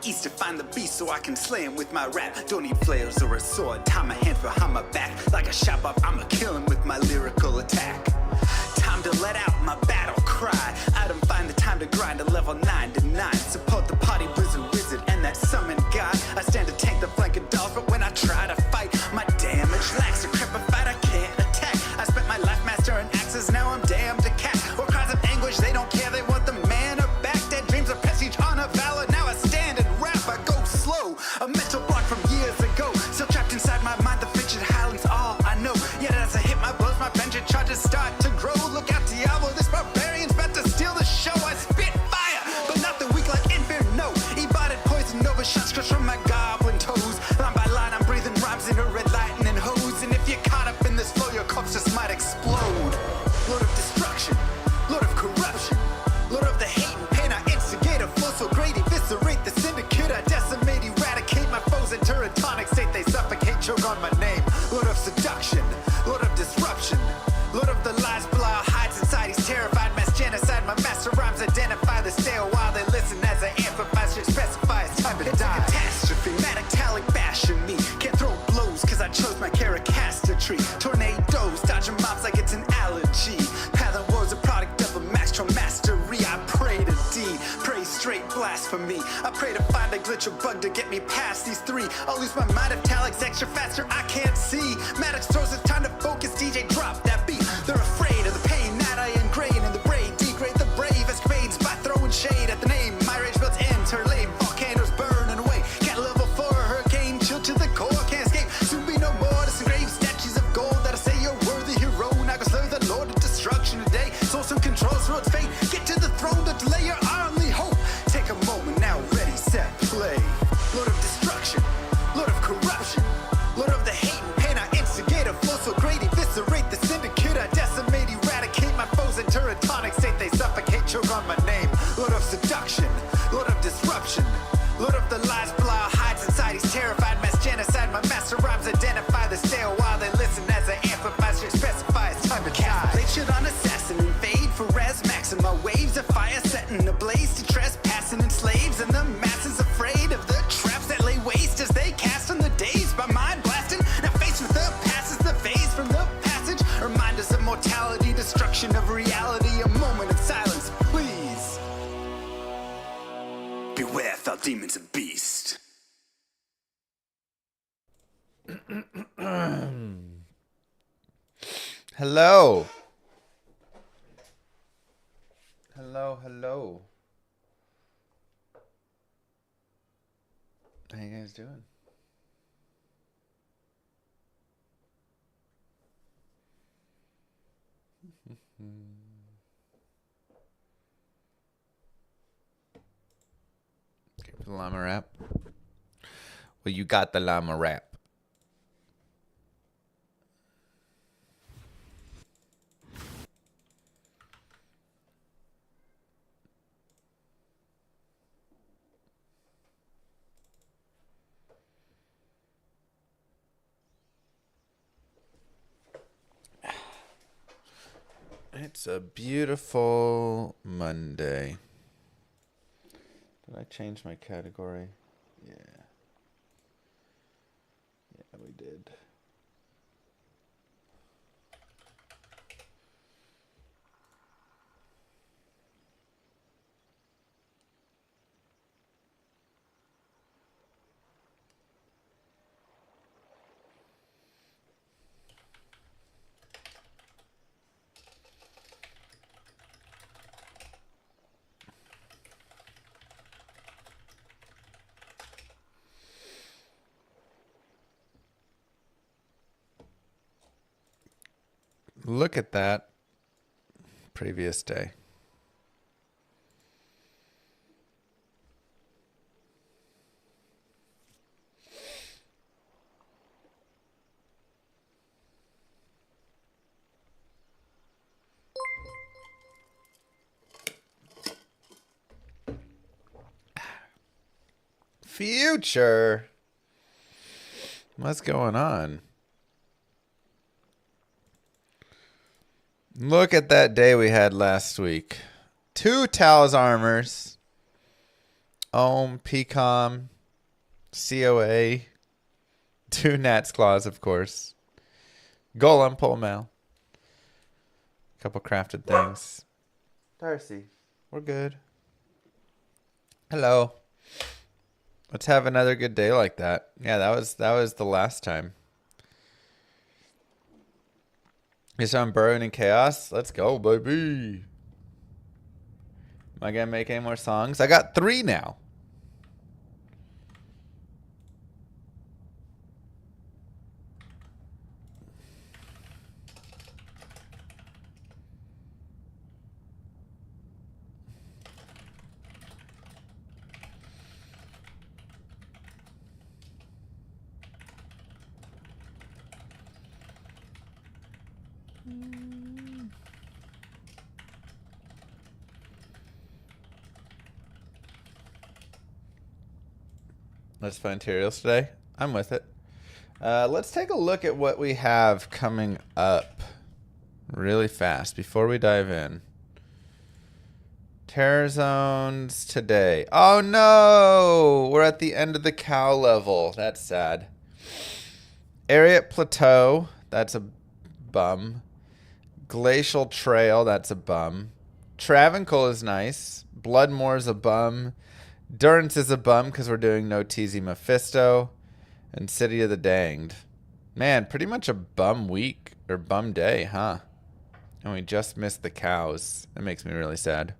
east to find the beast so I can slay him with my rap. Don't need flails or a sword, tie my hands behind my back. Like a shop up, I'ma kill him with my lyrical attack. Time to let out my battle cry. I don't find the time to grind a level 9 to 9. Support the party blizzard wizard and that summon god. I stand to tank the flank of dolls, but when I try to fight, my damage lacks. A crepified, I can't attack. I spent my life mastering axes, now I'm damned to cat. Or cries of anguish, they don't care, they want the mana back. Dead dreams of prestige, honor, valor, now I stand and rap. I go slow, a mental block from years ago. Still trapped inside my mind, the fiction highlands all I know. Yet as I hit my blows, my vengeance charges start to grow. Look out, Diablo, this barbarian's about to steal the show. I spit fire, but not the weak like Inferno. Ebotted poison over shots crush from my goblin toes. Line by line, I'm breathing rhymes in a red lightning hose. And if you're caught up in this flow, your corpse just might explode. Lord of destruction, Lord of corruption, Lord of the hate and pain. I instigate a flow so great, eviscerate the syndicate. I decimate, eradicate my foes in teratonic state. They suffocate, choke on my name. Lord of seduction, Lord of disruption, Lord of the lies, Belial hides inside. He's terrified, mass genocide. My master rhymes identify the stale while they listen as I amplify. Should specify it's time to die. It's a catastrophe, metallic bashing me. Can't throw blows cause I chose my characteristry. Tornadoes, dodging mobs like it's an allergy. Pattern war's a product of a master mastery. I pray to D, pray straight blasphemy. I pray to find a glitch or bug to get me past these three. I'll lose my mind if Talik's extra faster, I can't see. Maddox throws it's time to focus, DJ drop that beat. They're afraid of the pain that I ingrain in the brain. Degrade the brave escapades by throwing shade at the name. My rage builds interlay, volcanoes burning away. Can't level 4 hurricane, chill to the core, can't escape. Soon be no more disengrave statues of gold that I say you're worthy hero. Now go slay the Lord of destruction today. Source and controls road's fate. Get to the throne, don't delay your only hope. Take a moment now, ready, set, play. Lord of destruction, Lord of corruption, Lord of the hate and pain. I instigate a flow so great, eviscerate the syndicate. I decimate, eradicate my foes in teratonic state. They suffocate, choke on my name. Lord of seduction, Lord of disruption, Lord of the lies, Belial hides inside. He's terrified, mass genocide. My master rhymes identify the stale while they listen as I amplify. Should specify it's time to die. They should on assassin invade for res maxima. Waves of fire setting ablaze to trespassing and slaves. And the masses afraid of the traps that lay waste as they cast on the days by mind blasting. Now faced with the past is the phase from the passage. Remind us of mortality, destruction of reality. A moment of silence, please. Beware, foul demons and beast. Hello. Hello, hello. How you guys doing? Okay, for the llama rap. Well, you got the llama rap. It's a beautiful Monday. Did I change my category? Yeah. Yeah, we did. Look at that previous day. Future. What's going on? Look at that day we had last week. 2 Tal's armors. Ohm, PCOM, COA, 2 Nats Claws, of course. Golem, Pole Mail. Couple crafted things. Darcy, we're good. Hello. Let's have another good day like that. Yeah, that was the last time. Yes, I'm burrowing in chaos. Let's go, baby. Am I gonna make any more songs? I got 3 now. Let's find materials today. I'm with it. Let's take a look at what we have coming up really fast before we dive in. Terror zones today. Oh no! We're at the end of the cow level. That's sad. Ariat Plateau. That's a bum. Glacial Trail. That's a bum. Travancore is nice. Bloodmoor is a bum. Durance is a bum because we're doing No Teasy Mephisto. And City of the Danged. Man, pretty much a bum week. Or bum day, huh? And we just missed the cows. That makes me really sad.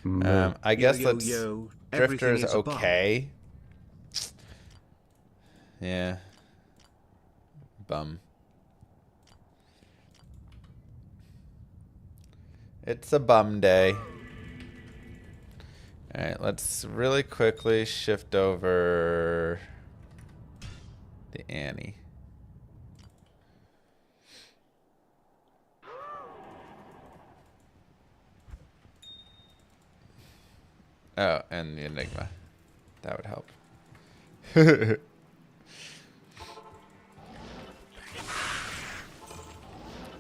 I guess Drifter's okay. Yeah. Bum. It's a bum day. Alright, let's really quickly shift over the Annie. Oh, and the Enigma. That would help.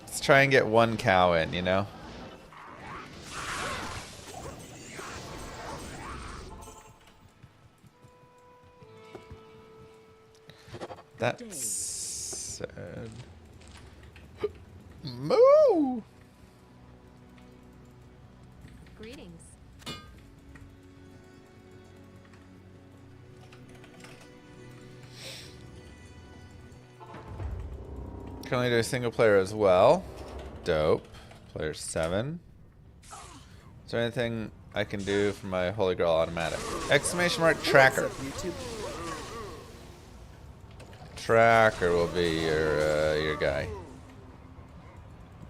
Let's try and get 1 cow in, you know? That's sad. Moo! Greetings. Can only do a single player as well. Dope. Player 7. Is there anything I can do for my Holy Grail automatic? Exclamation mark tracker. Tracker will be your guy.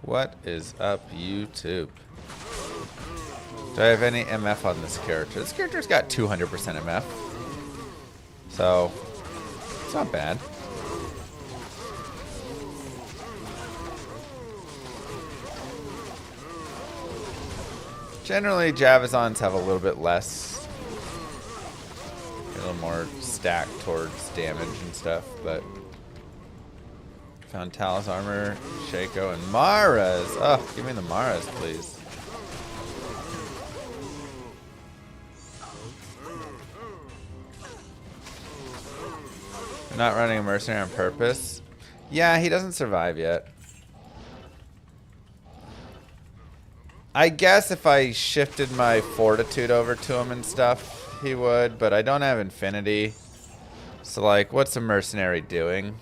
What is up, YouTube? Do I have any MF on this character? This character's got 200% MF. So, it's not bad. Generally, Javazons have a little bit less. A little more stacked towards damage and stuff, but... Found Tal's armor, Shaco, and Mara's. Oh, give me the Mara's, please. I'm not running a mercenary on purpose. Yeah, he doesn't survive yet. I guess if I shifted my fortitude over to him and stuff, he would, but I don't have infinity. So, like, what's a mercenary doing?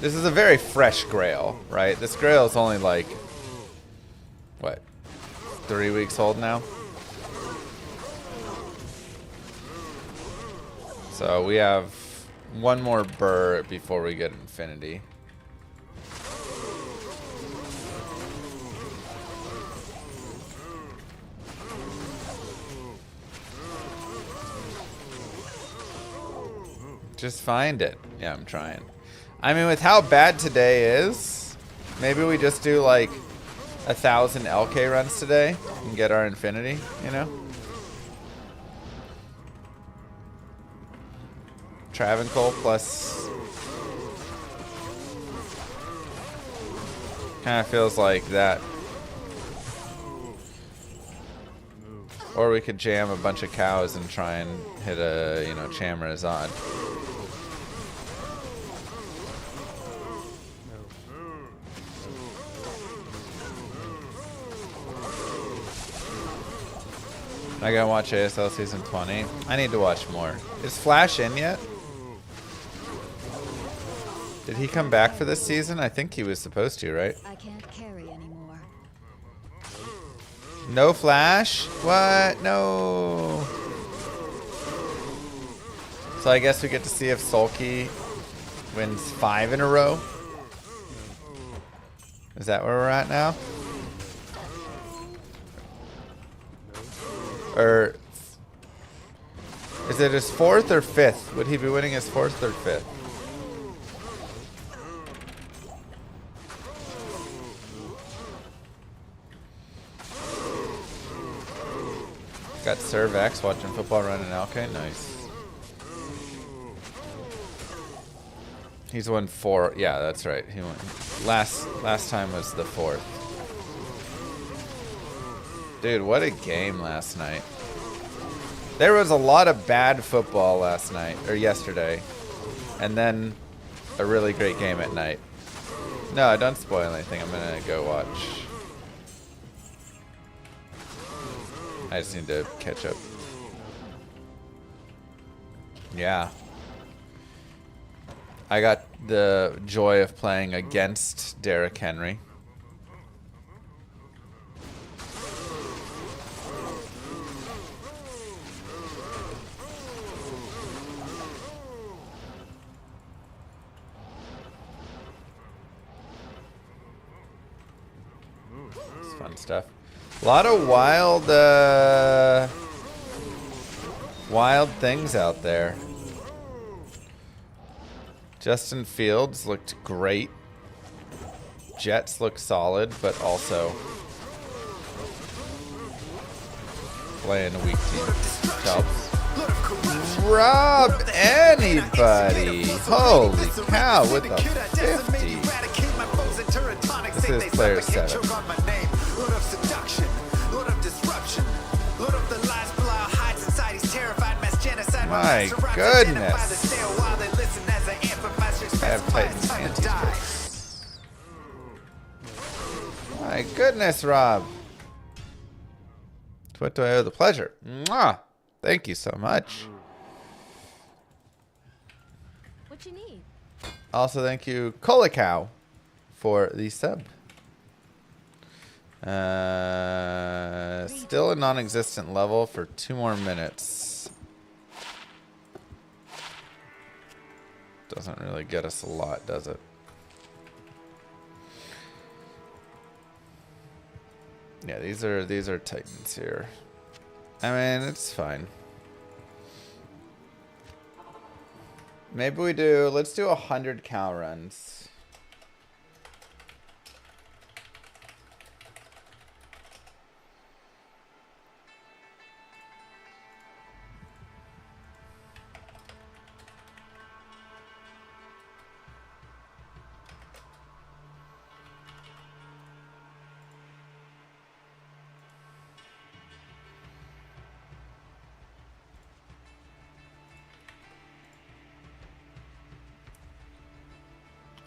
This is a very fresh grail, right? This grail is only like, what, 3 weeks old now? So we have 1 more burr before we get infinity. Just find it. Yeah, I'm trying. I mean, with how bad today is, maybe we just do like 1,000 LK runs today and get our infinity, you know? Travancore plus... Kind of feels like that Or we could jam a bunch of cows and try and hit a, you know, Chamrazad. I gotta watch ASL Season 20. I need to watch more. Is Flash in yet? Did he come back for this season? I think he was supposed to, right? I can't carry anymore. No Flash? What? No. So I guess we get to see if Sulky wins 5 in a row. Is that where we're at now? Or is it his 4th or 5th? Would he be winning his 4th or 5th? Got Serve X watching football running. Okay, nice. He's won 4. Yeah, that's right. He won. Last time was the 4th. Dude, what a game last night. There was a lot of bad football last night, or yesterday. And then a really great game at night. No, don't spoil anything. I'm gonna go watch. I just need to catch up. Yeah. I got the joy of playing against Derrick Henry. It's fun stuff. A lot of wild things out there. Justin Fields looked great. Jets look solid, but also playing a weak team. Helps. Rob anybody. Holy cow, with a 50. This is player 7. My goodness. I have Titans anti-space. My goodness, Rob. To what do I owe the pleasure? Mwah! Thank you so much. What you need? Also, thank you, Colacow, for the sub. Still a non-existent level for 2 more minutes. Doesn't really get us a lot, does it? Yeah, these are Titans here. I mean, it's fine. Maybe we do. Let's do 100 cow runs.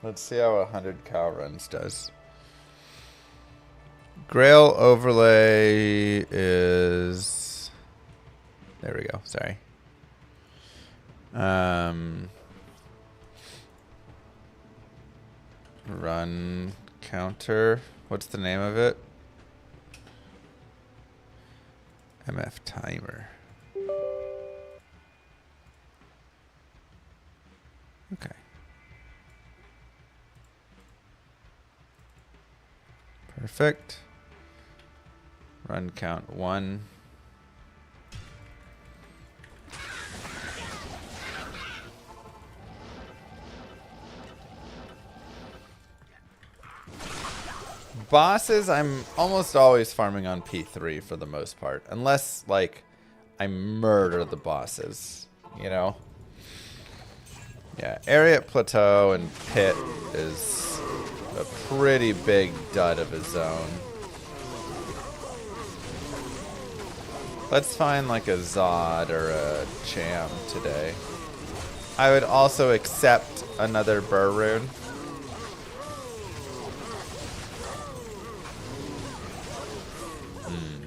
Let's see how 100 cow runs does. Grail overlay is... There we go. Sorry. Run counter. What's the name of it? MF timer. Okay. Perfect. Run count 1. Bosses, I'm almost always farming on P3 for the most part. Unless, like, I murder the bosses, you know? Yeah, Ariat Plateau and Pit is a pretty big dud of a zone. Let's find like a Zod or a Cham today. I would also accept another Burr rune.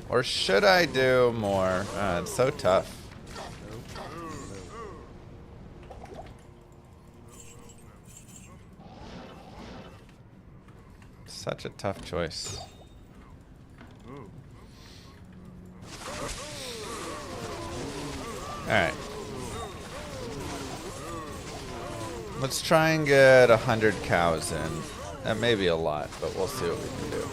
Or should I do more? It's so tough. Such a tough choice. Alright. Let's try and get 100 cows in. That may be a lot, but we'll see what we can do.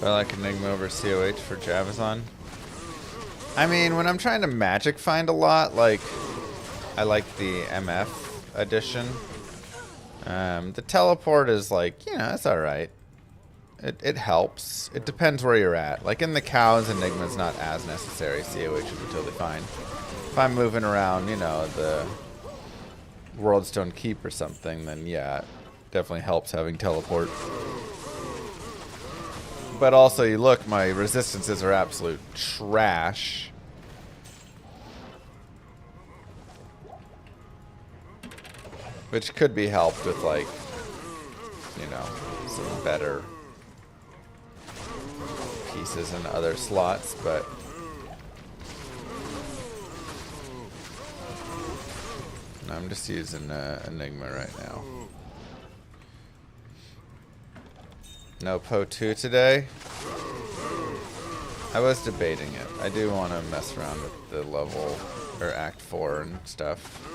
I like Enigma over COH for Javazon. I mean, when I'm trying to magic find a lot, like, I like the MF edition. The teleport is like, you know, it's alright. It helps. It depends where you're at. Like in the cows, Enigma's not as necessary. COH would be totally fine. If I'm moving around, you know, the Worldstone Keep or something, then yeah, it definitely helps having teleport. But also, you look, my resistances are absolute trash. Which could be helped with, like, you know, some better pieces in other slots, but I'm just using Enigma right now. No Po 2 today. I was debating it. I do want to mess around with the level, or Act 4 and stuff.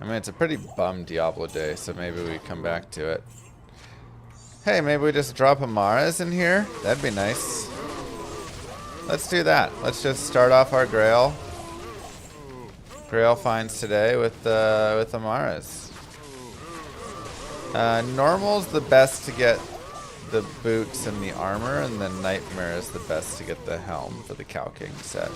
I mean, it's a pretty bum Diablo day, so maybe we come back to it. Hey, maybe we just drop Amaras in here? That'd be nice. Let's do that. Let's just start off our Grail. Grail finds today with Amaras. Normal's the best to get the boots and the armor, and then Nightmare is the best to get the helm for the Cow King set.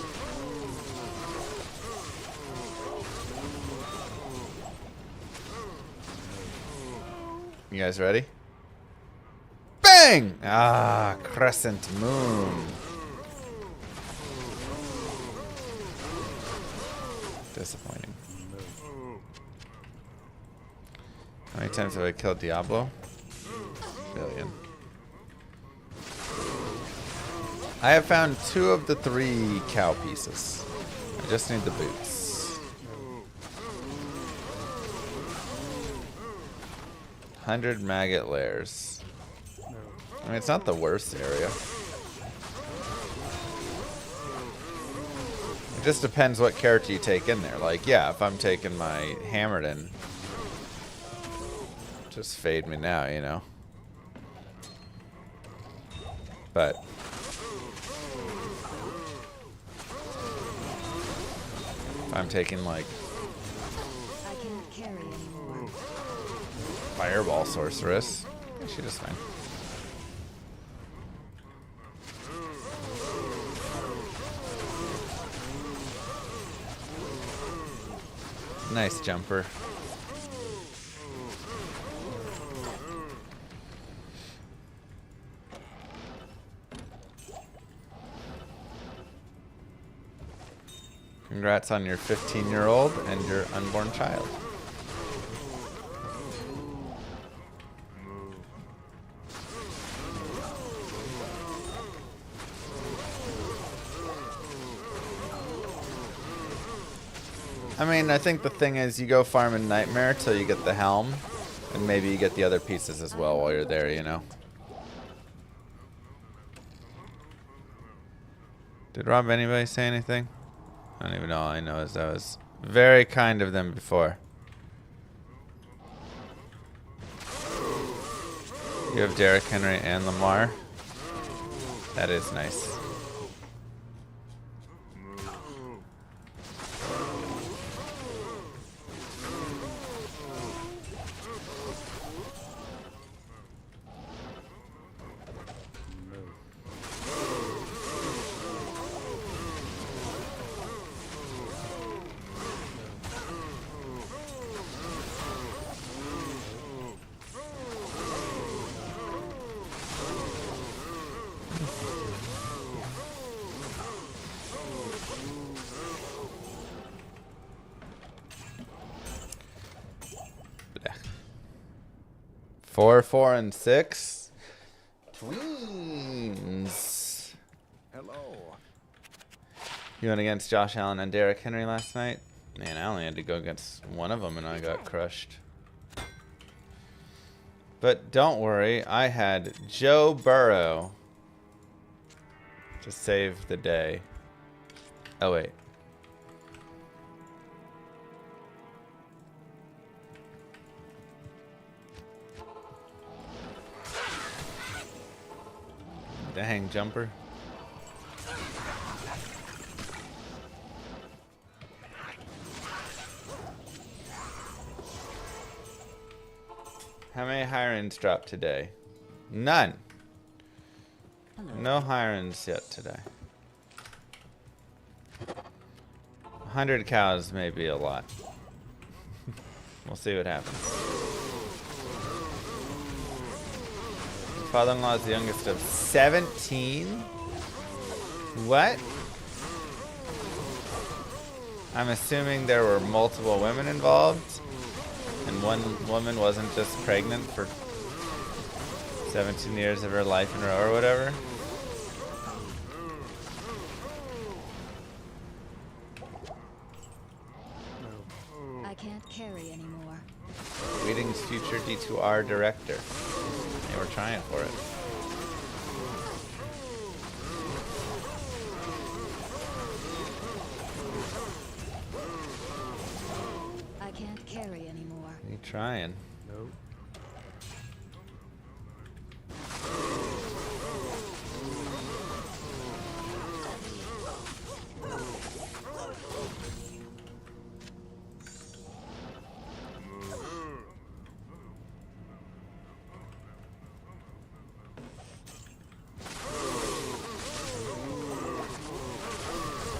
You guys ready? Bang! Ah, Crescent Moon. Disappointing. How many times have I killed Diablo? A billion. I have found 2 of the 3 cow pieces. I just need the boots. 100 maggot layers. I mean, it's not the worst area. It just depends what character you take in there. Like, yeah, if I'm taking my Hammered in, just fade me now, you know. But if I'm taking like I can't carry anymore. Fireball Sorceress, she does fine. Nice jumper. Congrats on your 15-year-old and your unborn child. I mean, I think the thing is you go farm in Nightmare till you get the helm, and maybe you get the other pieces as well while you're there, you know? Did Rob anybody say anything? I don't even know. All I know is that was very kind of them before. You have Derrick Henry and Lamar. That is nice. 4, 4, and 6. Tweens. Hello. You went against Josh Allen and Derrick Henry last night? Man, I only had to go against one of them and I got crushed. But don't worry, I had Joe Burrow to save the day. Oh, wait. Dang, jumper. How many hirings dropped today? None. No hirings yet today. 100 cows may be a lot. We'll see what happens. Father-in-law is the youngest of 17? What? I'm assuming there were multiple women involved, and one woman wasn't just pregnant for 17 years of her life in a row or whatever. I can't carry anymore. Greetings, future D2R director. They were trying for it. I can't carry anymore. You trying? Nope.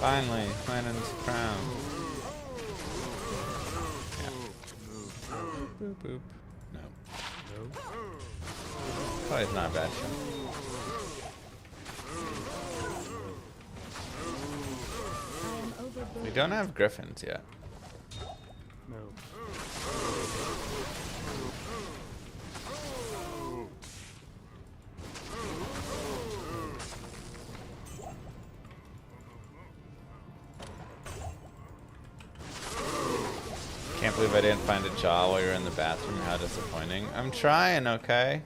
Finally, Lennon's crown. Yeah. Boop boop. No. Nope. Probably not a bad show. I am overburdened. We don't have griffins yet. No. Can't believe I didn't find a jaw while you were in the bathroom. How disappointing. I'm trying, okay?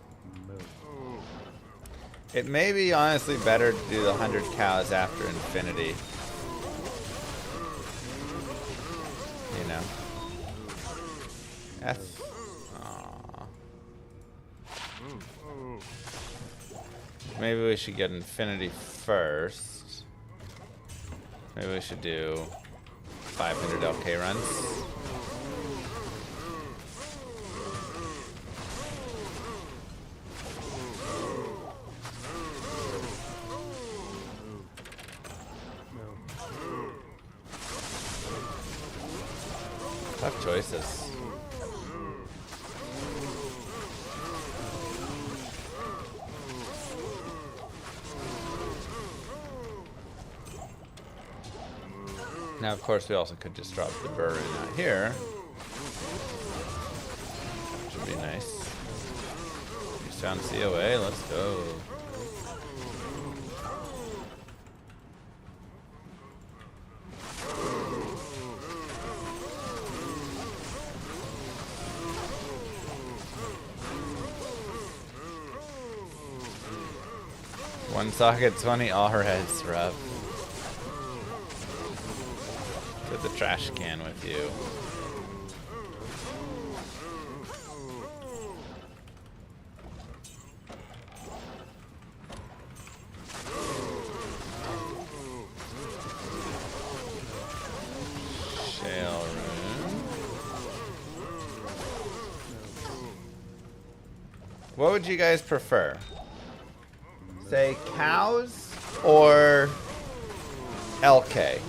It may be honestly better to do the 100 cows after infinity. You know? F. Aww. Maybe we should get infinity first. Maybe we should do 500 LK runs. Tough choices. Now, of course, we also could just drop the burr in out here. Which would be nice. Just found COA, let's go. One socket 20, all her heads rough. To the trash can with you. Shale room. What would you guys prefer? Say cows or LK?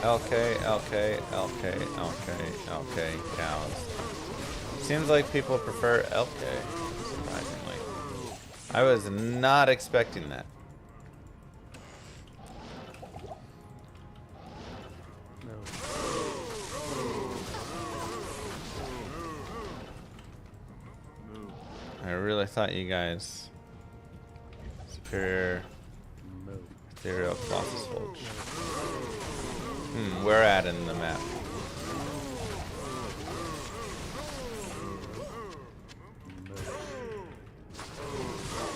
LK, LK, LK, LK, LK, cows. Seems like people prefer LK, surprisingly. I was not expecting that. No. I really thought you guys... Superior... No. Ethereal Colossus Fulge. Where at in the map?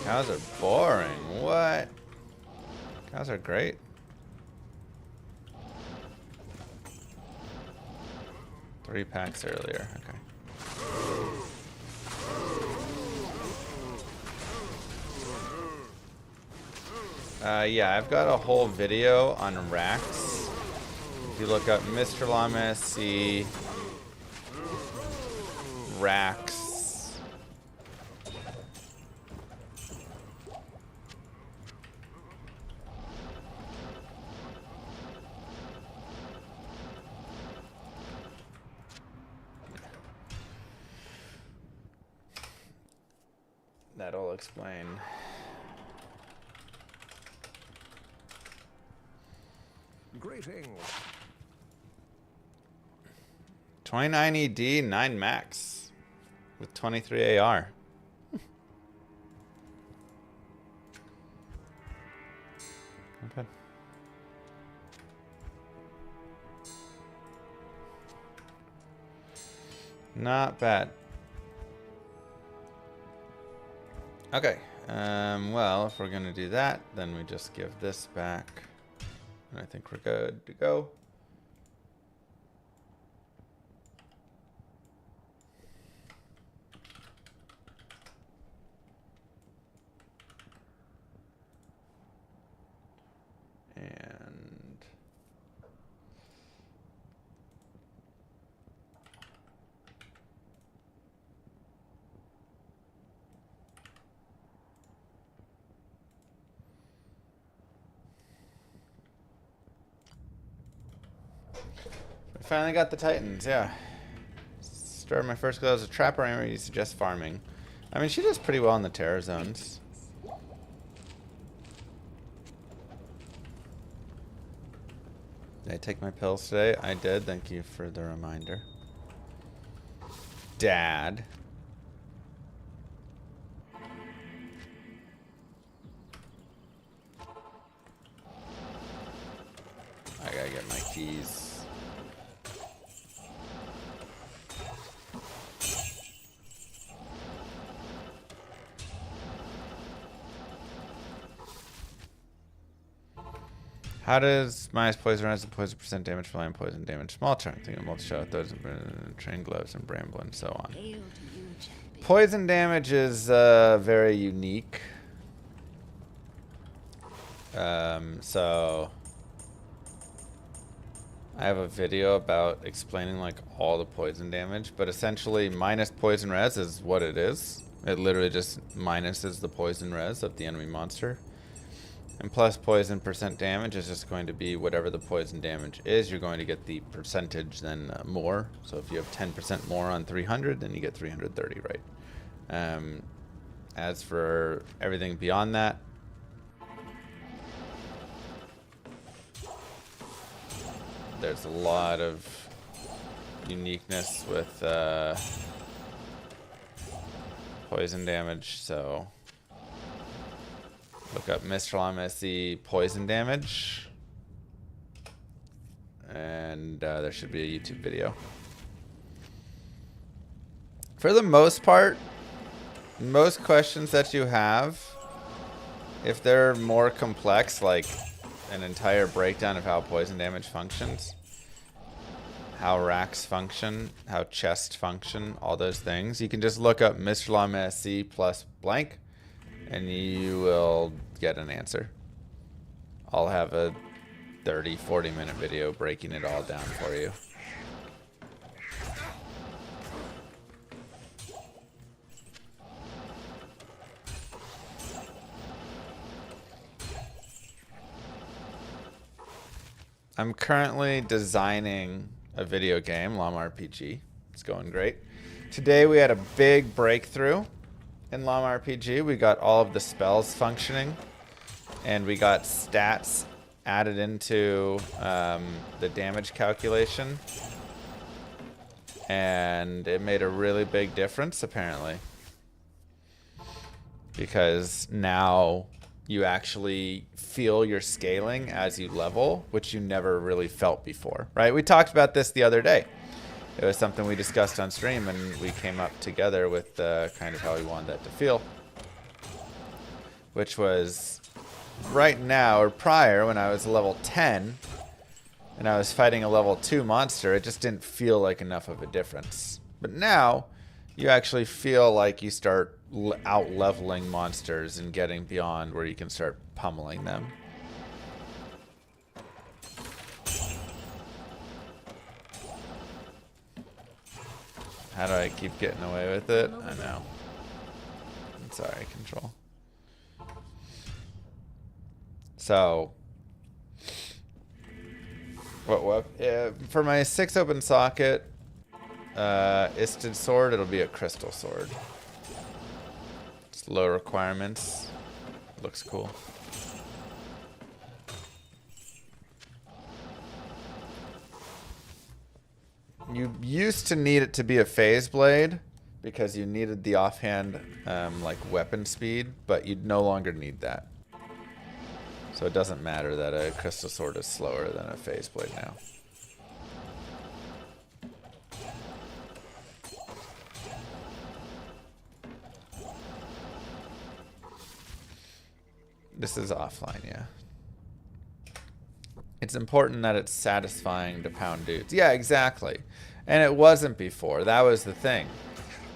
Cows are boring. What? Cows are great. Three packs earlier. Okay. Yeah, I've got a whole video on racks. If you look up Mr. Llama SC racks. That'll explain. Greetings. 29 ED, 9 max with 23 AR. Not bad. Not bad. Okay. Well, if we're gonna do that, then we just give this back. And I think we're good to go. And we finally got the Titans, yeah. Started my first go as a trapper. I already suggest farming. I mean, she does pretty well in the terror zones. Did I take my pills today? I did. Thank you for the reminder. Dad. I gotta get my keys. How does minus poison rise and poison percent damage for land poison damage? Small chunk. Think of multi-shot with those train gloves and bramble and so on. Hail to you, champion. Poison damage is very unique. So I have a video about explaining like all the poison damage, but essentially minus poison res is what it is. It literally just minuses the poison res of the enemy monster. And plus poison percent damage is just going to be whatever the poison damage is. You're going to get the percentage then more. So if you have 10% more on 300, then you get 330, right? As for everything beyond that, there's a lot of uniqueness with poison damage, so look up Mr. Llama SC poison damage, and there should be a YouTube video. For the most part, most questions that you have, if they're more complex, like an entire breakdown of how poison damage functions, how racks function, how chest function, all those things, you can just look up Mr. Llama SC plus blank, and you will get an answer. I'll have a 30-40 minute video breaking it all down for you. I'm currently designing a video game, Llama RPG. It's going great. Today we had a big breakthrough in Llama RPG. We got all of the spells functioning, and we got stats added into the damage calculation. And it made a really big difference, apparently. Because now you actually feel your scaling as you level, which you never really felt before, right? We talked about this the other day. It was something we discussed on stream, and we came up together with kind of how we wanted that to feel. Which was right now, or prior, when I was level 10, and I was fighting a level 2 monster, it just didn't feel like enough of a difference. But now, you actually feel like you start out-leveling monsters and getting beyond where you can start pummeling them. How do I keep getting away with it? I know. Sorry, control. So, for my 6 open socket, Isted sword, it'll be a crystal sword. It's low requirements. Looks cool. You used to need it to be a phase blade because you needed the offhand like weapon speed, but you no longer need that. So it doesn't matter that a crystal sword is slower than a phase blade now. This is offline, yeah. It's important that it's satisfying to pound dudes. Yeah, exactly. And it wasn't before. That was the thing.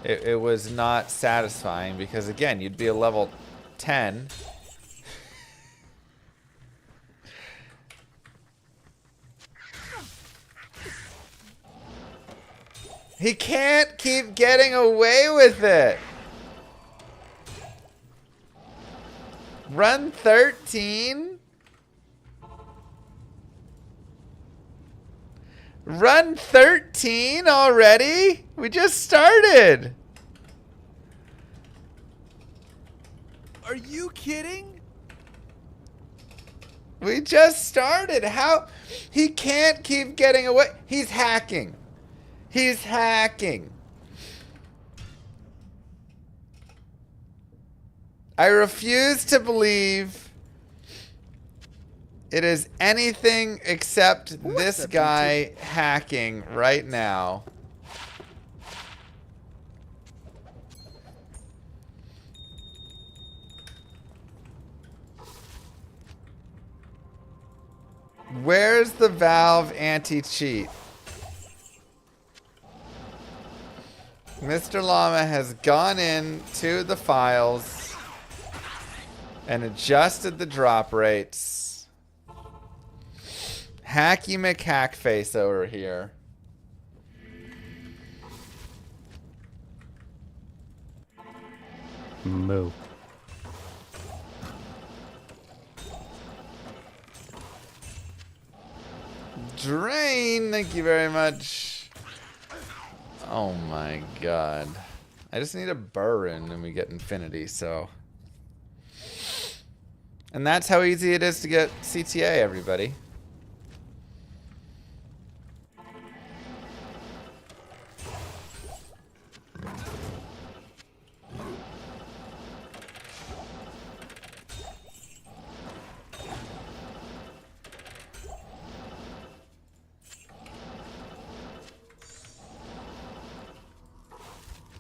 It was not satisfying because, again, you'd be a level 10. He can't keep getting away with it. Run 13? Run 13 already? We just started. Are you kidding? We just started. How? He can't keep getting away. He's hacking. He's hacking. I refuse to believe it is anything except this guy hacking right now. Where's the Valve anti-cheat? Mr. Llama has gone into the files and adjusted the drop rates. Hacky McHackface over here. Moo. Drain, thank you very much. Oh my god. I just need a Burren and we get infinity, so. And that's how easy it is to get CTA, everybody.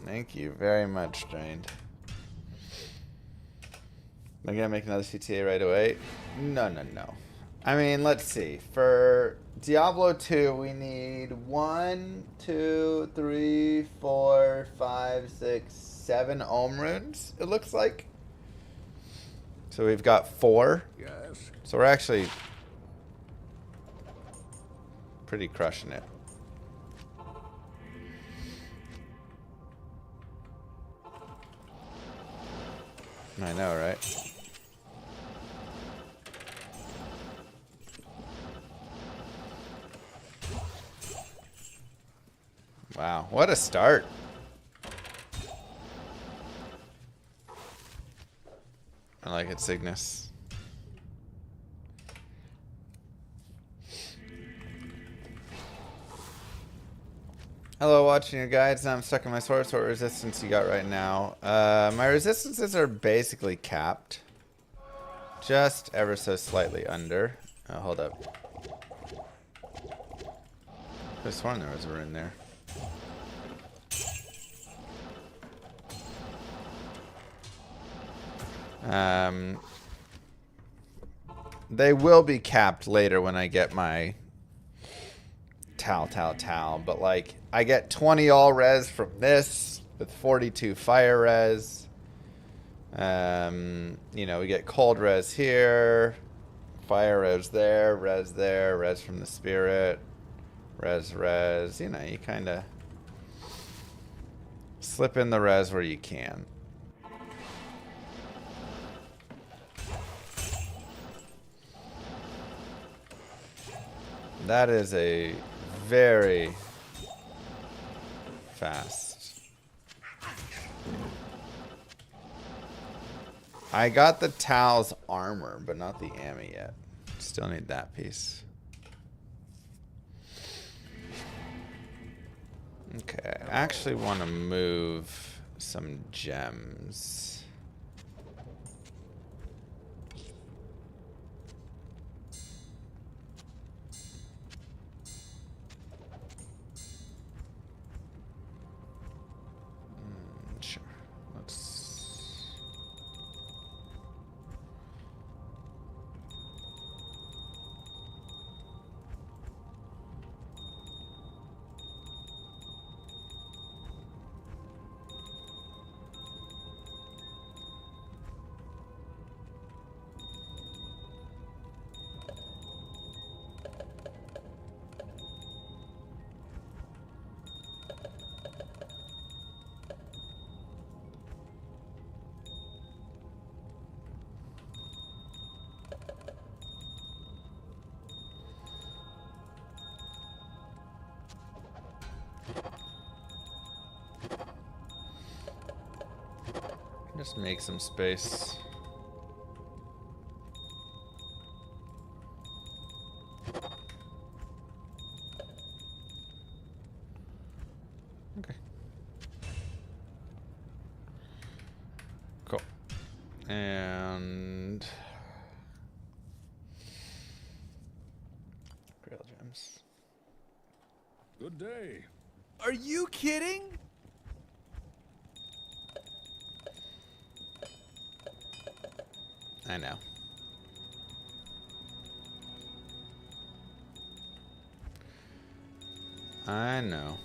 Thank you very much, Drained. Am I gonna make another CTA right away? No, no, no. I mean, let's see. For Diablo 2, we need 1, 2, 3, 4, 5, 6, 7 Ohm runes, it looks like. So we've got 4. Yes. So we're actually pretty crushing it. I know, right? Wow, what a start. I like it, Cygnus. Hello, watching your guides. Now I'm stuck in my source. What resistance you got right now? My resistances are basically capped. Just ever so slightly under. Oh, hold up. I could have sworn there was a rune there. They will be capped later when I get my Tal, but like I get 20 all res from this with 42 fire res. You know, we get cold res here, fire res there, res from the spirit, res. You know, you kind of slip in the res where you can. That is a very fast. I got the Tal's armor, but not the Ami yet. Still need that piece. Okay, I actually want to move some gems. Sure. Let's... Just make some space. Okay. Cool. And Grail gems. Good day. Are you kidding? I know. I know.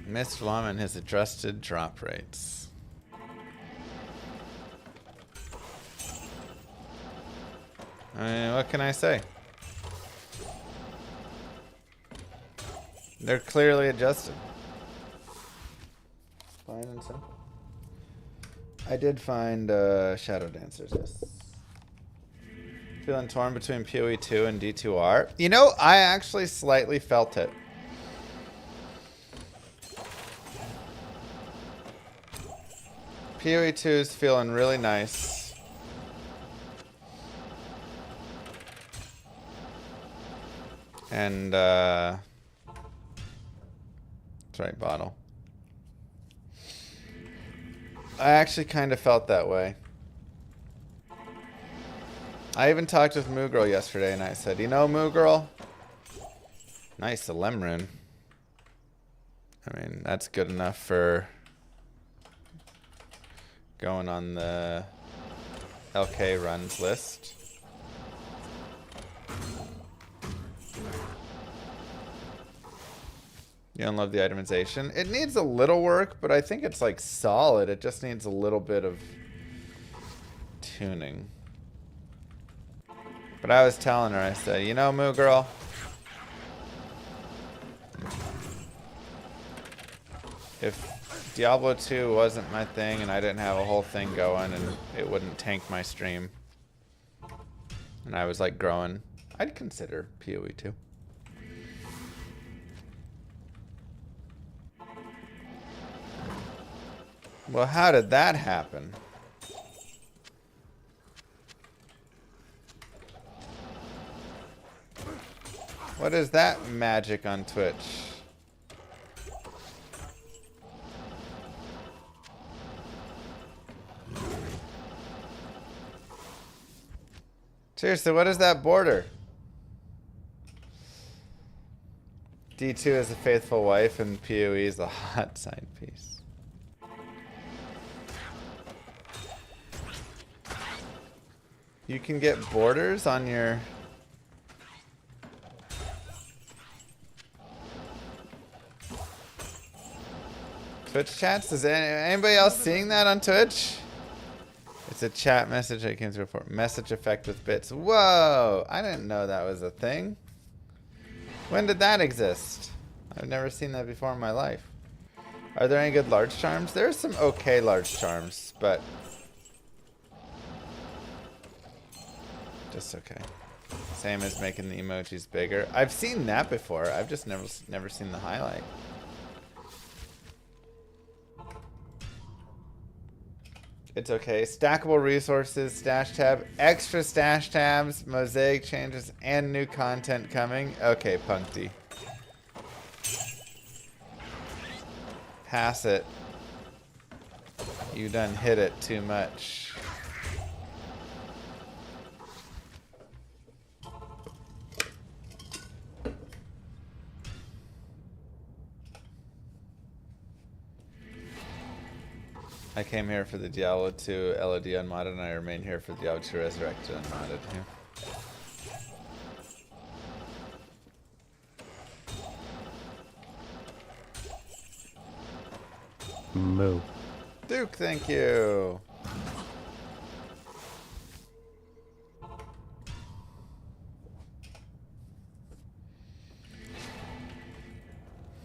Missed Llama and his adjusted drop rates. I mean, what can I say? They're clearly adjusted. Fine and simple. I did find Shadow Dancers, yes. Feeling torn between PoE 2 and D2R. You know, I actually slightly felt it. PoE 2 is feeling really nice. And, that's right, bottle. I actually kind of felt that way. I even talked with Moo Girl yesterday and I said, you know, Moo Girl, nice, the Lem rune. I mean, that's good enough for going on the LK runs list. You don't love the itemization. It needs a little work, but I think it's like solid. It just needs a little bit of tuning. But I was telling her, I said, you know, Moo Girl, if Diablo 2 wasn't my thing and I didn't have a whole thing going and it wouldn't tank my stream. And I was like growing. I'd consider PoE 2. Well, how did that happen? What is that magic on Twitch? Seriously, what is that border? D2 is a faithful wife and PoE is a hot side piece. You can get borders on your... Twitch chats? Is anybody else seeing that on Twitch? It's a chat message I came to report. Message effect with bits. Whoa! I didn't know that was a thing. When did that exist? I've never seen that before in my life. Are there any good large charms? There's some okay large charms, but... just okay. Same as making the emojis bigger. I've seen that before. I've just never seen the highlight. It's okay. Stackable resources, stash tab, extra stash tabs, mosaic changes, and new content coming. Okay, Punkty. Pass it. You done hit it too much. I came here for the Diablo 2 LOD unmodded, and I remain here for Diablo 2 Resurrected unmodded. Yeah. Moo. Duke, thank you.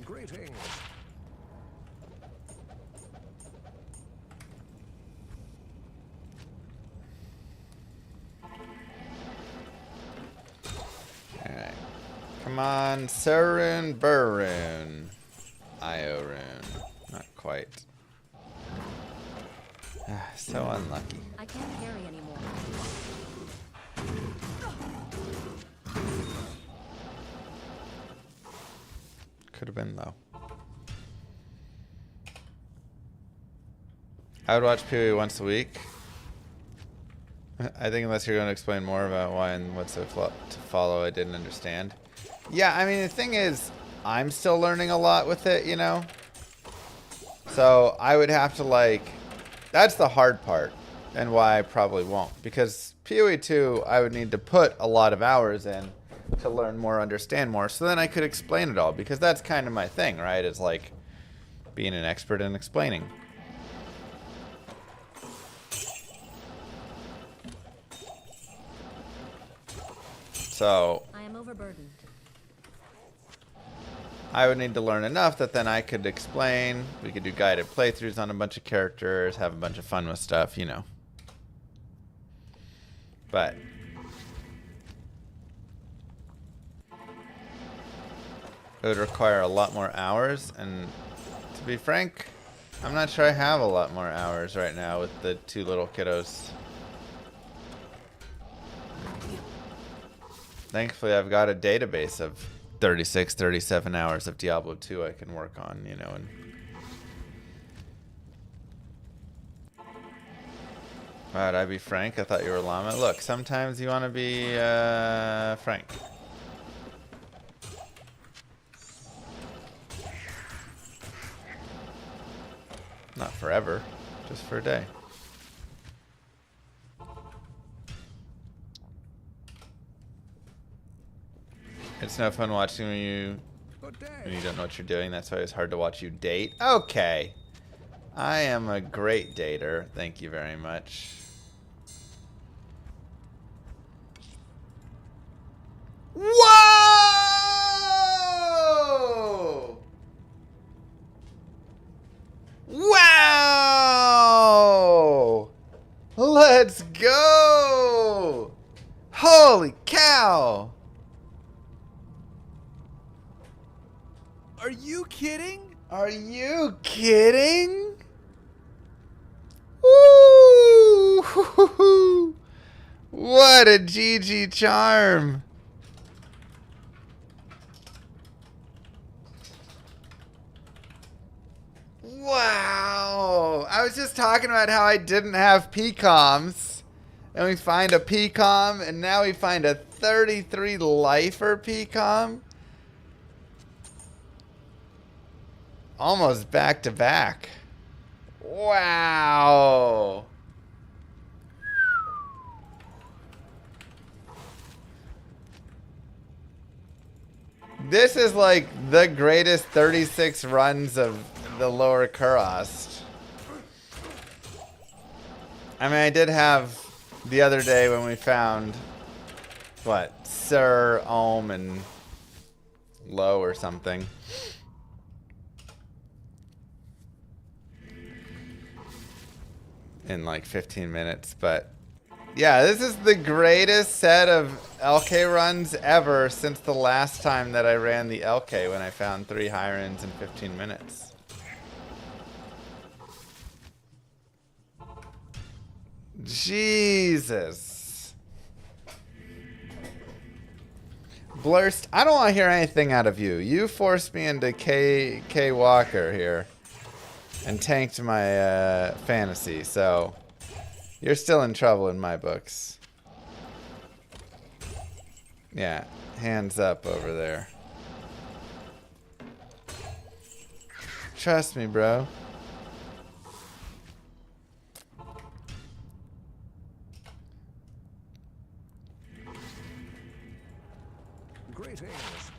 Greetings. Alright. Come on, Sarun Burun. Iorun. Not quite. So unlucky. I can't carry anymore. Could have been low. I would watch PoE once a week. I think unless you're going to explain more about why and what's to follow, I didn't understand. Yeah, I mean, the thing is, I'm still learning a lot with it, you know? So I would have to, like... That's the hard part, and why I probably won't. Because PoE 2, I would need to put a lot of hours in to learn more, understand more, so then I could explain it all. Because that's kind of my thing, right? It's like being an expert in explaining. So I am overburdened. I would need to learn enough that then I could explain. We could do guided playthroughs on a bunch of characters, have a bunch of fun with stuff, you know. But it would require a lot more hours, and to be frank, I'm not sure I have a lot more hours right now with the two little kiddos. Thankfully, I've got a database of 36, 37 hours of Diablo 2 I can work on, you know. And would I be frank? I thought you were Llama. Look, sometimes you want to be frank. Not forever, just for a day. It's no fun watching when you don't know what you're doing. That's why it's hard to watch you date. Okay. I am a great dater. Thank you very much. Whoa! Holy cow! Are you kidding? Are you kidding? Woo! What a GG charm. Wow. I was just talking about how I didn't have PCOMs. And we find a PCOM, and now we find a 33 lifer PCOM. Almost back to back. Wow. This is like the greatest 36 runs of the Lower Kurast. I mean, I did have the other day when we found, what, Sir, Ohm, and Low or something. In like 15 minutes, but yeah, this is the greatest set of LK runs ever since the last time that I ran the LK when I found 3 high runs in 15 minutes. Jesus. Blurst, I don't want to hear anything out of you. You forced me into K Walker here and tanked my fantasy, so you're still in trouble in my books. Yeah, hands up over there. Trust me, bro. Great airs.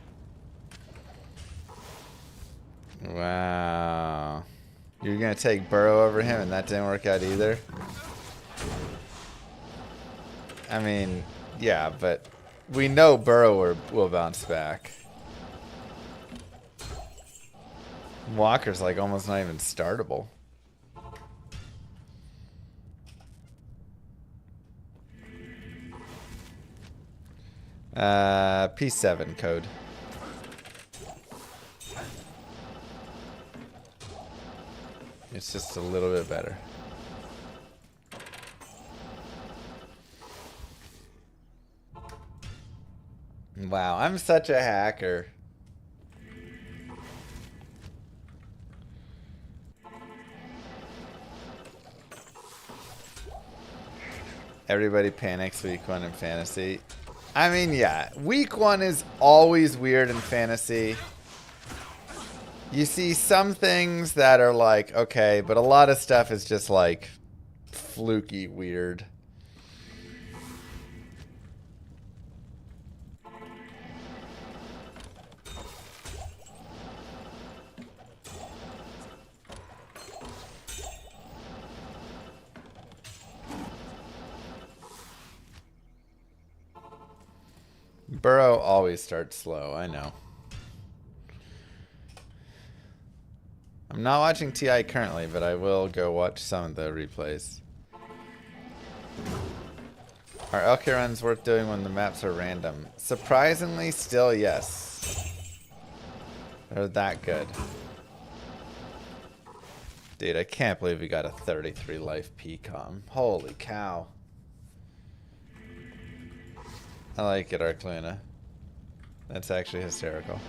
Wow. You're gonna take Burrow over him, and that didn't work out either? I mean, yeah, but we know Burrow will bounce back. Walker's like almost not even startable. P7 code. It's just a little bit better. Wow, I'm such a hacker. Everybody panics week 1 in fantasy. I mean, yeah, week 1 is always weird in fantasy. You see some things that are like, okay, but a lot of stuff is just like fluky weird. Burrow always starts slow, I know. I'm not watching TI currently, but I will go watch some of the replays. Are LK runs worth doing when the maps are random? Surprisingly, still yes. They're that good. Dude, I can't believe we got a 33 life PCOM. Holy cow. I like it, Arcluna. That's actually hysterical.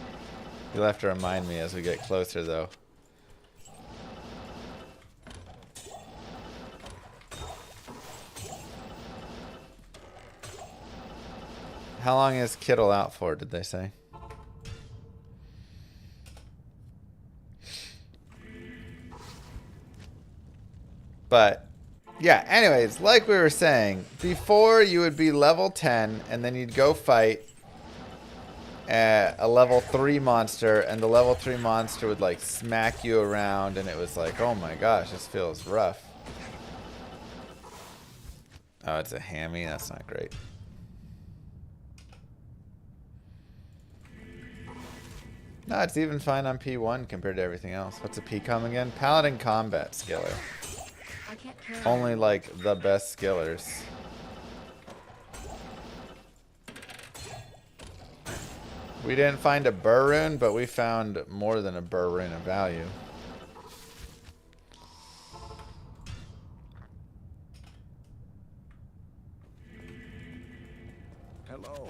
You'll have to remind me as we get closer, though. How long is Kittle out for, did they say? But, yeah, anyways, like we were saying, before you would be level 10, and then you'd go fight a level 3 monster, and the level 3 monster would, like, smack you around, and it was like, oh my gosh, this feels rough. Oh, it's a hammy? That's not great. No, it's even fine on P1 compared to everything else. What's a PCOM again? Paladin Combat Skiller. I can't carry Only like the best skillers. We didn't find a burr rune, but we found more than a burr rune of value. Hello.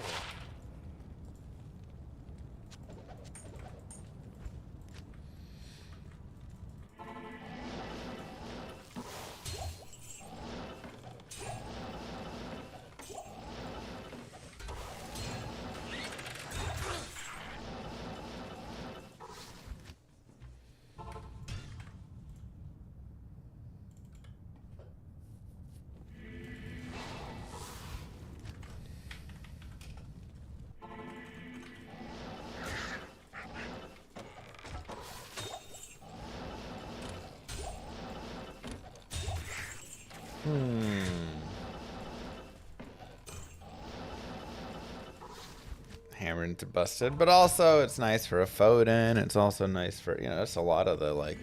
Hammered into busted, but also it's nice for a Foden. It's also nice for, you know, it's a lot of the like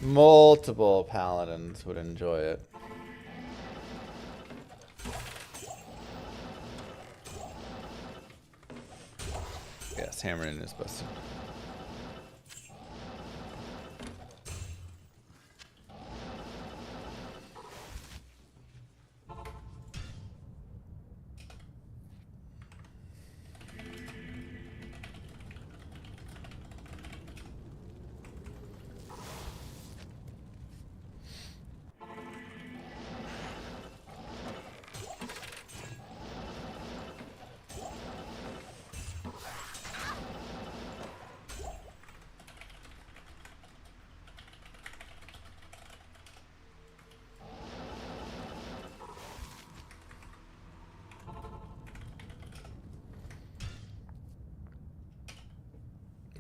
multiple paladins would enjoy it. Yes, hammered in is busted.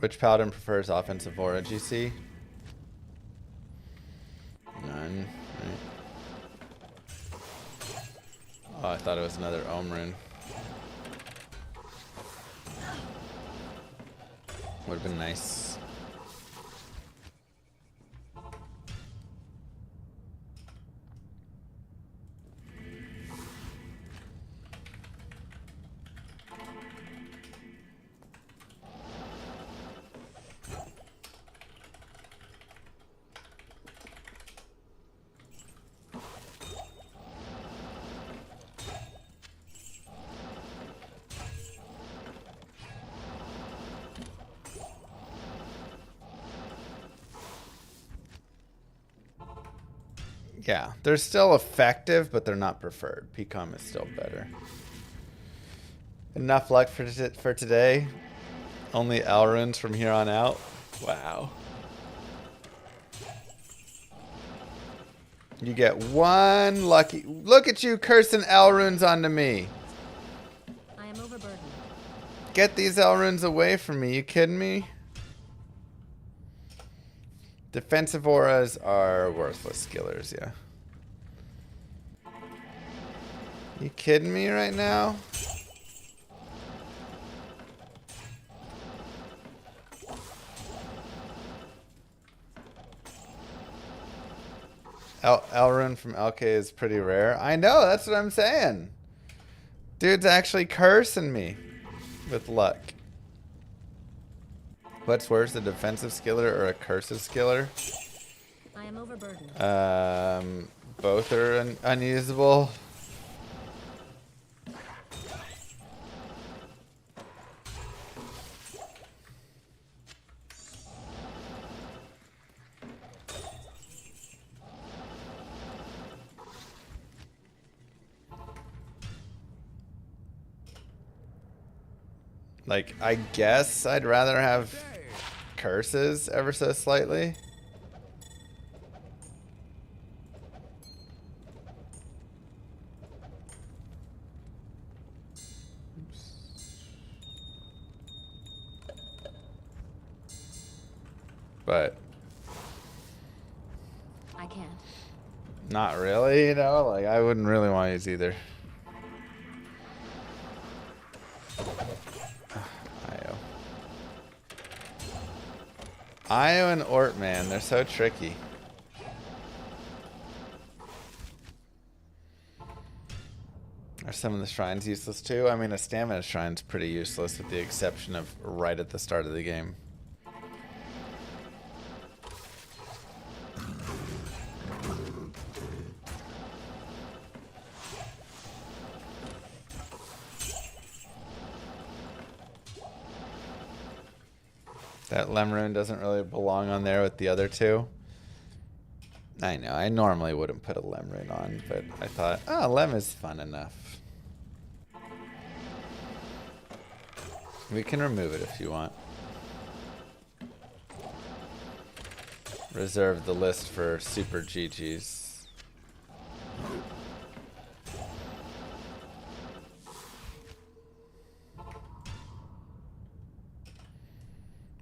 Which paladin prefers offensive aura, GC? None. Right. Oh, I thought it was another Ohm rune. Would have been nice. Yeah, they're still effective, but they're not preferred. PCOM is still better. Enough luck for today. Only L runes from here on out. Wow. You get one lucky. Look at you cursing L runes onto me. I am overburdened. Get these L runes away from me. You kidding me? Defensive auras are worthless skillers, yeah. You kidding me right now? Elrune from LK is pretty rare. I know, that's what I'm saying. Dude's actually cursing me with luck. What's worse, a defensive skiller or a cursive skiller? I am overburdened. Both are unusable. Like, I guess I'd rather have curses ever so slightly. Oops. But I can't. not really, you know? Like, I wouldn't really want to use either. Io and Ort, man, they're so tricky. They're some of the shrines useless too? I mean, a stamina shrine's pretty useless with the exception of right at the start of the game. That Lem rune doesn't really belong on there with the other two. I know, I normally wouldn't put a Lem rune on, but I thought, oh, Lem is fun enough. We can remove it if you want. Reserve the list for Super GGs.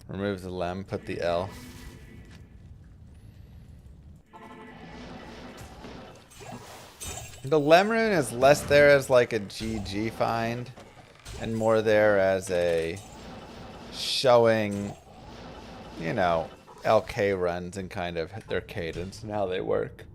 Remove the Lem, put the L. The Lem rune is less there as like a GG find and more there as a showing, you know, LK runs and kind of their cadence and how they work.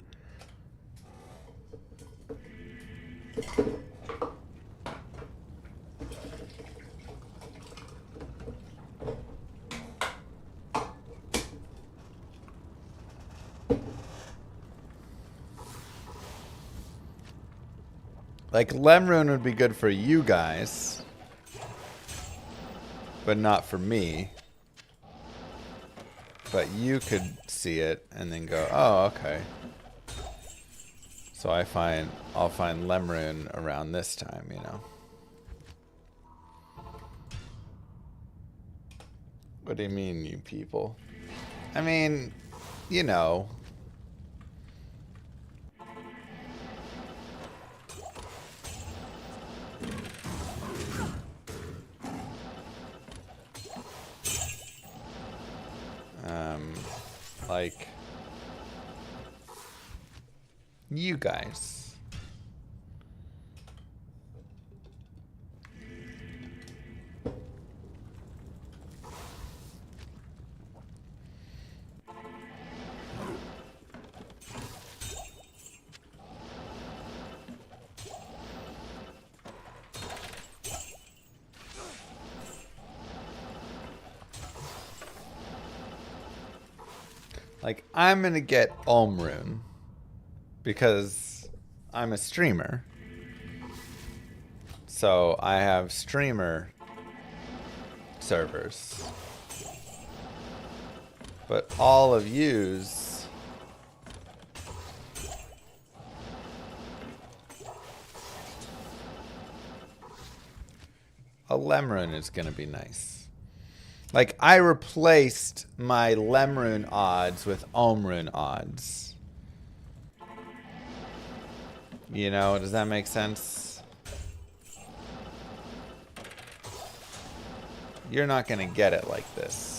Like, Lem rune would be good for you guys, but not for me. But you could see it and then go, oh, okay. So I'll find Lem rune around this time, you know. What do you mean, you people? I mean, you know. Like, you guys. Like, I'm gonna get Rune because I'm a streamer. So I have streamer servers. But all of yous a Lem rune is gonna be nice. Like, I replaced my Lem rune odds with rune odds. You know, does that make sense? You're not gonna get it like this.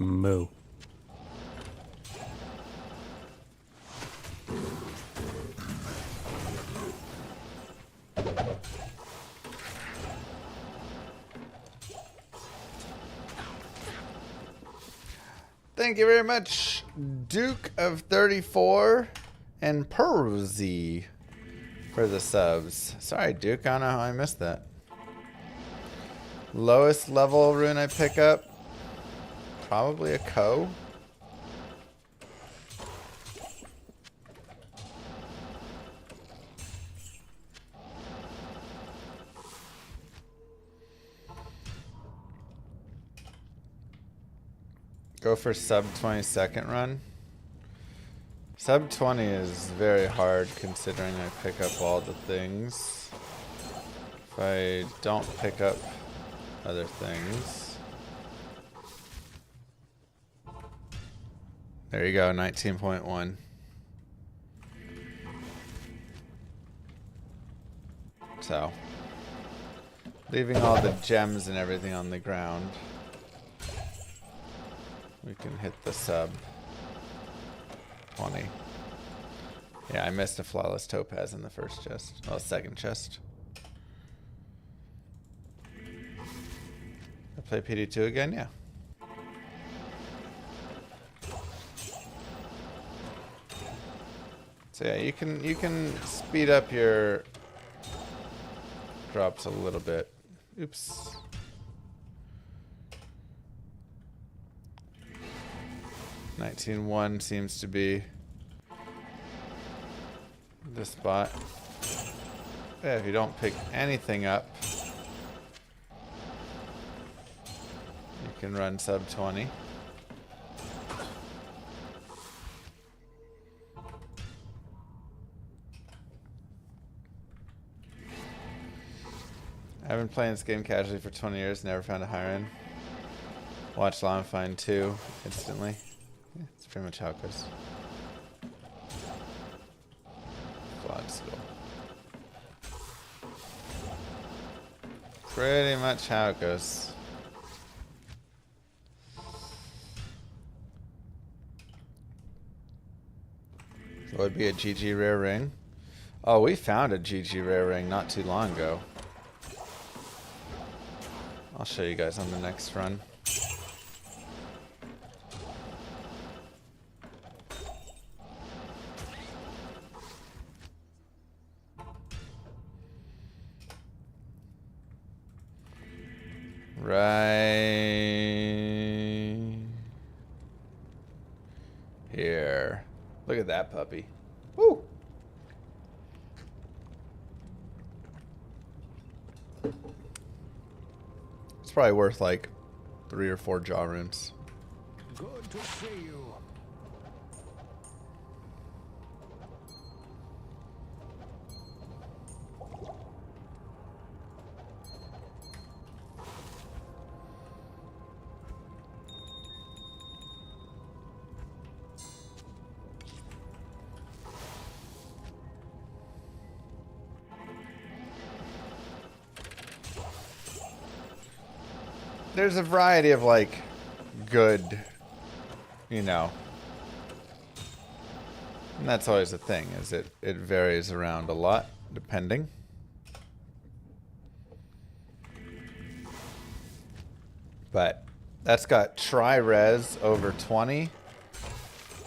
Moo. Thank you very much, Duke of 34 and Perzy for the subs. Sorry, Duke, I don't know how I missed that. Lowest level rune I pick up? Probably a Ko. Go for sub 20-second run. Sub 20 is very hard considering I pick up all the things. If I don't pick up other things. There you go, 19.1. So, leaving all the gems and everything on the ground. We can hit the sub 20. Yeah, I missed a flawless topaz in the first chest. Oh, second chest. I play PD2 again? Yeah. So yeah, you can speed up your drops a little bit. Oops. $19.1 seems to be the spot. Yeah, if you don't pick anything up, you can run sub 20. I've been playing this game casually for 20 years, never found a higher end. Watch Llama find 2 instantly. Yeah, it's pretty much how it goes. Flawed skill. Pretty much how it goes. So it would be a GG rare ring. Oh, we found a GG rare ring not too long ago. I'll show you guys on the next run. Right here. Look at that puppy. Woo! It's probably worth like 3 or 4 jaw runes. Good to see you. There's a variety of like good, you know, and that's always the thing, is it varies around a lot depending. But that's got tri-res over 20,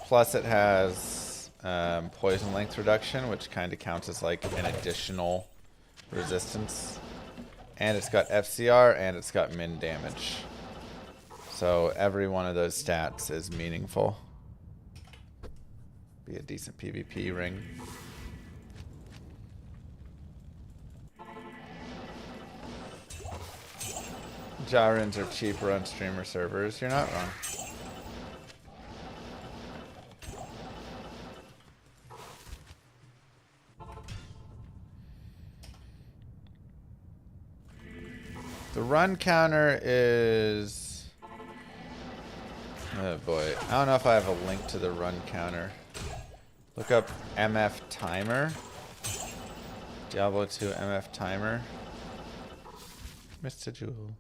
plus it has poison length reduction, which kind of counts as like an additional resistance. And it's got FCR, and it's got min damage. So every one of those stats is meaningful. Be a decent PvP ring. Jarins are cheaper on streamer servers. You're not wrong. The run counter is... oh boy. I don't know if I have a link to the run counter. Look up MF timer. Diablo 2 MF timer. Mr. Jewel.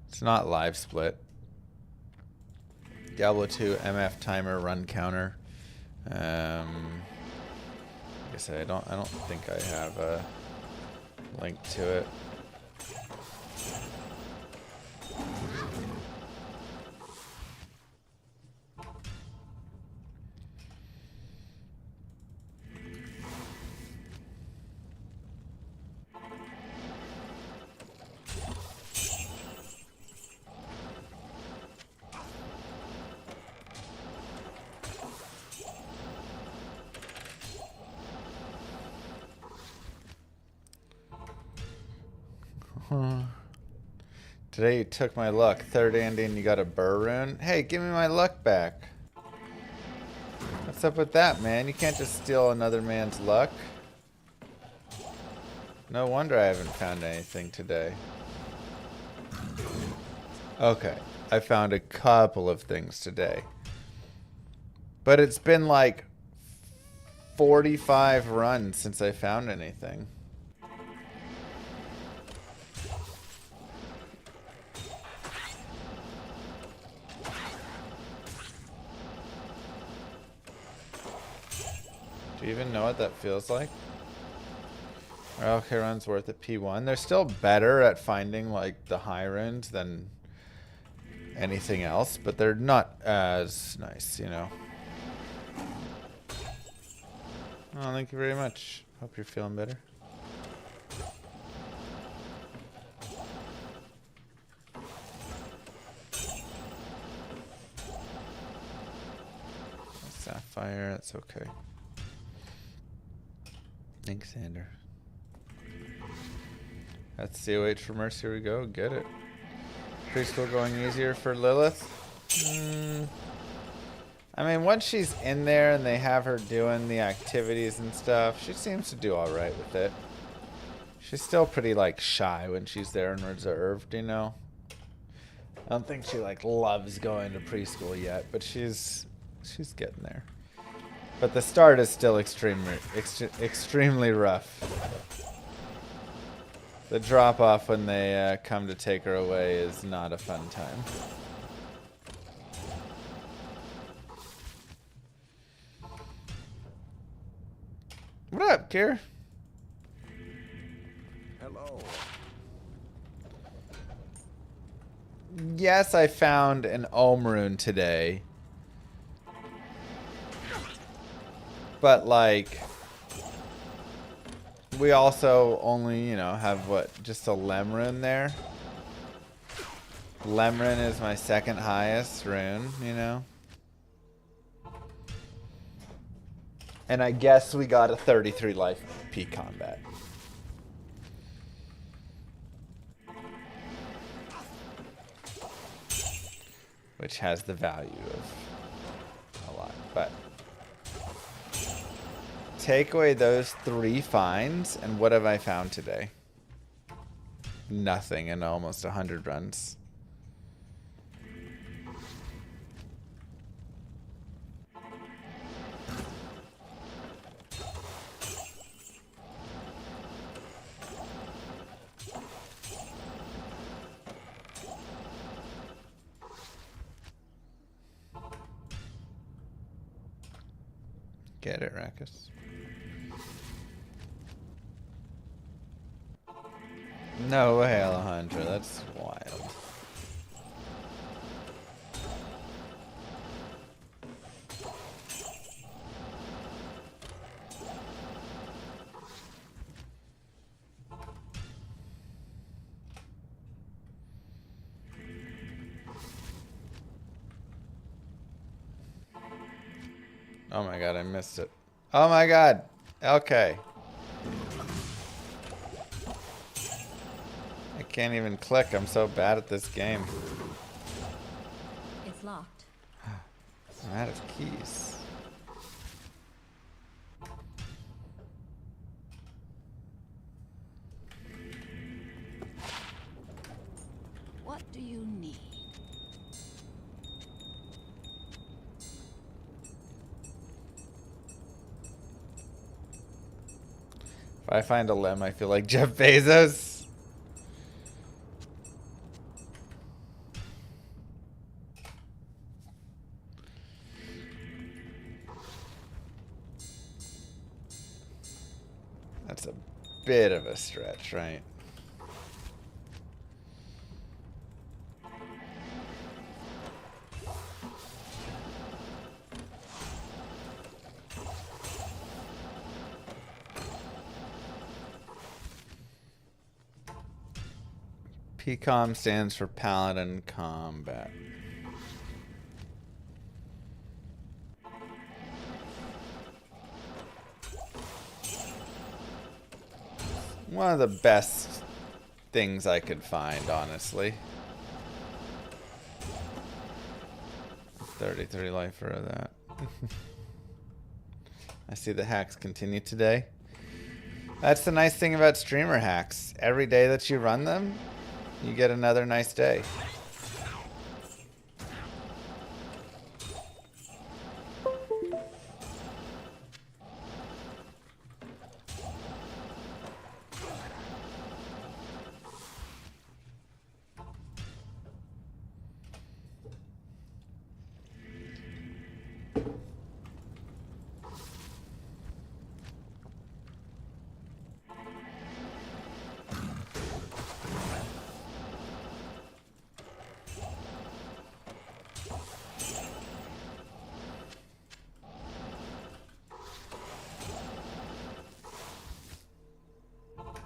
It's not live split. Diablo 2 MF timer run counter. Like I said, I don't think I have a link to it. Today you took my luck. Third ending, you got a burr rune. Hey, give me my luck back. What's up with that, man? You can't just steal another man's luck. No wonder I haven't found anything today. Okay, I found a couple of things today. But it's been like 45 runs since I found anything. Do you even know what that feels like? Okay, runs worth at P1. They're still better at finding like the high runes than anything else, but they're not as nice, you know. Oh, thank you very much. Hope you're feeling better. Sapphire, that's okay. Thanks, Sander. That's COH for Mercy. Here we go. Get it. Preschool going easier for Lilith? I mean, once she's in there and they have her doing the activities and stuff, she seems to do alright with it. She's still pretty, like, shy when she's there and reserved, you know? I don't think she, like, loves going to preschool yet, but she's getting there. But the start is still extremely rough. The drop-off when they come to take her away is not a fun time. What up, Kier? Hello. Yes, I found an Ohm rune today. But, like, we also only, you know, have, what, just a Lem rune there? Lem rune is my second highest rune, you know? And I guess we got a 33 life P combat. Which has the value of a lot, but take away those 3 finds, and what have I found today? Nothing in almost 100 runs. Get it, Rackus. No way, Alejandro. That's wild. Oh my god, I missed it. Oh my god. Okay. I can't even click. I'm so bad at this game. It's locked. I'm out of keys. What do you need? If I find a Lem, I feel like Jeff Bezos. That's a bit of a stretch, right? PCOM stands for Paladin Combat. One of the best things I could find, honestly. 33 life for that. I see the hacks continue today. That's the nice thing about streamer hacks. Every day that you run them, you get another nice day.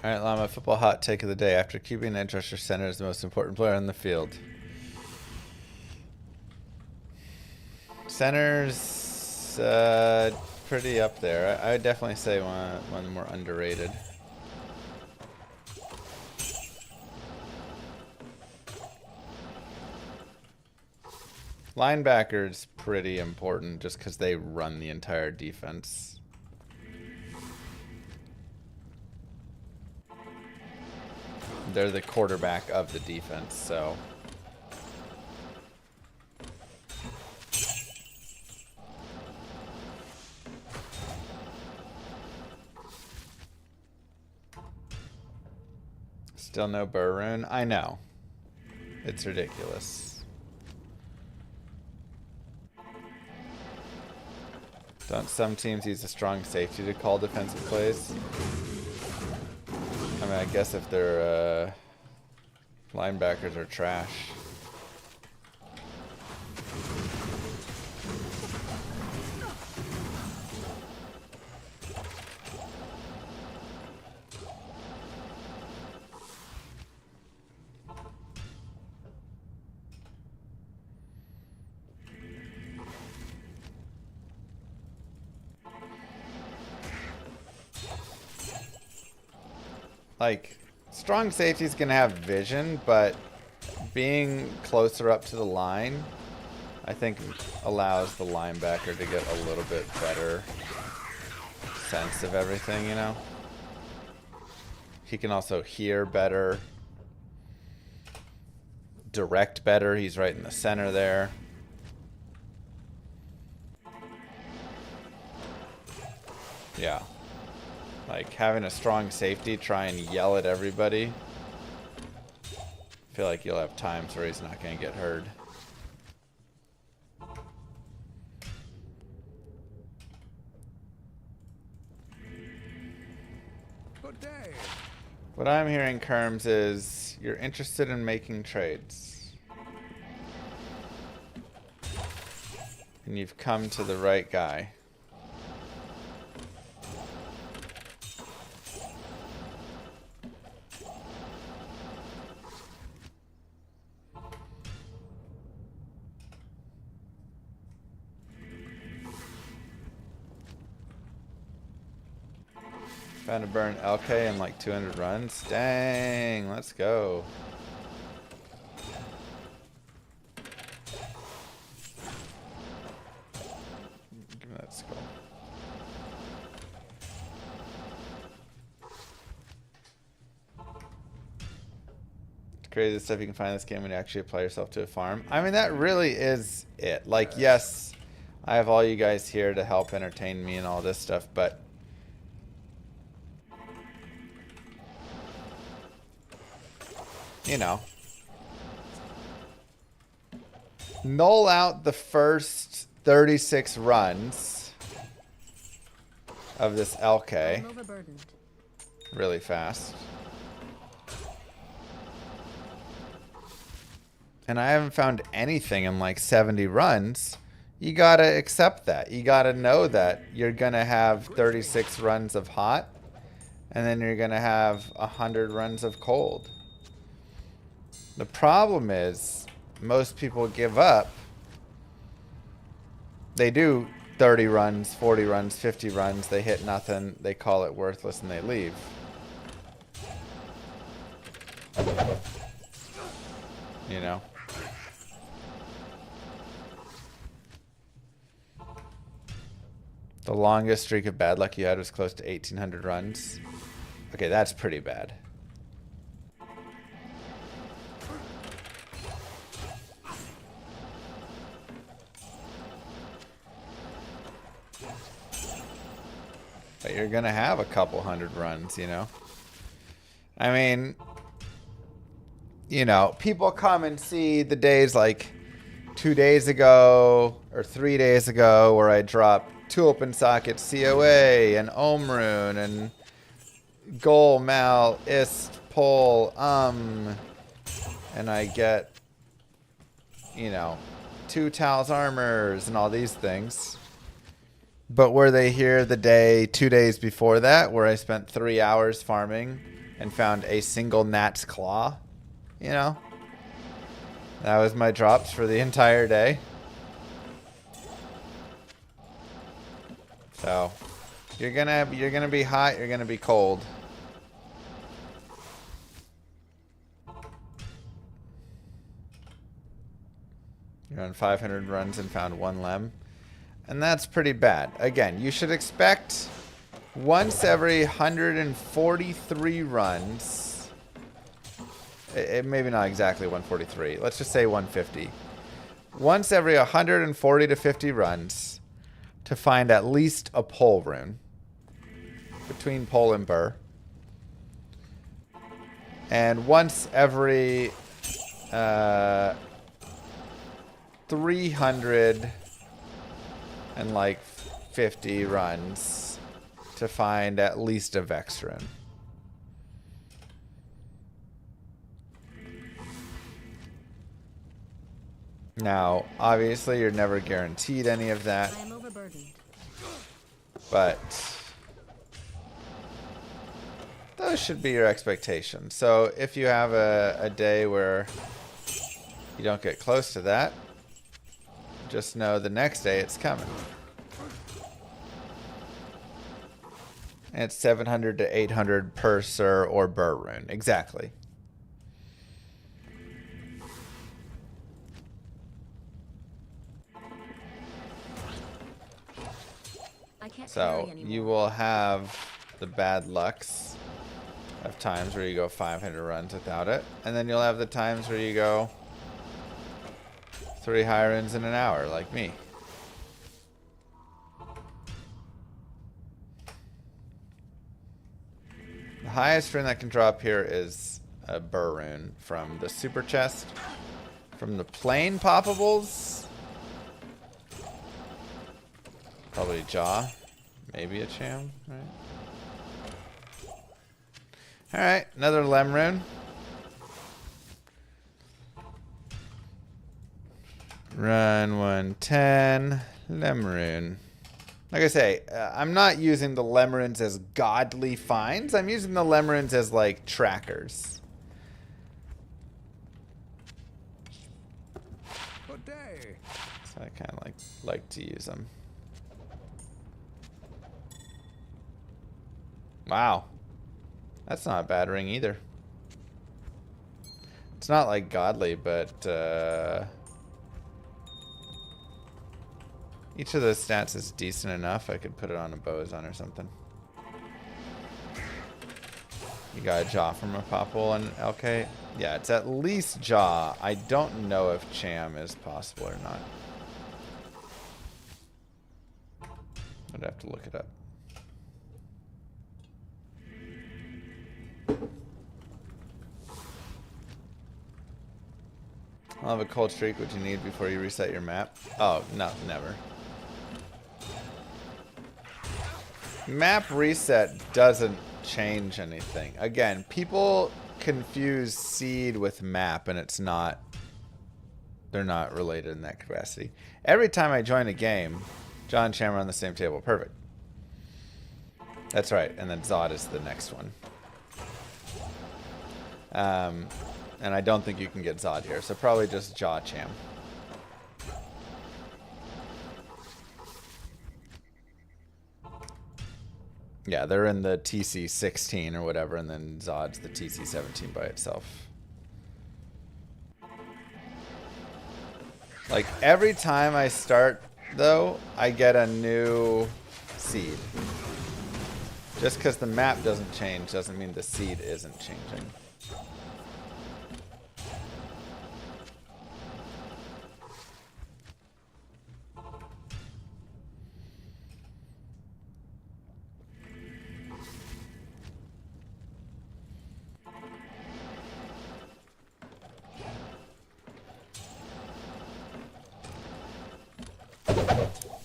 All right, Llama, football hot take of the day. After keeping an interest, your center is the most important player on the field. Center's pretty up there. I would definitely say one of the more underrated. Linebacker's pretty important just because they run the entire defense. They're the quarterback of the defense, so. Still no Burroon? I know. It's ridiculous. Don't some teams use a strong safety to call defensive plays? I mean, I guess if their linebackers are trash. Like, strong safety is going to have vision, but being closer up to the line, I think, allows the linebacker to get a little bit better sense of everything, you know? He can also hear better, direct better. He's right in the center there. Yeah. Like, having a strong safety try and yell at everybody. I feel like you'll have times where he's not going to get heard. Good day. What I'm hearing, Kerms, is you're interested in making trades. And you've come to the right guy. Trying to burn LK in like 200 runs. Dang, let's go. Give me that skull. It's crazy the stuff you can find in this game when you actually apply yourself to a farm. I mean, that really is it. Like, yes, I have all you guys here to help entertain me and all this stuff, but you know, null out the first 36 runs of this LK I'm overburdened. really fast. And I haven't found anything in like 70 runs. You gotta accept that. You gotta know that you're gonna have 36 runs of hot, and then you're gonna have 100 runs of cold. The problem is, most people give up. They do 30 runs, 40 runs, 50 runs. They hit nothing. They call it worthless and they leave. You know? The longest streak of bad luck you had was close to 1,800 runs. Okay, that's pretty bad. But you're gonna have a couple hundred runs, you know? I mean, you know, people come and see the days like 2 days ago or 3 days ago where I dropped 2 open socket COA and Omrune and Goal, Mal, Ist, Pole, and I get, you know, 2 Tal's armors and all these things. But were they here the day 2 days before that where I spent 3 hours farming and found a single gnat's claw. You know? That was my drops for the entire day. So, you're gonna be hot, you're gonna be cold. You're on 500 runs and found 1 lem. And that's pretty bad. Again, you should expect once every 143 runs. Maybe not exactly 143. Let's just say 150. Once every 140 to 50 runs to find at least a pole rune. Between pole and burr. And once every 350 runs to find at least a Vex rune. Now, obviously, you're never guaranteed any of that. I am overburdened. But those should be your expectations. So if you have a day where you don't get close to that, just know the next day it's coming. And it's 700 to 800 per Sur or Burr rune. Exactly. I can't So carry anymore. you will have the bad lucks of times where you go 500 runs without it. And then you'll have the times where you go 3 high runs in an hour, like me. The highest rune that can drop here is a Burr rune from the super chest. From the plain poppables, probably Jaw, maybe a Cham, right? Alright, another Lem rune. Run 110, Lem rune. Like I say, I'm not using the Lem runes as godly finds. I'm using the Lem runes as like trackers. Good day. So I kind of like to use them. Wow. That's not a bad ring either. It's not like godly, but each of those stats is decent enough. I could put it on a boson or something. You got a Jaw from a Popple and LK? Yeah, it's at least Jaw. I don't know if Cham is possible or not. I'd have to look it up. I'll have a cold streak. What you need before you reset your map? Oh, no, never. Map reset doesn't change anything. Again, people confuse seed with map, and it's not. They're not related in that capacity. Every time I join a game, John and Cham are on the same table. Perfect. That's right. And then Zod is the next one. And I don't think you can get Zod here, so probably just Jaw Cham. Yeah, they're in the TC-16 or whatever, and then Zod's the TC-17 by itself. Like, every time I start, though, I get a new seed. Just because the map doesn't change doesn't mean the seed isn't changing.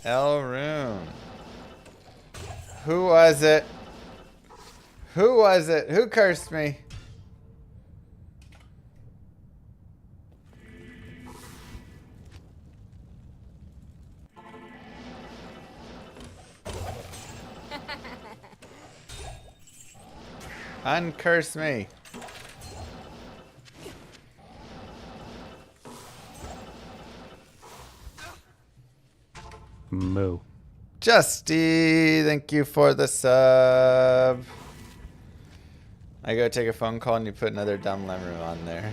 Elrune. Who was it? Who was it? Who cursed me? Uncurse me. Moo. Justy, thank you for the sub. I go take a phone call and you put another dumb lemon on there.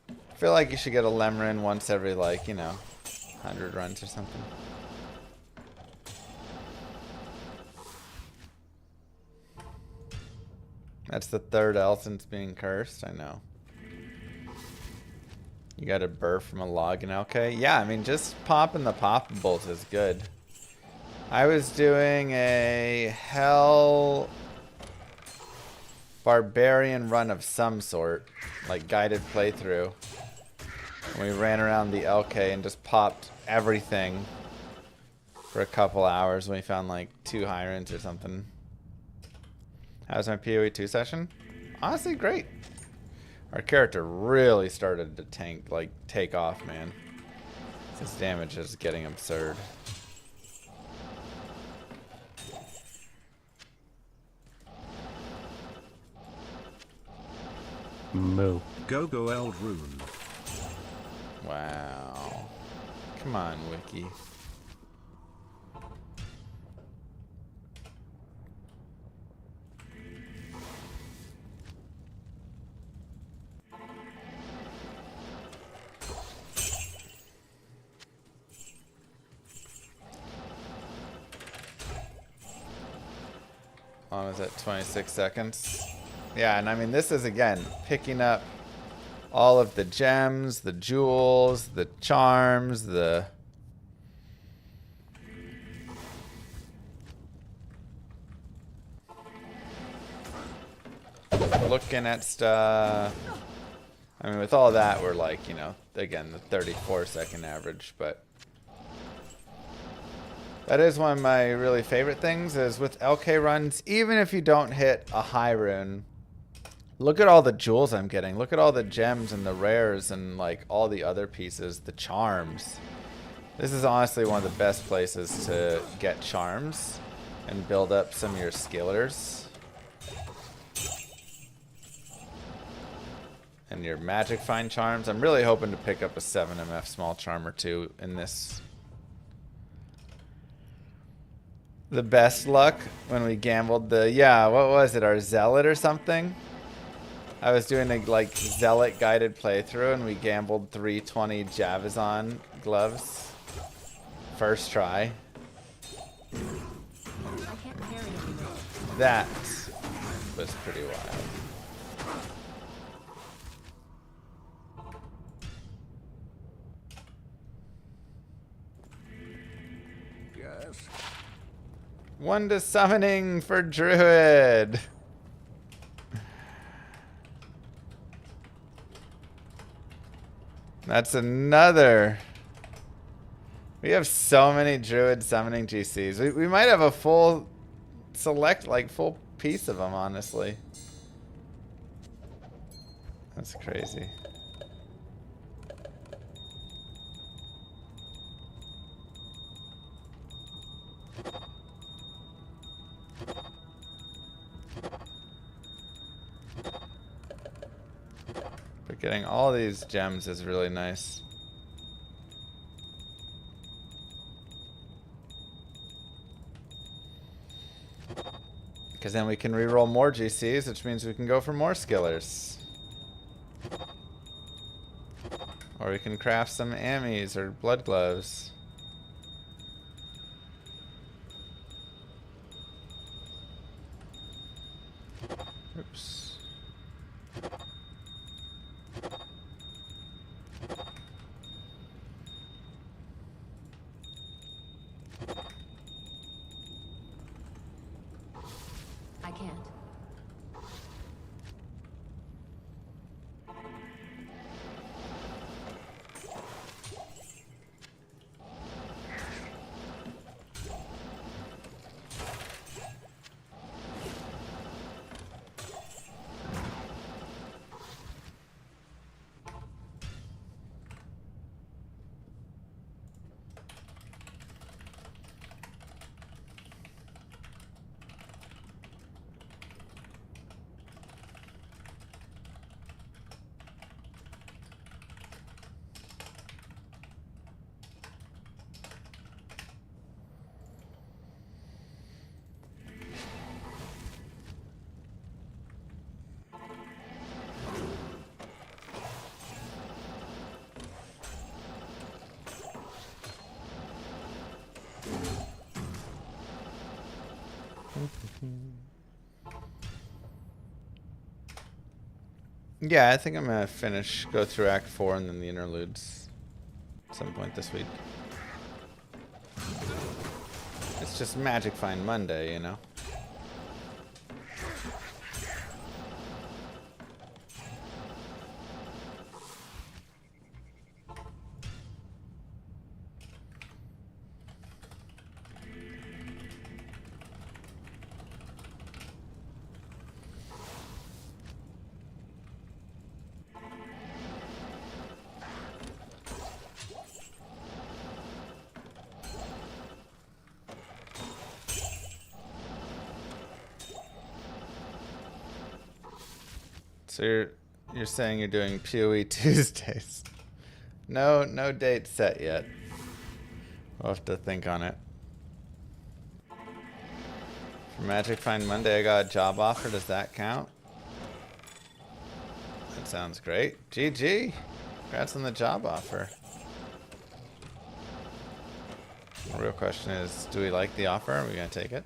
I feel like you should get a lemon once every, like, you know, 100 runs or something. That's the third L since being cursed, I know. You got a burr from a log in LK? Yeah, I mean, just popping the poppables is good. I was doing a hell barbarian run of some sort, like guided playthrough. And we ran around the LK and just popped everything for a couple hours when we found like 2 Hirons or something. How's my PoE 2 session? Honestly, great. Our character really started to take off, man. His damage is getting absurd. Moo. Go Eld Rune. Wow. Come on, Wiki. Almost at 26 seconds. Yeah, and I mean, this is, again, picking up all of the gems, the jewels, the charms, the... looking at stuff. I mean, with all that, we're like, you know, again, the 34-second average, but... that is one of my really favorite things, is with LK runs, even if you don't hit a high rune, look at all the jewels I'm getting. Look at all the gems and the rares and like all the other pieces, the charms. This is honestly one of the best places to get charms and build up some of your skillers. And your magic find charms. I'm really hoping to pick up a 7MF small charm or 2 in this. The best luck when we gambled the, yeah, what was it, our Zealot or something? I was doing a like Zealot guided playthrough and we gambled 320 Javazon gloves. First try. I can't carry anymore. That was pretty wild. Yes. 1 to summoning for Druid. That's another. We have so many Druid summoning GCs. We might have a full select, like full piece of them, honestly. That's crazy. But getting all these gems is really nice. Because then we can reroll more GCs, which means we can go for more skillers. Or we can craft some ammies or blood gloves. Oops. I can't. Yeah, I think I'm gonna go through Act 4 and then the interludes at some point this week. It's just Magic Find Monday, you know? So you're saying you're doing PoE Tuesdays? No date set yet. We'll have to think on it. For Magic Find Monday, I got a job offer. Does that count? That sounds great. GG. Congrats on the job offer. The real question is, do we like the offer? Are we gonna take it?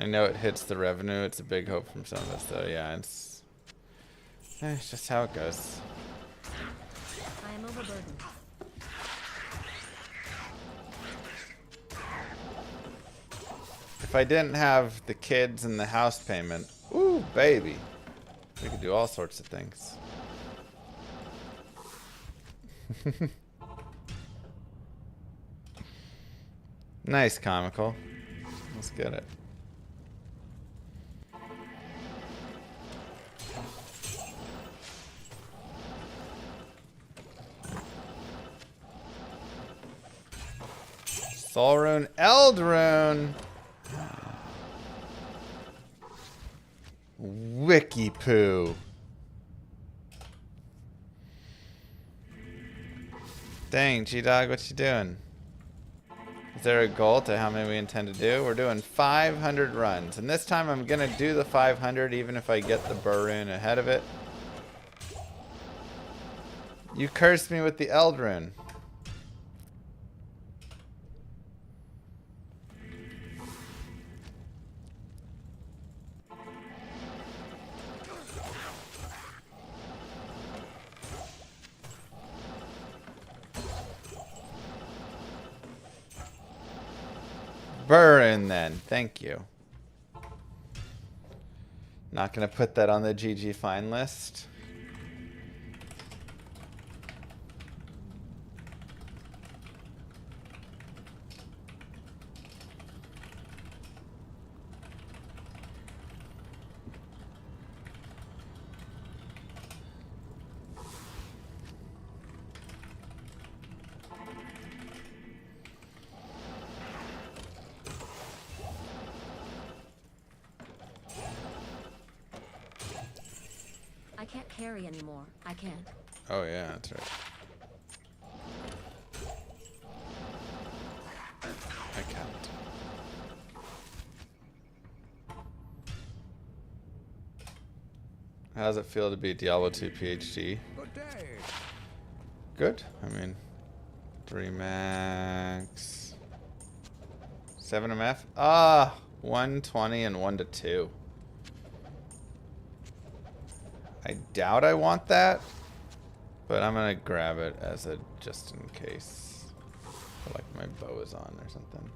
I know it hits the revenue. It's a big hope from some of us, though. Yeah, it's just how it goes. I am overburdened. If I didn't have the kids and the house payment, ooh, baby, we could do all sorts of things. Nice, comical. Let's get it. Soul Rune, Eld Rune. Wiki poo. Dang, G-Dog, what you doing? Is there a goal to how many we intend to do? We're doing 500 runs. And this time I'm going to do the 500 even if I get the Burr Rune ahead of it. You cursed me with the Eld Rune. Burr in then. Thank you. Not gonna put that on the GG fine list. I can't carry anymore. I can't. Oh yeah, that's right. I can't. How does it feel to be Diablo 2 PhD? Good day. Good. I mean, 3 max, 7 MF. Ah, 120 and 1 to 2. I doubt I want that, but I'm gonna grab it as a just in case. I feel like my bow is on or something.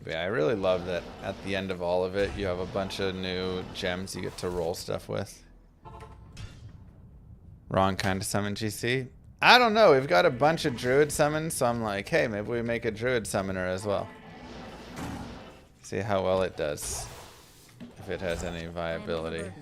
Yeah, I really love that at the end of all of it, you have a bunch of new gems you get to roll stuff with. Wrong kind of summon, GC. I don't know, we've got a bunch of druid summons, so I'm like, hey, maybe we make a druid summoner as well. See how well it does. if it has any viability. Overburdened.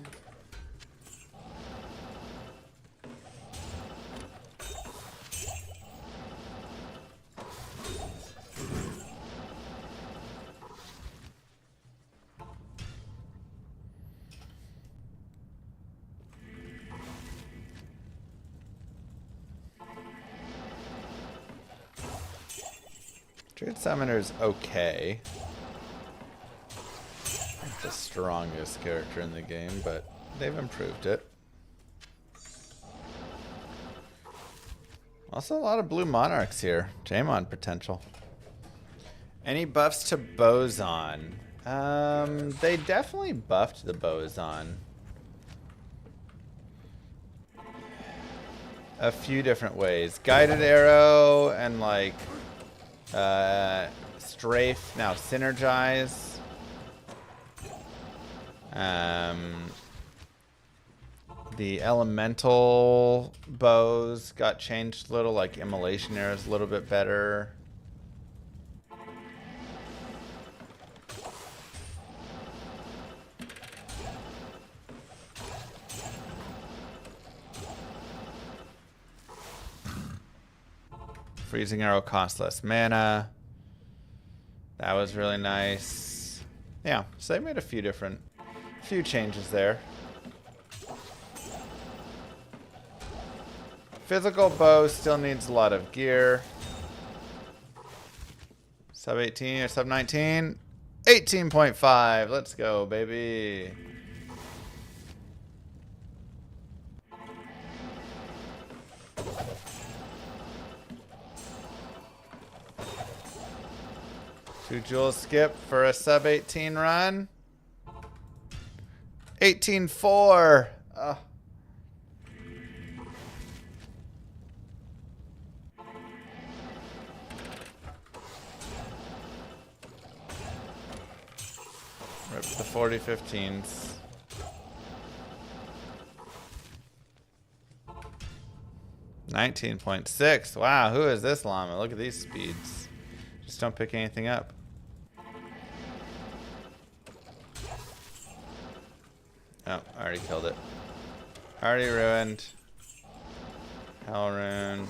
Druid Summoner's okay. Not the strongest character in the game, but they've improved it. Also a lot of blue monarchs here. Jaemon potential. Any buffs to Boson? They definitely buffed the Boson. A few different ways. Guided arrow and like strafe, now synergize. The elemental bows got changed a little, like immolation arrows a little bit better. Freezing arrow costs less mana. That was really nice. Yeah, so they made a few changes there. Physical bow still needs a lot of gear. Sub 18 or sub 19? 18.5. Let's go, baby. Two jewels skip for a sub 18 run. 18.4. Rip the 40-15s. $19.6. Wow, who is this llama? Look at these speeds. Just don't pick anything up. Oh, I already killed it. Already ruined. Hell rune.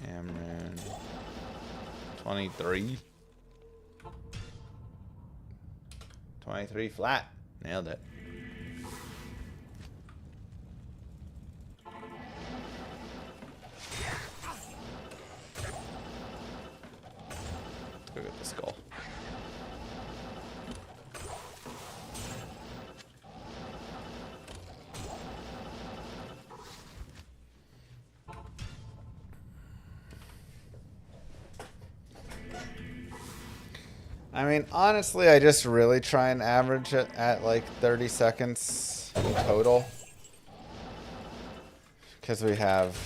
Am rune. 23. 23 flat. Nailed it. Let's go get the skull. I mean, honestly, I just really try and average it at like 30 seconds in total. Because we have,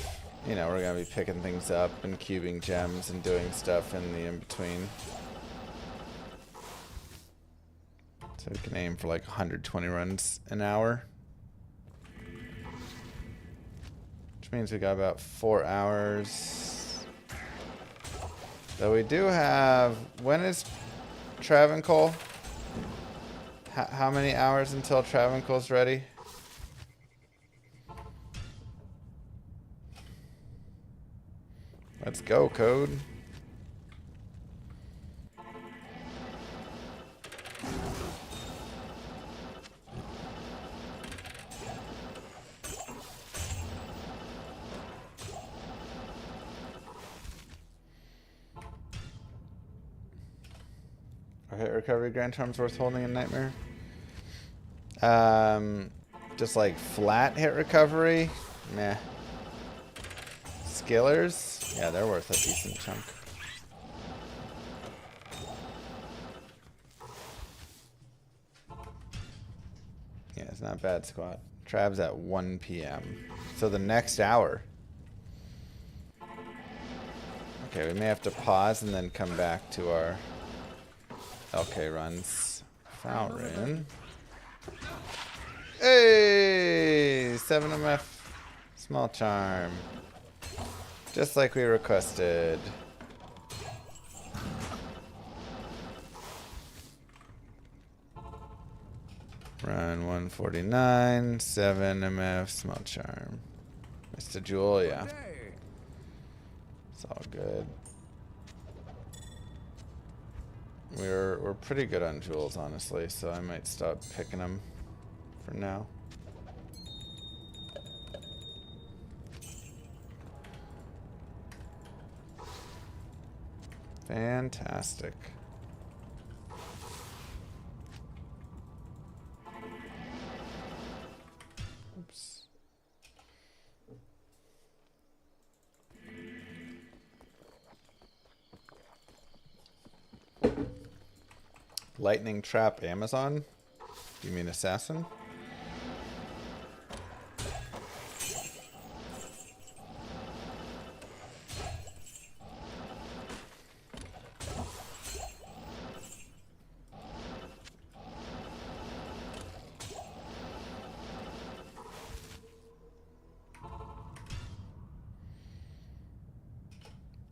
you know, we're going to be picking things up and cubing gems and doing stuff in the in-between. So we can aim for like 120 runs an hour. Which means we got about 4 hours. Though we do have, when is Travancore? How many hours until Travancore's ready? Let's go, code. Are hit recovery grand charms worth holding in Nightmare? Just like flat hit recovery? Nah. Skillers? Yeah, they're worth a decent chunk. Yeah, it's not bad, squad. Trav's at 1 p.m. So the next hour. Okay, we may have to pause and then come back to our LK runs. Fountain. Hey! 7MF. Small charm. Just like we requested. Run 149, 7 MF, small charm. Mr. Julia. Hey. It's all good. We're pretty good on jewels, honestly, so I might stop picking them for now. Fantastic. Oops. Lightning trap Amazon? You mean assassin?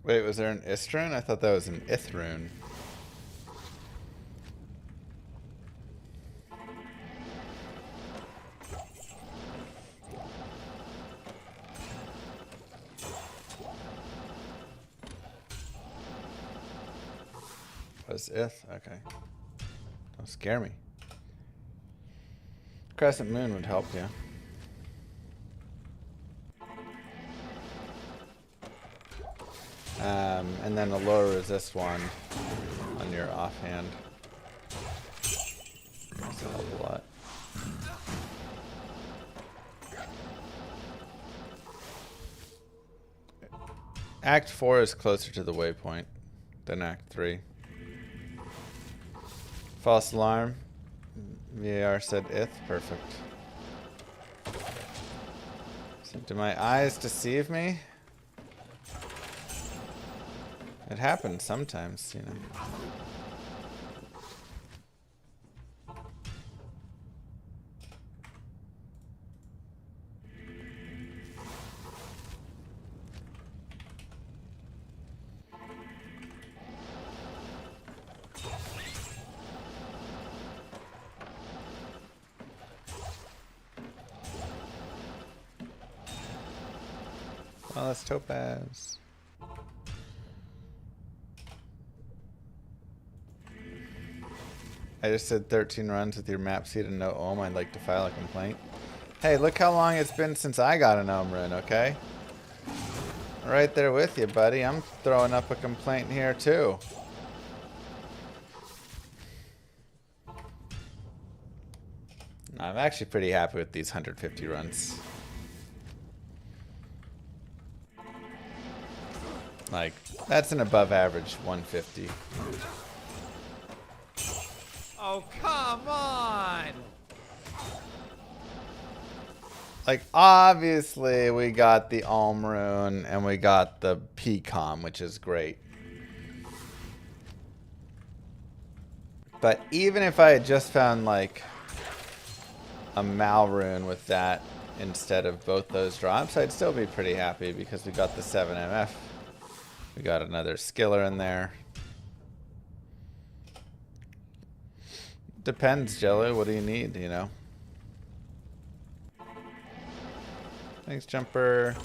Wait, was there an Istrun? I thought that was an Ithrun. Was Ith? Okay. Don't scare me. Crescent Moon would help you. And then a lower resist one on your offhand. That's a help a lot. Act 4 is closer to the waypoint than Act 3. False alarm. VAR said ith. Perfect. So do my eyes deceive me? It happens sometimes, you know. Oh, that's Topaz. I just said 13 runs with your map seed and no ohm. I'd like to file a complaint. Hey, look how long it's been since I got an ohm run, okay? Right there with you, buddy. I'm throwing up a complaint here, too. I'm actually pretty happy with these 150 runs. Like, that's an above average 150. Oh, come on! Like, obviously, we got the Alm Rune and we got the Pecom, which is great. But even if I had just found, like, a Mal Rune with that instead of both those drops, I'd still be pretty happy because we got the 7 MF. We got another Skiller in there. Depends, Jello. What do you need, you know? Thanks, Jumper.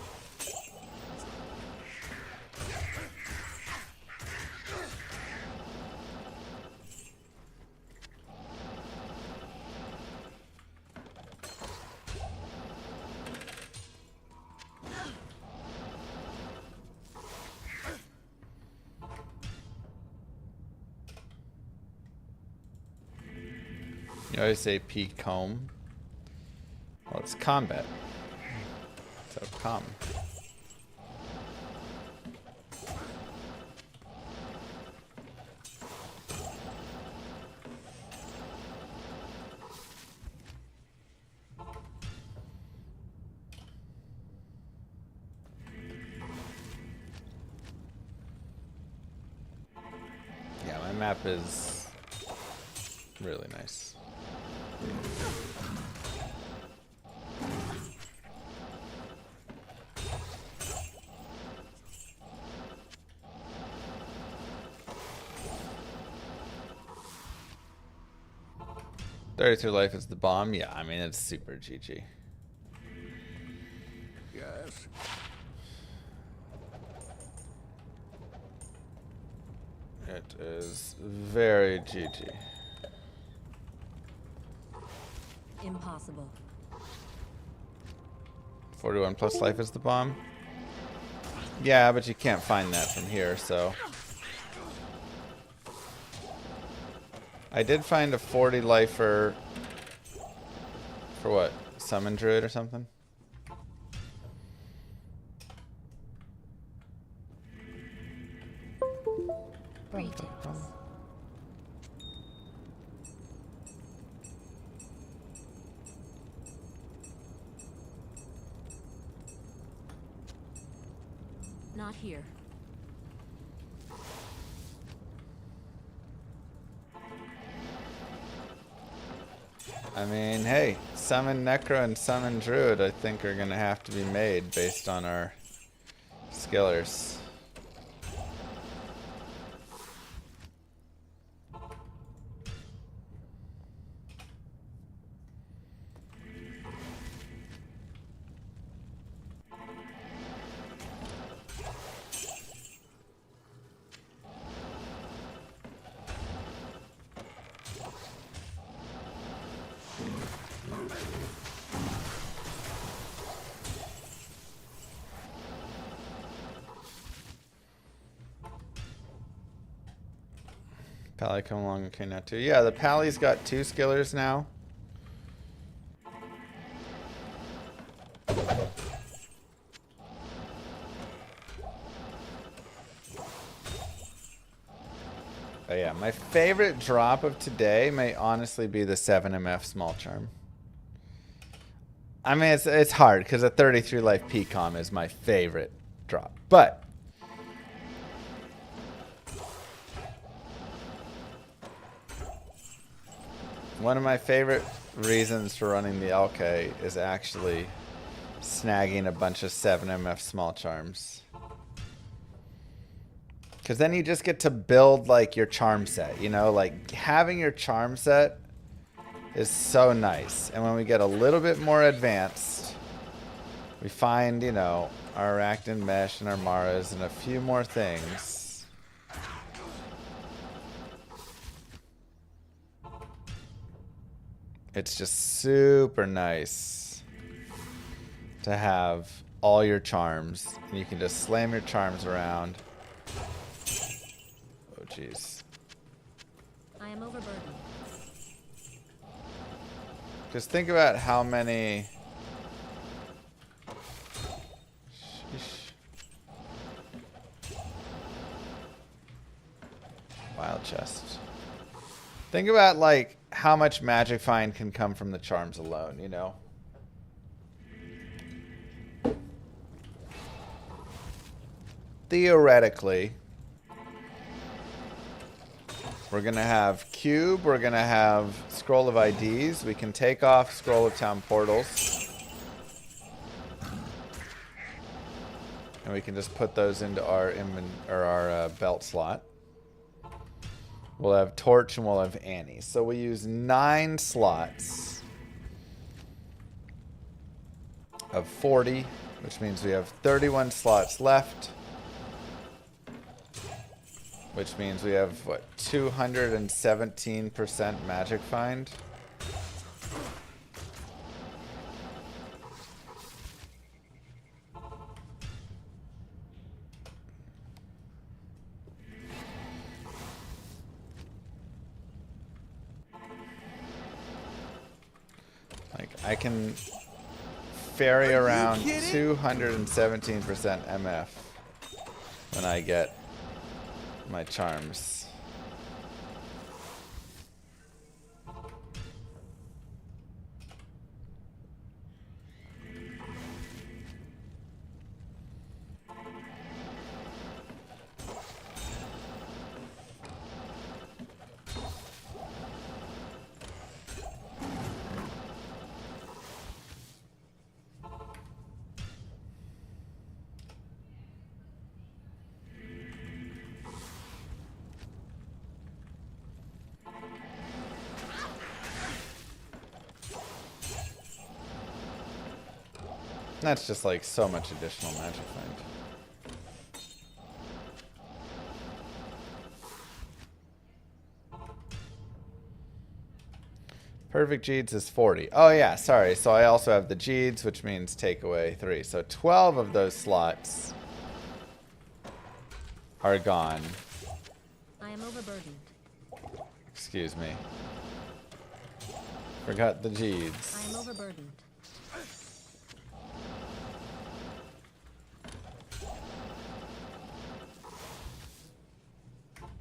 You always say P-comb. Well, it's combat. So, com. Yeah, my map is really nice. 33 life is the bomb. Yeah, I mean, it's super GG. Yes. It is very GG. Impossible. 41 plus life is the bomb. Yeah, but you can't find that from here, so. I did find a 40 lifer for what? Summon Druid or something? Greetings. Not here. I mean, hey, Summon Necro and Summon Druid I think are going to have to be made based on our skillers. Pally come along, okay, now too. Yeah, the Pally's got 2 skillers now. Oh yeah, my favorite drop of today may honestly be the 7MF small charm. I mean, it's hard because a 33 life PCOM is my favorite drop, but one of my favorite reasons for running the LK is actually snagging a bunch of 7MF small charms. Because then you just get to build like your charm set, you know, like having your charm set is so nice. And when we get a little bit more advanced, we find, you know, our Arachnid Mesh and our Maras and a few more things. It's just super nice to have all your charms. And you can just slam your charms around. Oh, jeez. I am overburdened. Just think about how many... Sheesh. Wild chest. Think about, like, how much magic find can come from the charms alone, you know? Theoretically, we're going to have Cube, we're going to have Scroll of IDs, we can take off Scroll of Town Portals. And we can just put those into our belt slot. We'll have Torch and we'll have Annie. So we use 9 slots of 40, which means we have 31 slots left. Which means we have, what, 217% magic find? Like, I can ferry around 217% MF when I get my charms. That's just like so much additional magic find. Perfect Jeeds is 40. Oh yeah, sorry. So I also have the Jeeds, which means take away 3. So 12 of those slots are gone. I am overburdened. Excuse me. Forgot the Jeeds. I am overburdened.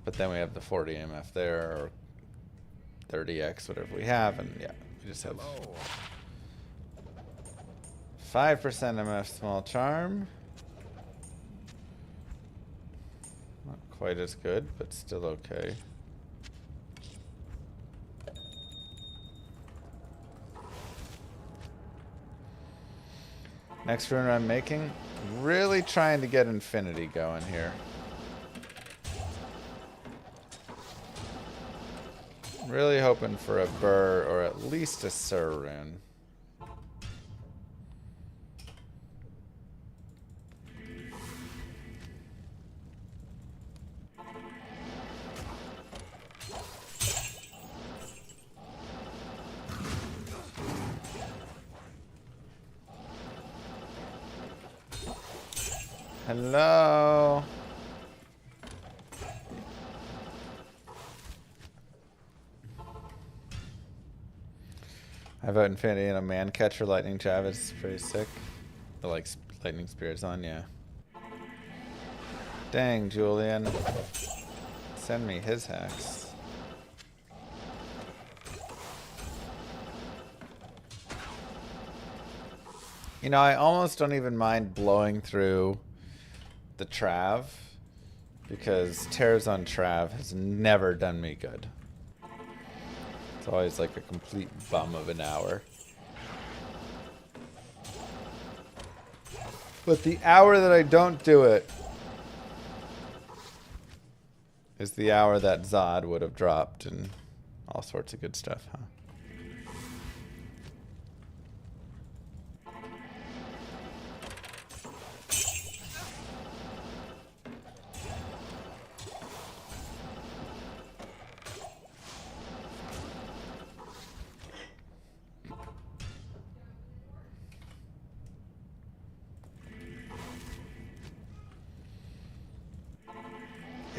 But then we have the 40 MF there, or 30x, whatever we have, and yeah, we just have 5% MF small charm. Not quite as good, but still okay. Next rune I'm making, really trying to get infinity going here. Really hoping for a burr or at least a Sir rune. Hello. I vote Infinity and a man catcher lightning jab is pretty sick. Or like lightning spirits on, yeah. Dang, Julian. Send me his hacks. You know, I almost don't even mind blowing through the Trav, because tears on Trav has never done me good. It's always like a complete bum of an hour. But the hour that I don't do it is the hour that Zod would have dropped and all sorts of good stuff, huh?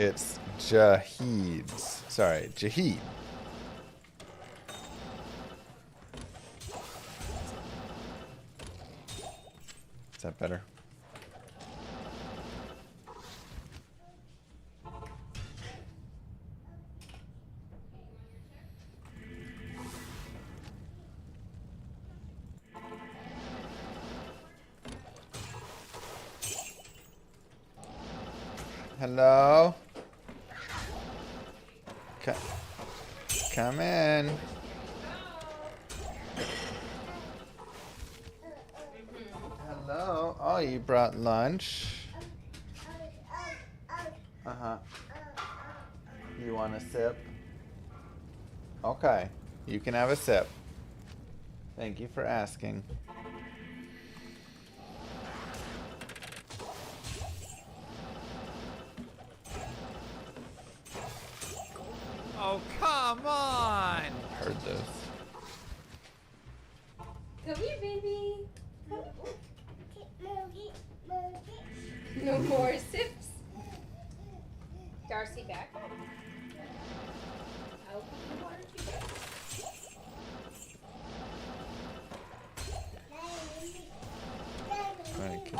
It's Jahid's. Sorry, Jahid. Is that better? Hello? Come in. Hello. Oh, you brought lunch. Uh-huh. You want a sip? Okay. You can have a sip. Thank you for asking. Oh, come on! Heard those. Come here, baby. Come here. No more sips. Darcy back. I'll put the water to Thank you.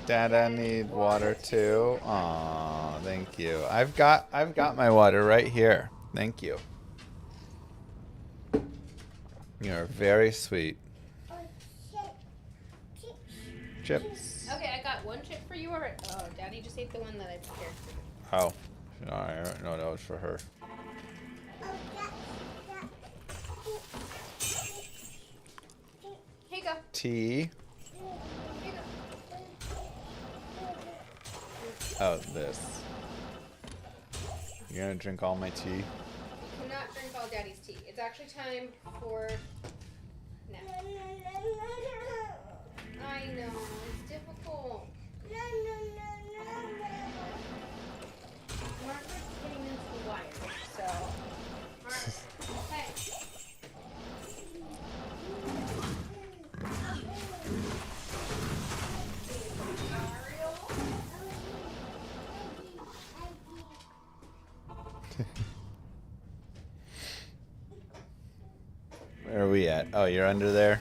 Dada need water too. Aw, thank you. I've got my water right here. Thank you. You are very sweet. Chips. Okay, I got one chip for you already. Oh, Daddy just ate the one that I prepared for you. Oh, no, I don't know. That was for her. Here you go. Tea. Here you go. Oh, this. You're gonna drink all my tea? You cannot drink all Daddy's tea. It's actually time for nap. I know, it's difficult. Margaret's getting into the wire, so. Margaret, hey. Where are we at? Oh, you're under there?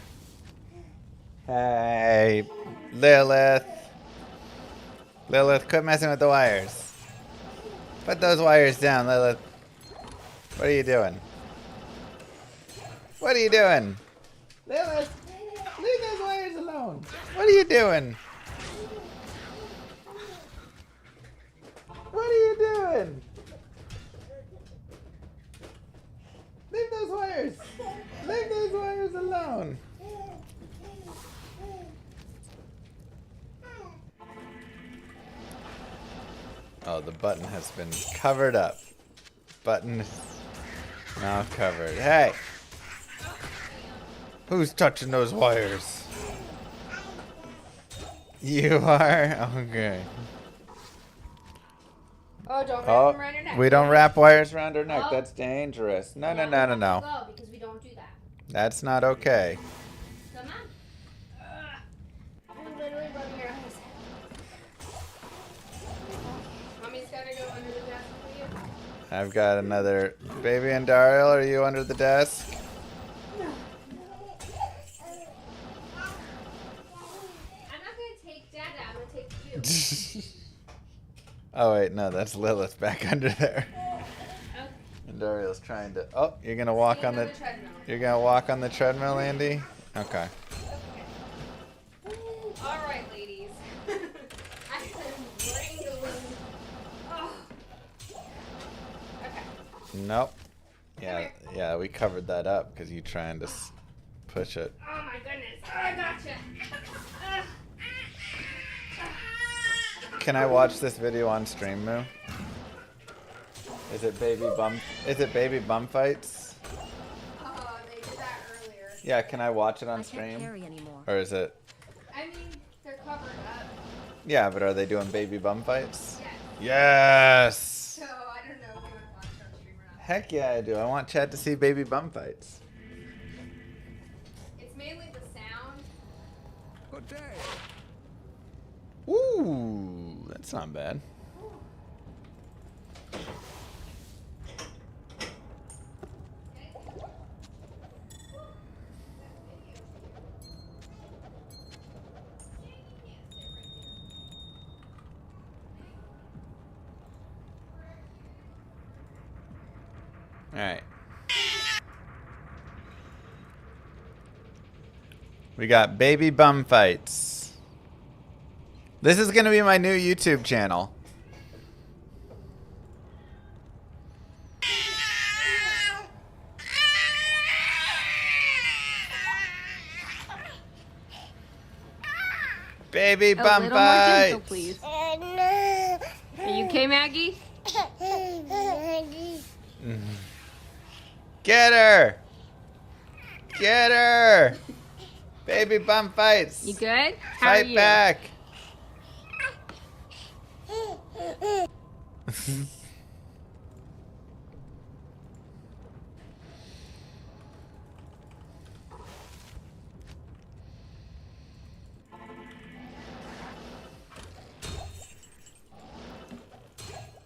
Hey, Lilith. Lilith, quit messing with the wires. Put those wires down, Lilith. What are you doing? What are you doing? Lilith, leave those wires alone. What are you doing? What are you doing? Leave those wires. Leave those wires alone. Oh, the button has been covered up. Button is now covered. Hey! Who's touching those wires? You are? Okay. Oh, don't wrap Oh, them around your neck. we don't wrap wires around our neck. Oh. That's dangerous. No, no, Yeah, no, no, we no. have to go because we don't do that. That's not okay. Come on. You're literally rubbing your eyes. Mommy's gotta go under the desk for you. I've got another. Baby and Daryl, are you under the desk? I'm not gonna take Dada, I'm gonna take you. Oh, wait, no, that's Lilith back under there. Okay. And Dariel's trying to. Oh, you're gonna walk Stand on the. treadmill. You're gonna walk on the treadmill, Andy? Okay. All right, ladies. I am wrangling. Oh. Okay. Nope. Yeah, we covered that up because you trying to push it. Oh my goodness. Oh, I gotcha. Can I watch this video on stream, Moo? Is it baby bum? Is it baby bum fights? Oh, they did that earlier. Yeah, can I watch it I on can't stream? carry anymore. Or is it? I mean, they're covered up. Yeah, but are they doing baby bum fights? Yes. Yes. So I don't know if you want to watch it on stream or not. Heck yeah, I do. I want Chad to see baby bum fights. It's mainly the sound. Good day. Ooh, that's not bad. All right. We got baby bum fights. This is going to be my new YouTube channel. Baby bum fights. Please. Are you okay, Maggie? Get her. Get her. Baby bum fights. You good? How are Fight you? back.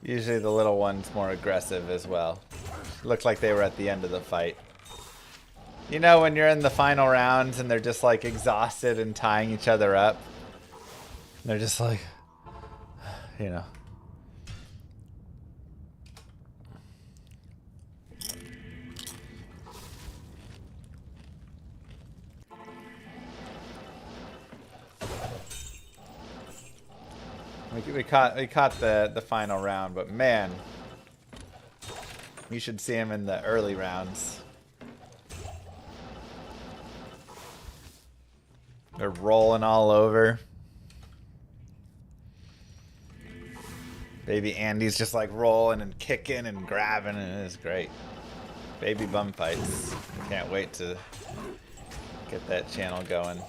Usually the little one's more aggressive as well. Looked like they were at the end of the fight. You know when you're in the final rounds and they're just like exhausted and tying each other up? They're just like, you know. We caught the final round, but man, you should see him in the early rounds. They're rolling all over. Baby Andy's just like rolling and kicking and grabbing, and it's great. Baby bum fights. Can't wait to get that channel going.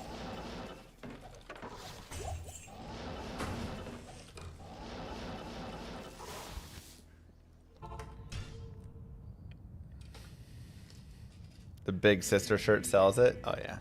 The big sister shirt sells it. Oh yeah.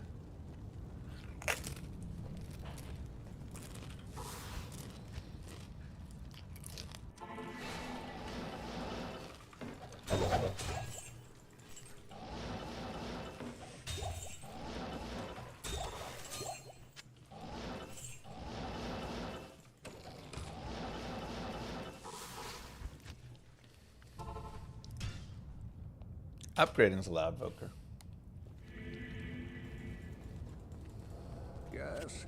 Upgrading's allowed, Voker. Yes.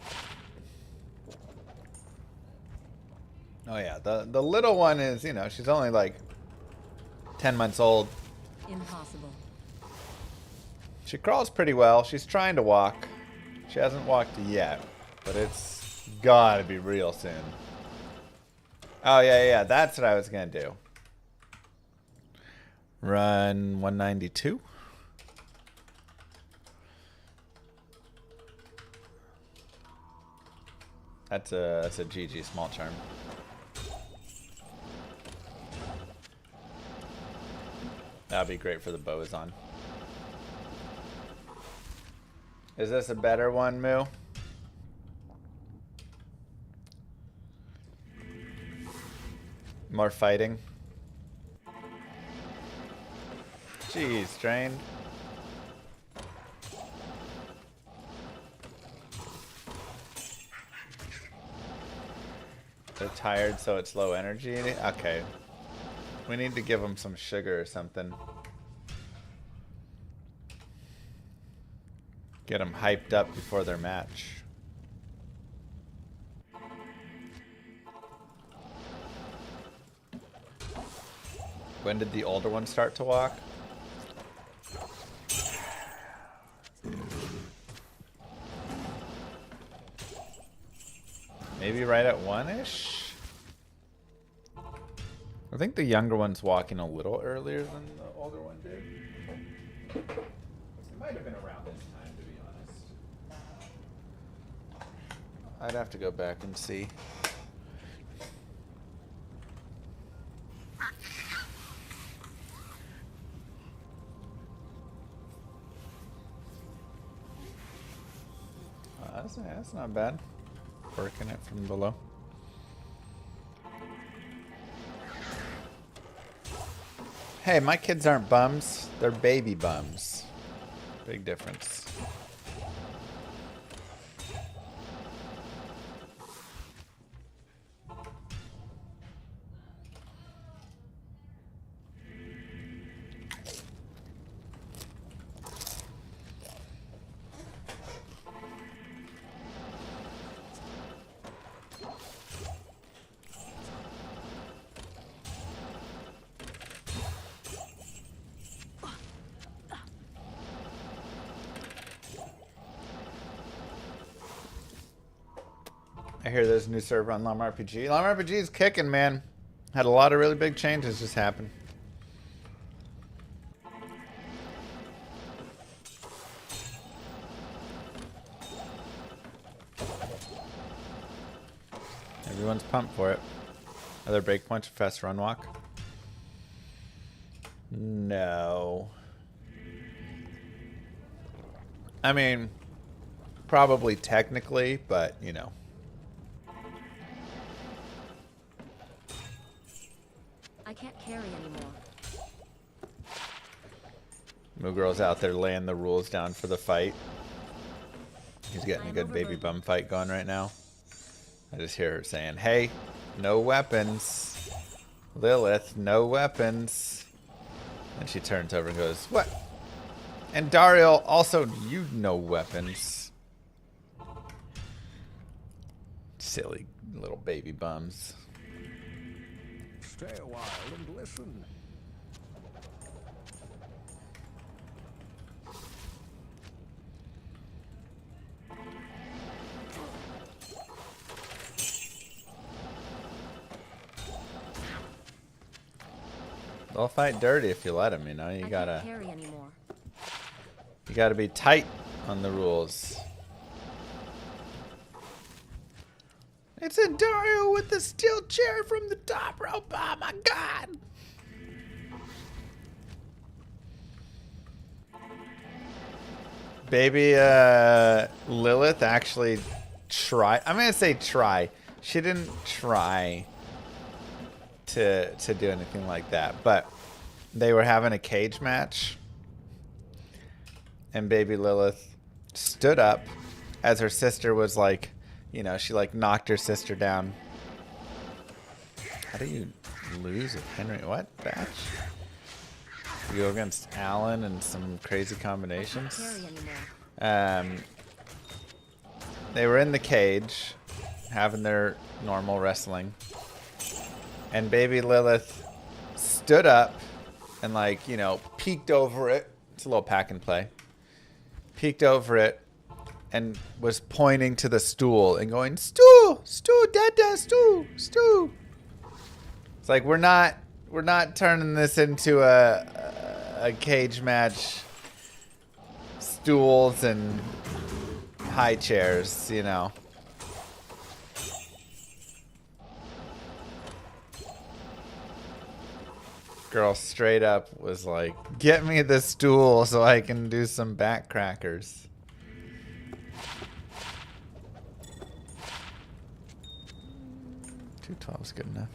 Oh yeah, the little one is, you know, she's only like 10 months old. Impossible. She crawls pretty well. She's trying to walk. She hasn't walked yet, but it's gotta be real soon. Oh yeah, that's what I was gonna do. Run 192. That's a GG small charm. That'd be great for the Boazon. Is this a better one, Moo? More fighting. Jeez, Strain. They're tired, so it's low energy. Okay. We need to give them some sugar or something. Get them hyped up before their match. When did the older one start to walk? Maybe right at 1-ish? I think the younger one's walking a little earlier than the older one did. It might have been around this time, to be honest. I'd have to go back and see. That's not bad. Working it from below. Hey, my kids aren't bums. They're baby bums. Big difference. I hear there's a new server on Llama RPG. Llama RPG is kicking, man. Had a lot of really big changes just happen. Everyone's pumped for it. Other breakpoints for fast run walk? No. I mean, probably technically, but you know. I can't carry anymore. Moo Girl's out there laying the rules down for the fight. He's getting a good baby bum fight going right now. I just hear her saying, hey, no weapons. Lilith, no weapons. And she turns over and goes, what? And Dario, also, you no weapons. Silly little baby bums. Stay a while and listen. They'll fight dirty if you let them, you know. You I gotta can't carry anymore. You gotta be tight on the rules. It's a Dario with the steel chair from the top rope. Oh my god. Baby Lilith actually tried. I'm gonna say try. She didn't try to do anything like that, but they were having a cage match, and baby Lilith stood up as her sister was like, you know, she like knocked her sister down. How do you lose with Henry? What batch? You go against Alan and some crazy combinations. Carry anymore. They were in the cage, having their normal wrestling, and baby Lilith stood up and, like, you know, peeked over it. It's a little pack and play. Peeked over it and was pointing to the stool and going, "Stool, stool, dada, stool, stool." It's like we're not turning this into a cage match. Stools and high chairs, you know. Girl straight up was like, "Get me the stool so I can do some back crackers." $212 is good enough.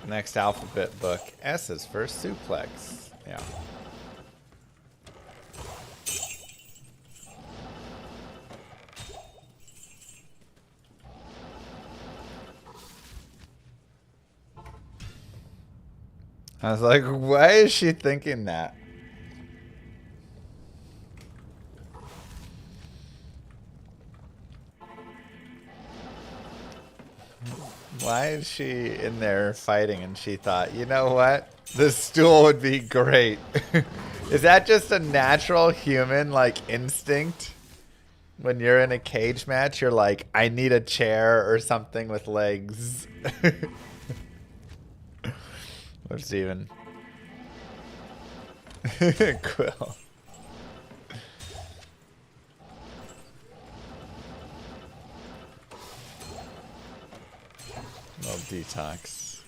Next alphabet book. S is for suplex. Yeah. I was like, why is she thinking that? Why is she in there fighting and she thought, you know what? This stool would be great. Is that just a natural human, like, instinct? When you're in a cage match, you're like, I need a chair or something with legs. What's even? Quill. Little detox.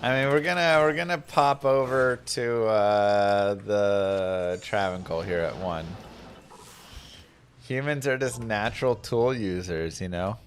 I mean, we're gonna pop over to the Travancore here at 1. Humans are just natural tool users, you know.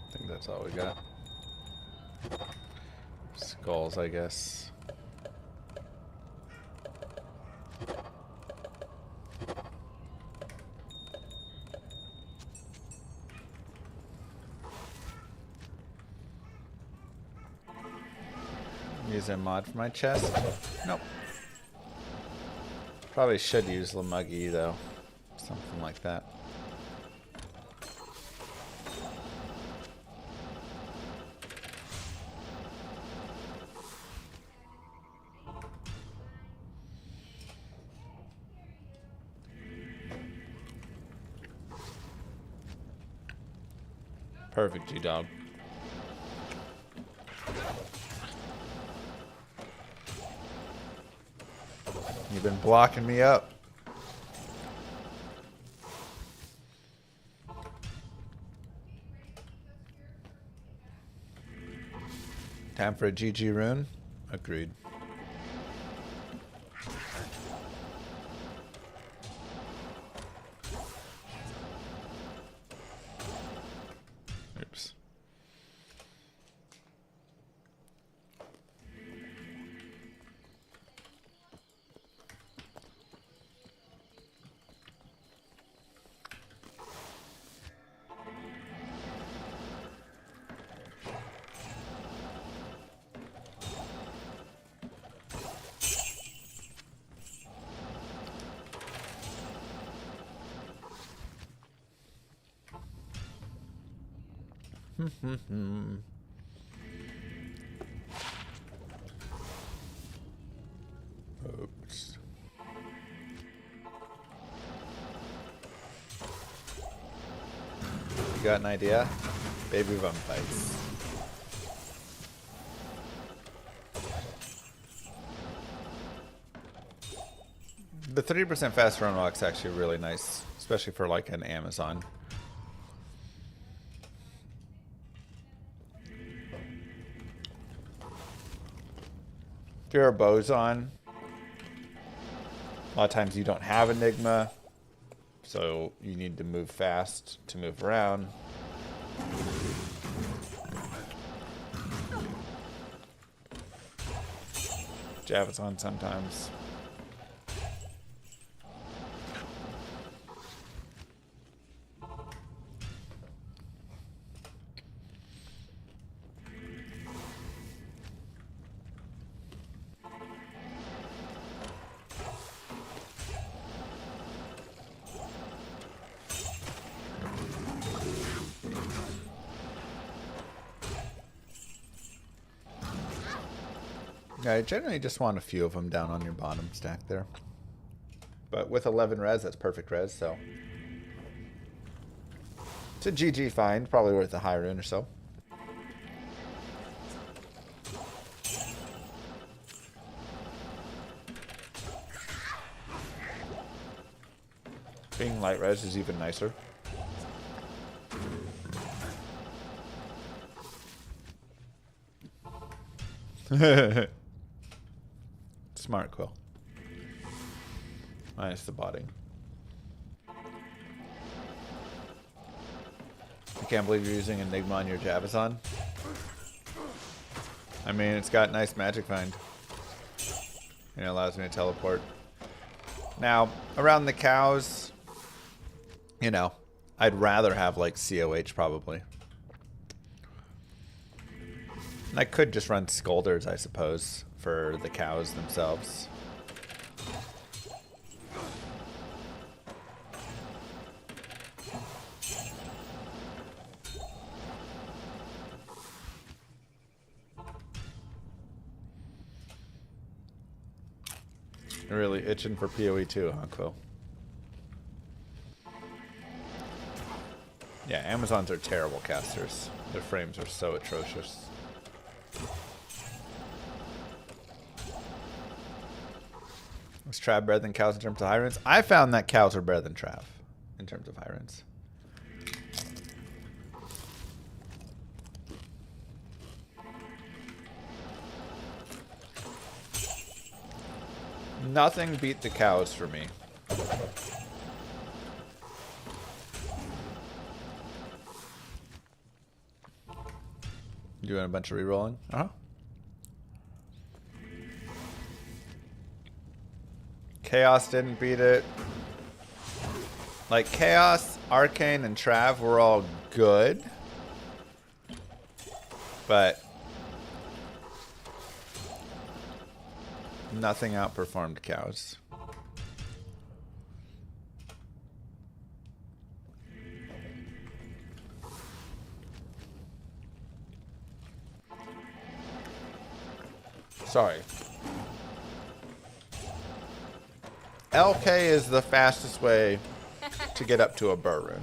I think that's all we got. Skulls, I guess. Use a mod for my chest? Nope. Probably should use Lamuggy though. Something like that. Perfect, G-Dog. You've been blocking me up. Time for a GG rune? Agreed. Oops. Oops. You got an idea? Baby vampires. The 30% faster unlock is actually really nice, especially for like an Amazon. If you're a boson, a lot of times you don't have Enigma, so you need to move fast to move around. Javazon sometimes. Yeah, I generally just want a few of them down on your bottom stack there. But with 11 res, that's perfect res, so. It's a GG find, probably worth a high rune or so. Being light res is even nicer. Smart Quill. Minus the botting. I can't believe you're using Enigma on your Javazon. I mean, it's got nice magic find. And it allows me to teleport. Now, around the cows, you know, I'd rather have like COH probably. And I could just run Scolders, I suppose, for the cows themselves. You're really itching for PoE too, huh, Quill? Yeah, Amazons are terrible casters. Their frames are so atrocious. Is Trav better than cows in terms of high runes? I found that cows are better than Trav in terms of high runes. Nothing beat the cows for me. Doing a bunch of rerolling? Uh-huh. Chaos didn't beat it. Like, Chaos, Arcane, and Trav were all good. But nothing outperformed cows. Sorry. LK is the fastest way to get up to a burr rune.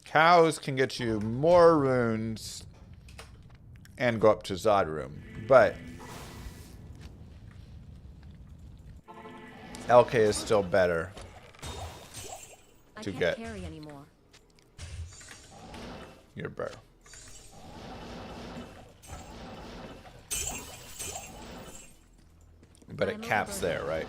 Cows can get you more runes and go up to Zod room, but LK is still better to get carry anymore. your burr. But it caps there, right?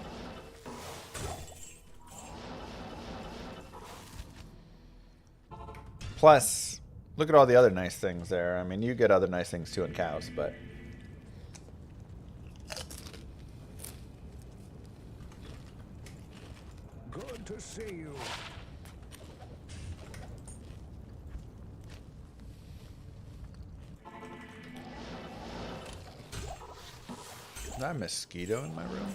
Plus, look at all the other nice things there. I mean, you get other nice things too in cows, but Good to see you. is that a mosquito in my room?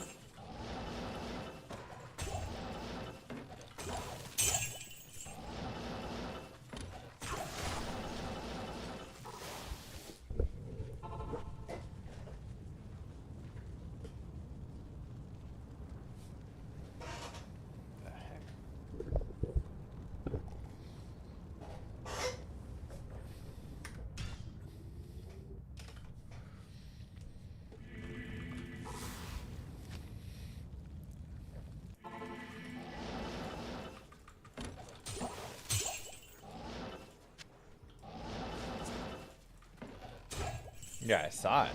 Yeah, I saw it.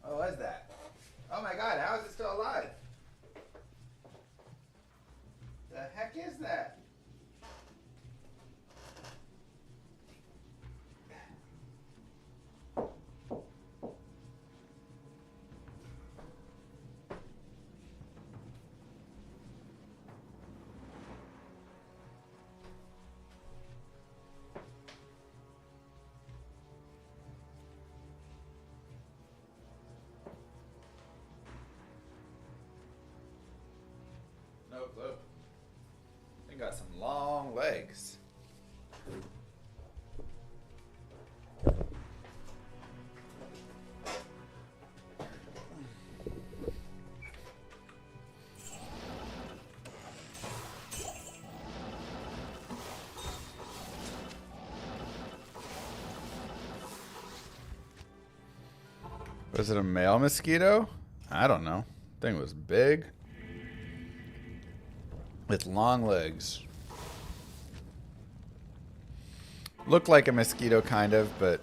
What was that? Oh my god, how is it still alive? The heck is that? No clue. They got some long legs. Was it a male mosquito? I don't know. Thing was big. With long legs. Looked like a mosquito kind of, but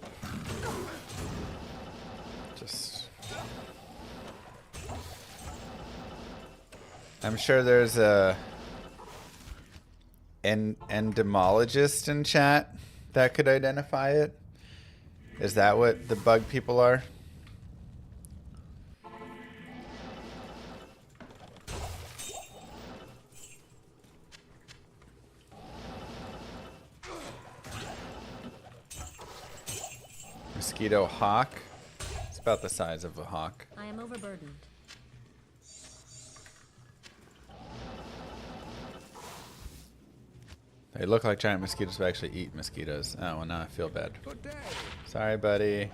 just... I'm sure there's a entomologist in chat that could identify it. Is that what the bug people are? Mosquito hawk. It's about the size of a hawk. I am overburdened. They look like giant mosquitoes, but actually eat mosquitoes. Oh, well, now I feel bad. Good day. Sorry, buddy.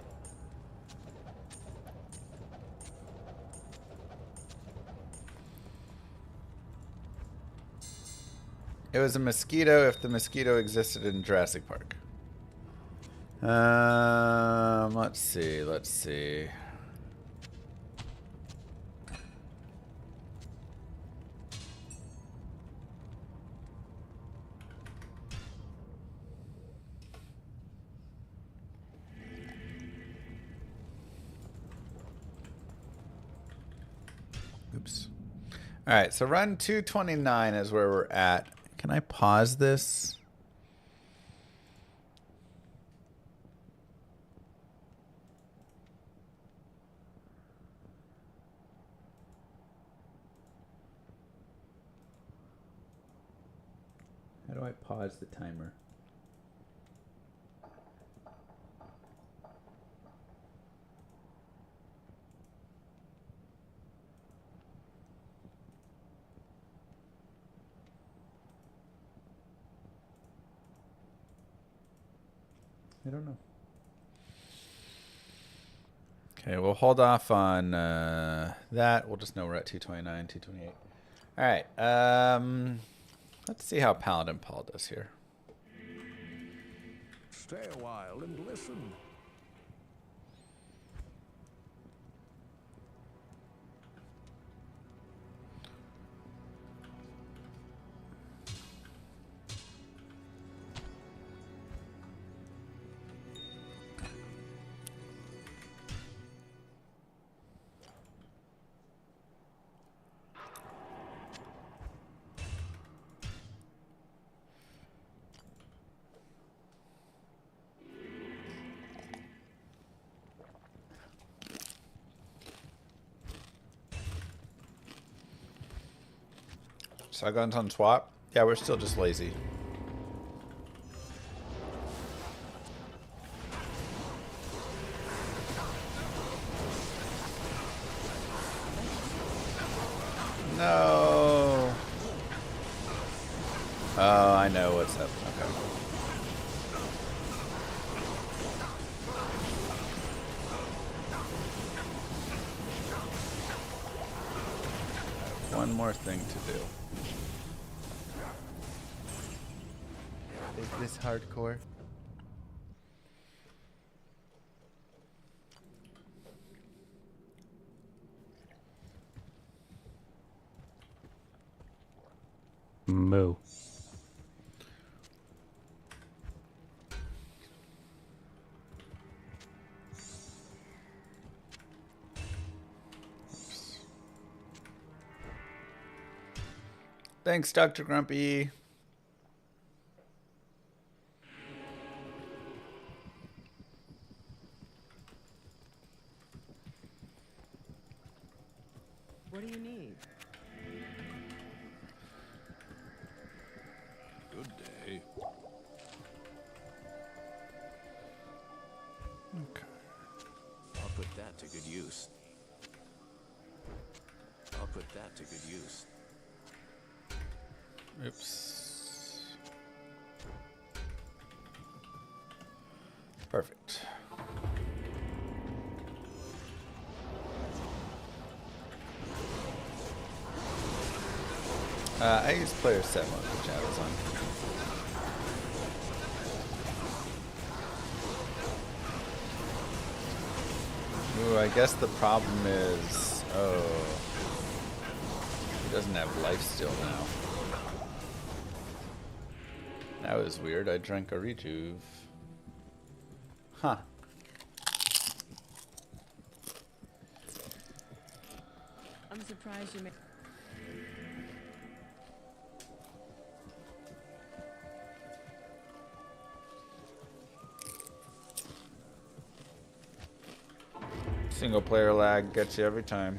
It was a mosquito if the mosquito existed in Jurassic Park. Let's see, let's see. Oops. All right, so run 229 is where we're at. Can I pause this? How do I pause the timer? I don't know. Okay, we'll hold off on that. We'll just know we're at 229, 228. All right. Let's see how Paladin Paul does here. Stay a while and listen. Shotguns on swap? Yeah, we're still just lazy. No. Oh, I know what's up. Okay. one more thing to do. Is this hardcore? Moo. Thanks, Dr. Grumpy. What do you need? Good day. Okay. I'll put that to good use. I'll put that to good use. Oops. Perfect. I use player set mode, which I was on. Ooh, I guess the problem is, oh, he doesn't have life steal now. That was weird. I drank a rejuve. Huh. I'm surprised you made. Single player lag gets you every time.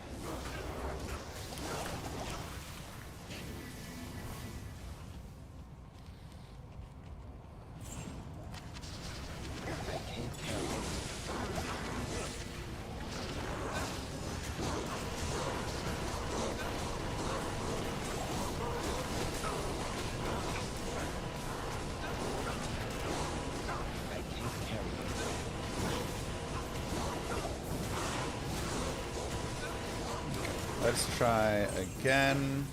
Let's try again.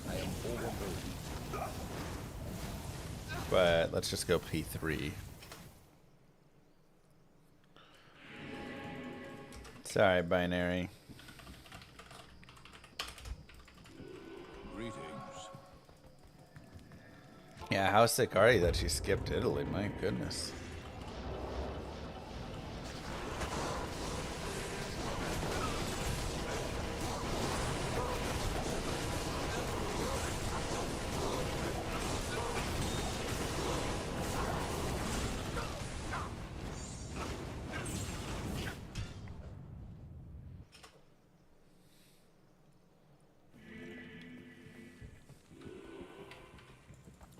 But let's just go P3. Sorry, binary. Greetings. Yeah, how sick are you that she skipped Italy? My goodness.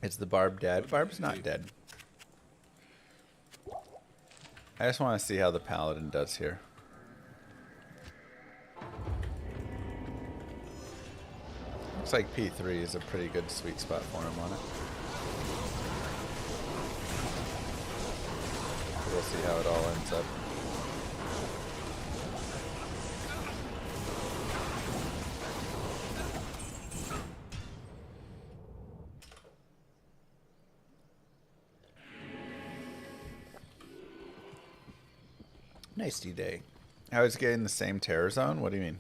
Is the Barb dead? Barb's not dead. I just want to see how the Paladin does here. Looks like P3 is a pretty good sweet spot for him on it. We'll see how it all ends up. Nice day. I was getting the same terror zone? What do you mean?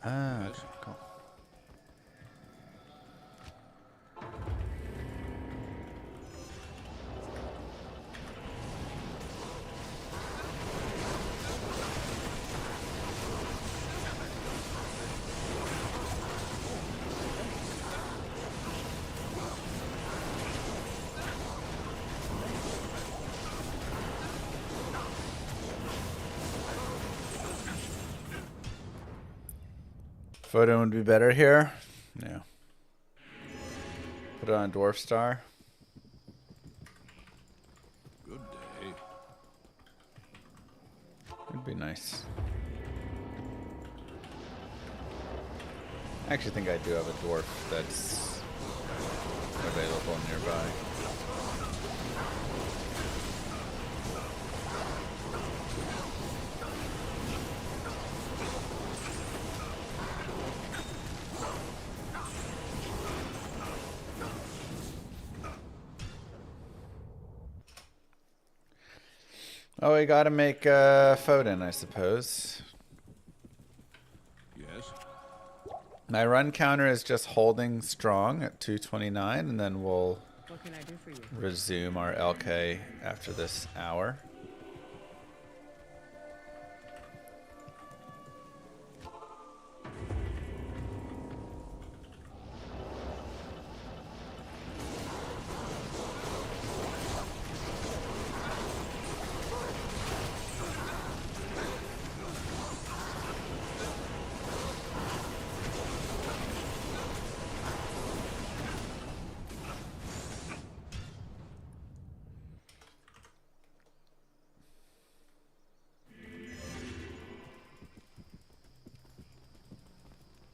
Ah, okay, cool. Photo would be better here. Yeah. Put it on Dwarf Star. Good day. Would be nice. I actually think I do have a dwarf that's available nearby. Oh, we gotta make Foden, I suppose. Yes. My run counter is just holding strong at 229, and then we'll What can I do for you? resume our LK after this hour.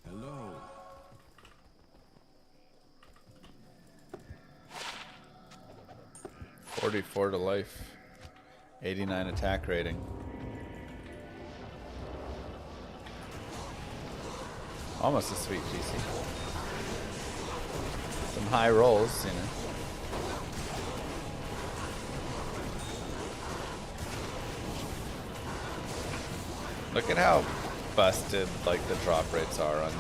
Hello. 44 to life. 89 attack rating. Almost a sweet GC. Some high rolls, you know. Look at how busted like the drop rates are on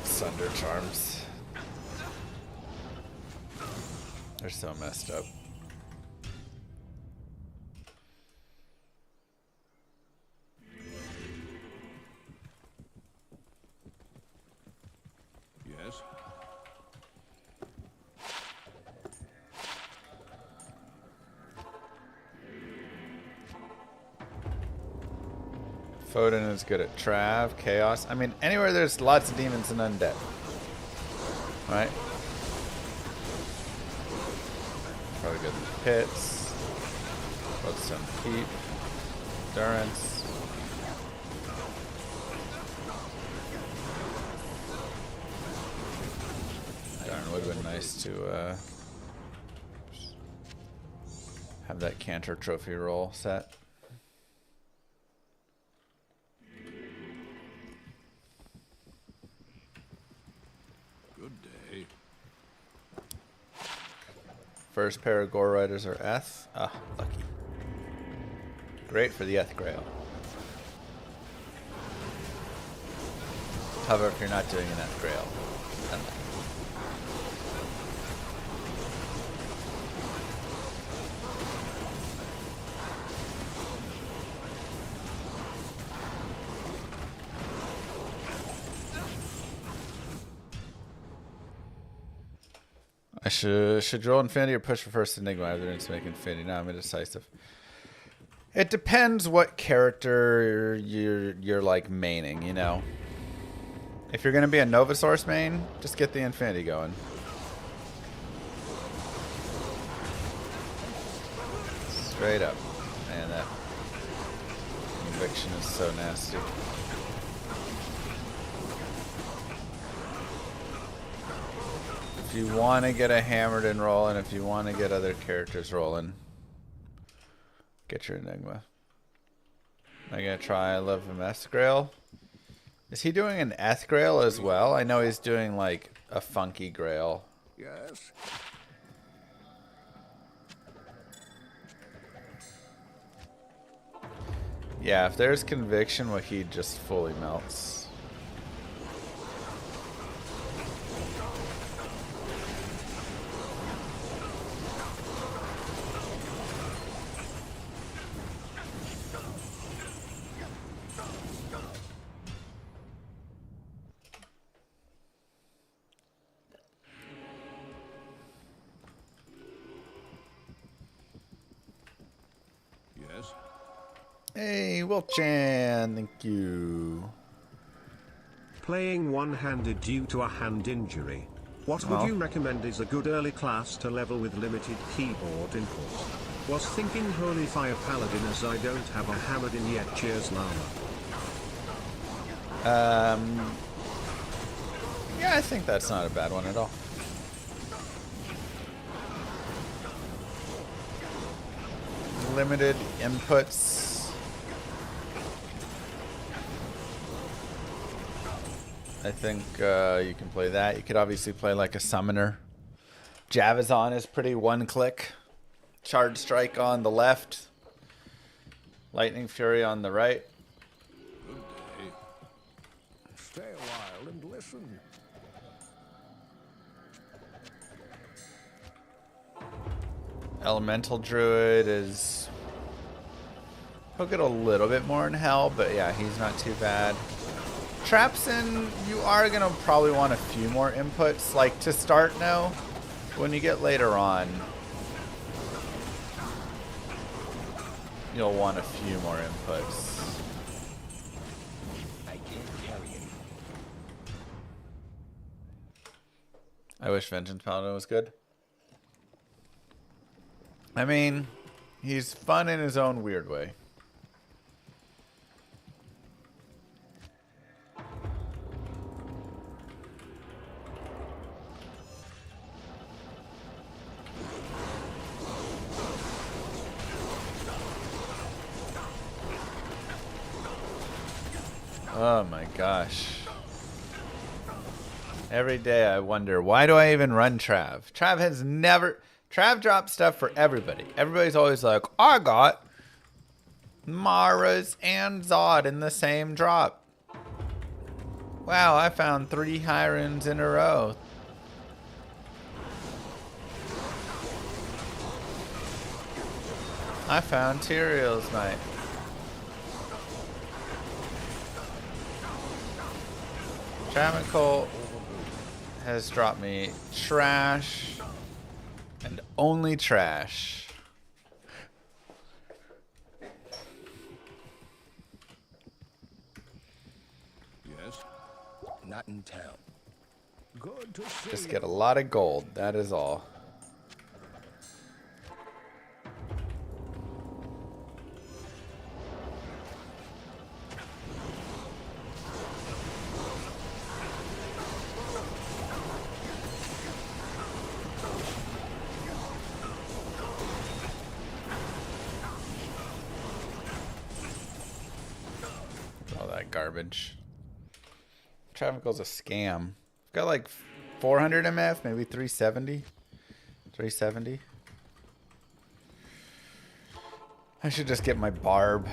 Sunder Charms. They're so messed up. Yes. Foden is good at Trav, Chaos. I mean, anywhere there's lots of demons and undead. Right? Probably good in the pits. Bloodstone Keep. Endurance. Darn, would have been nice to have that Cantor trophy roll set. Good day. First pair of Gore Riders are Eth. Ah, lucky. Great for the Eth Grail. However, if you're not doing an Eth Grail, then I should roll Infinity or push for first Enigma. Either it's make Infinity. No, I'm indecisive. It depends what character you're like maining, you know. If you're gonna be a Novasaurus main, just get the Infinity going. Straight up. Man, that conviction is so nasty. If you want to get a Hammered in rolling, if you want to get other characters rolling, get your Enigma. Am I going to try Love of Mesgrail? Is he doing an Eth Grail as well? I know he's doing like a funky Grail. Yes. Yeah, if there's Conviction, Wahid just fully melts. Yes. Hey, Wilchan, thank you. playing one-handed due to a hand injury. What would Oh. you recommend is a good early class to level with limited keyboard input? Was thinking Holy Fire Paladin as I don't have a hammered in yet. Cheers, Llama. Yeah, I think that's not a bad one at all. Limited inputs. I think you can play that. You could obviously play like a summoner. Javazon is pretty one-click. Charge Strike on the left. Lightning Fury on the right. Stay a while and listen. Elemental Druid is... he'll get a little bit more in hell, but yeah, he's not too bad. Trapson, you are going to probably want a few more inputs. Like, to start, no. When you get later on, you'll want a few more inputs. I wish Vengeance Paladin was good. I mean, he's fun in his own weird way. Oh my gosh. Every day I wonder, why do I even run Trav? Trav drops stuff for everybody. Everybody's always like, I got Mara's and Zod in the same drop. Wow, I found 3 Hirons in a row. I found Tyrael's Knight. Tramical has dropped me trash and only trash. Yes? Not in town. Good to see Just you. get a lot of gold, that is all. All that garbage. Travical's a scam. Got like 400 MF, maybe 370. 370. I should just get my barb.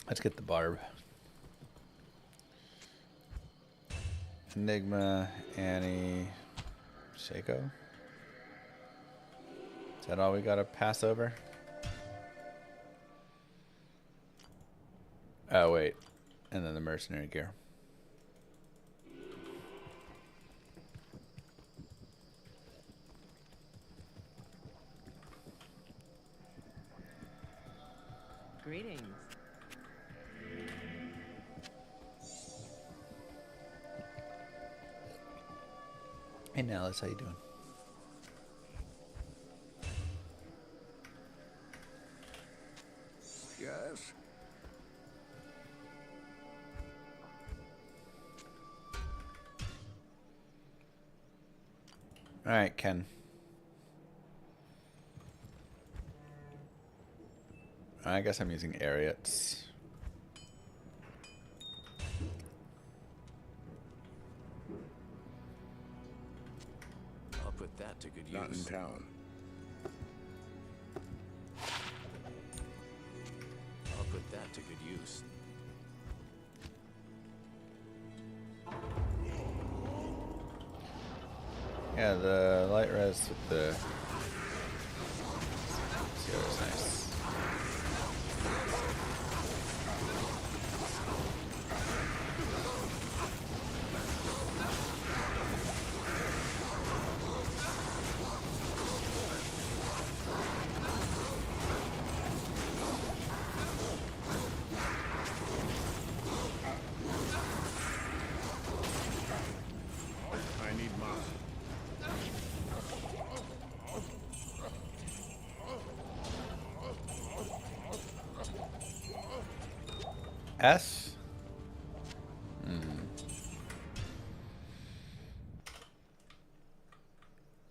Let's get the barb. Enigma, Annie, Shaco. Is that all we gotta pass over? Oh wait, and then the mercenary gear. Greetings. Hey Nellis, how you doing? Yes? All right, Ken. I guess I'm using Ariots. I'll put that to good use. Not in town. I'll put that to good use. Yeah, the light res with the CR is nice. I need mana. S?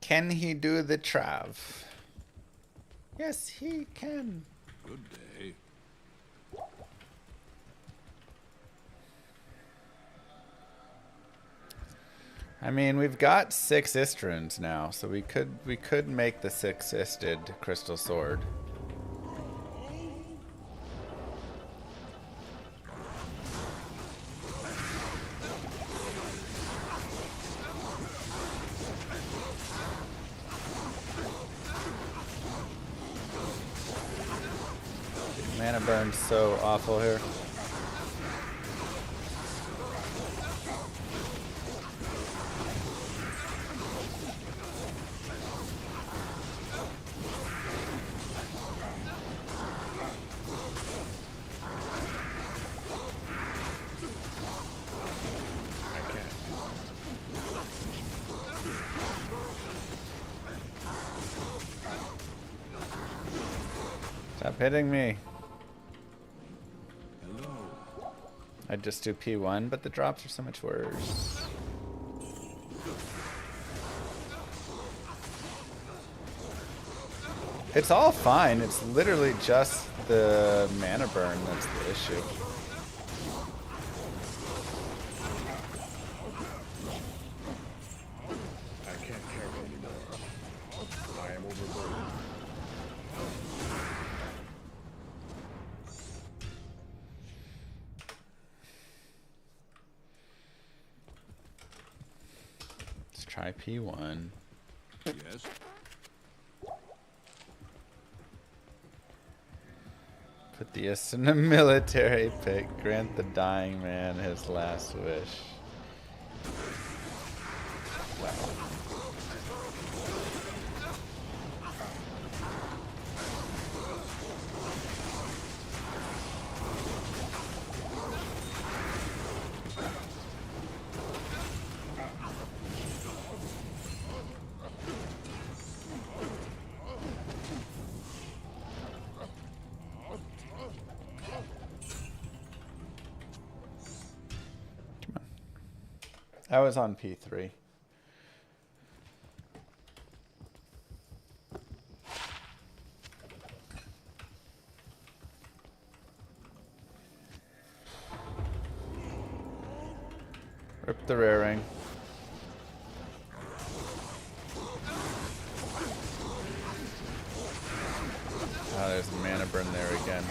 Can he do the trav? Yes, he can. Good day. I mean, we've got 6 Istruns now, so we could make the 6-isted crystal sword. Mana burn's so awful here. Stop hitting me. I'd just do P1, but the drops are so much worse. It's all fine. It's literally just the mana burn that's the issue. I can't carry anymore. I am overburdened. Let's try P1. Yes. Put the S in a military pick. Grant the dying man his last wish. Wow. I was on P3. Rip the raring. Oh, there's a mana burn there again.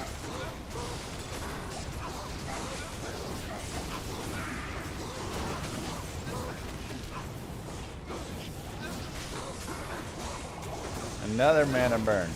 Another mana burn.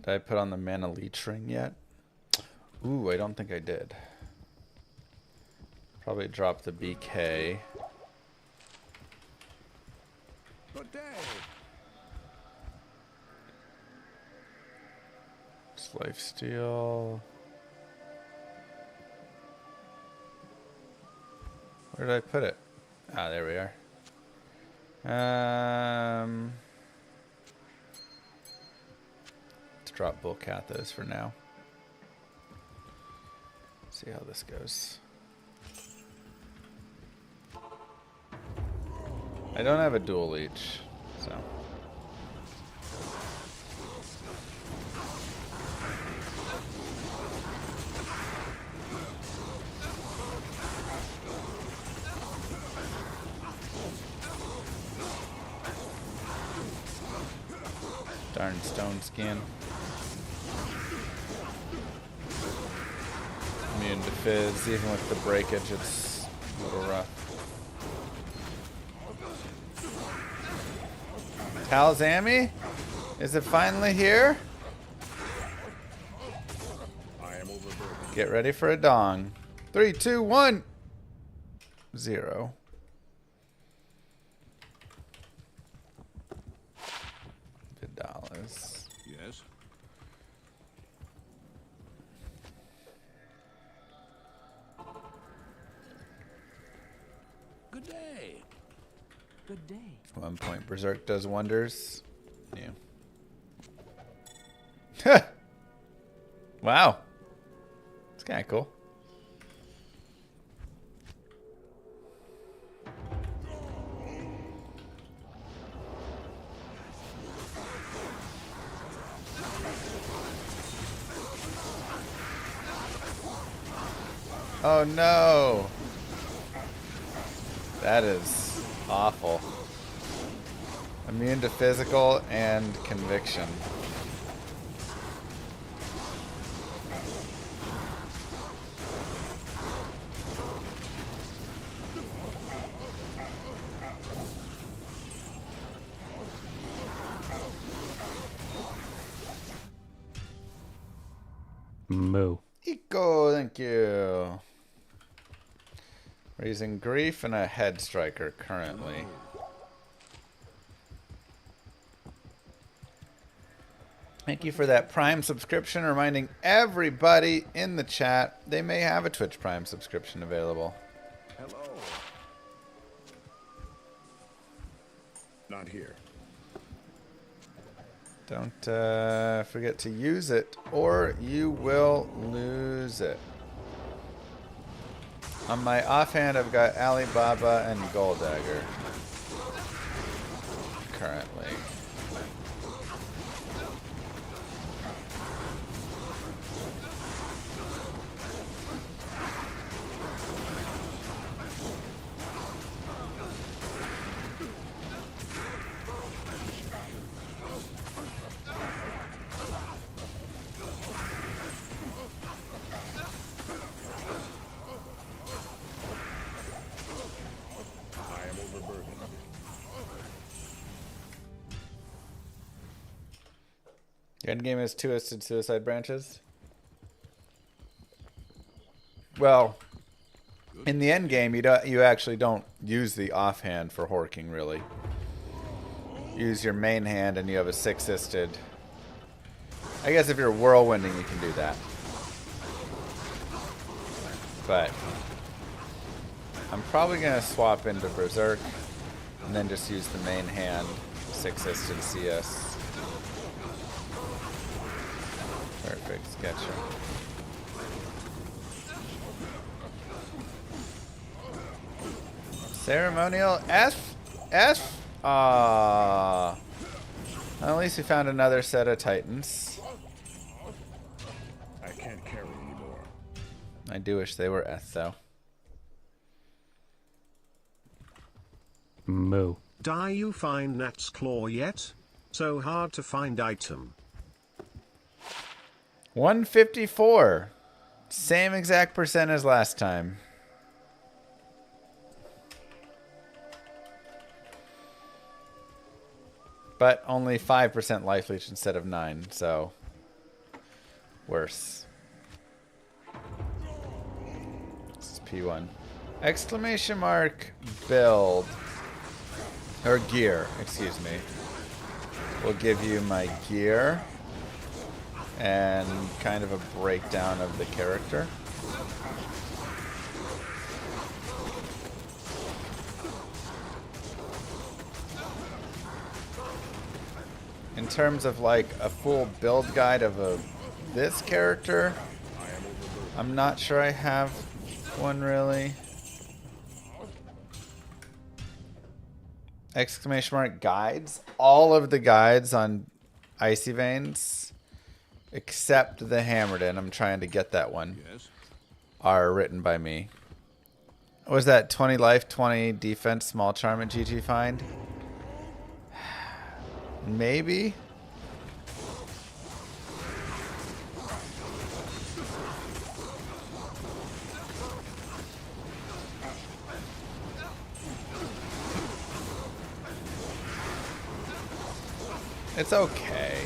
Did I put on the mana leech ring yet? Ooh, I don't think I did. Probably drop the BK. Good day. Just lifesteal. Where did I put it? Ah, there we are. Let's drop Bull Cathos for now. See how this goes. I don't have a dual leech, so. Darn stone skin. Immune to fizz. Even with the breakage, it's a little rough. Talzami? Is it finally here? I am overburdened. Get ready for a dong. 3, 2, 1. 0. $50. Yes. Good day. Good day. 1 point. Berserk does wonders. Yeah. Wow. It's kind of cool. Oh no. That is awful. Immune to physical and conviction. Moo. Eco, thank you. Raising grief and a head striker currently. Thank you for that Prime subscription, reminding everybody in the chat they may have a Twitch Prime subscription available. Hello. Not here. Don't forget to use it, or you will lose it. On my offhand, I've got Alibaba and Goldagger currently. I am overburdened. Your endgame has 2 assisted suicide branches. Well, in the endgame, you actually don't use the offhand for horking, really. Use your main hand and you have a 6-assisted. I guess if you're whirlwinding, you can do that. But I'm probably going to swap into Berserk and then just use the main hand, 6-assisted CS. Perfect, gotcha. Ceremonial F? F? Aww. Well, at least we found another set of Titans. I can't carry anymore. I do wish they were F, though. Moo. Die you find Nat's Claw yet? So hard to find item. 154. Same exact percent as last time. But only 5% life leech instead of 9, so worse. This is P1. Exclamation mark build. Or gear, excuse me. We'll give you my gear and kind of a breakdown of the character. In terms of like a full build guide of this character, I'm not sure I have one really. Exclamation mark guides. All of the guides on Icy Veins, except the Hammerden, I'm trying to get that one, Yes. are written by me. Was that 20 life, 20 defense, small charm at GG find? Maybe. It's okay.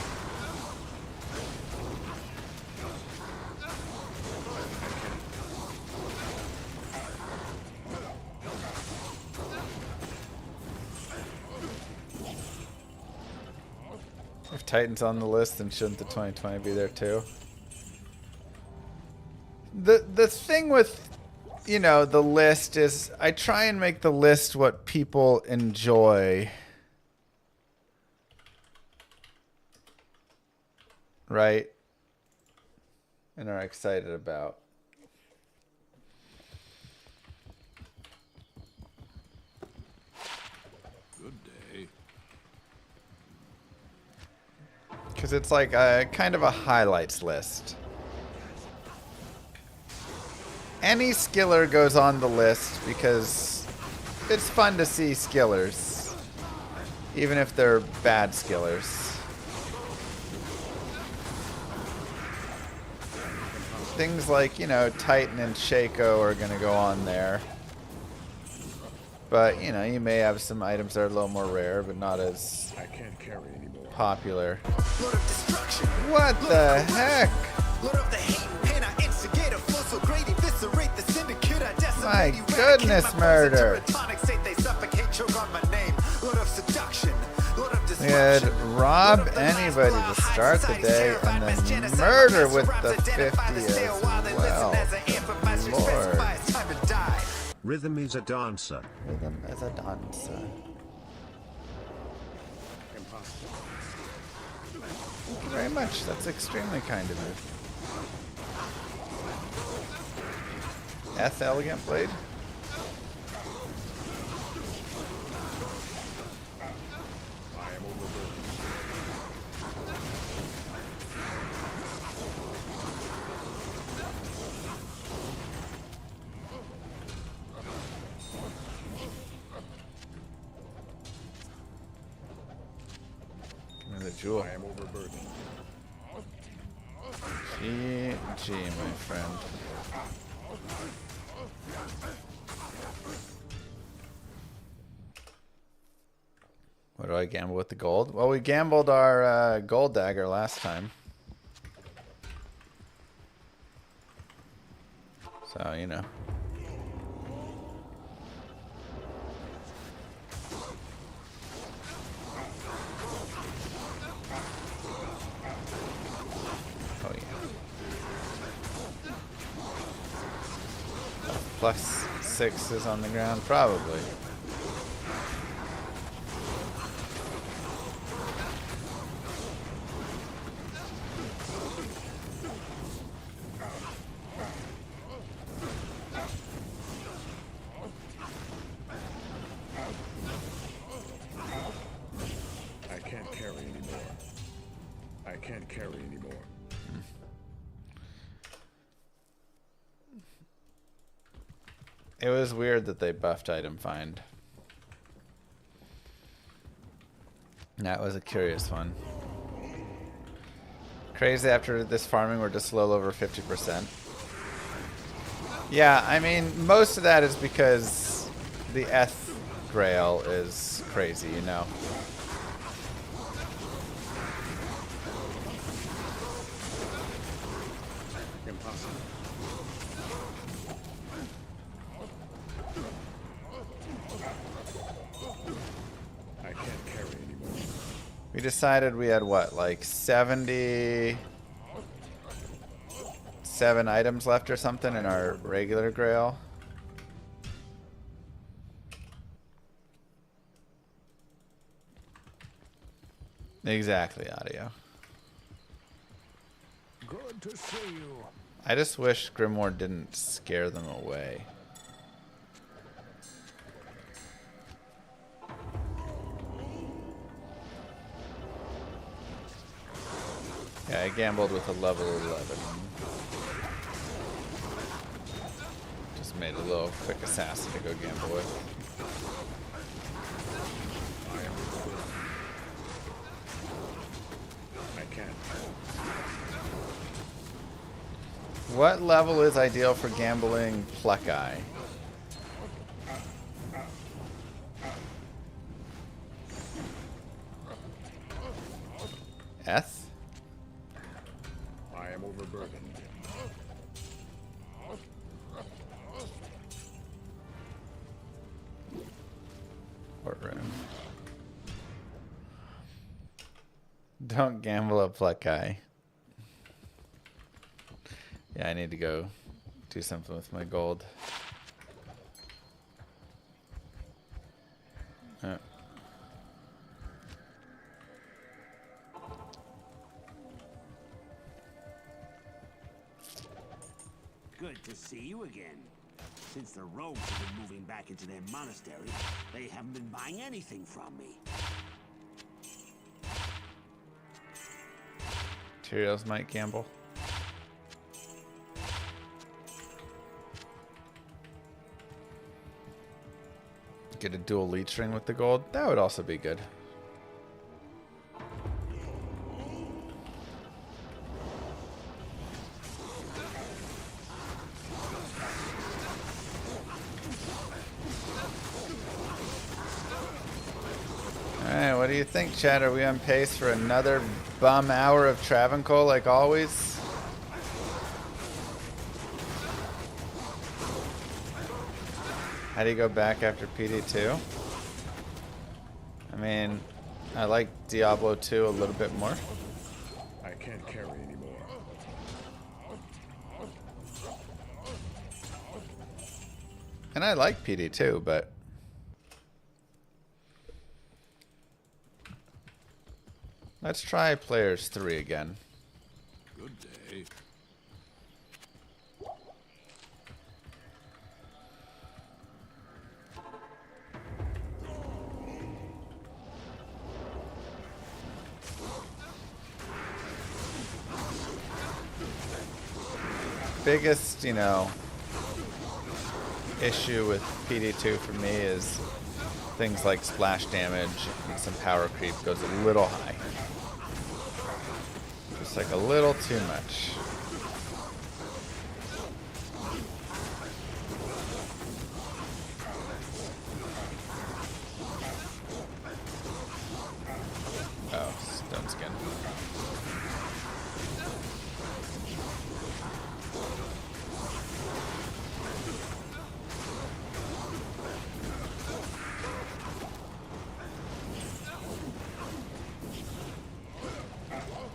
If Titan's on the list, then shouldn't the 2020 be there too? The thing with, you know, the list is I try and make the list what people enjoy. Right? And are excited about. Good day. Because it's like a kind of a highlights list. Any skiller goes on the list because it's fun to see skillers. Even if they're bad skillers. Things like, you know, Titan and Shaco are going to go on there. But, you know, you may have some items that are a little more rare, but not as I can't carry anymore. popular. Lord of destruction. What the heck? Lord of the hate and pain, I instigate a flow so great, eviscerate the syndicate, I decimate, My eradicate goodness, my foes murder. into tonic state, they suffocate, choke on my name. Lord of seduction, Lord of We had disruption. rob Lord of the lies, anybody law, to high start the society's day terrified and mass then genocide, murder my with master the rhymes 50 identify the stale as while they listen well. as I amplify, Lord. specify it's time to die. Rhythm is a dancer. Rhythm as a dancer. Impossible. Thank you very much. That's extremely kind of you. F elegant blade. I am overburdened. Give me the jewel. I am overburdened. GG, my friend. What do I gamble with the gold? Well, we gambled our gold dagger last time. So, you know. Oh, yeah. +6 is on the ground, probably. I can't carry anymore. I can't carry anymore. It was weird that they buffed item find. That was a curious one. Crazy after this farming we're just a little over 50%. Yeah, I mean, most of that is because the Eth Grail is crazy, you know. Impossible. I can't carry anymore. We decided we had what, like 77 items left or something in our regular Grail. Exactly, audio. Good to see you. I just wish Grimoire didn't scare them away. Yeah, I gambled with a level 11. Just made a little quick assassin to go gamble with. I can't. What level is ideal for gambling Pluck Eye? S? I am overburdened. Courtroom. Don't gamble a pluck eye. Yeah, I need to go do something with my gold. Good to see you again. Since the rogues have been moving back into their monastery, they haven't been buying anything from me. Cheerios might gamble. Get a dual leech ring with the gold. That would also be good. Alright, what do you think, Chad? Are we on pace for another bum hour of Travancore like always? How do you go back after PD2? I mean, I like Diablo 2 a little bit more. I can't carry anymore. And I like PD2, but let's try Players 3 again. Good day. Biggest, you know, issue with PD2 for me is things like splash damage and some power creep goes a little high. Just like a little too much. Oh, stone skin.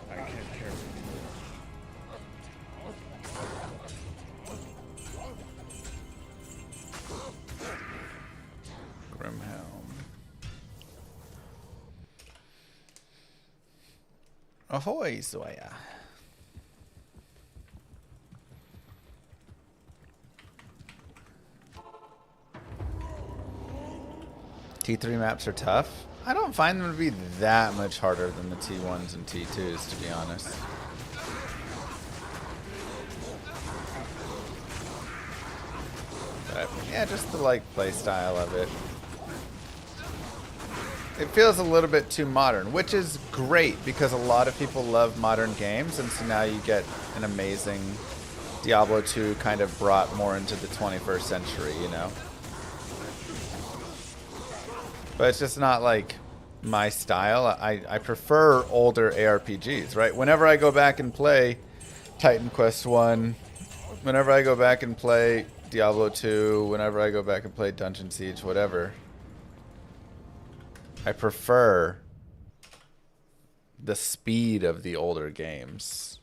I can't carry anymore. Grimhelm. Ahoy, Zoya. T3 maps are tough. I don't find them to be that much harder than the T1s and T2s, to be honest. But yeah, just the like play style of it. It feels a little bit too modern, which is great because a lot of people love modern games, and so now you get an amazing Diablo 2 kind of brought more into the 21st century, you know? But it's just not like my style. I prefer older ARPGs, right? Whenever I go back and play Titan Quest 1, whenever I go back and play Diablo 2, whenever I go back and play Dungeon Siege, whatever, I prefer the speed of the older games.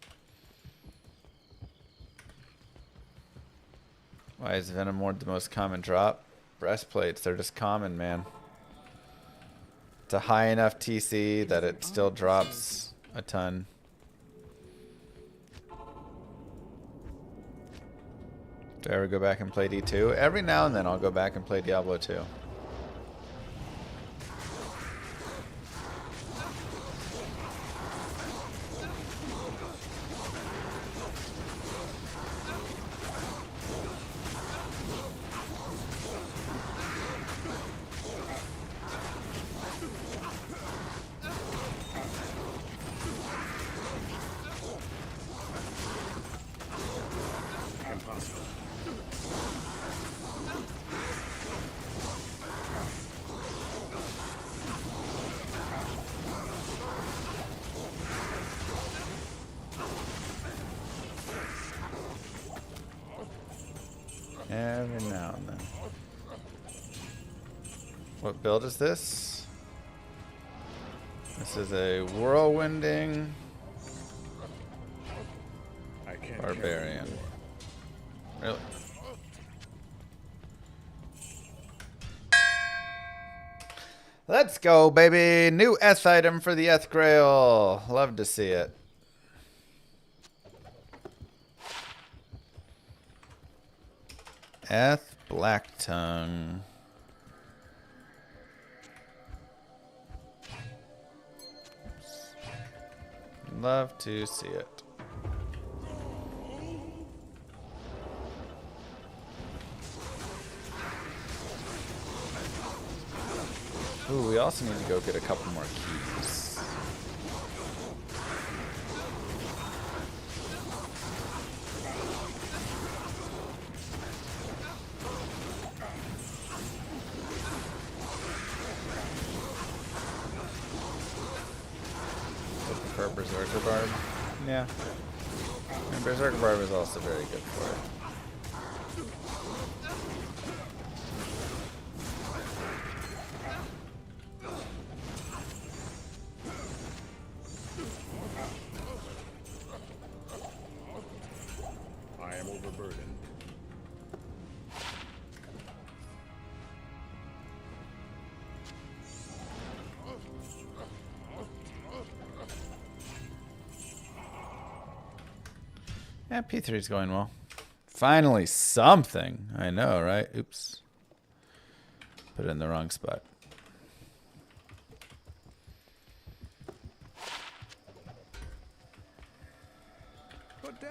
Why is Venom Ward the most common drop? Breastplates, they're just common, man. It's a high enough TC that it still drops a ton. Do I ever go back and play D2? Every now and then I'll go back and play Diablo 2. Every now and then. What build is this? This is a whirlwinding I can't barbarian. Really? Let's go, baby! New Eth item for the Eth Grail. Love to see it. Eth Black Tongue. Love to see it. Ooh, we also need to go get a couple more keys. I prefer Berserker Barb. Yeah. And Berserker Barb is also very good for it. I am overburdened. Yeah, P3 is going well. Finally, something. I know, right? Oops. Put it in the wrong spot. Good day.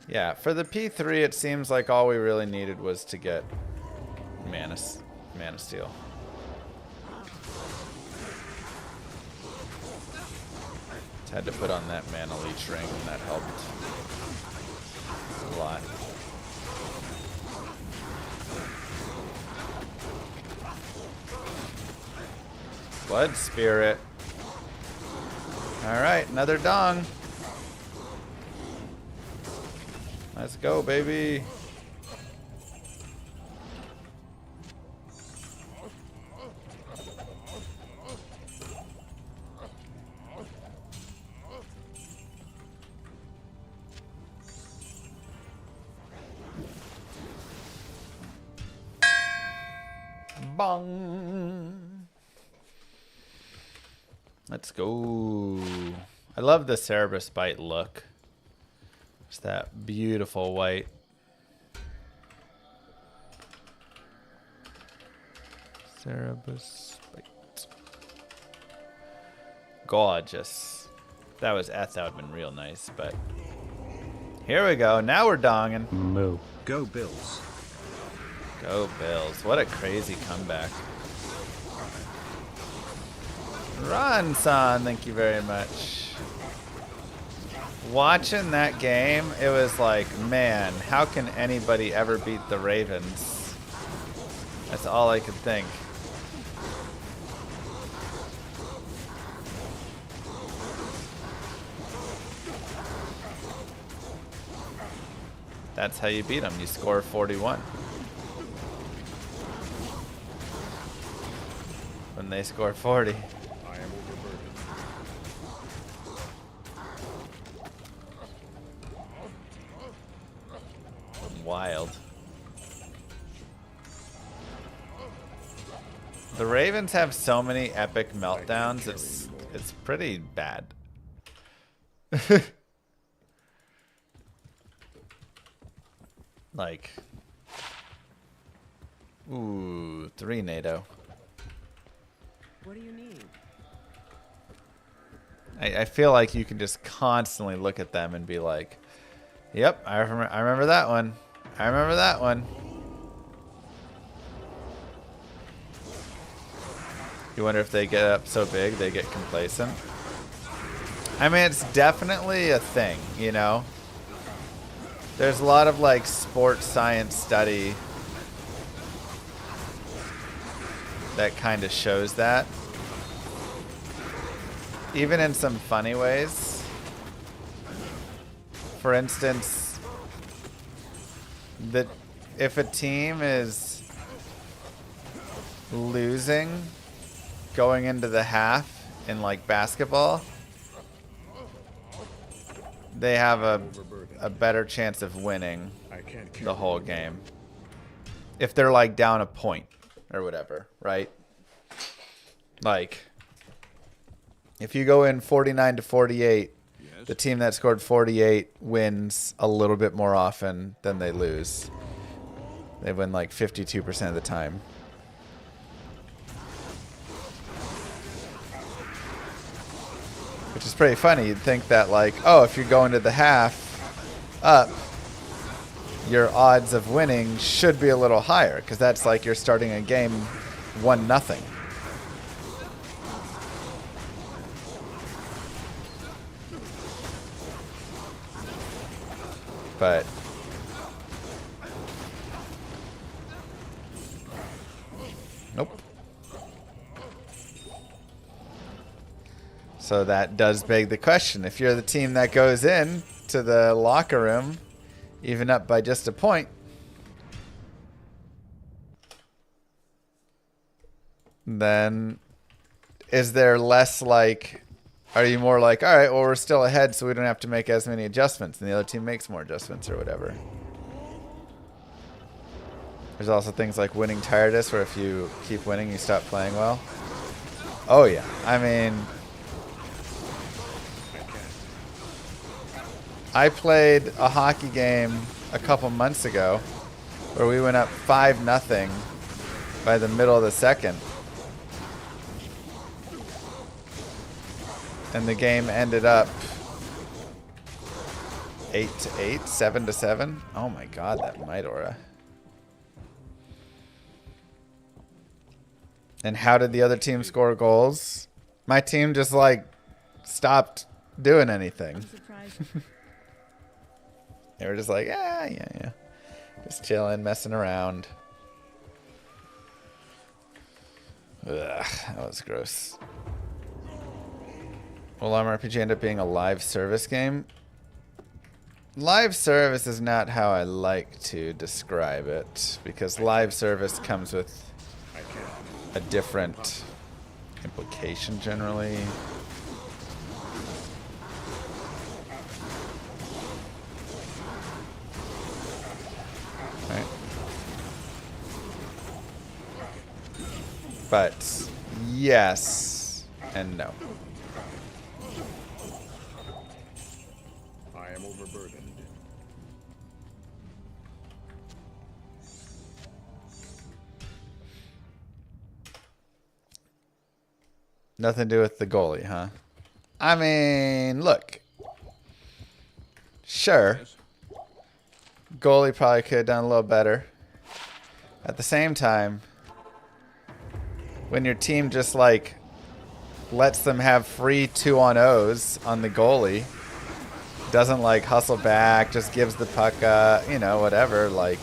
Yeah, for the P3, it seems like all we really needed was to get Mana Steel. Just had to put on that Mana Leech ring, and that helped a lot. Blood Spirit. Alright, another dong. Let's go, baby. Bong. Let's go. I love the Cerberus Bite look. It's that beautiful white. Cerberus Bite. Gorgeous. If that was Eth, that would have been real nice, but here we go. Now we're donging. Moo. Go Bills. Go Bills. What a crazy comeback. Run, son. Thank you very much. Watching that game, it was like, man, how can anybody ever beat the Ravens? That's all I could think. That's how you beat them. You score 41. When they score 40. I am overburdened. Wild. The Ravens have so many epic meltdowns. It's pretty bad. Like, ooh, 3 NATO. What do you need? I feel like you can just constantly look at them and be like, yep, I remember that one. I remember that one. You wonder if they get up so big they get complacent. I mean, it's definitely a thing, you know? There's a lot of like sports science study that kind of shows that. Even in some funny ways. For instance, if a team is losing going into the half in like basketball, they have a better chance of winning the whole game. If they're like down a point or whatever, right? Like if you go in 49 to 48, the team that scored 48 wins a little bit more often than they lose. They win like 52% of the time. Which is pretty funny. You'd think that like, oh, if you're going to the half up, your odds of winning should be a little higher, because that's like you're starting a game 1-0. But nope. So that does beg the question. If you're the team that goes in to the locker room even up by just a point, then is there less like, are you more like, all right, well, we're still ahead, so we don't have to make as many adjustments, and the other team makes more adjustments or whatever? There's also things like winning tiredness, where if you keep winning, you stop playing well. Oh, yeah. I mean, I played a hockey game a couple months ago where we went up 5-0 by the middle of the second. And the game ended up 8-8, 7-7. Oh my god, that Midora. And how did the other team score goals? My team just like stopped doing anything. They were just like, yeah. Just chilling, messing around. Ugh, that was gross. Will Llama RPG end up being a live service game? Live service is not how I like to describe it, because live service comes with a different implication generally. Right. But yes and no. I am overburdened. Nothing to do with the goalie, huh? I mean, look. Sure. Goalie probably could have done a little better. At the same time, when your team just like lets them have free 2-on-0s on the goalie, doesn't like hustle back, just gives the puck you know, whatever, like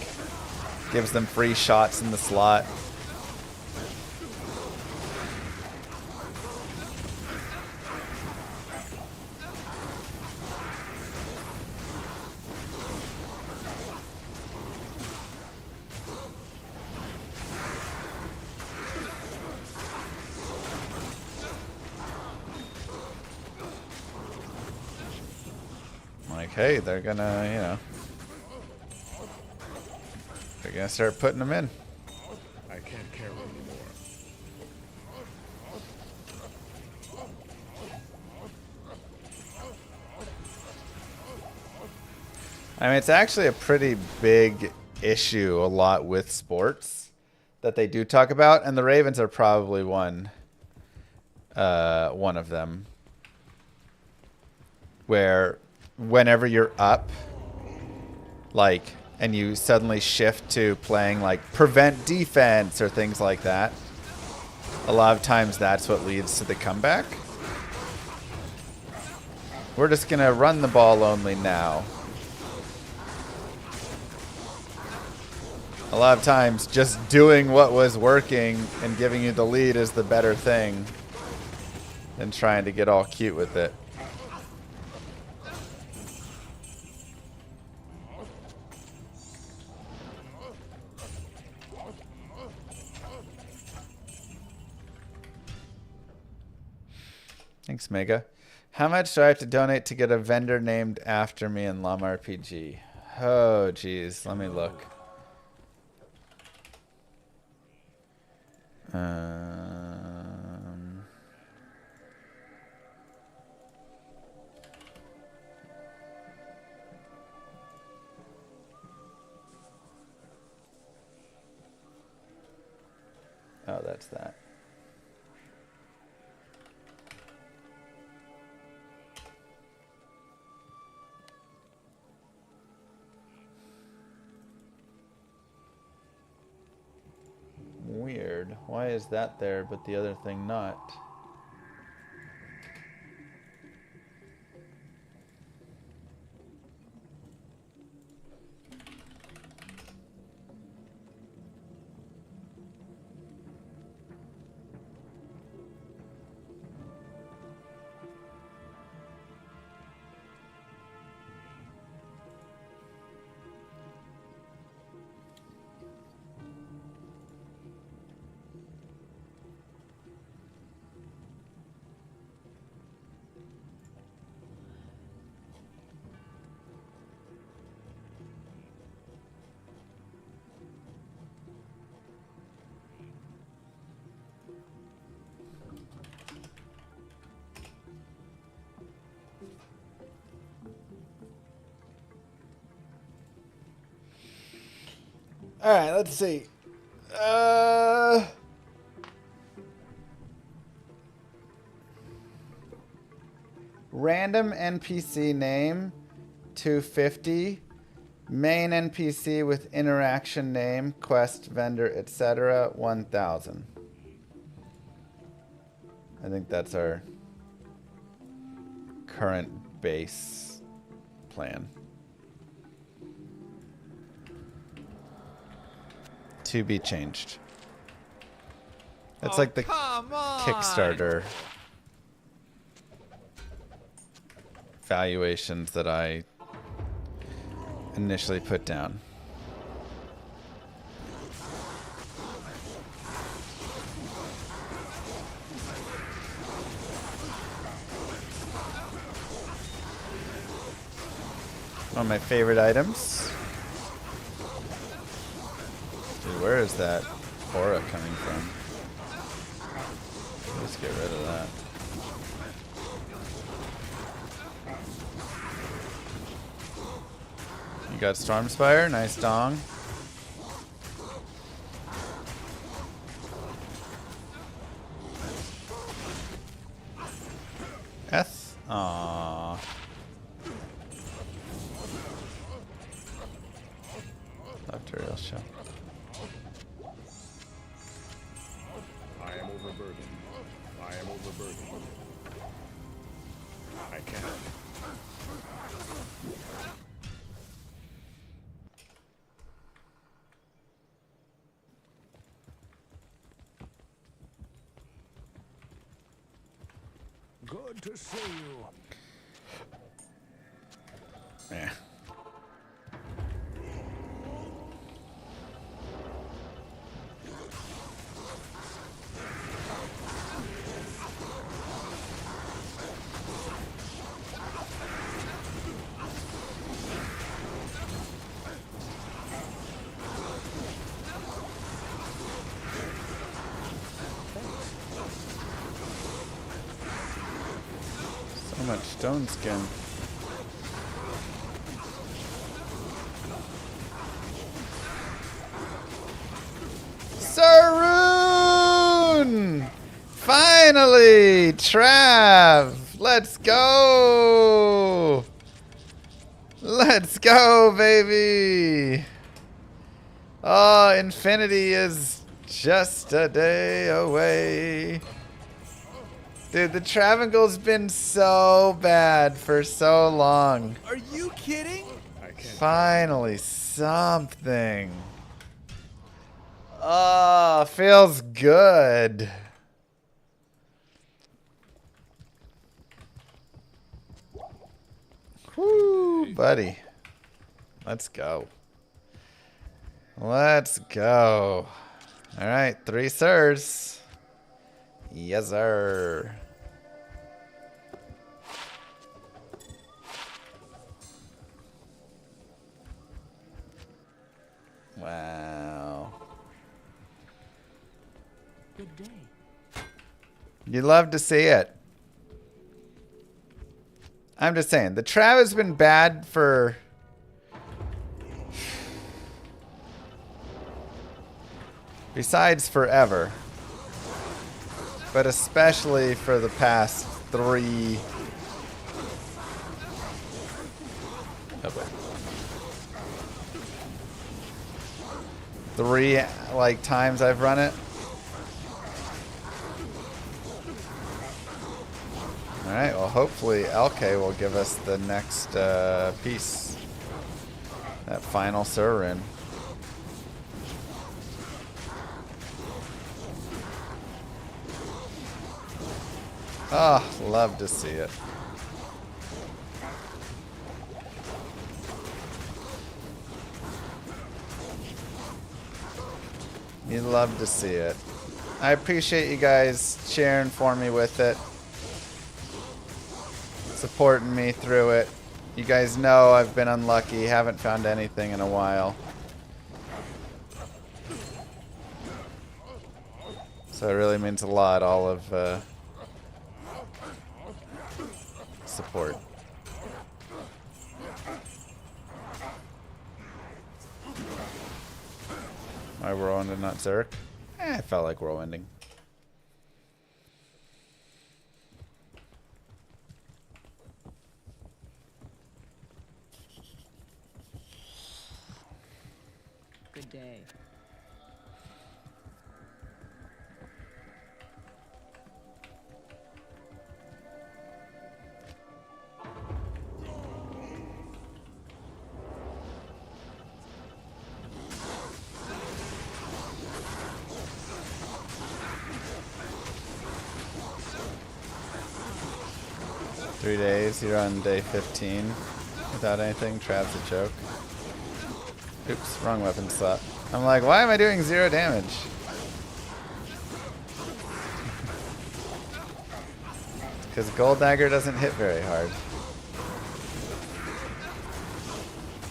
gives them free shots in the slot. Like, hey, they're gonna, you know, they're gonna start putting them in. I can't carry anymore. I mean, it's actually a pretty big issue a lot with sports that they do talk about, and the Ravens are probably one of them, where whenever you're up, like, and you suddenly shift to playing like prevent defense or things like that, a lot of times that's what leads to the comeback. We're just gonna run the ball only now. A lot of times just doing what was working and giving you the lead is the better thing than trying to get all cute with it. Thanks, Mega. How much do I have to donate to get a vendor named after me in Llama RPG? Oh, geez. Let me look. Oh, that's that. Weird. Why is that there, but the other thing not? All right, let's see. Random NPC name 250. Main NPC with interaction name, quest, vendor, etc. 1000. I think that's our current base plan. To be changed. That's like the Kickstarter valuations that I initially put down. One of my favorite items. Dude, where is that aura coming from? Let's get rid of that. You got Stormspire, nice dong. S? Aww. Left real show. I am overburdened. I am overburdened. I can't. Good to see you. Yeah. So much stone skin. Saroon! Finally! Trav! Let's go! Let's go, baby! Oh, infinity is just a day away. Dude, the Travangle's been so bad for so long. Are you kidding? Finally, something. Oh, feels good. Whoo, buddy. Let's go. Let's go. All right, 3 sirs. Yes, sir. You love to see it. I'm just saying, the Trav has been bad for... besides forever. But especially for the past 3... oh, boy. 3, like, times I've run it. Alright, well hopefully LK will give us the next piece. That final Surin. Oh, love to see it. You love to see it. I appreciate you guys sharing for me with it. Supporting me through it. You guys know I've been unlucky, haven't found anything in a while. So it really means a lot, all of support. My whirlwind and not Zerk? I felt like whirlwinding. Good day. Three days, you're on day 15 without anything. Trav's a joke. Oops, wrong weapon slot. I'm like, why am I doing 0 damage? Because Gold Dagger doesn't hit very hard.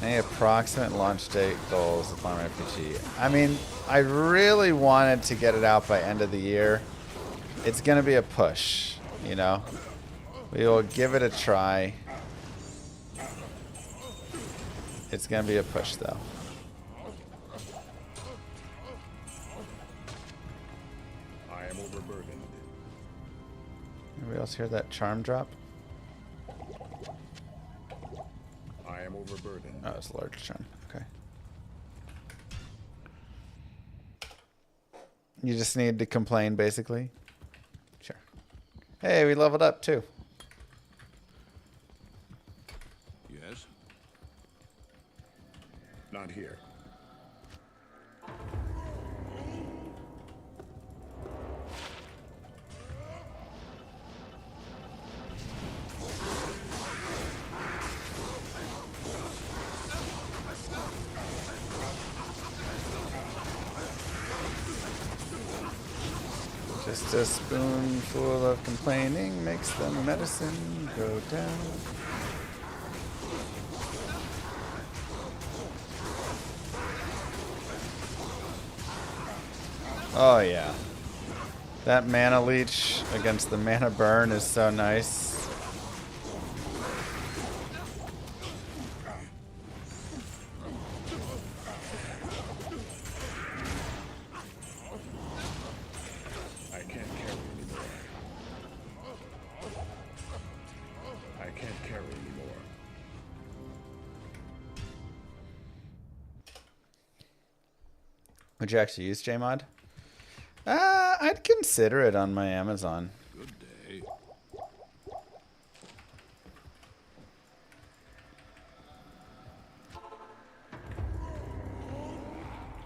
Any approximate launch date goals with Llama RPG? I mean, I really wanted to get it out by end of the year. It's going to be a push, you know? We will give it a try. It's going to be a push, though. I am overburdened. Anybody else hear that charm drop? I am overburdened. Oh, it's a large charm. Okay. You just need to complain, basically. Sure. Hey, we leveled up, too. Yes? Not here. Just a spoonful of complaining makes the medicine go down. Oh yeah. That mana leech against the mana burn is so nice. Would you actually use JMod? I'd consider it on my Amazon. Good day.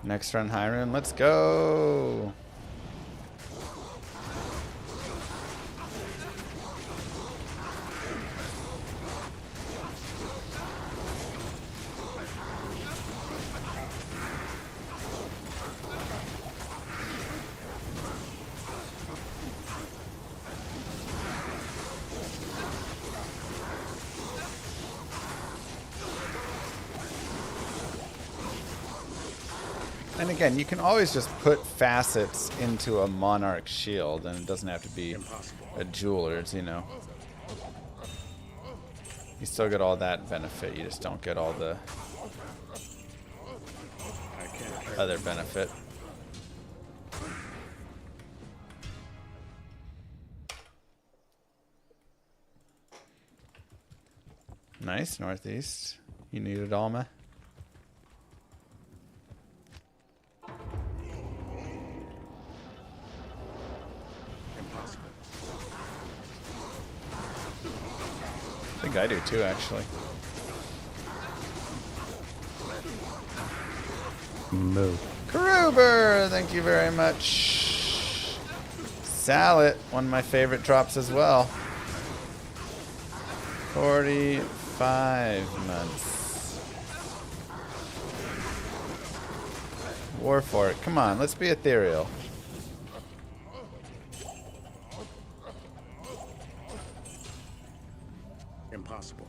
Next run Hyrule, let's go! And again, you can always just put facets into a Monarch shield, and it doesn't have to be a jeweler's, you know. You still get all that benefit, you just don't get all the other benefit. Nice, northeast. You needed Llama. Impossible. I think I do too, actually. Moo. Karuber, thank you very much. Salad, one of my favorite drops as well. 45 months. War for it. Come on, let's be ethereal. Impossible.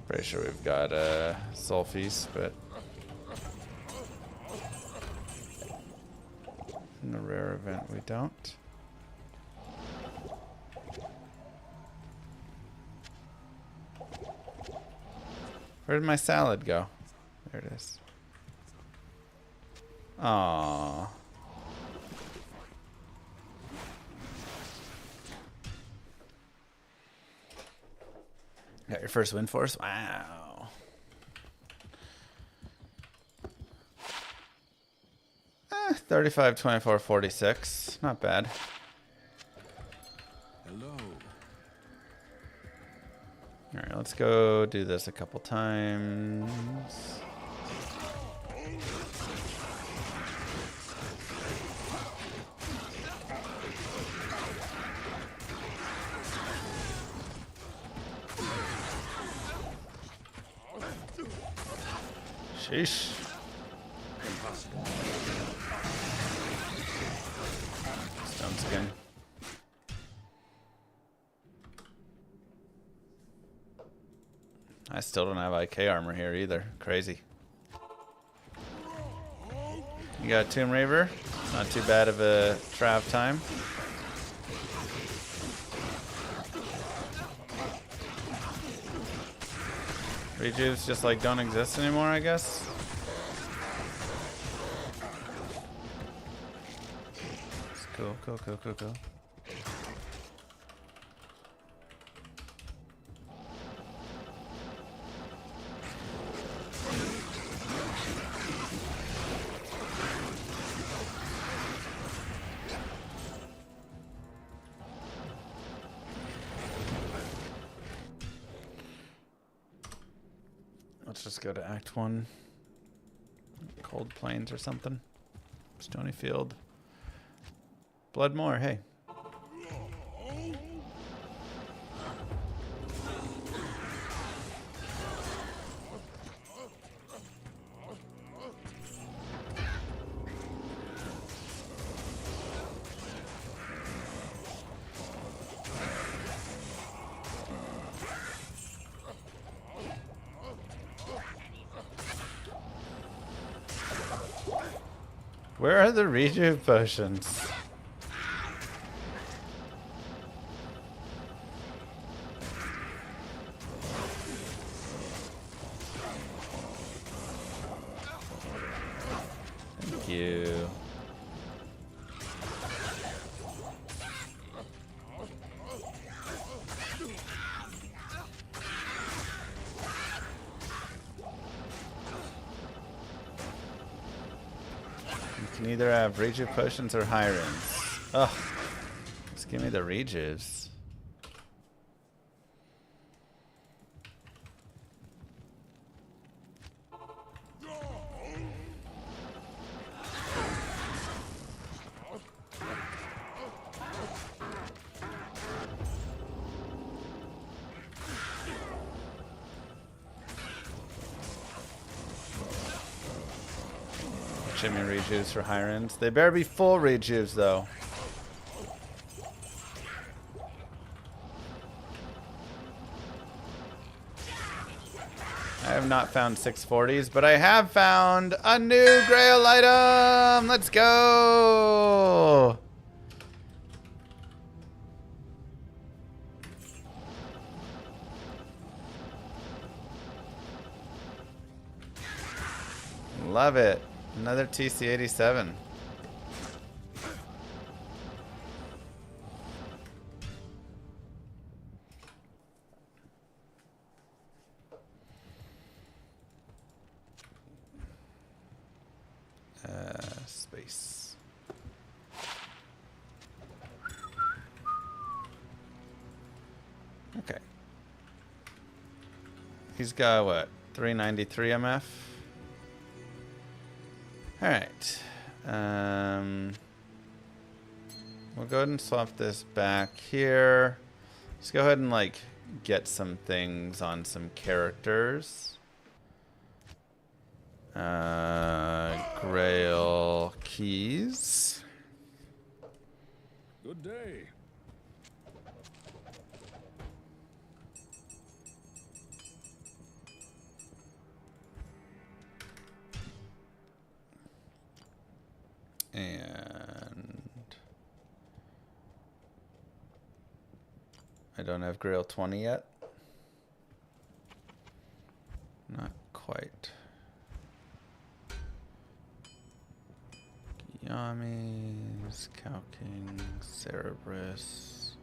Pretty sure we've got Soul Feast, but in the rare event we don't. Where did my salad go? There it is. Aww. Got your first win for us? Wow. Eh, 35, 24, 46. Not bad. Hello. Alright, let's go do this a couple times. Sheesh. Impossible. Stone skin. I still don't have IK armor here either. Crazy. You got Tomb Raver. Not too bad of a trav time. Rejuves just like don't exist anymore, I guess. It's cool, cool, cool, cool, cool. Let's just go to Act 1. Cold Plains or something. Stony Field. Bloodmore, hey. Where are the rejuve potions? Thank you. You can either have rejuve potions or Hirons. Ugh. Just give me the rejuves. Jimmy rejuves for Hirons. They better be full rejuves though. have not found 640s, but I have found a new Grail item. Let's go. Love it. Another TC-87. Space. Okay. He's got what? 393 MF? Alright. We'll go ahead and swap this back here. Let's go ahead and like get some things on some characters. Grail keys. Good day. And I don't have Grail 20 yet. Not quite. Yamis, Cow King, Cerberus.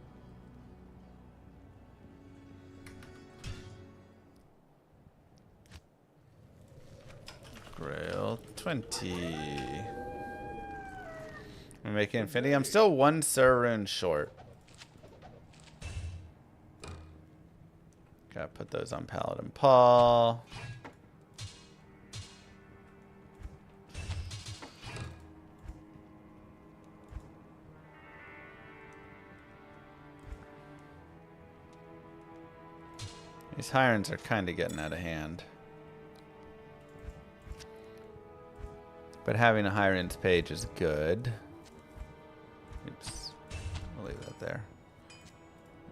Grail 20. I'm making Infinity. I'm still one Rune short. Gotta put those on Paladin Paul. These Hirons are kind of getting out of hand. But having a Hirons page is good. Oops. I'll leave that there.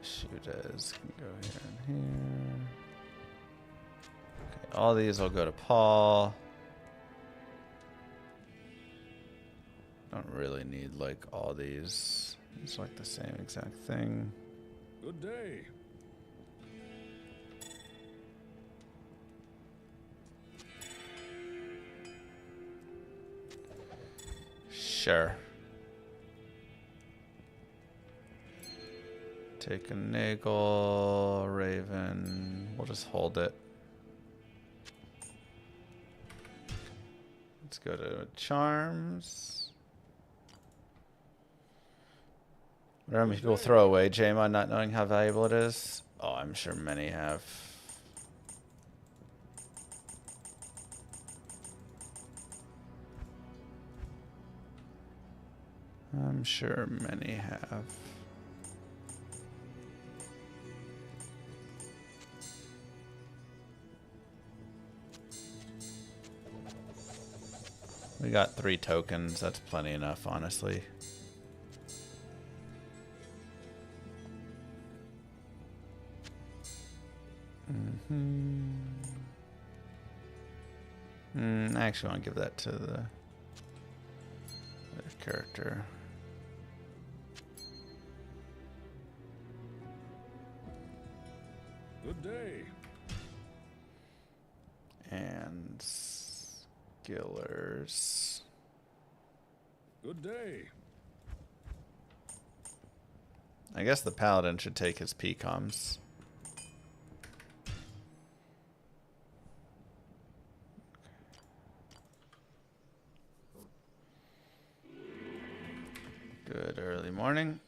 Shooters can go here and here. Okay, all these will go to Paul. Don't really need like all these. It's like the same exact thing. Good day. Sure. Take a Nagel, Raven. We'll just hold it. Let's go to Charms. What are people throw away, Llama, not knowing how valuable it is? Oh, I'm sure many have. I'm sure many have. We got 3 tokens. That's plenty enough, honestly. I actually want to give that to the other character. Good day. And Skillers. Good day. I guess the Paladin should take his PCOMs. Good early morning.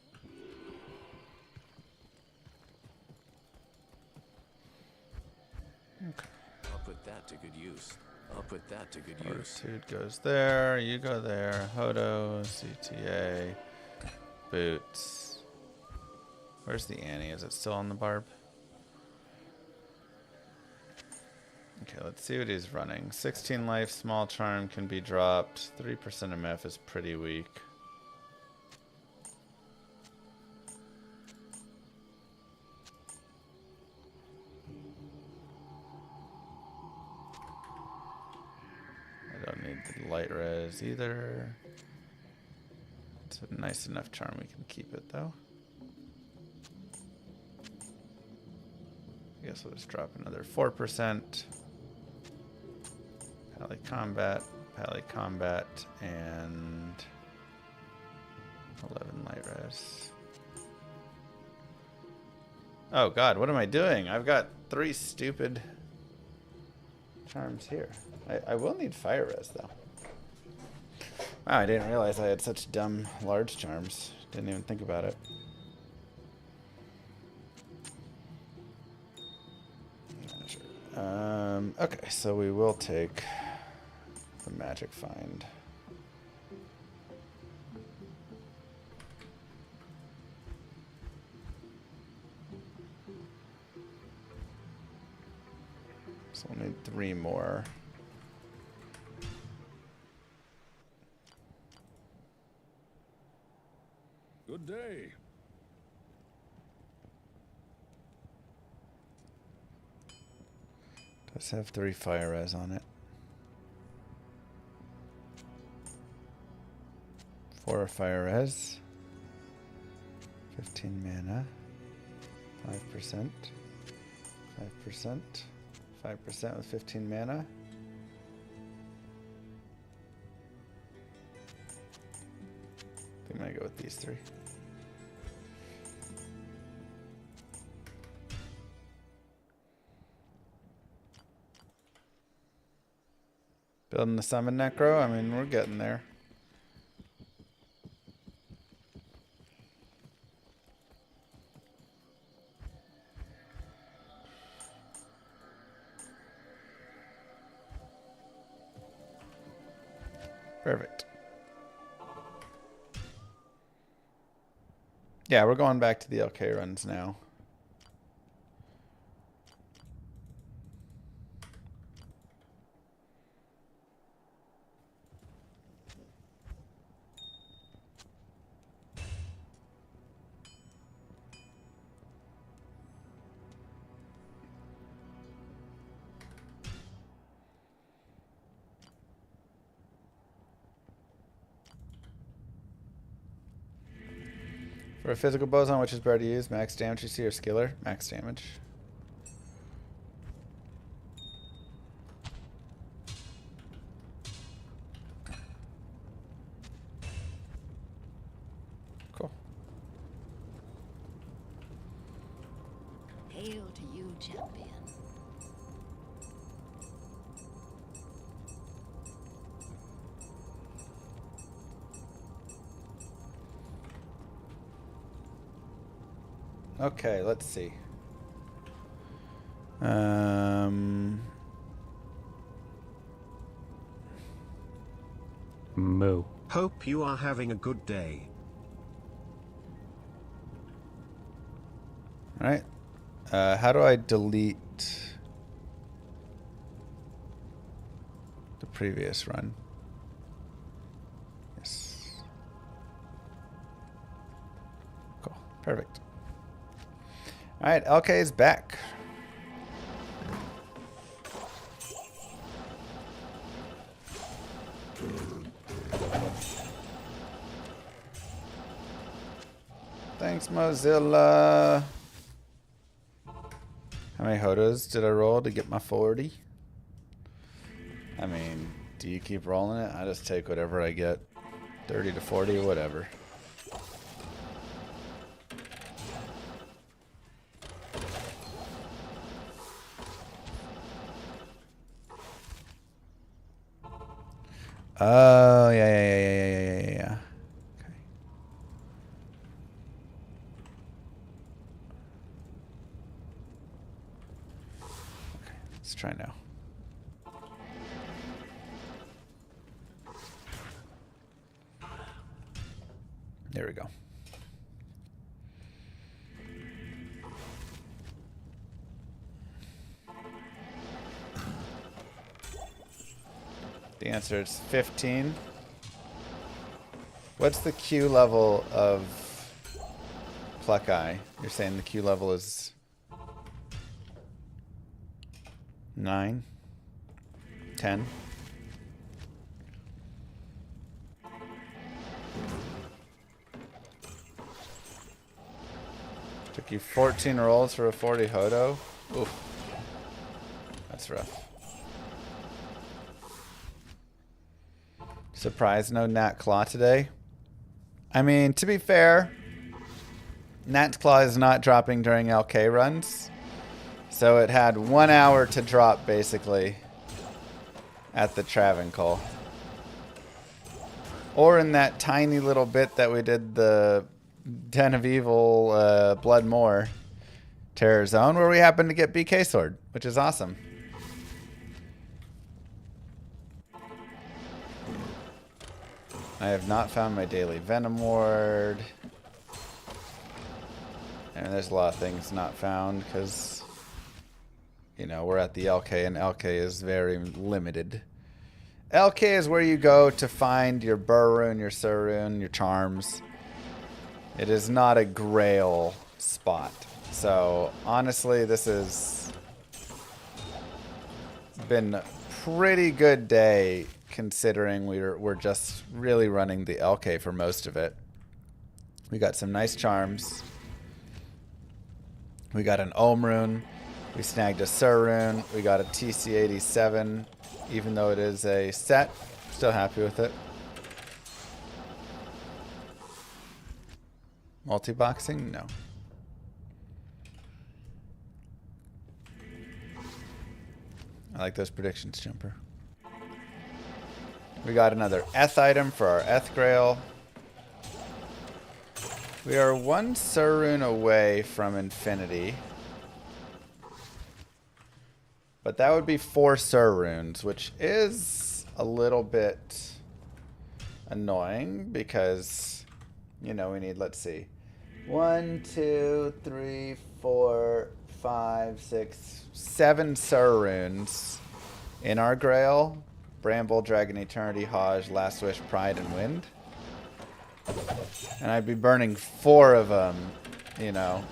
Okay. I'll put that to good use. I'll put that to good use. Fortitude goes there. You go there. Hodo, CTA, Boots. Where's the Annie? Is it still on the barb? Okay, let's see what he's running. 16 life, small charm can be dropped. 3% MF is pretty weak. the light res either. It's a nice enough charm, we can keep it though. I guess we'll just drop another 4%. Pally combat, and 11 light res. Oh god, what am I doing? I've got 3 stupid charms here. I will need fire res though. Wow, I didn't realize I had such dumb large charms. Didn't even think about it. Okay, so we will take the magic find. So we'll need 3 more. Good day. Does have 3 fire res on it. 4 fire res. 15 mana. 5%. 5%. 5% with 15 mana. I think I'm gonna go with these 3. Building the summon necro? I mean, we're getting there. Perfect. Yeah, we're going back to the LK runs now. For a physical boson, which is better to use? Max damage you see or skiller? Max damage. Cool. Hail to you, champion. Okay, let's see. Moo. Hope you are having a good day. Alright. How do I delete the previous run? Yes. Cool. Perfect. Alright, LK is back. Thanks, Mozilla. How many Hodas did I roll to get my 40? I mean, do you keep rolling it? I just take whatever I get. 30 to 40, whatever. Oh, yeah. Okay. Okay, let's try now. There we go. The answer is 15. What's the Q level of Pluck Eye? You're saying the Q level is 9? 10? Took you 14 rolls for a 40 Hodo. Oof. That's rough. Surprised no Nat Claw today. I mean, to be fair, Nat Claw is not dropping during LK runs. So it had 1 hour to drop, basically, at the Travancore. Or in that tiny little bit that we did the Den of Evil Blood Moor Terror Zone, where we happened to get BK Sword, which is awesome. I have not found my daily Venom Ward. And there's a lot of things not found because, you know, we're at the LK and LK is very limited. LK is where you go to find your Burr Rune, your Sur Rune, your charms. It is not a Grail spot. So, honestly, this has been a pretty good day considering we're just really running the LK for most of it. We got some nice charms. We got an Ohm Rune. We snagged a Sur Rune. We got a TC87. Even though it is a set, still happy with it. Multi-boxing? No. I like those predictions, Jumper. We got another Eth item for our Eth Grail. We are 1 Sur Rune away from infinity. But that would be 4 Sur Runes, which is a little bit annoying because, you know, we need, let's see, 1, 2, 3, 4, 5, 6, 7 Sur Runes in our Grail. Bramble, Dragon Eternity, Hajj, Last Wish, Pride, and Wind. And I'd be burning 4 of them, you know.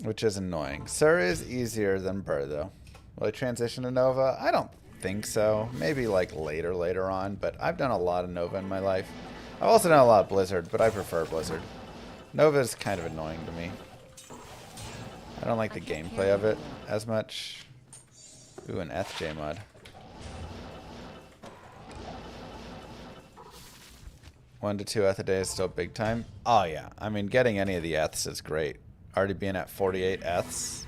Which is annoying. Sur is easier than Burr, though. Will I transition to Nova? I don't think so. Maybe like later on, but I've done a lot of Nova in my life. I've also done a lot of Blizzard, but I prefer Blizzard. Nova is kind of annoying to me. I don't like the gameplay of it as much. Ooh, an FJ mod. 1 to 2 Eth a day is still big time. Oh yeah, I mean getting any of the Eths is great. Already being at 48 Eths.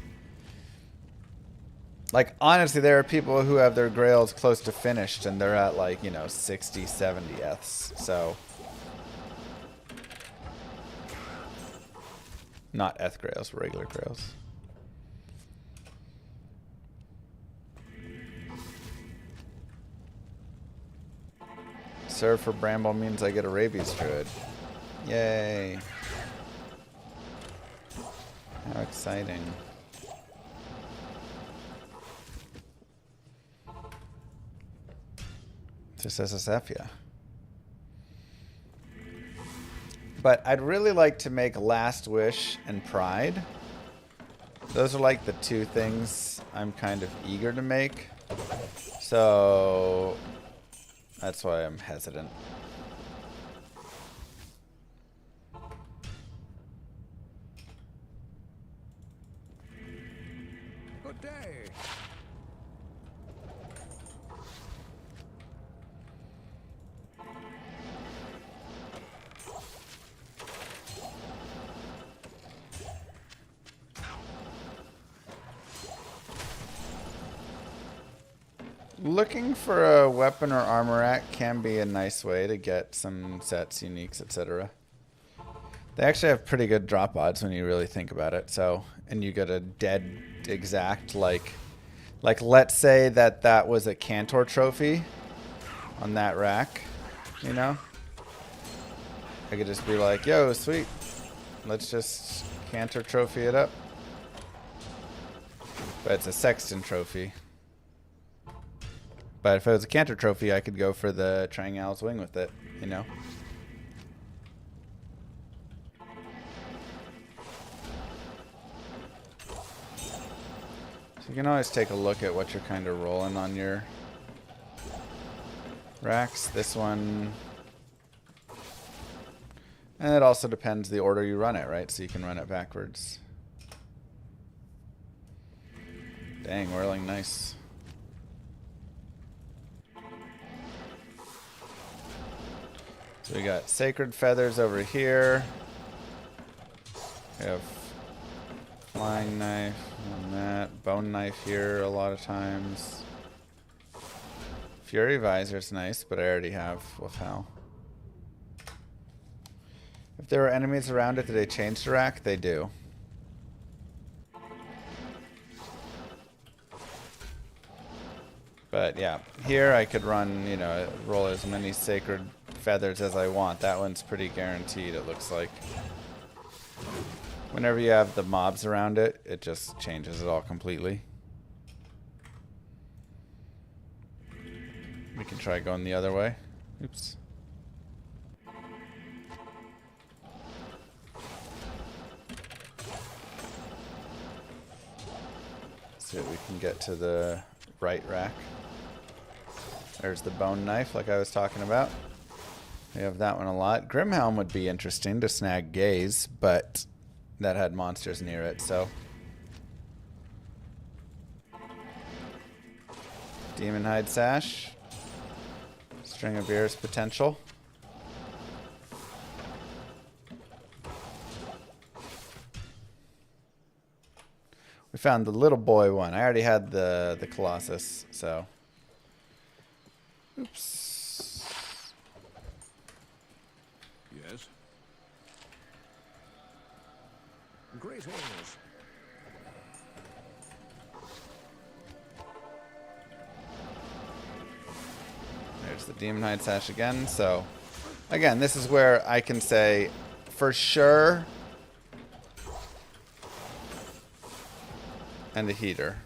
Like honestly, there are people who have their Grails close to finished and they're at like, you know, 60, 70 Eths. So not Eth Grails, regular Grails. Serve for Bramble means I get a Rabies Druid. Yay. How exciting. Just SSF, yeah. But I'd really like to make Last Wish and Pride. Those are like the 2 things I'm kind of eager to make. So that's why I'm hesitant. Good day. Looking for a weapon or armor rack can be a nice way to get some sets, uniques, etc. They actually have pretty good drop odds when you really think about it. So, and you get a dead exact, like let's say that was a Cantor trophy on that rack, you know? I could just be like, yo, sweet. Let's just Cantor trophy it up. But it's a Sexton trophy. But if it was a Cantor trophy, I could go for the Triangle's Wing with it, you know? So you can always take a look at what you're kind of rolling on your racks. This one And it also depends the order you run it, right? So you can run it backwards. Dang, whirling, nice. So we got sacred feathers over here. We have flying knife on that. Bone knife here a lot of times. Fury visor's nice, but I already have with how. If there were enemies around it, did they change the rack? They do. But yeah, here I could run, you know, roll as many sacred feathers as I want. That one's pretty guaranteed, it looks like. Whenever you have the mobs around it, it just changes it all completely. We can try going the other way. Oops. See if we can get to the right rack. There's the bone knife like I was talking about. We have that one a lot. Grimhelm would be interesting to snag gaze, but that had monsters near it, so. Demon hide sash. String of beers potential. We found the little boy one. I already had the Colossus, so. Oops. Yes. Great horse. There's the Demon Hide Sash again. So, again, this is where I can say for sure. And a heater.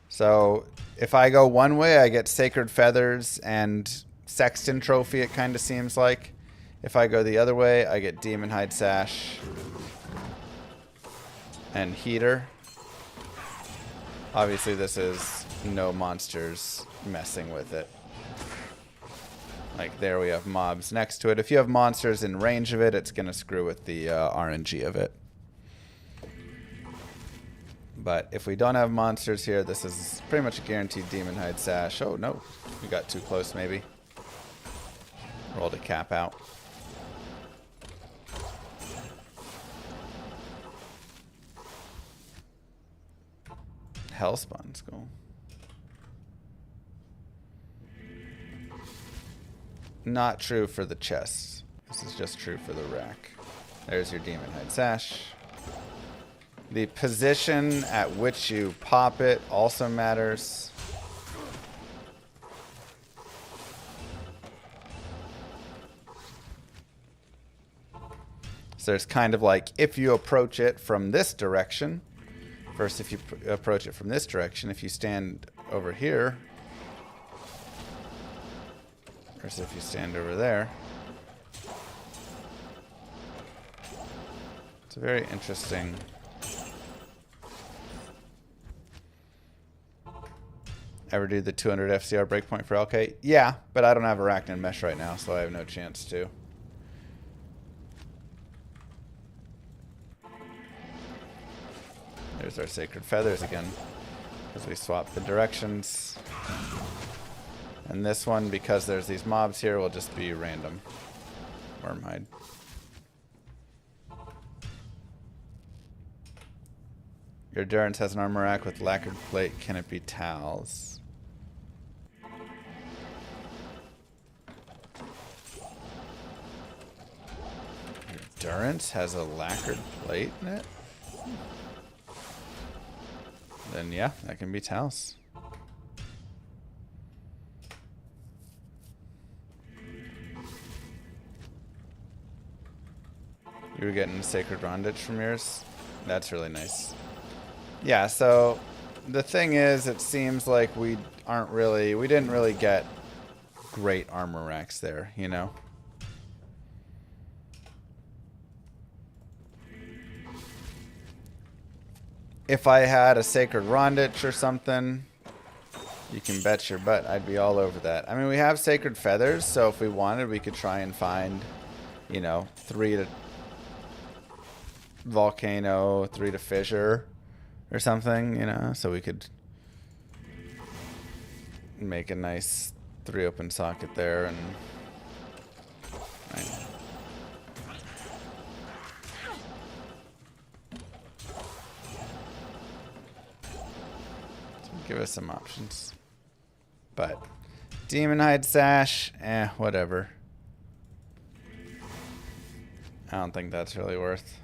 So, if I go one way, I get Sacred Feathers and Sexton Trophy, it kind of seems like. If I go the other way, I get Demon Hide Sash and heater. Obviously, this is no monsters messing with it. Like, there we have mobs next to it. If you have monsters in range of it, it's going to screw with the RNG of it. But if we don't have monsters here, this is pretty much a guaranteed Demon Hide Sash. Oh, no. We got too close, maybe. Rolled a cap out. Hellspawn's cool. Not true for the chest. This is just true for the rack. There's your Demon Hide Sash. The position at which you pop it also matters. So there's kind of like if you approach it from this direction. First, if you approach it from this direction, if you stand over here, versus if you stand over there. It's a very interesting. Ever do the 200 FCR breakpoint for LK? Yeah, but I don't have Arachnid Mesh right now, so I have no chance to. There's our Sacred Feathers again, because we swapped the directions. And this one, because there's these mobs here, will just be random. Wormhide. Your Durance has an armor rack with lacquered plate. Can it be towels? Durance has a lacquered plate in it? Then yeah, that can be towels. You were getting Sacred Rondage from yours? That's really nice. Yeah, so the thing is, it seems like we didn't really get great armor racks there, you know? If I had a Sacred Rondage or something, you can bet your butt I'd be all over that. I mean, we have Sacred Feathers, so if we wanted, we could try and find, you know, 3 to volcano, 3 to fissure or something, you know, so we could make a nice 3 open socket there and right. So give us some options. But Demon Hide Sash, whatever. I don't think that's really worth.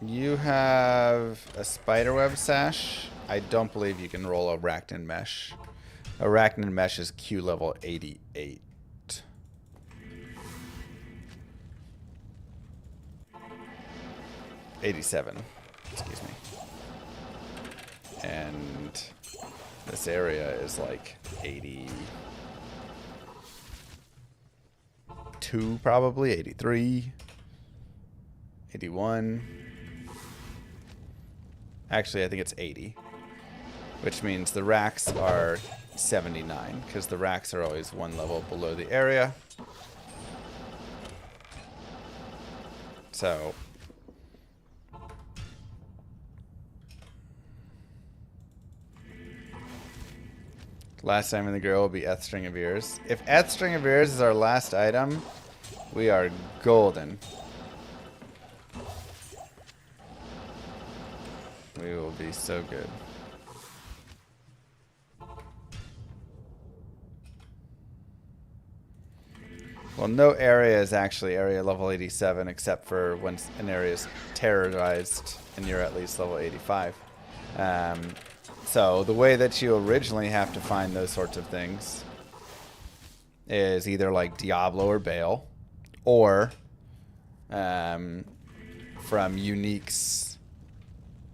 You have a spiderweb sash. I don't believe you can roll arachnid mesh. Arachnid mesh is Q level 88. '87. Excuse me. And this area is like 82, probably 83, 81. Actually, I think it's 80, which means the racks are 79 because the racks are always 1 level below the area. So last time in the girl will be Eth String of Ears. If Eth String of Ears is our last item, we are golden. We will be so good. Well, no area is actually area level 87 except for when an area is terrorized and you're at least level 85. So the way that you originally have to find those sorts of things is either like Diablo or Bale, or from Unique's,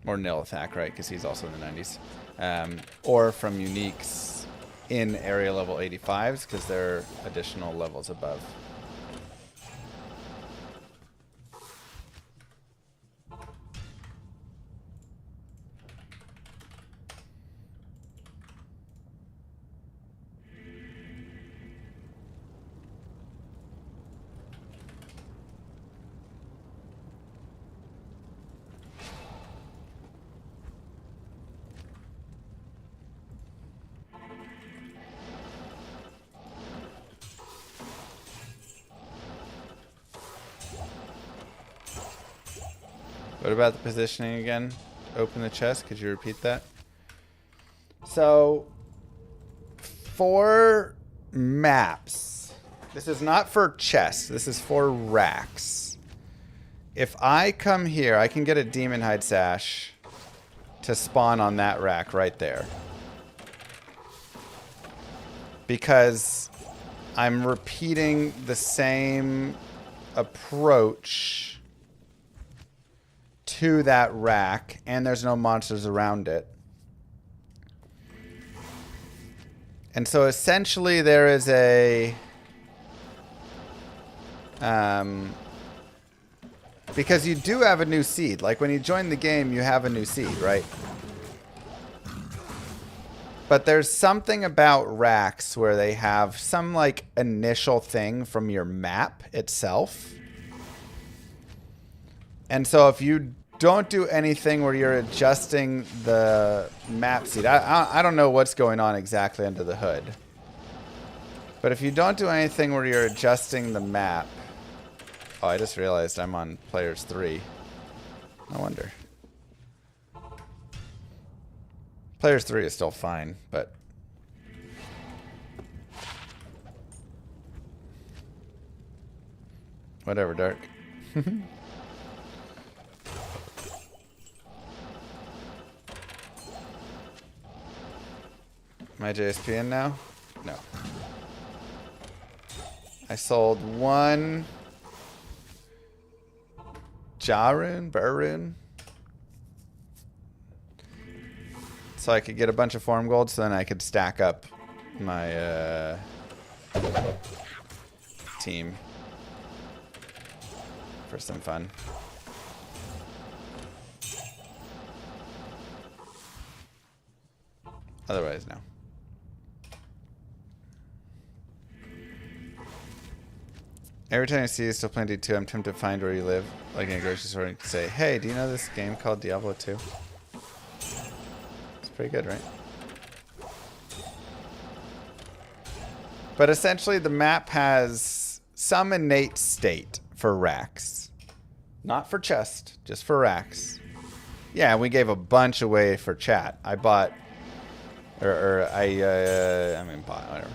or Nilithak, right? Because he's also in the 90s. Or from Unique's in area level 85s, because they're additional levels above. What about the positioning again? Open the chest. Could you repeat that? So, for maps, this is not for chests. This is for racks. If I come here, I can get a Demon Hide Sash to spawn on that rack right there. Because I'm repeating the same approach to that rack, and there's no monsters around it. And so essentially there is a because you do have a new seed. Like when you join the game, you have a new seed, right? But there's something about racks where they have some like initial thing from your map itself. And so if you don't do anything where you're adjusting the map seed, I don't know what's going on exactly under the hood. But if you don't do anything where you're adjusting the map... Oh, I just realized I'm on players 3. No wonder. Players 3 is still fine, but... Whatever, Dark. My JSP in now? No. I sold 1 Jarun, Barun. So I could get a bunch of form gold, so then I could stack up my team for some fun. Otherwise, no. Every time I see you still playing D2, I'm tempted to find where you live, like in a grocery store, and say, hey, do you know this game called Diablo 2? It's pretty good, right? But essentially, the map has some innate state for racks. Not for chest, just for racks. Yeah, we gave a bunch away for chat. I bought, I mean, bought, whatever.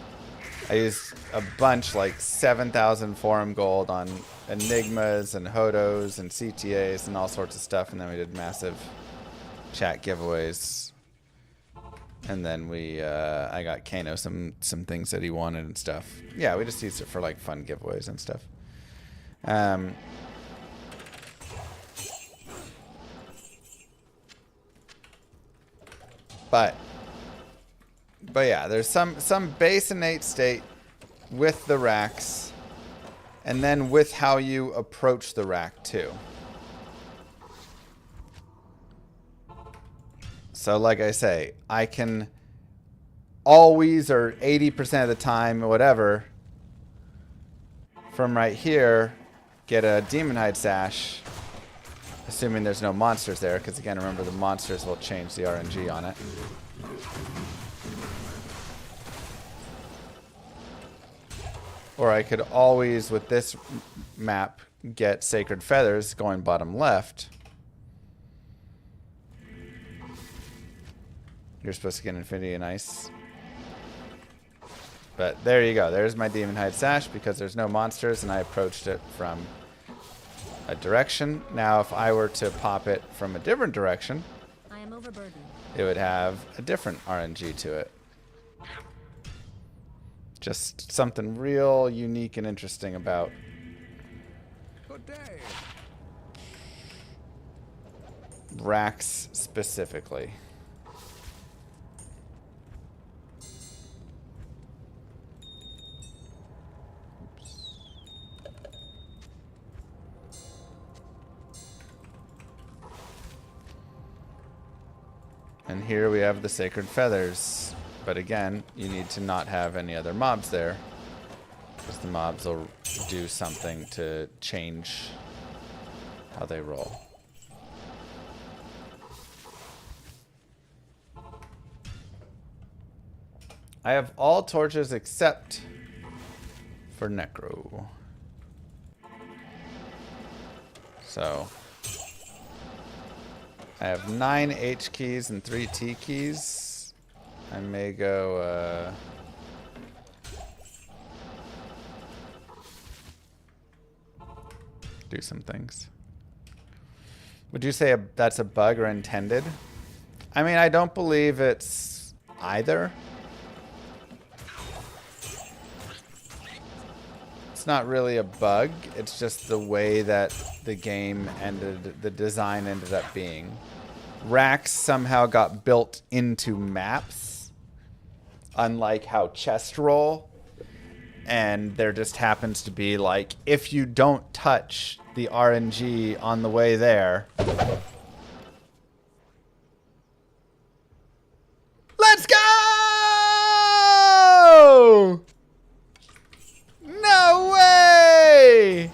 I used a bunch, like 7,000 forum gold on Enigmas and Hodos and CTAs and all sorts of stuff. And then we did massive chat giveaways. And then I got Kano some things that he wanted and stuff. Yeah, we just used it for like fun giveaways and stuff. But yeah, there's some base innate state with the racks, and then with how you approach the rack too. So like I say, I can always, or 80% of the time, or whatever, from right here, get a Demon Hide Sash, assuming there's no monsters there, because again, remember the monsters will change the RNG on it. Or I could always, with this map, get Sacred Feathers going bottom left. You're supposed to get Infinity and Ice. But there you go. There's my Demon Hide Sash because there's no monsters and I approached it from a direction. Now, if I were to pop it from a different direction, I am overburdened. It would have a different RNG to it. Just something real unique and interesting about Good day. racks specifically. And here we have the Sacred Feathers. But again, you need to not have any other mobs there, because the mobs will do something to change how they roll. I have all torches except for Necro. So I have 9 H keys and 3 T keys. I may go, do some things. Would you say that's a bug or intended? I mean, I don't believe it's either. It's not really a bug. It's just the way that the game ended, the design ended up being. Racks somehow got built into maps. Unlike how chests roll, and there just happens to be like, if you don't touch the RNG on the way there, let's go! No way!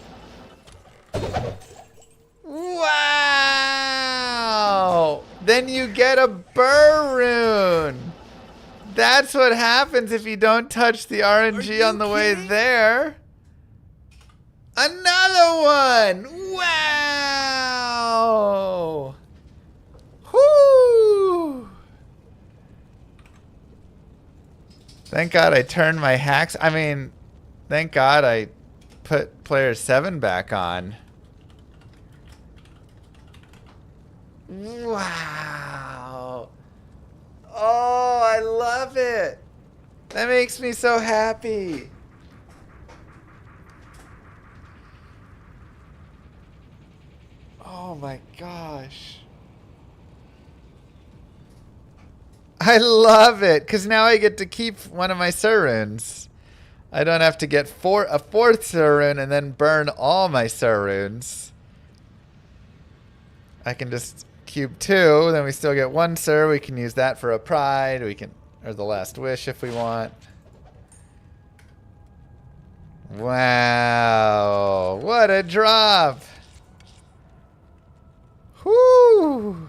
Wow! Then you get a burr rune. That's what happens if you don't touch the RNG on the way there. Another one! Wow! Whoo! Thank God I turned my hacks. I mean, thank God I put player 7 back on. Wow! Oh, I love it. That makes me so happy. Oh my gosh. I love it, because now I get to keep one of my Surunes. I don't have to get a 4th Surune and then burn all my Surunes. I can just cube 2, then we still get 1 Sur. We can use that for a pride. We can Or the last wish if we want. Wow. What a drop. Whoo.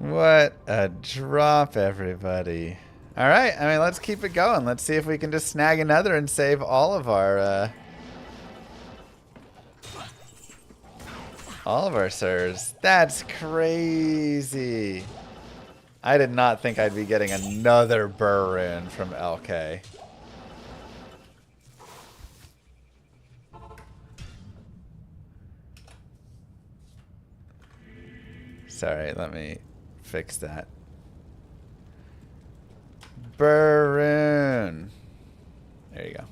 What a drop, everybody. All right, I mean, let's keep it going. Let's see if we can just snag another and save all of our sirs. That's crazy. I did not think I'd be getting another burr in from LK. Sorry, let me fix that. Burroon. There you go.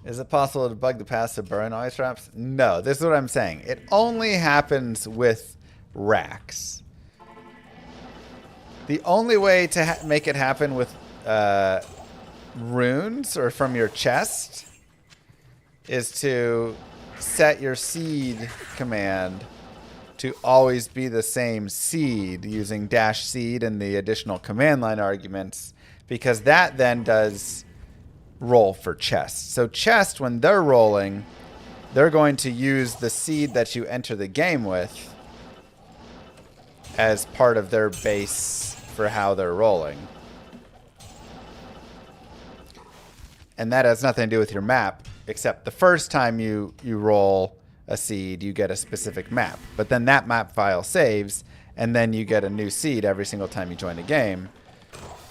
Is it possible to bug the passive burn ice traps? No, this is what I'm saying. It only happens with racks. The only way to make it happen with runes or from your chest is to set your seed command to always be the same seed using dash seed and the additional command line arguments, because that then does roll for chest. So chest, when they're rolling, they're going to use the seed that you enter the game with as part of their base for how they're rolling. And that has nothing to do with your map, except the first time you roll a seed, you get a specific map. But then that map file saves, and then you get a new seed every single time you join a game.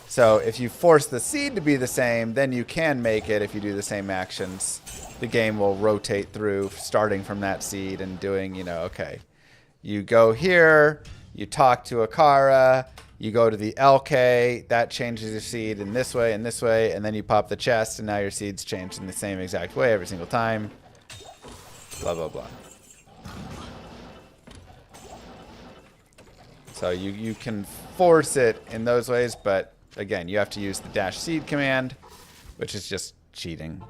So if you force the seed to be the same, then you can make it if you do the same actions. The game will rotate through starting from that seed and doing, you know, okay, you go here, you talk to Akara, you go to the LK, that changes your seed in this way and this way, and then you pop the chest, and now your seed's changed in the same exact way every single time. Blah, blah, blah. So you can force it in those ways, but again, you have to use the dash seed command, which is just cheating.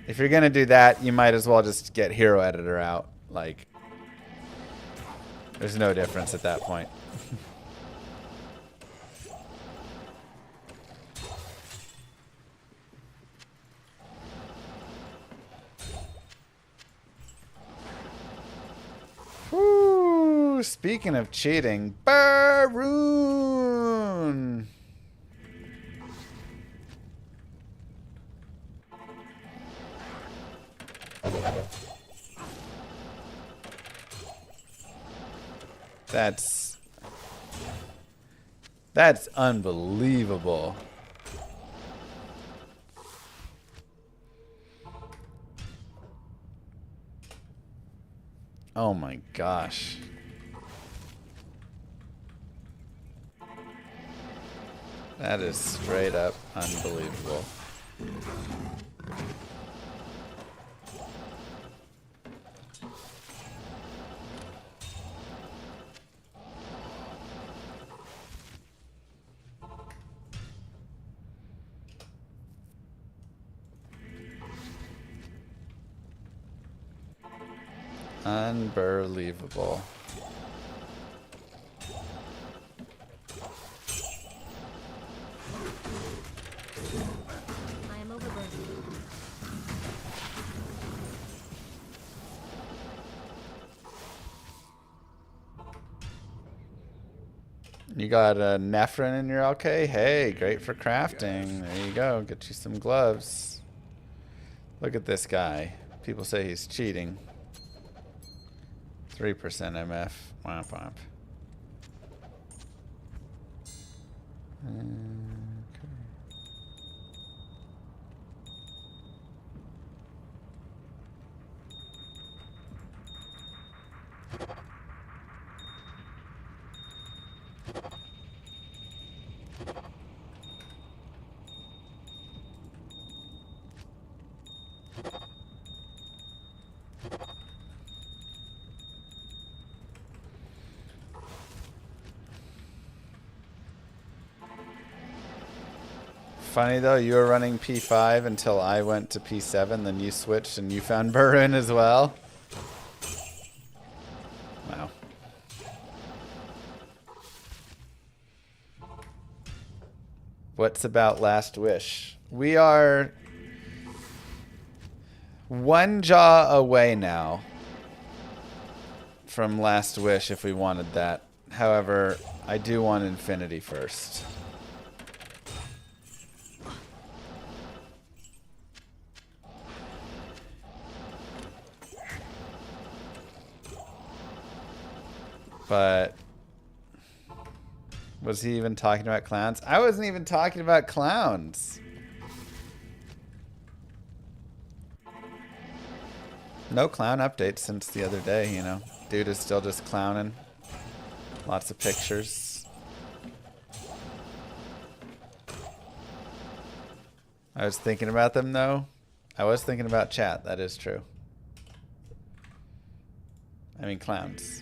If you're going to do that, you might as well just get Hero Editor out. Like, there's no difference at that point. Woo! Speaking of cheating, Burroon! That's unbelievable. Oh my gosh. That is straight up unbelievable. Unbelievable. I am overburdened. You got a Nephrin in your LK? Hey, great for crafting. There you go. Get you some gloves. Look at this guy. People say he's cheating. 3% MF. Womp womp. Funny though, you were running P5 until I went to P7, then you switched and you found Burren as well. Wow. What's about Last Wish? We are one jaw away now from Last Wish if we wanted that. However, I do want Infinity first. But was he even talking about clowns? I wasn't even talking about clowns. No clown updates since the other day, you know. Dude is still just clowning. Lots of pictures. I was thinking about them though. I was thinking about chat, that is true. I mean clowns.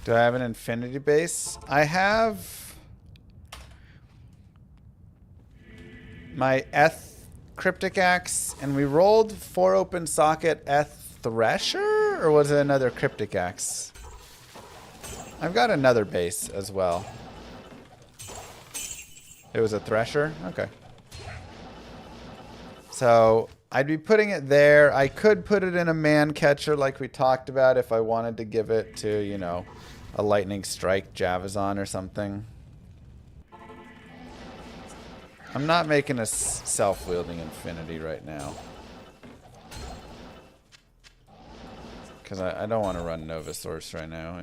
Do I have an infinity base? I have my Eth Cryptic Axe, and we rolled 4 open socket Eth Thresher, or was it another Cryptic Axe? I've got another base as well. It was a Thresher? Okay. So I'd be putting it there. I could put it in a man catcher like we talked about if I wanted to give it to, you know, a lightning strike Javazon or something. I'm not making a self-wielding infinity right now. Because I don't want to run Nova Source right now.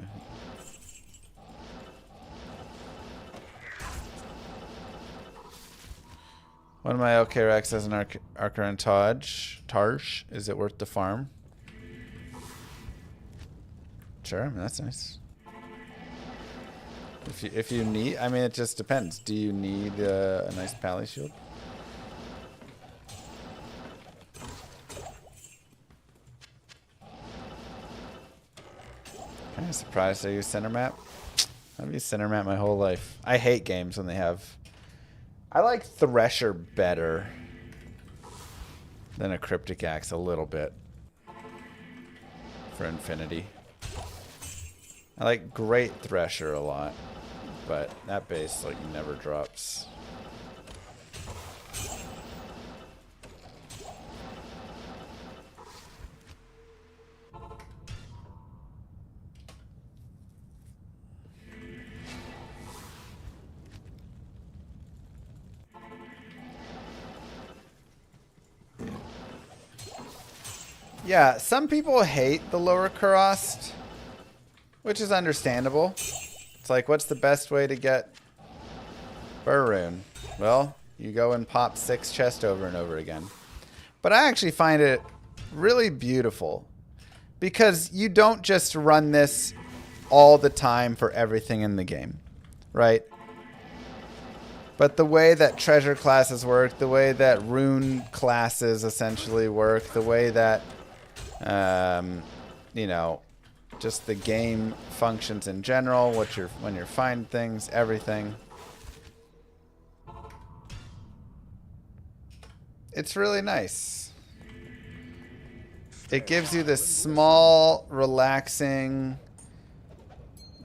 One of my LKRX has an Arcaran Targe. Is it worth the farm? Sure, I mean, that's nice. If you need, I mean, it just depends. Do you need a nice pally shield? Kind of surprised I use center map. I've used center map my whole life. I hate games when they have. I like Thresher better than a Cryptic Axe a little bit for Infinity. I like Great Thresher a lot, but that base like never drops. Yeah, some people hate the lower Kurast, which is understandable. It's like, what's the best way to get Burroon? Well, you go and pop 6 chests over and over again. But I actually find it really beautiful because you don't just run this all the time for everything in the game, right? But the way that treasure classes work, the way that rune classes essentially work, the way that, you know, just the game functions in general, when you're finding things, everything. It's really nice. It gives you this small, relaxing,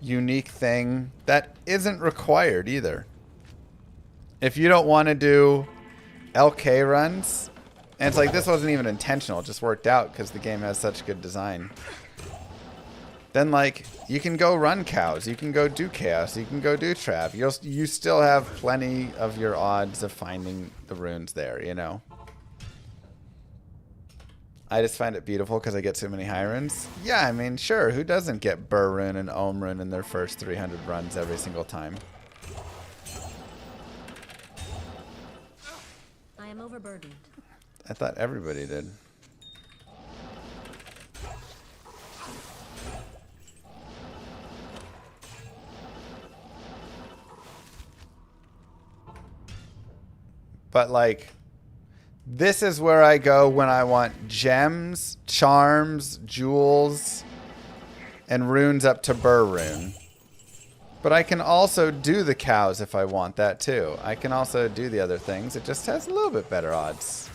unique thing that isn't required either. If you don't want to do LK runs, and it's like this wasn't even intentional, it just worked out because the game has such good design. Then like you can go run cows, you can go do chaos, you can go do trav. You still have plenty of your odds of finding the runes there, you know. I just find it beautiful because I get so many high runes. Yeah, I mean, sure. Who doesn't get Burr rune and Ohm rune in their first 300 runs every single time? I am overburdened. I thought everybody did. But like, this is where I go when I want gems, charms, jewels, and runes up to Burr rune. But I can also do the cows if I want that too. I can also do the other things. It just has a little bit better odds.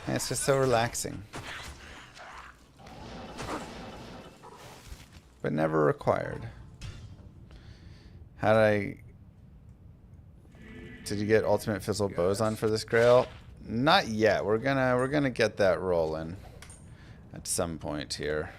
And it's just so relaxing. But never required. How did I... Did you get ultimate fizzle boson for this grail? Not yet. We're gonna get that rolling at some point here.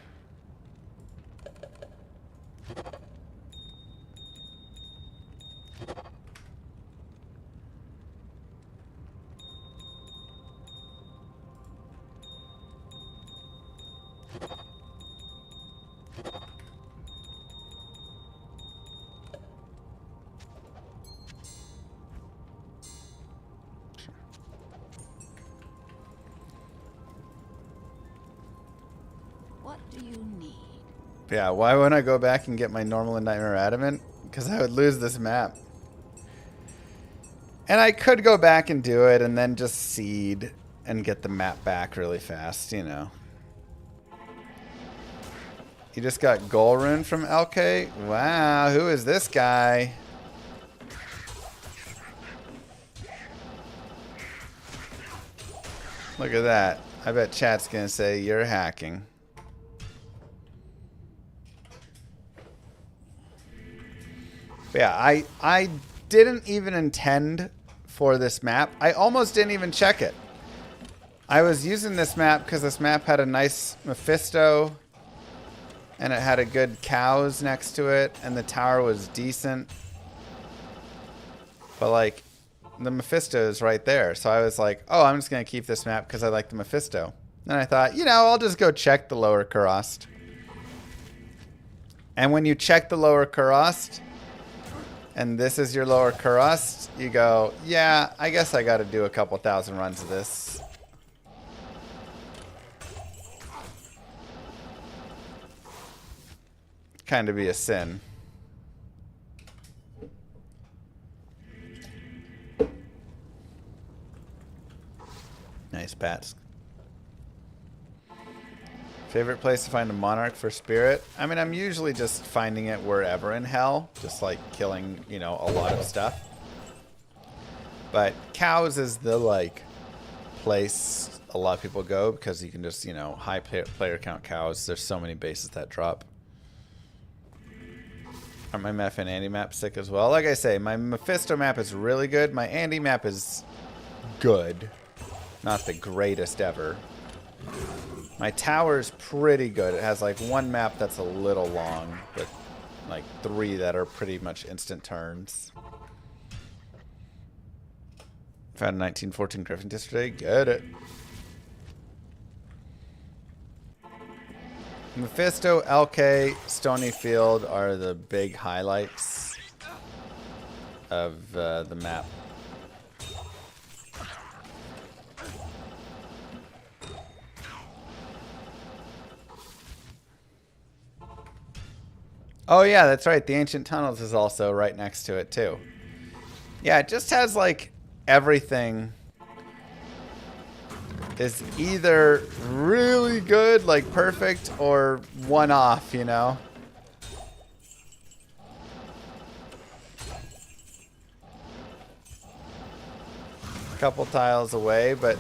What do you need? Yeah, why wouldn't I go back and get my normal and nightmare adamant? Because I would lose this map. And I could go back and do it and then just seed and get the map back really fast, you know. You just got goal rune from LK? Wow, who is this guy? Look at that. I bet chat's gonna say you're hacking. But yeah, I didn't even intend for this map. I almost didn't even check it. I was using this map because this map had a nice Mephisto and it had a good cows next to it and the tower was decent. But like the Mephisto is right there. So I was like, oh, I'm just going to keep this map because I like the Mephisto. Then I thought, you know, I'll just go check the Lower Kurast. And when you check the Lower Kurast, and this is your Lower Kurast, you go, yeah, I guess I got to do a couple thousand runs of this. Kind of be a sin. Nice bats. Favorite place to find a monarch for spirit? I mean, I'm usually just finding it wherever in hell. Just like killing, you know, a lot of stuff. But cows is the like place a lot of people go because you can just, you know, high player count cows. There's so many bases that drop. Are my Meph and Andy map sick as well? Like I say, my Mephisto map is really good. My Andy map is good. Not the greatest ever. My tower's pretty good. It has like one map that's a little long, but like 3 that are pretty much instant turns. Found 1914 Griffin yesterday. Get it. Mephisto, LK, Stony Field are the big highlights of the map. Oh yeah, that's right. The Ancient Tunnels is also right next to it too. Yeah, it just has like everything is either really good, like perfect, or one off, you know? A couple tiles away, but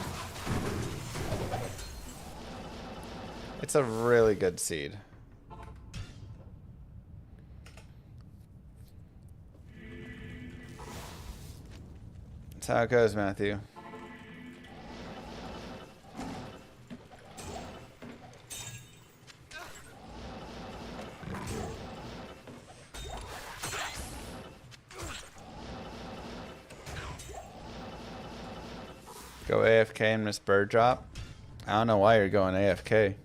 it's a really good seed. That's how it goes, Matthew. Go AFK and miss bird drop. I don't know why you're going AFK.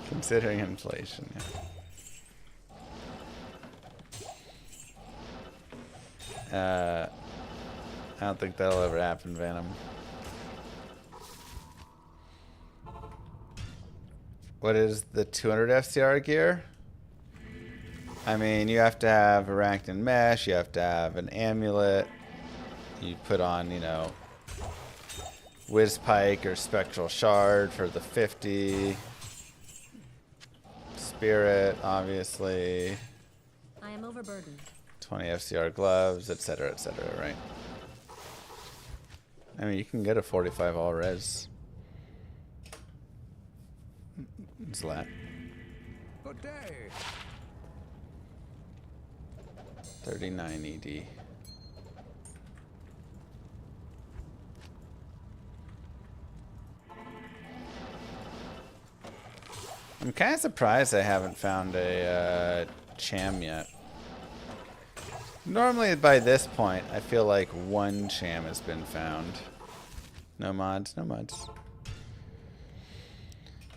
Considering inflation, yeah. I don't think that'll ever happen, Venom. What is the 200 FCR gear? I mean, you have to have Arachnid Mesh, you have to have an amulet, you put on, you know, Whiz Pike or Spectral Shard for the 50. Spirit, obviously. I am overburdened. 20 FCR gloves, etc., right? I mean, you can get a 45 all res. It's that. Good day. 39 ED. I'm kind of surprised I haven't found a Cham yet. Normally by this point, I feel like one Cham has been found. No mods, no mods.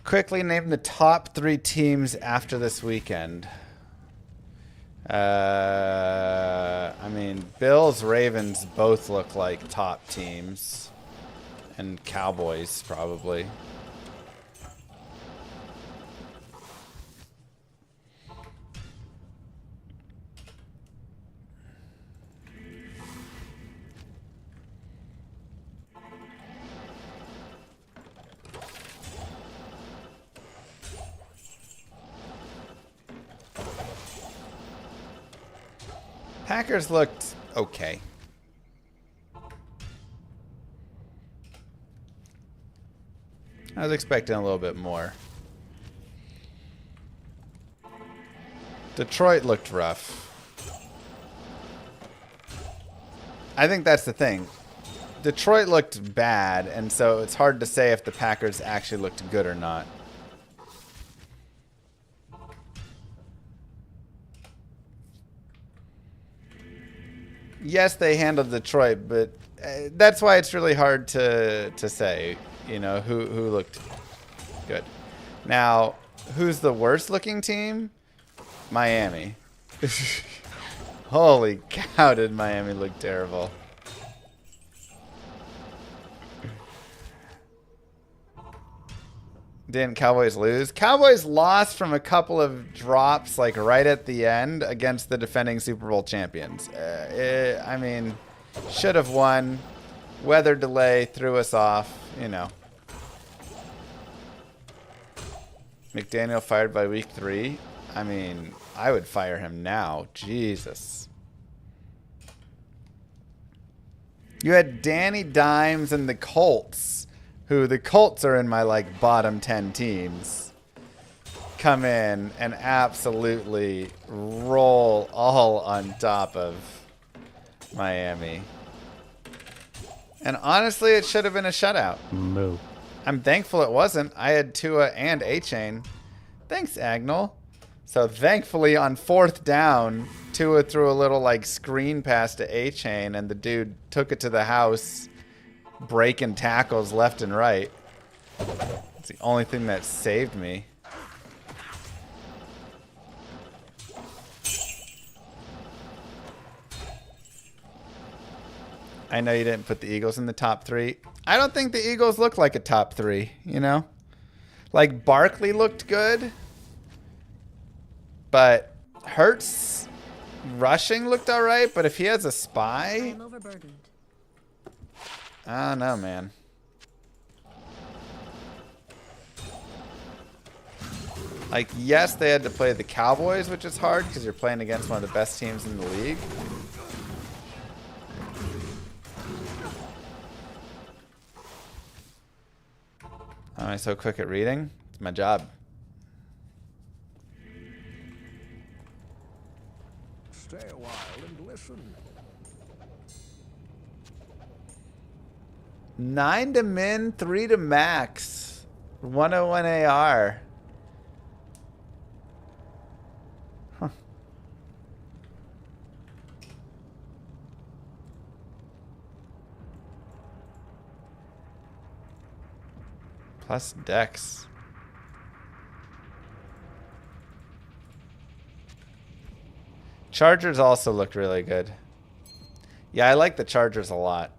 Quickly name the top 3 teams after this weekend. I mean, Bills, Ravens both look like top teams. And Cowboys, probably. Packers looked okay. I was expecting a little bit more. Detroit looked rough. I think that's the thing. Detroit looked bad, and so it's hard to say if the Packers actually looked good or not. Yes, they handled Detroit, but that's why it's really hard to say, you know, who looked good. Now, who's the worst looking team? Miami. Holy cow, did Miami look terrible. Didn't Cowboys lose? Cowboys lost from a couple of drops, like right at the end, against the defending Super Bowl champions. I mean, should have won. Weather delay threw us off, you know. McDaniel fired by week 3. I mean, I would fire him now. Jesus. You had Danny Dimes and the Colts, who the Colts are in my like bottom 10 teams, come in and absolutely roll all on top of Miami. And honestly, it should have been a shutout. Moo. I'm thankful it wasn't. I had Tua and A-Chain. Thanks, Agnel. So thankfully on 4th down, Tua threw a little like screen pass to A-Chain and the dude took it to the house, breaking tackles left and right. It's the only thing that saved me. I know you didn't put the Eagles in the top 3. I don't think the Eagles look like a top 3, you know? Like Barkley looked good, but Hurts rushing looked all right, but if he has a spy, I'm overburdened. I don't know, man. Like, yes, they had to play the Cowboys, which is hard because you're playing against one of the best teams in the league. Am I so quick at reading? It's my job. Stay a while and listen. 9 to min, 3 to max. 101 AR. Huh. Plus Dex. Chargers also look really good. Yeah, I like the Chargers a lot.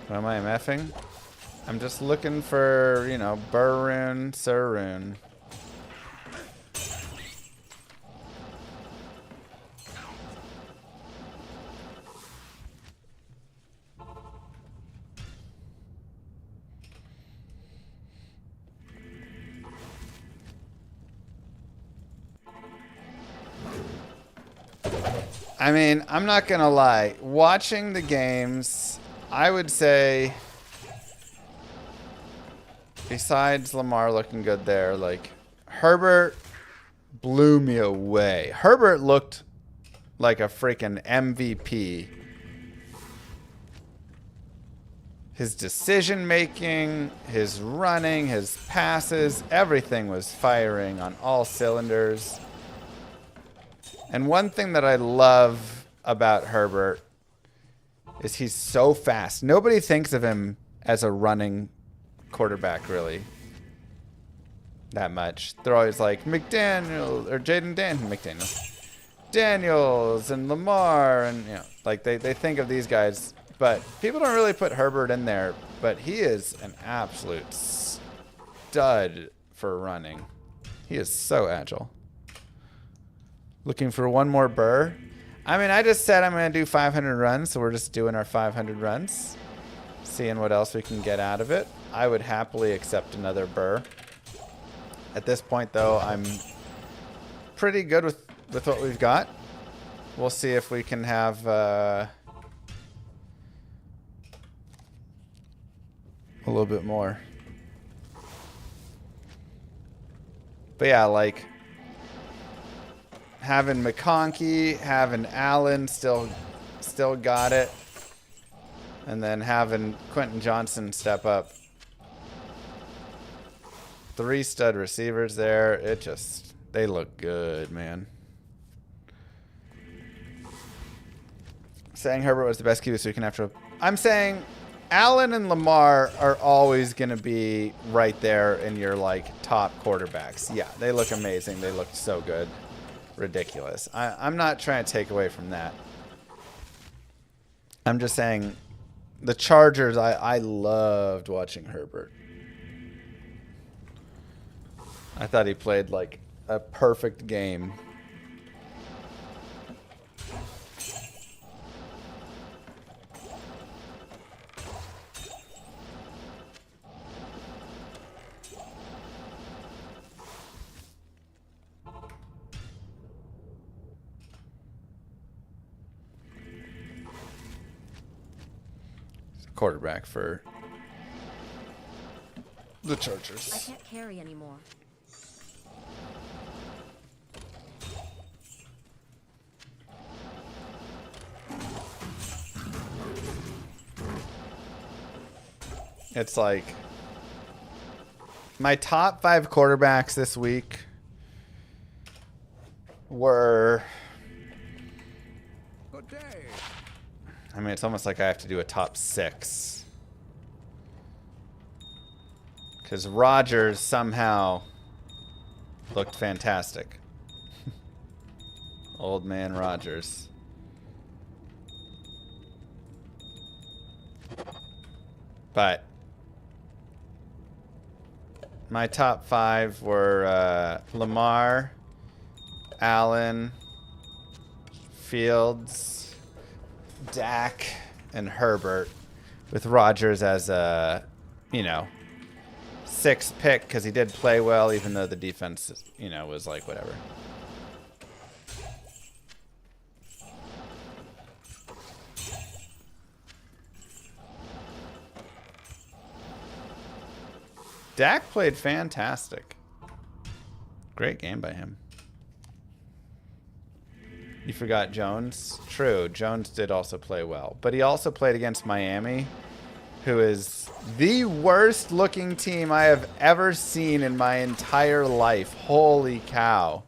What am I MFing? I'm just looking for, you know, Burrune, Surune. I mean, I'm not gonna lie. Watching the games, I would say, besides Lamar looking good there, like, Herbert blew me away. Herbert looked like a freaking MVP. His decision making, his running, his passes, everything was firing on all cylinders. And one thing that I love about Herbert is he's so fast. Nobody thinks of him as a running quarterback, really, that much. They're always like McDaniel or Daniels and Lamar, and you know, like they think of these guys, but people don't really put Herbert in there. But he is an absolute stud for running. He is so agile. Looking for one more burr. I mean, I just said I'm going to do 500 runs, so we're just doing our 500 runs. Seeing what else we can get out of it. I would happily accept another burr. At this point, though, I'm pretty good with what we've got. We'll see if we can have a little bit more. But yeah, like, having McConkey, having Allen still got it, and then having Quentin Johnson step up. 3 stud receivers there. They look good, man. Saying Herbert was the best QB this weekend after. I'm saying Allen and Lamar are always going to be right there in your like top quarterbacks. Yeah, they look amazing. They look so good. Ridiculous. I'm not trying to take away from that. I'm just saying the Chargers, I loved watching Herbert. I thought he played like a perfect game. Quarterback for the Chargers. I can't carry anymore. It's like my top 5 quarterbacks this week were, I mean, it's almost like I have to do a top 6. Because Rodgers somehow looked fantastic. Old man Rodgers. But my top 5 were Lamar, Allen, Fields, Dak, and Herbert, with Rodgers as a, you know, 6th pick because he did play well, even though the defense, you know, was like whatever. Dak played fantastic. Great game by him. You forgot Jones? True, Jones did also play well. But he also played against Miami, who is the worst looking team I have ever seen in my entire life. Holy cow.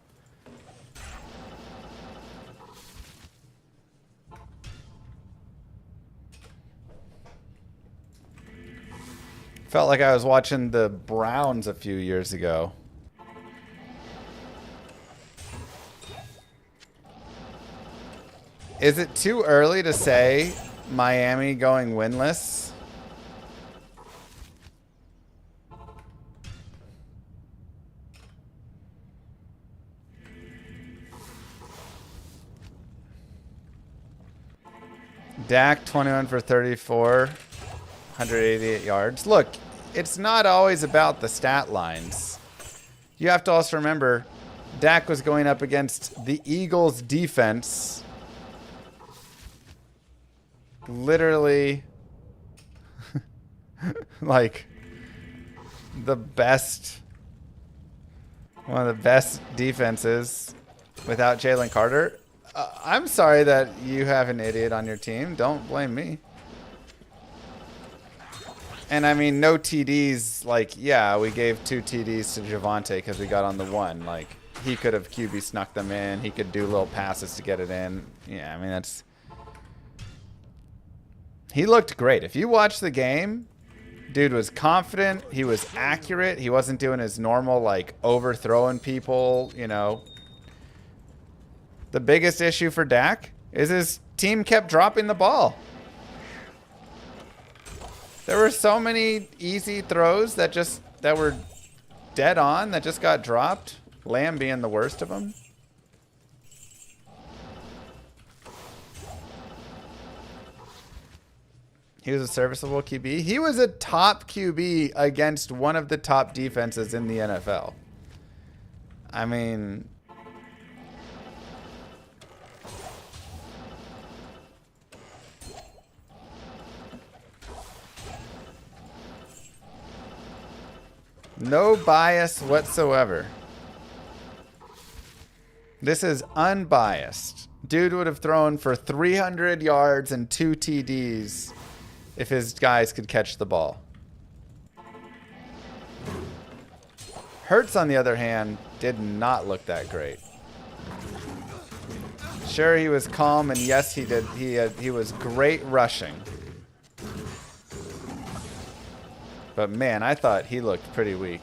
Felt like I was watching the Browns a few years ago. Is it too early to say Miami going winless? Dak 21 for 34, 188 yards. Look, it's not always about the stat lines. You have to also remember Dak was going up against the Eagles defense. Literally like the best, one of the best defenses without Jalen Carter. I'm sorry that you have an idiot on your team. Don't blame me. And I mean, no TDs. Like, yeah, we gave 2 TDs to Javonte because we got on the 1. Like, he could have QB snuck them in. He could do little passes to get it in. Yeah, I mean, that's... He looked great. If you watch the game, dude was confident. He was accurate. He wasn't doing his normal, like, overthrowing people, you know. The biggest issue for Dak is his team kept dropping the ball. There were so many easy throws that were dead on that just got dropped. Lamb being the worst of them. He was a serviceable QB. He was a top QB against one of the top defenses in the NFL. I mean... No bias whatsoever. This is unbiased. Dude would have thrown for 300 yards and 2 TDs if his guys could catch the ball. Hurts, on the other hand, did not look that great. Sure, he was calm, and yes, he did. He was great rushing. But man, I thought he looked pretty weak.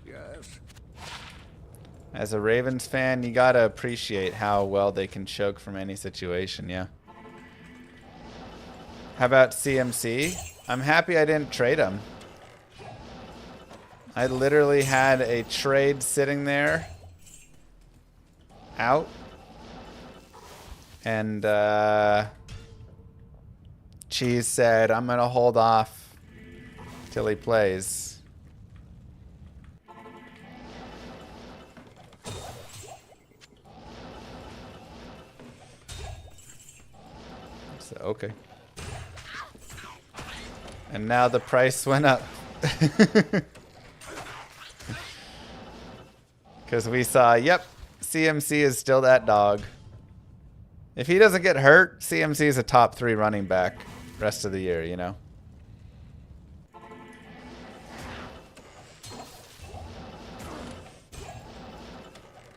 Yes. As a Ravens fan, you gotta appreciate how well they can choke from any situation, yeah. How about CMC? I'm happy I didn't trade him. I literally had a trade sitting there out. And Cheese said, I'm going to hold off till he plays. So, okay. And now the price went up. Because we saw, yep, CMC is still that dog. If he doesn't get hurt, CMC is a top 3 running back rest of the year, you know?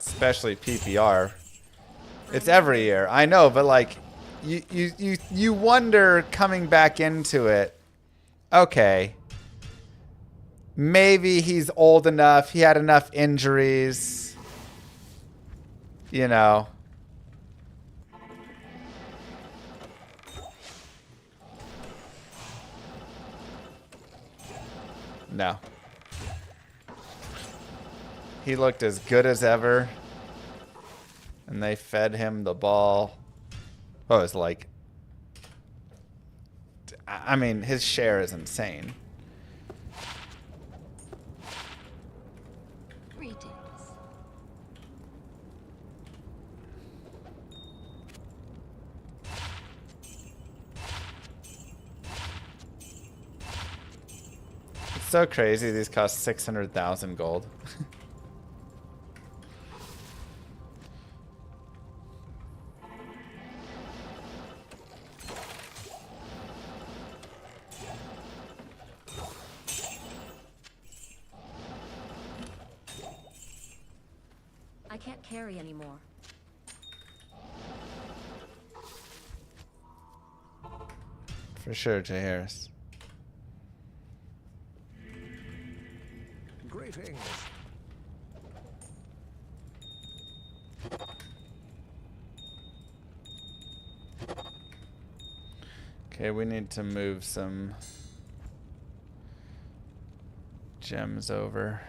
Especially PPR. It's every year. I know, but like, you wonder coming back into it, okay, maybe he's old enough. He had enough injuries. You know. No. He looked as good as ever. And they fed him the ball. Oh, it was like... I mean, his share is insane. so crazy. These cost 600,000 gold. I can't carry anymore. For sure, Jay Harris. Greetings. Okay, we need to move some gems over.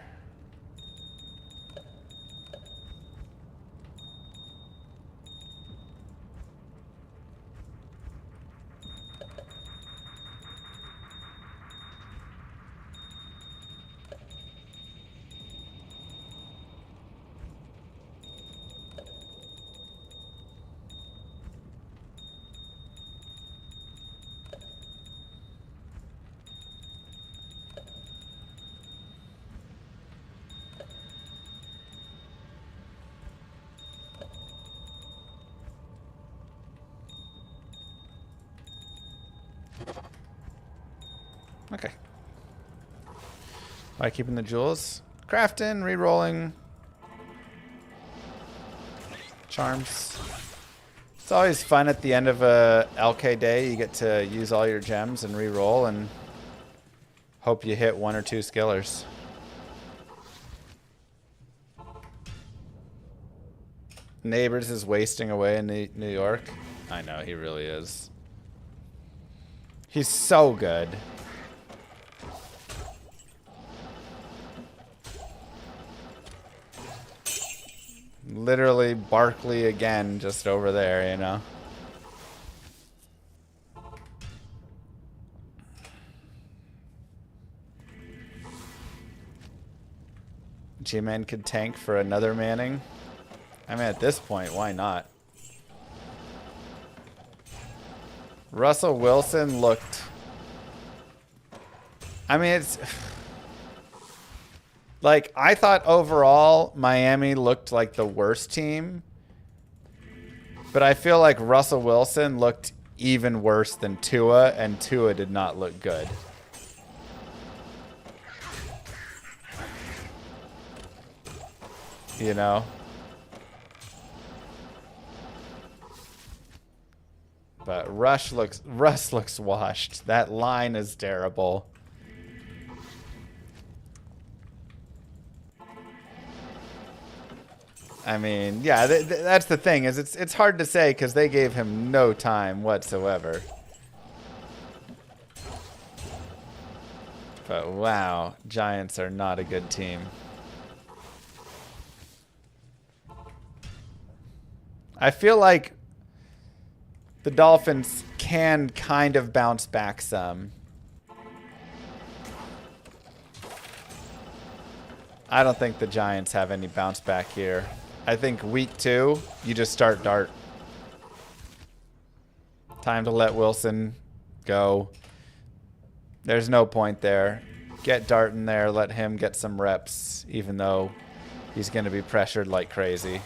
Okay. By keeping the jewels. Crafting, re-rolling. Charms. It's always fun at the end of a LK day. You get to use all your gems and re-roll and hope you hit 1 or 2 skillers. Neighbors is wasting away in New York. I know, he really is. He's so good. Literally Barkley again, just over there, you know. G-Man could tank for another Manning. I mean, at this point, why not? Russell Wilson looked... I mean, it's... Like, I thought overall Miami looked like the worst team. But I feel like Russell Wilson looked even worse than Tua, and Tua did not look good. You know? But Russ looks washed. That line is terrible. I mean, yeah, that's the thing, is it's hard to say because they gave him no time whatsoever. But wow, Giants are not a good team. I feel like the Dolphins can kind of bounce back some. I don't think the Giants have any bounce back here. I think week 2, you just start Dart. Time to let Wilson go. There's no point there. Get Dart in there, let him get some reps, even though he's going to be pressured like crazy.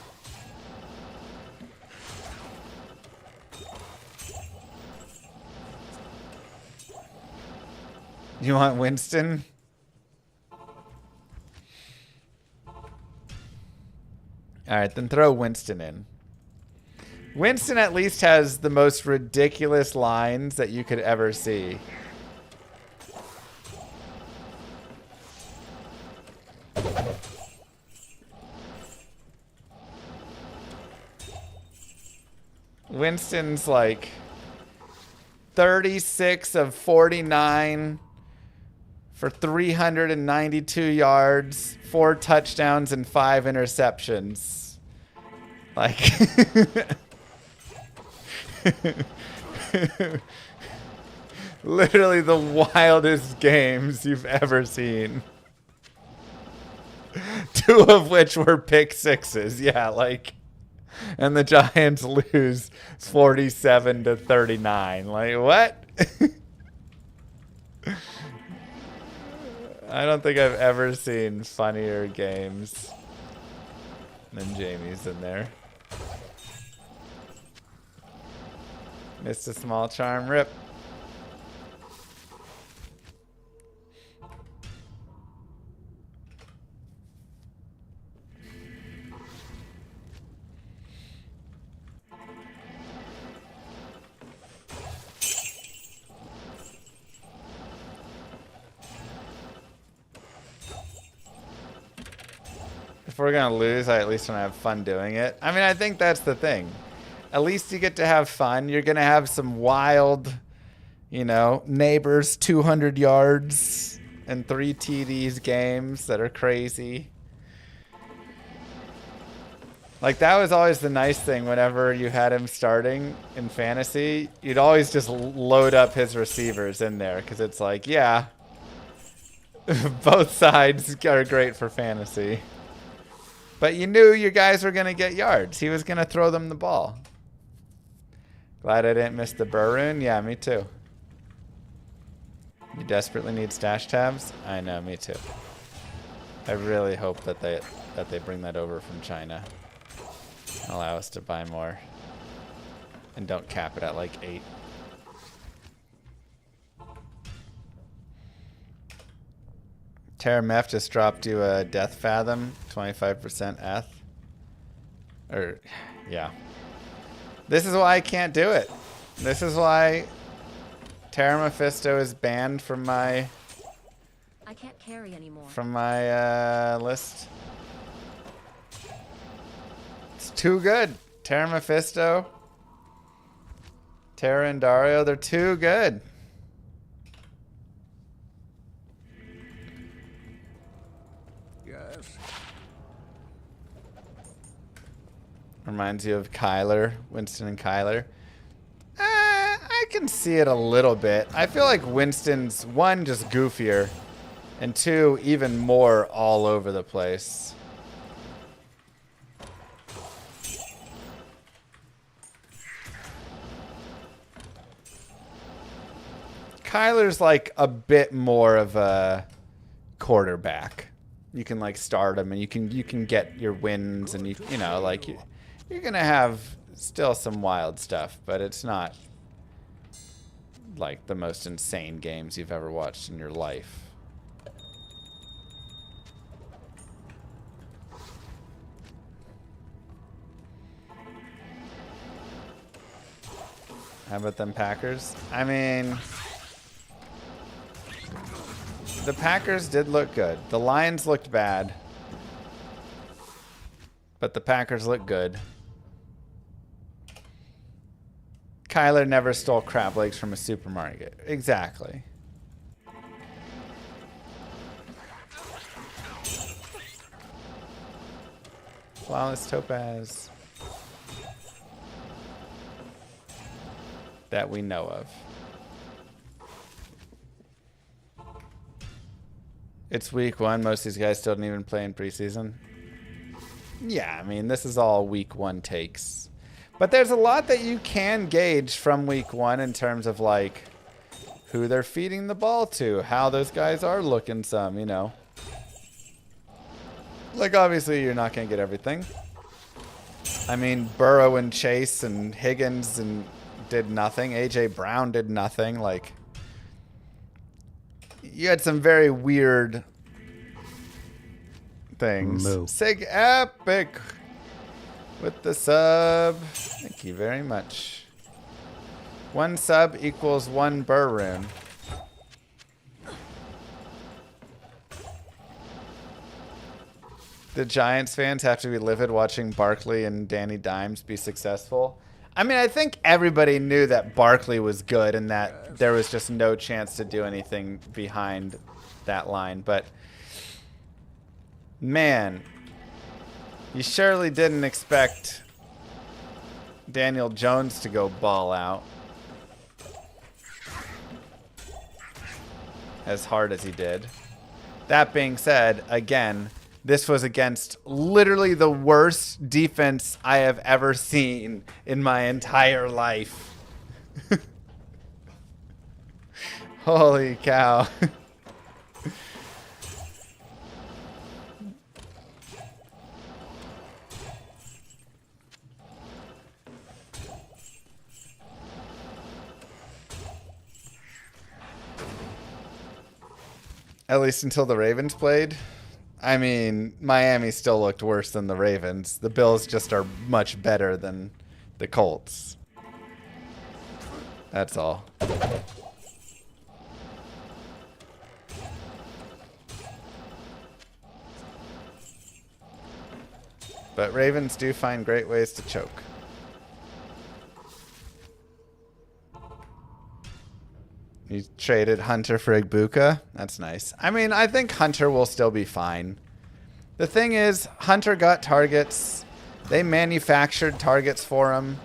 You want Winston? Alright, then throw Winston in. Winston at least has the most ridiculous lines that you could ever see. Winston's like 36 of 49 for 392 yards, 4 touchdowns, and 5 interceptions. Like, literally the wildest games you've ever seen. 2 of which were pick sixes. Yeah, like, and the Giants lose 47-39. Like, what? I don't think I've ever seen funnier games than Jamie's in there. Missed a small charm, rip. If we're gonna lose, I at least want to have fun doing it. I mean, I think that's the thing. At least you get to have fun. You're gonna have some wild, you know, neighbors 200 yards and 3 TDs games that are crazy. Like, that was always the nice thing whenever you had him starting in fantasy. You'd always just load up his receivers in there because it's like, yeah, both sides are great for fantasy. But you knew your guys were going to get yards. He was going to throw them the ball. Glad I didn't miss the burr rune. Yeah, me too. You desperately need stash tabs? I know, me too. I really hope that they bring that over from China. Allow us to buy more. And don't cap it at like 8. Terra Meth just dropped you a Death Fathom, 25% eth. Or, yeah. This is why I can't do it. This is why Terra Mephisto is banned from my... I can't carry anymore. From my list. It's too good. Terra Mephisto. Terra and Dario, they're too good. Yes. Reminds you of Kyler, Winston and Kyler. I can see it a little bit. I feel like Winston's, 1, just goofier, and 2, even more all over the place. Kyler's like a bit more of a quarterback. You can like start him and you can get your wins and you know like you're gonna have still some wild stuff, but it's not like the most insane games you've ever watched in your life. How about them Packers? I mean, the Packers did look good. The Lions looked bad. But the Packers look good. Kyler never stole crab legs from a supermarket. Exactly. Flawless Topaz. That we know of. It's week 1. Most of these guys still didn't even play in preseason. Yeah, I mean, this is all week 1 takes. But there's a lot that you can gauge from week 1 in terms of, like, who they're feeding the ball to, how those guys are looking some, you know. Like, obviously, you're not going to get everything. I mean, Burrow and Chase and Higgins and did nothing. A.J. Brown did nothing. Like, you had some very weird things. Moo. Sig Epic with the sub. Thank you very much. 1 sub equals 1 burr rune. The Giants fans have to be livid watching Barkley and Danny Dimes be successful. I mean, I think everybody knew that Barkley was good and that there was just no chance to do anything behind that line. But, man, you surely didn't expect Daniel Jones to go ball out as hard as he did. That being said, again, this was against literally the worst defense I have ever seen in my entire life. Holy cow. At least until the Ravens played. I mean, Miami still looked worse than the Ravens. The Bills just are much better than the Colts. That's all. But Ravens do find great ways to choke. You traded Hunter for Ibuka? That's nice. I mean, I think Hunter will still be fine. The thing is, Hunter got targets. They manufactured targets for him.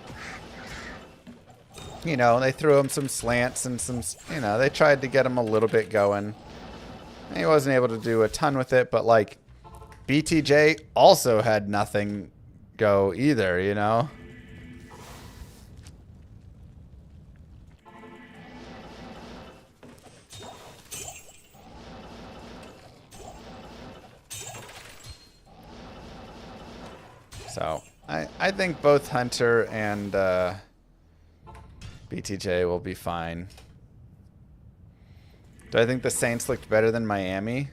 You know, they threw him some slants and some, you know, they tried to get him a little bit going. He wasn't able to do a ton with it, but like, BTJ also had nothing go either, you know? So, I think both Hunter and BTJ will be fine. Do I think the Saints looked better than Miami?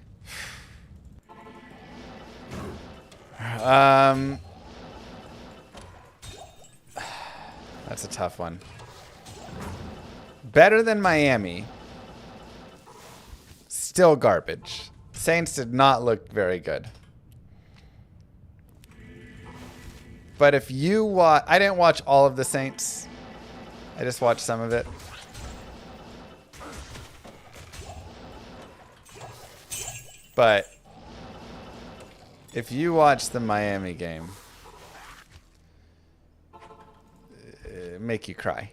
That's a tough one. Better than Miami. Still garbage. Saints did not look very good. But if you watch... I didn't watch all of the Saints. I just watched some of it. But if you watch the Miami game, it'll make you cry.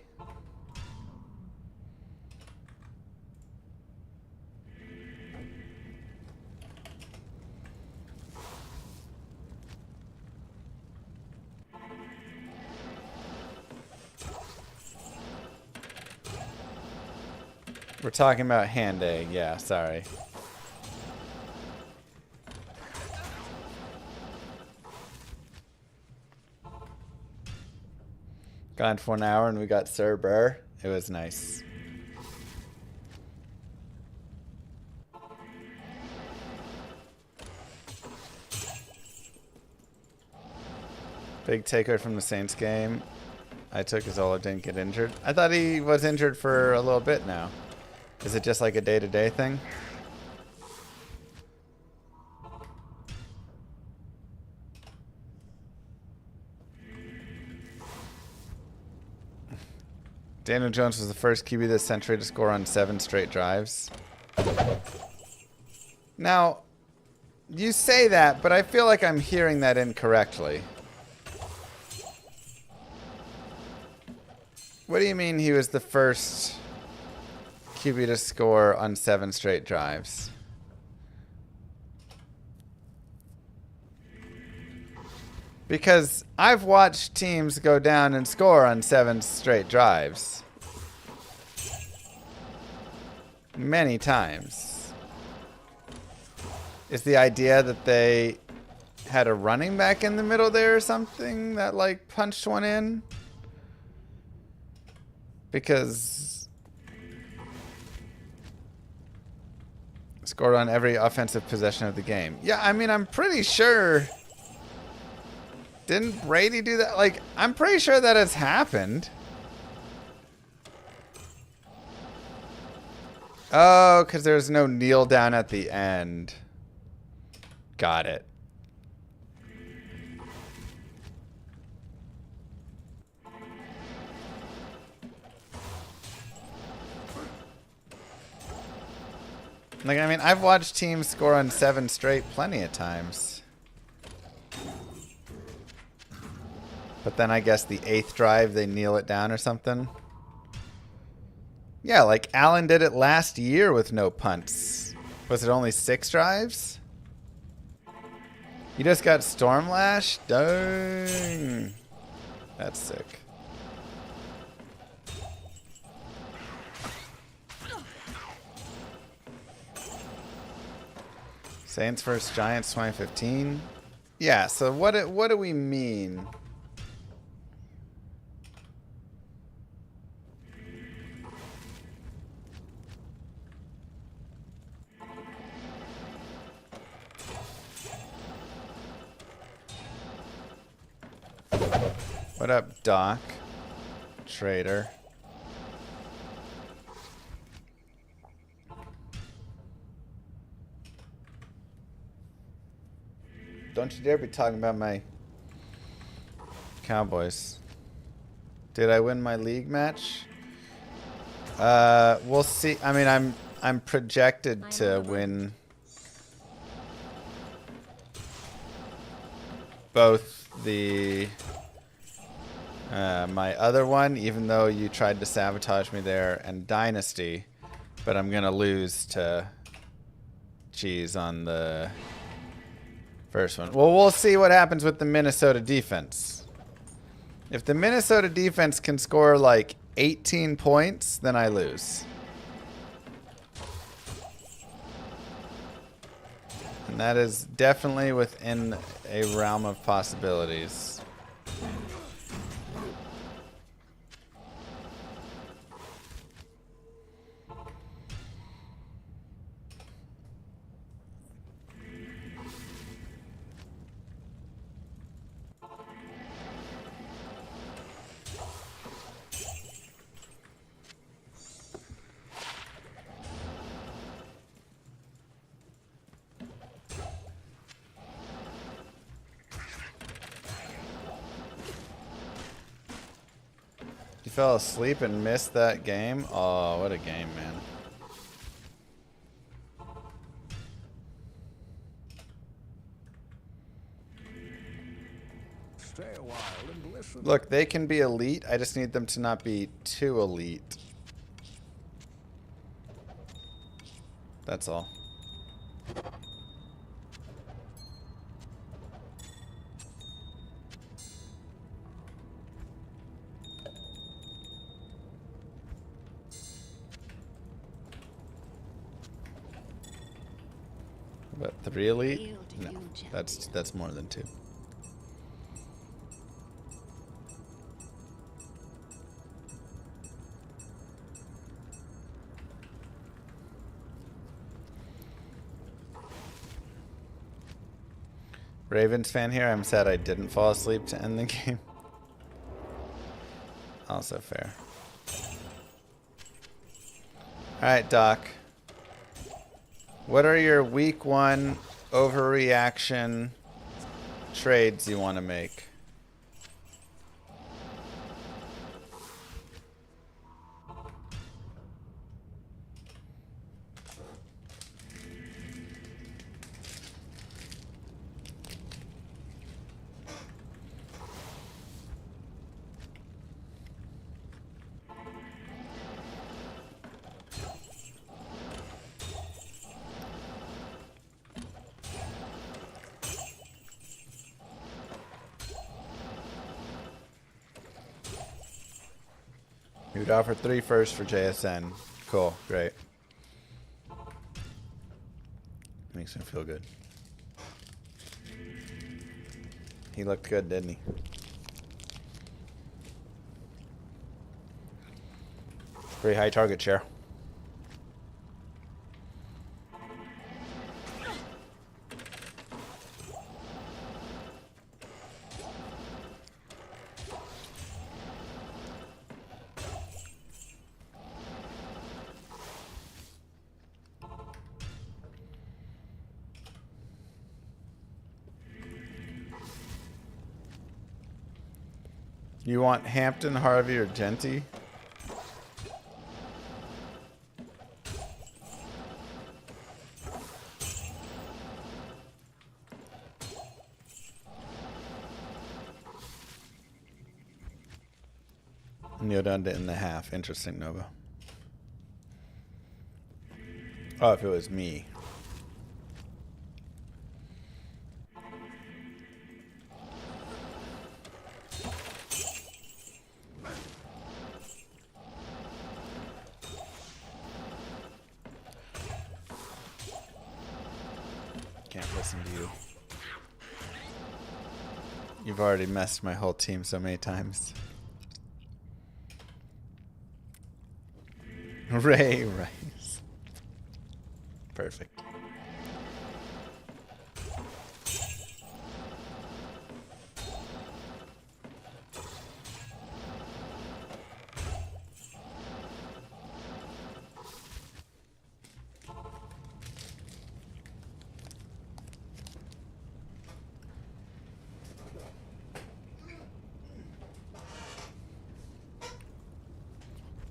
We're talking about hand egg. Yeah, sorry. Gone for an hour and we got Sir Burr. It was nice. Big takeaway from the Saints game. I took his Ola didn't get injured. I thought he was injured for a little bit now. Is it just like a day-to-day thing? Daniel Jones was the first QB this century to score on 7 straight drives. Now, you say that, but I feel like I'm hearing that incorrectly. What do you mean he was the first QB to score on 7 straight drives? Because I've watched teams go down and score on 7 straight drives. Many times. Is the idea that they had a running back in the middle there or something that like punched one in? Because scored on every offensive possession of the game. Yeah, I mean, I'm pretty sure. Didn't Brady do that? Like, I'm pretty sure that has happened. Oh, because there's no kneel down at the end. Got it. Like, I mean, I've watched teams score on 7 straight plenty of times. But then I guess the 8th drive, they kneel it down or something. Yeah, like Allen did it last year with no punts. Was it only 6 drives? You just got Stormlash? Dang. That's sick. Saints vs. Giants 2015. Yeah, so what do we mean? What up, Doc? Trader. Don't you dare be talking about my Cowboys. Did I win my league match? We'll see. I mean, I'm projected to win both the my other one, even though you tried to sabotage me there, and Dynasty, but I'm gonna lose to Cheese on the first one. Well, we'll see what happens with the Minnesota defense. If the Minnesota defense can score like 18 points, then I lose. And that is definitely within a realm of possibilities. You fell asleep and missed that game? Oh, what a game, man. Stay a while and listen. Look, they can be elite. I just need them to not be too elite. That's all. But 3 elite? No, that's more than 2. Ravens fan here. I'm sad I didn't fall asleep to end the game. Also fair. Alright, Doc. What are your week 1 overreaction trades you want to make? You would offer 3 firsts for JSN. Cool, great. Makes me feel good. He looked good, didn't he? Very high target share. You want Hampton, Harvey, or Genty? And you're done in the half. Interesting, Nova. Oh, if it was me. Can't listen to you. You've already messed my whole team so many times. Ray Rice. Perfect.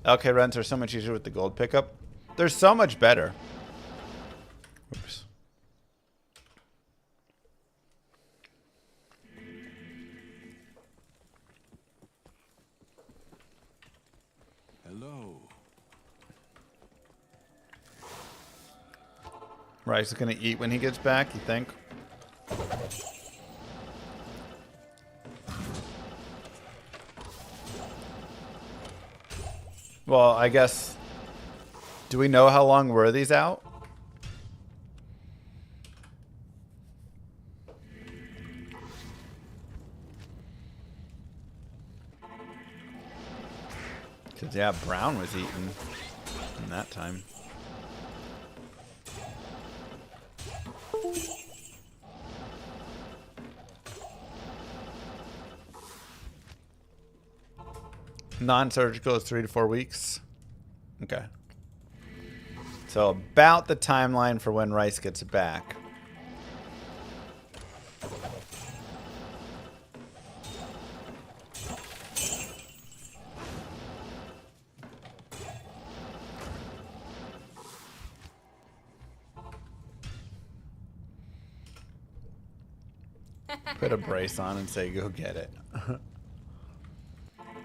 LK runs are so much easier with the gold pickup. They're so much better. Oops. Hello. Rice is gonna eat when he gets back, you think? Well, I guess... Do we know how long were these out? Because, yeah, Brown was eaten in that time. Non-surgical is 3 to 4 weeks. Okay. So about the timeline for when Rice gets back. Put a brace on and say, go get it.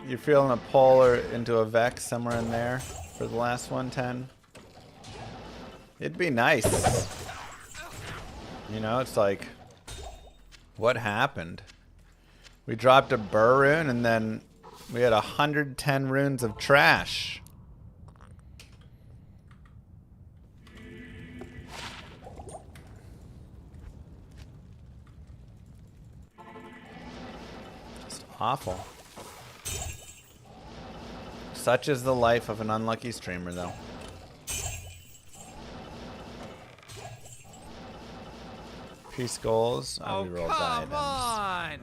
You're feeling a pull or into a Vex somewhere in there for the last 110? It'd be nice. You know, it's like, what happened? We dropped a Burr rune and then we had 110 runes of trash. Just awful. Such is the life of an unlucky streamer, though. Peace goals. Oh, rerolled come items. on!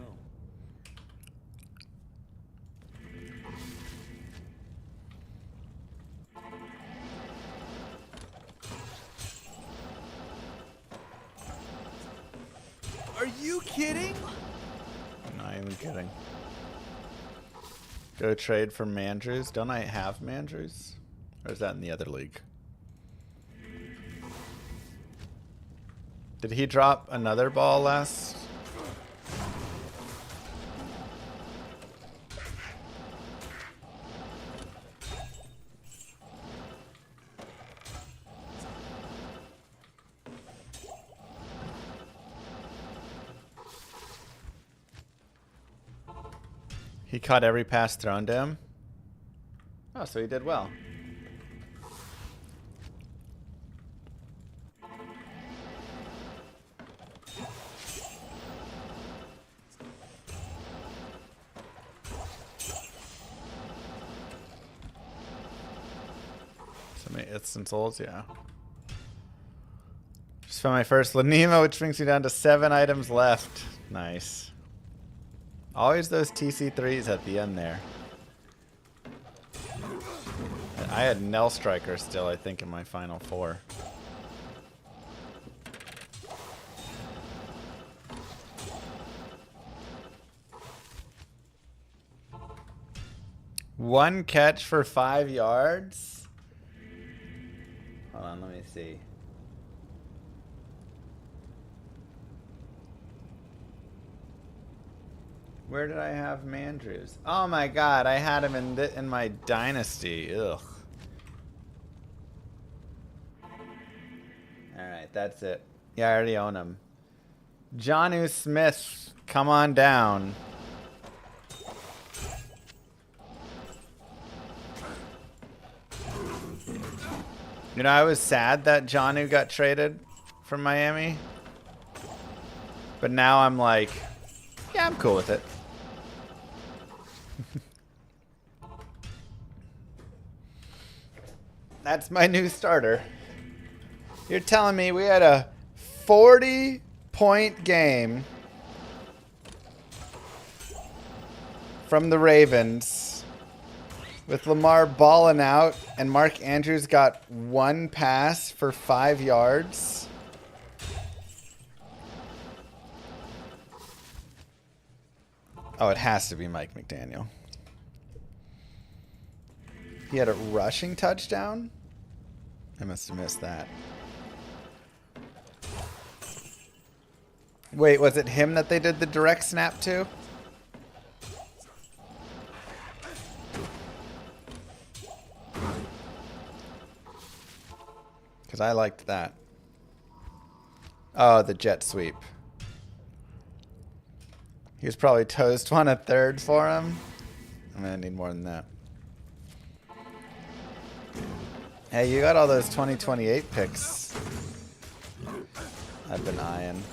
Are you kidding? Not even kidding. Go trade for Mandrews. Don't I have Mandrews? Or is that in the other league? Did he drop another ball last? He caught every pass thrown to him. Oh, so he did well. So many instant souls, yeah. Just found my first Lanima, which brings me down to 7 items left. Nice. Always those TC3s at the end there. I had Nell Striker still, I think, in my final 4. One catch for 5 yards? Hold on, let me see. Where did I have Mandrews? Oh my god, I had him in my dynasty. Ugh. Alright, that's it. Yeah, I already own him. Jonnu Smith, come on down. You know, I was sad that Jonnu got traded from Miami. But now I'm like, yeah, I'm cool with it. That's my new starter. You're telling me we had a 40-point game from the Ravens with Lamar balling out and Mark Andrews got 1 pass for 5 yards? Oh, it has to be Mike McDaniel. He had a rushing touchdown? I must have missed that. Wait, was it him that they did the direct snap to? Because I liked that. Oh, the jet sweep. He was probably toast 1/3 for him. I'm going to need more than that. Hey, you got all those 2028 picks I've been eyeing.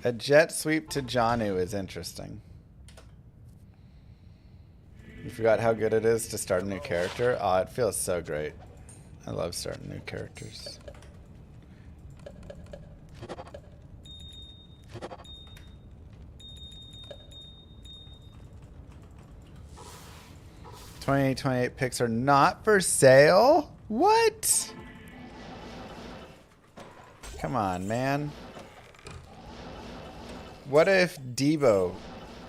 A jet sweep to Janu is interesting. You forgot how good it is to start a new character? Oh, it feels so great. I love starting new characters. $28 picks are not for sale? What? Come on, man. What if Debo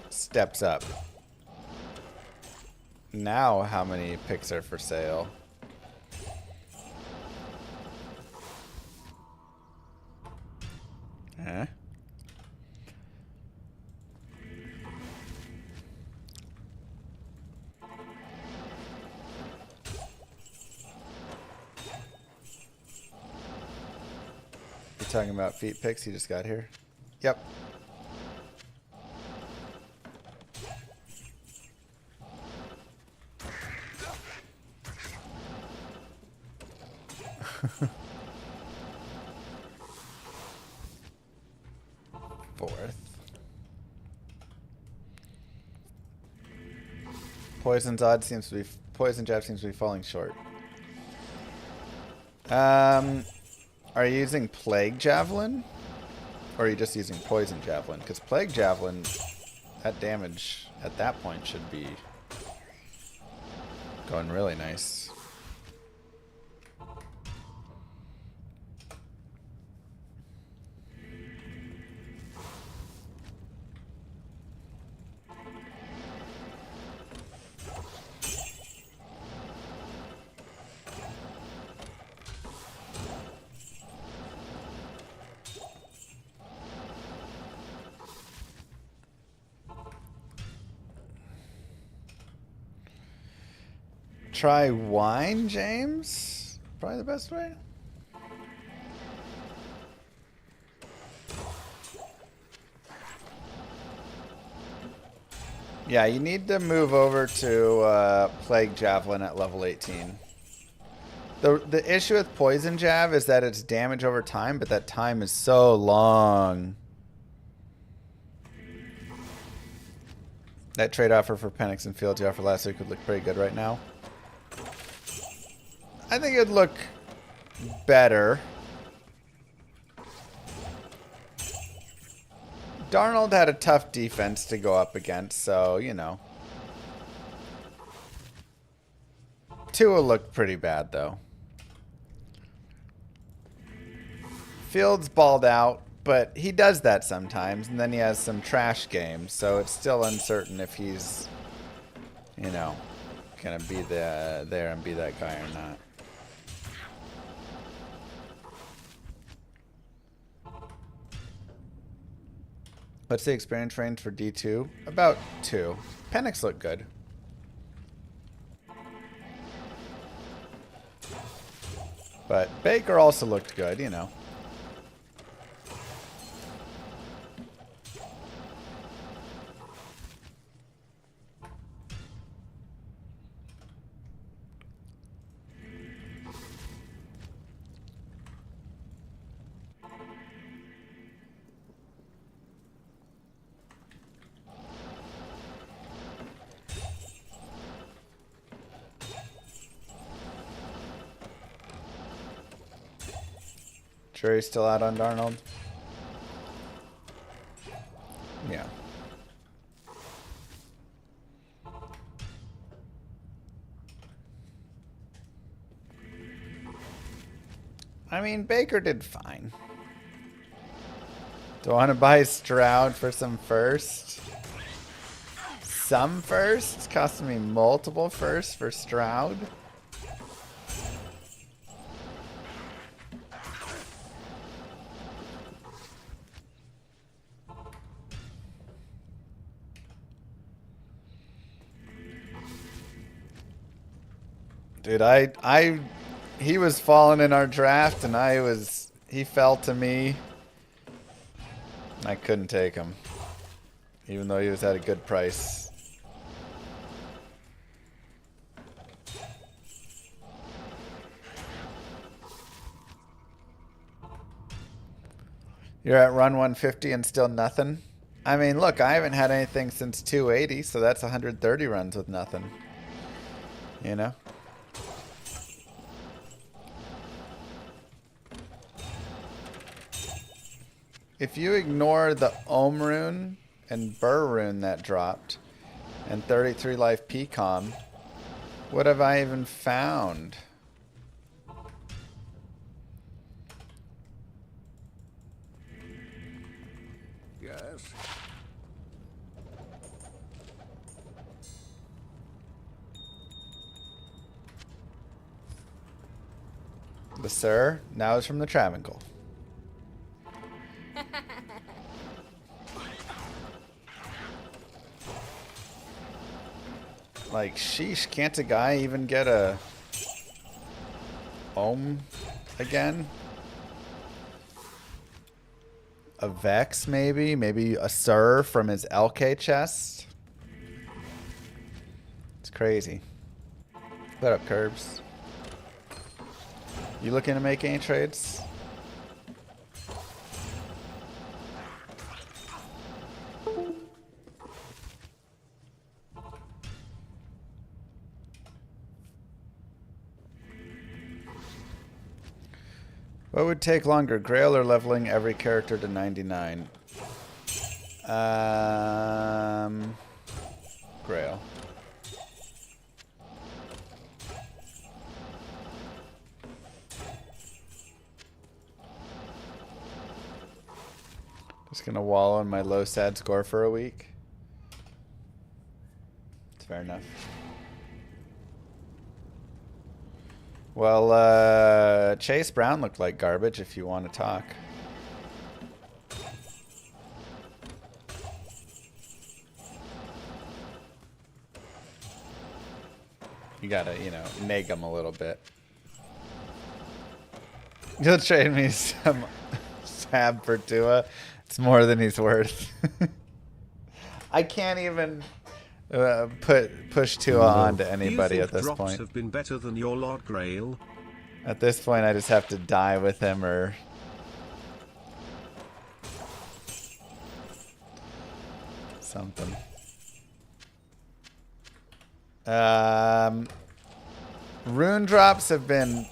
steps up? Now how many picks are for sale? Eh? You talking about feet picks? He just got here. Yep. Fourth. Poison jab seems to be falling short. Are you using Plague Javelin? Or are you just using Poison Javelin? Because Plague Javelin, that damage at that point should be going really nice. Try wine, James? Probably the best way. Yeah, you need to move over to Plague Javelin at level 18. The issue with Poison Jab is that it's damage over time, but that time is so long. That trade offer for Penix and Fields you offered last week would look pretty good right now. I think it'd look better. Darnold had a tough defense to go up against, so, you know. Tua looked pretty bad, though. Fields balled out, but he does that sometimes, and then he has some trash games, so it's still uncertain if he's, you know, gonna be there and be that guy or not. What's the experience range for D2? About 2. Penix looked good. But Baker also looked good, you know. Jury's still out on Darnold? Yeah. I mean, Baker did fine. Do I want to buy Stroud for some first? Some first? It's costing me multiple firsts for Stroud. Dude, he was falling in our draft and he fell to me. I couldn't take him, even though he was at a good price. You're at run 150 and still nothing? I mean, look, I haven't had anything since 280, so that's 130 runs with nothing. You know? If you ignore the Ohm rune and Burr rune that dropped, and 33 life PCOM, what have I even found? Yes. The Sir now is from the Travangle. Like, sheesh, can't a guy even get a Ohm again? A Vex, maybe? Maybe a Sir from his LK chest? It's crazy. What up, Curbs? You looking to make any trades? What would take longer, Grail or leveling every character to 99? Grail. Just gonna wallow in my low sad score for a week. It's fair enough. Well, Chase Brown looked like garbage if you want to talk. You gotta, you know, nag him a little bit. You'll trade me some Sab for Tua. It's more than he's worth. I can't even push Tua onto anybody at this drops point. Have been better than your Lord Grail? At this point, I just have to die with him or something. Rune drops have been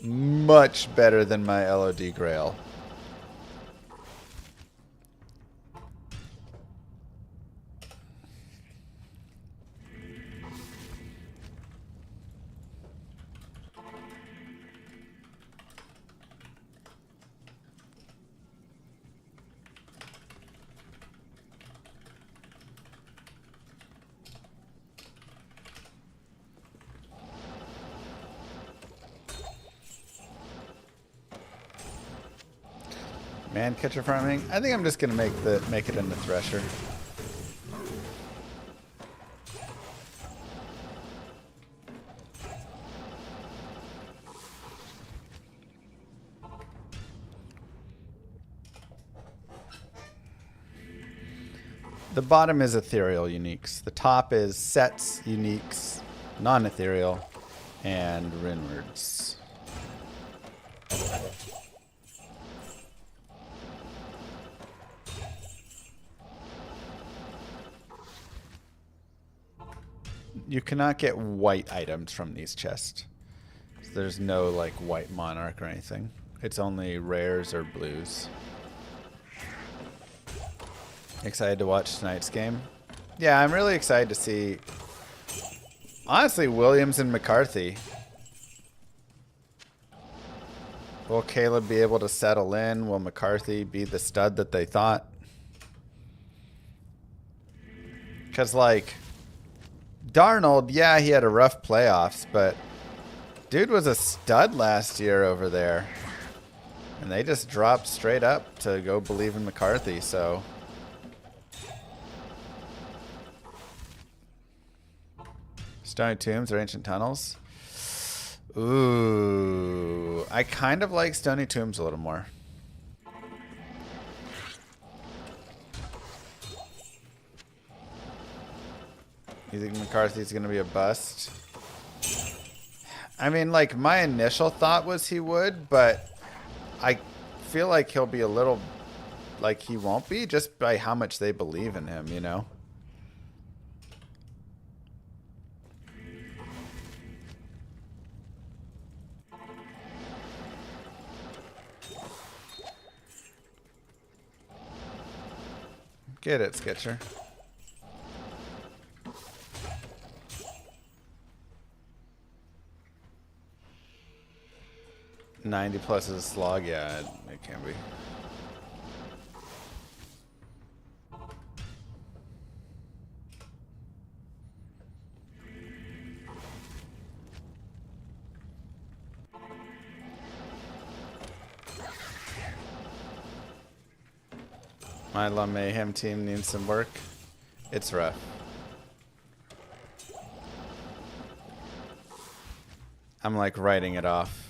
much better than my LOD Grail. Man catcher farming. I think I'm just gonna make it into Thresher. The bottom is ethereal uniques. The top is sets, uniques, non-ethereal, and Rinwards. You cannot get white items from these chests. There's no like white monarch or anything. It's only rares or blues. Excited to watch tonight's game? Yeah, I'm really excited to see, honestly, Williams and McCarthy. Will Caleb be able to settle in? Will McCarthy be the stud that they thought? Because, like, Darnold, yeah, he had a rough playoffs, but dude was a stud last year over there. And they just dropped straight up to go believe in McCarthy, so. Stony Tombs or Ancient Tunnels? Ooh. I kind of like Stony Tombs a little more. You think McCarthy's going to be a bust? I mean, like, my initial thought was he would, but I feel like he'll be a little, like, he won't be just by how much they believe in him, you know? Get it, Sketcher. $90 plus is a slog, yeah, it can be. My Llama Mayhem team needs some work. It's rough. I'm like writing it off.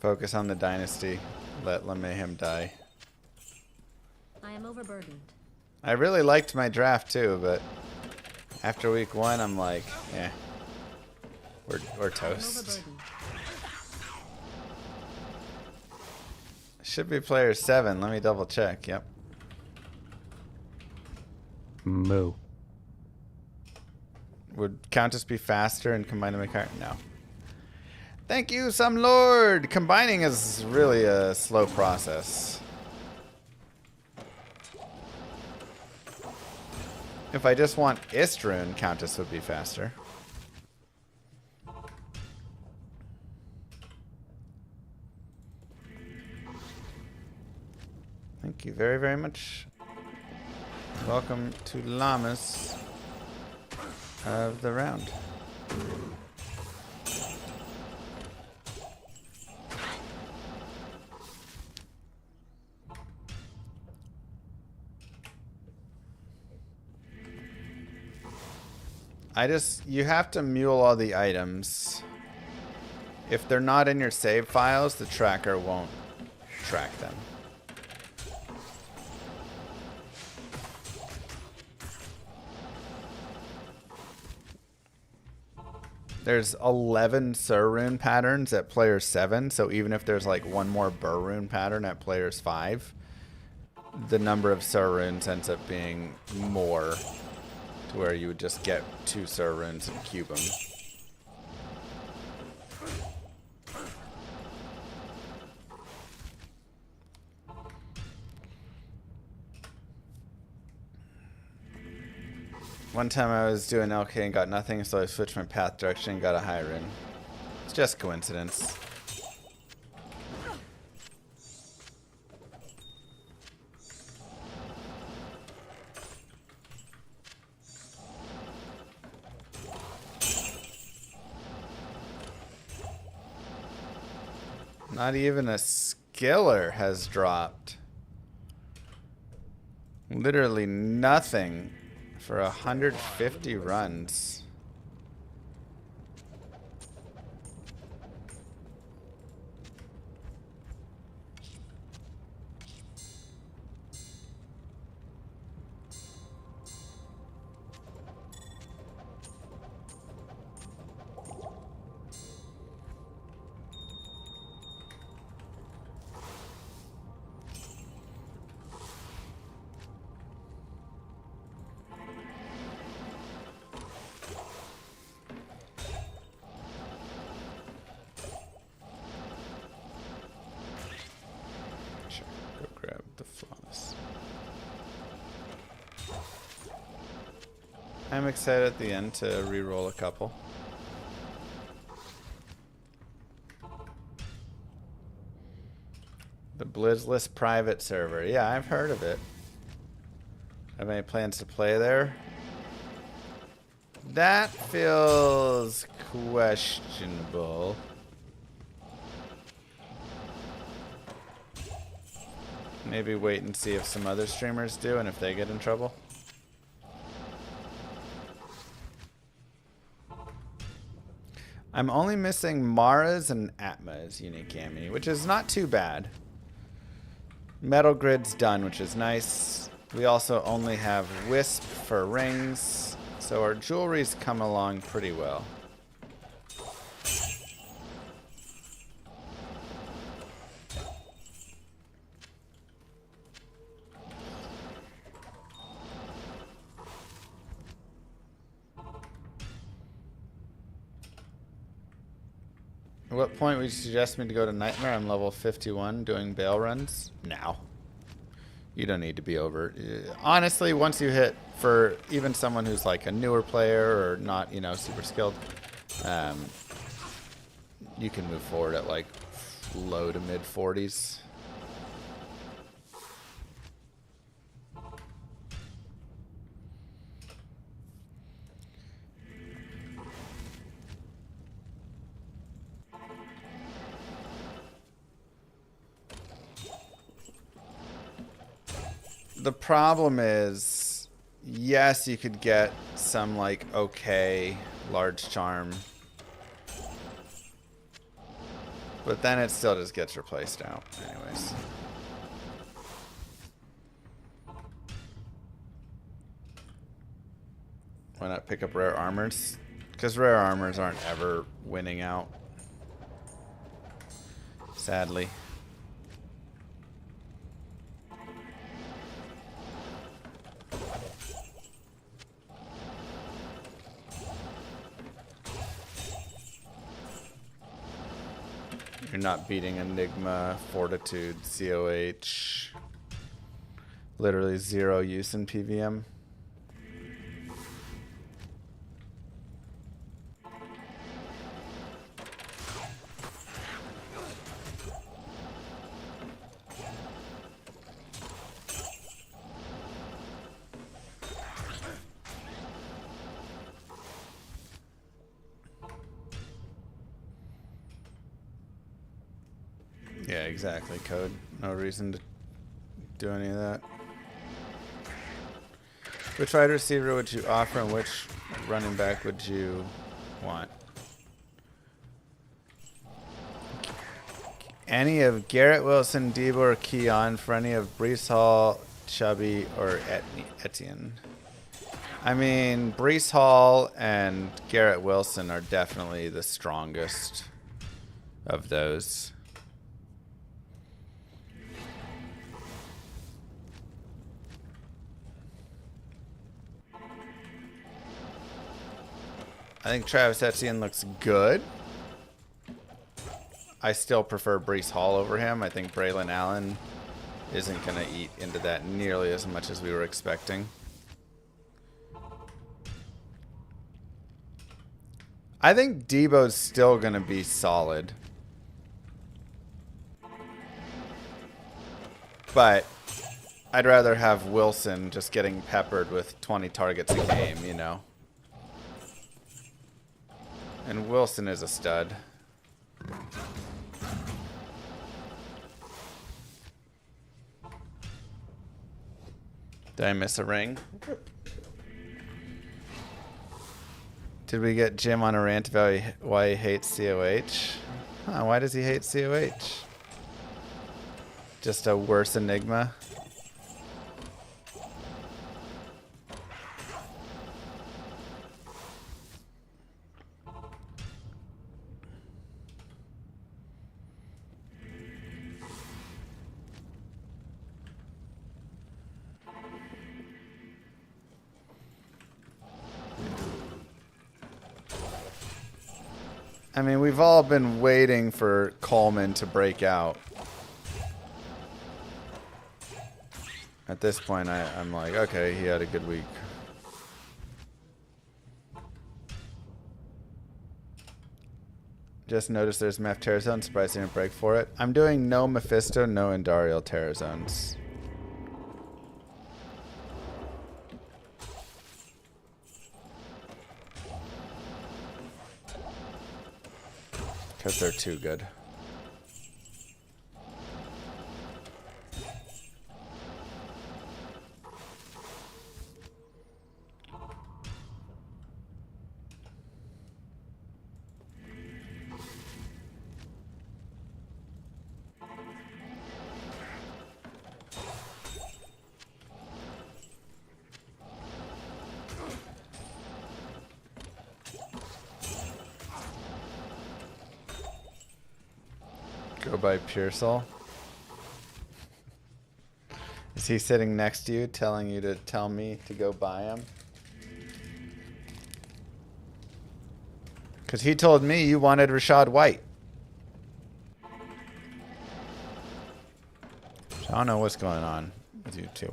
Focus on the dynasty. Let Mayhem die. I am overburdened. I really liked my draft too, but after week 1, I'm like, yeah, we're toast. Should be player 7. Let me double check. Yep. Moo. Would Countess be faster and combine to make her? No. Thank you, some lord. Combining is really a slow process. If I just want Istrun, Countess would be faster. Thank you very, very much. Welcome to Llamas of the round. You have to mule all the items. If they're not in your save files, the tracker won't track them. There's 11 Sur rune patterns at player 7, so even if there's like one more Bur rune pattern at players 5, the number of Sur runes ends up being more, to where you would just get 2 Sur runes and cube them. One time I was doing LK and got nothing, so I switched my path direction and got a high rune. It's just coincidence. Not even a skiller has dropped. Literally nothing for 150 runs. Go grab the flawless. I'm excited at the end to re-roll a couple. The Blizzless private server. Yeah, I've heard of it. Have any plans to play there? That feels questionable. Maybe wait and see if some other streamers do and if they get in trouble. I'm only missing Mara's and Atma's unique Yami, which is not too bad. Metal Grid's done, which is nice. We also only have Wisp for rings, so our jewelry's come along pretty well. At what point would you suggest me to go to Nightmare? I'm level 51 doing bail runs. Now. You don't need to be over. Honestly, once you hit, for even someone who's like a newer player or not, you know, super skilled, you can move forward at like low to mid 40s. The problem is, yes, you could get some like okay large charm, but then it still just gets replaced out anyways. Why not pick up rare armors? Because rare armors aren't ever winning out, sadly. You're not beating Enigma, Fortitude, COH. Literally zero use in PVM. Yeah, exactly, Code. No reason to do any of that. Which wide receiver would you offer and which running back would you want? Any of Garrett Wilson, Debo, or Keon for any of Brees Hall, Chubby, or Etienne. I mean, Brees Hall and Garrett Wilson are definitely the strongest of those. I think Travis Etienne looks good. I still prefer Brees Hall over him. I think Braylon Allen isn't going to eat into that nearly as much as we were expecting. I think Debo's still going to be solid. But I'd rather have Wilson just getting peppered with 20 targets a game, you know. And Wilson is a stud. Did I miss a ring? Did we get Jim on a rant about why he hates COH? Huh, why does he hate COH? Just a worse Enigma? I mean, we've all been waiting for Coleman to break out. At this point, I'm like, okay, he had a good week. Just noticed there's Meph Terrazone. Surprised I didn't break for it. I'm doing no Mephisto, no Endariel Terrazones. Because they're too good. Go by Pearsall. Is he sitting next to you telling you to tell me to go buy him? Because he told me you wanted Rashad White. So I don't know what's going on with you two.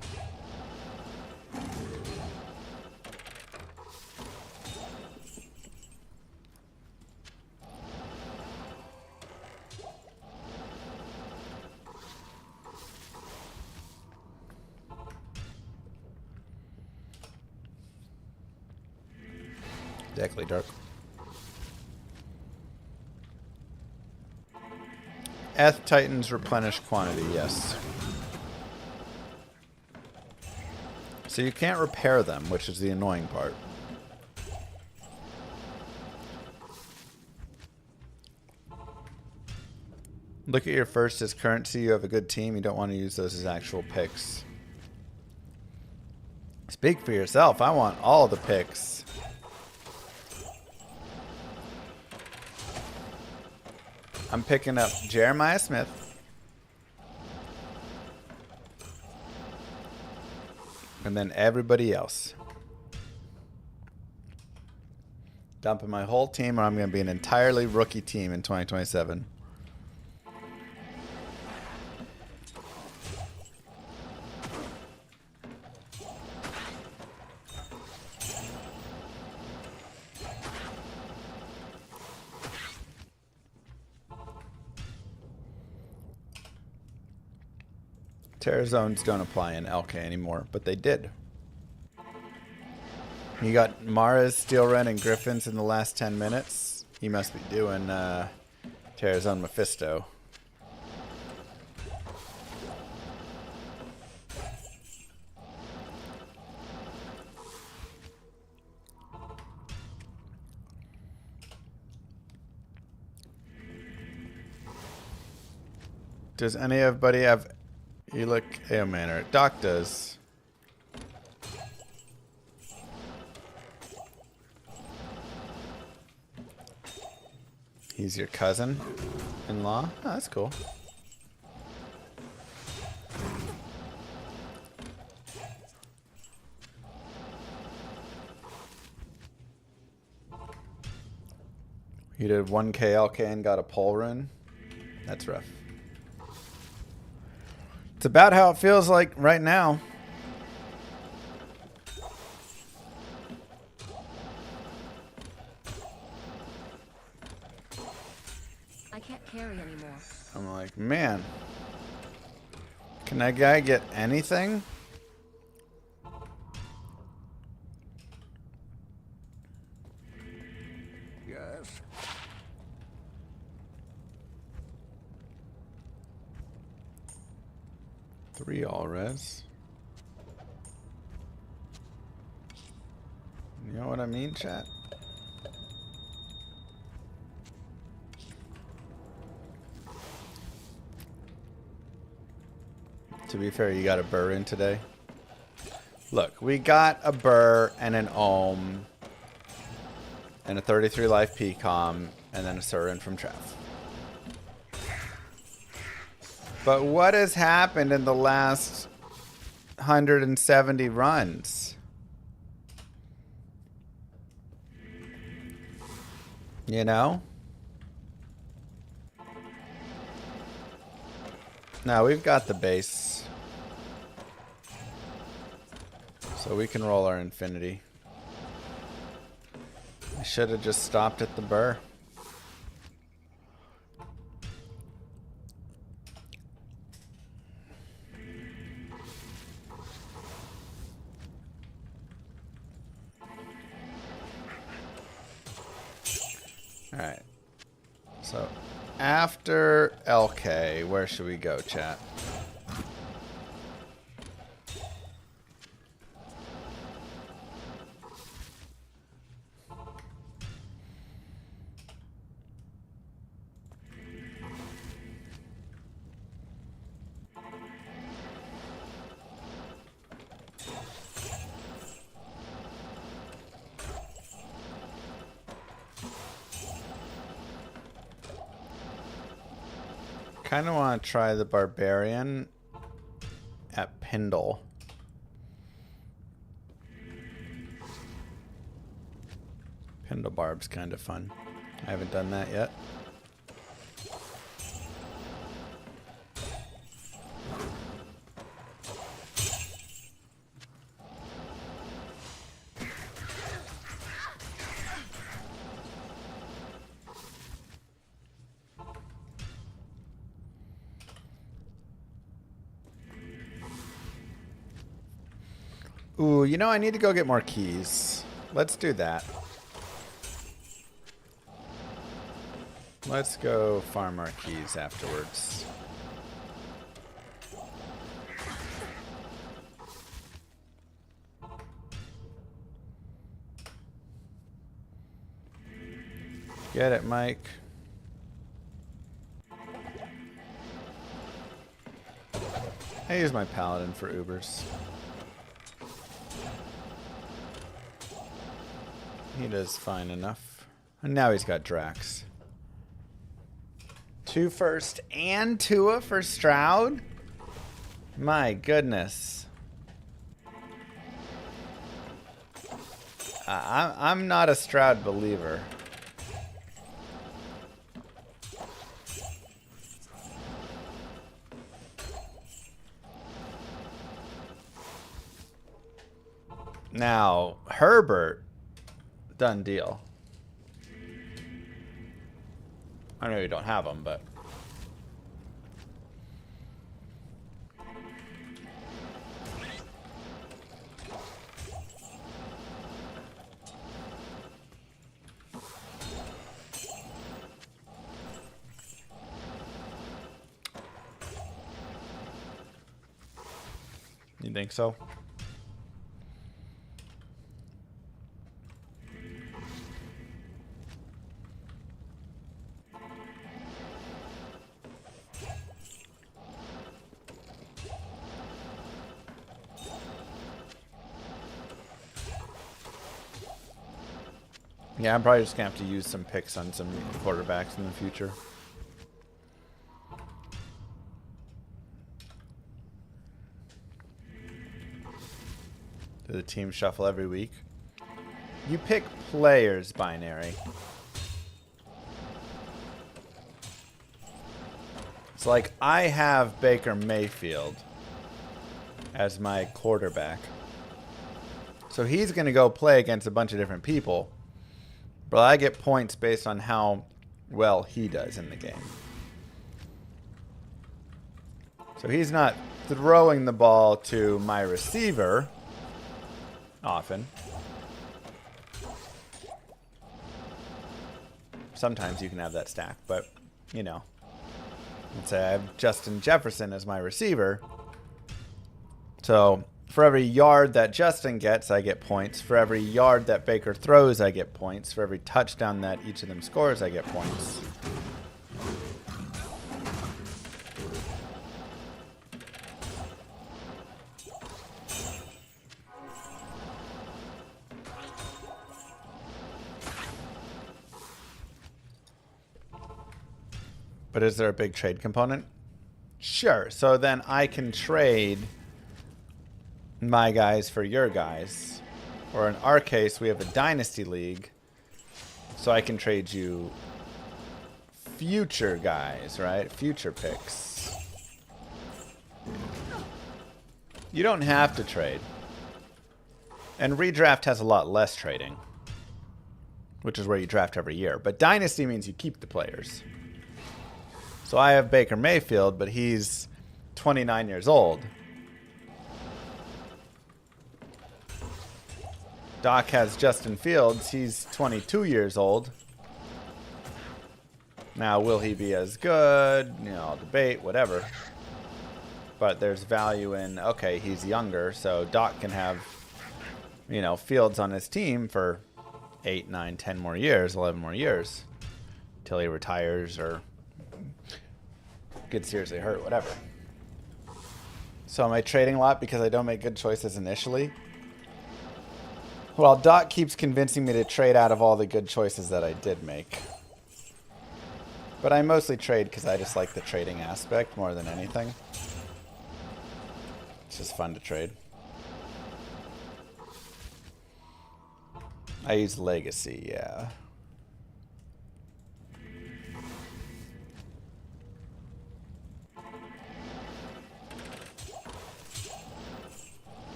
Deckly Dark. Eth Titans replenish quantity, yes. So you can't repair them, which is the annoying part. Look at your first as currency. You have a good team. You don't want to use those as actual picks. Speak for yourself. I want all the picks. I'm picking up Jeremiah Smith. And then everybody else. Dumping my whole team, or I'm going to be an entirely rookie team in 2027. Terror zones don't apply in LK anymore, but they did. You got Mara's, Steel Ren, and Griffins in the last 10 minutes. He must be doing Terror Zone Mephisto. Does anybody have... You look a manner. Doc does. He's your cousin-in-law? Oh, that's cool. You did 1 KLK and got a pole rune? That's rough. It's about how it feels like right now. I can't carry anymore. I'm like, man, can that guy get anything? Yes. Three all res. You know what I mean, chat? To be fair, you got a burr in today. Look, we got a burr and an ohm and a 33 life PCOM and then a Surin from Trav. But what has happened in the last 170 runs? You know? Now we've got the base. So we can roll our infinity. I should have just stopped at the burr. Alright. So, after LK, where should we go, chat? Kind of want to try the Barbarian at Pindle. Pindle Barb's kind of fun. I haven't done that yet. Ooh, you know, I need to go get more keys. Let's do that. Let's go farm our keys afterwards. Get it, Mike. I use my paladin for Ubers. He does fine enough. And now he's got Drax. 2 first and Tua for Stroud? My goodness. I'm not a Stroud believer. Now, Herbert. Done deal. I know you don't have them, but... You think so? Yeah, I'm probably just going to have to use some picks on some quarterbacks in the future. Do the team shuffle every week? You pick players, Binary. It's like I have Baker Mayfield as my quarterback. So he's going to go play against a bunch of different people. But I get points based on how well he does in the game. So he's not throwing the ball to my receiver often. Sometimes you can have that stack, but, you know. Let's say I have Justin Jefferson as my receiver. So for every yard that Justin gets, I get points. For every yard that Baker throws, I get points. For every touchdown that each of them scores, I get points. But is there a big trade component? Sure. So then I can trade my guys for your guys. Or in our case, we have a dynasty league. So I can trade you future guys, right? Future picks. You don't have to trade. And redraft has a lot less trading. Which is where you draft every year. But dynasty means you keep the players. So I have Baker Mayfield, but he's 29 years old. Doc has Justin Fields. He's 22 years old. Now, will he be as good? You know, I'll debate, whatever. But there's value in, okay, he's younger, so Doc can have, you know, Fields on his team for 8, 9, 10 more years, 11 more years, till he retires or gets seriously hurt, whatever. So am I trading a lot because I don't make good choices initially? Well, Doc keeps convincing me to trade out of all the good choices that I did make. But I mostly trade because I just like the trading aspect more than anything. It's just fun to trade. I use Legacy, yeah.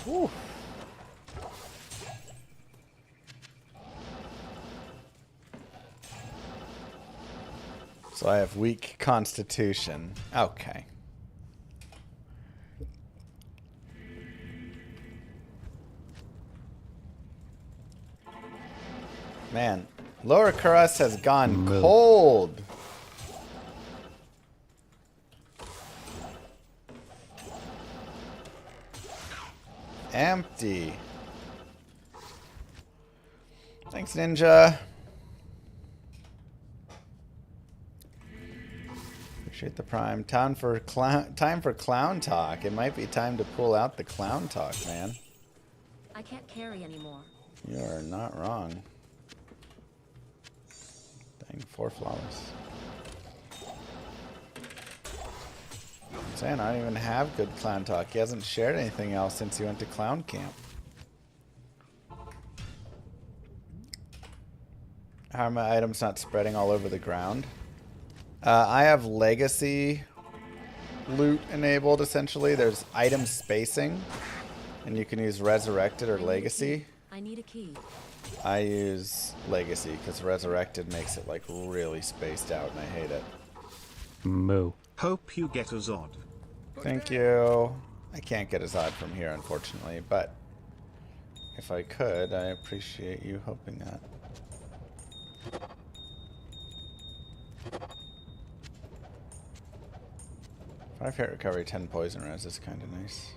Whew. So I have weak constitution. Okay. Man, Lower Kurasht has gone cold. Empty. Thanks, Ninja. Appreciate the prime. Time for clown talk. It might be time to pull out the clown talk, man. I can't carry anymore. You are not wrong. Dang, 4 flowers. I'm saying I don't even have good clown talk. He hasn't shared anything else since he went to clown camp. How are my items not spreading all over the ground? I have legacy loot enabled, essentially. There's item spacing, and you can use resurrected or legacy. I need a key. I use legacy because resurrected makes it like really spaced out, and I hate it. Moo. Hope you get a Zod. Thank you. I can't get a Zod from here, unfortunately, but if I could, I appreciate you hoping that. 5 hit recovery, 10 poison res is kind of nice.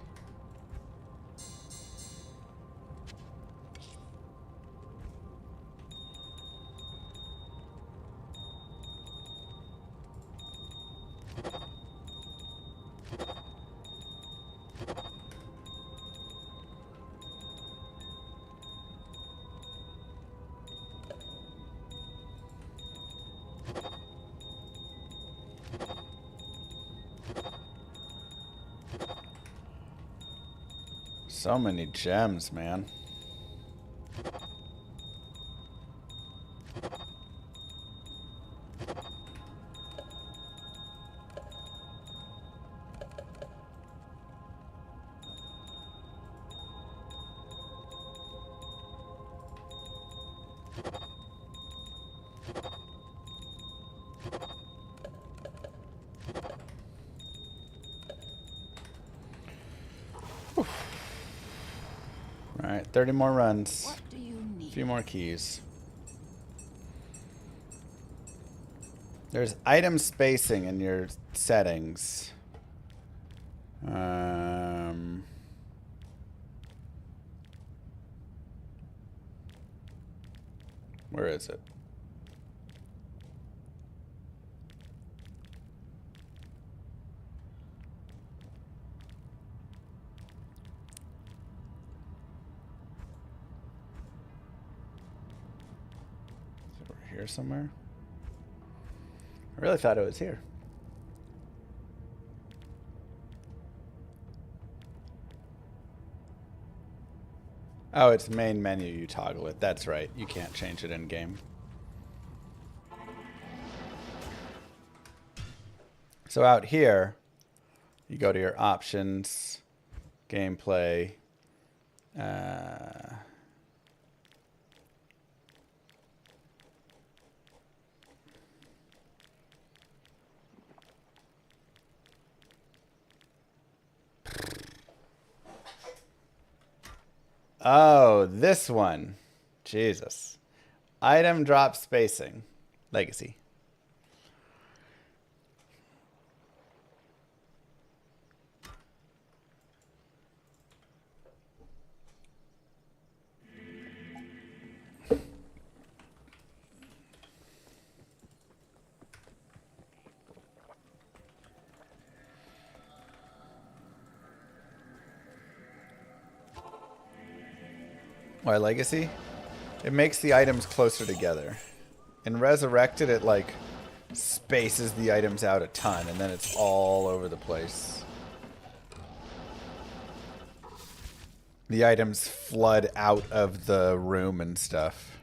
So many gems, man. Alright, 30 more runs. What do you need? A few more keys. There's item spacing in your settings. Where is it? Here somewhere? I really thought it was here. Oh, it's main menu you toggle it. That's right. You can't change it in game. So out here, you go to your options, gameplay, oh, this one. Jesus. Item drop spacing. Legacy. Why Legacy? It makes the items closer together. In Resurrected, it like spaces the items out a ton, and then it's all over the place. The items flood out of the room and stuff.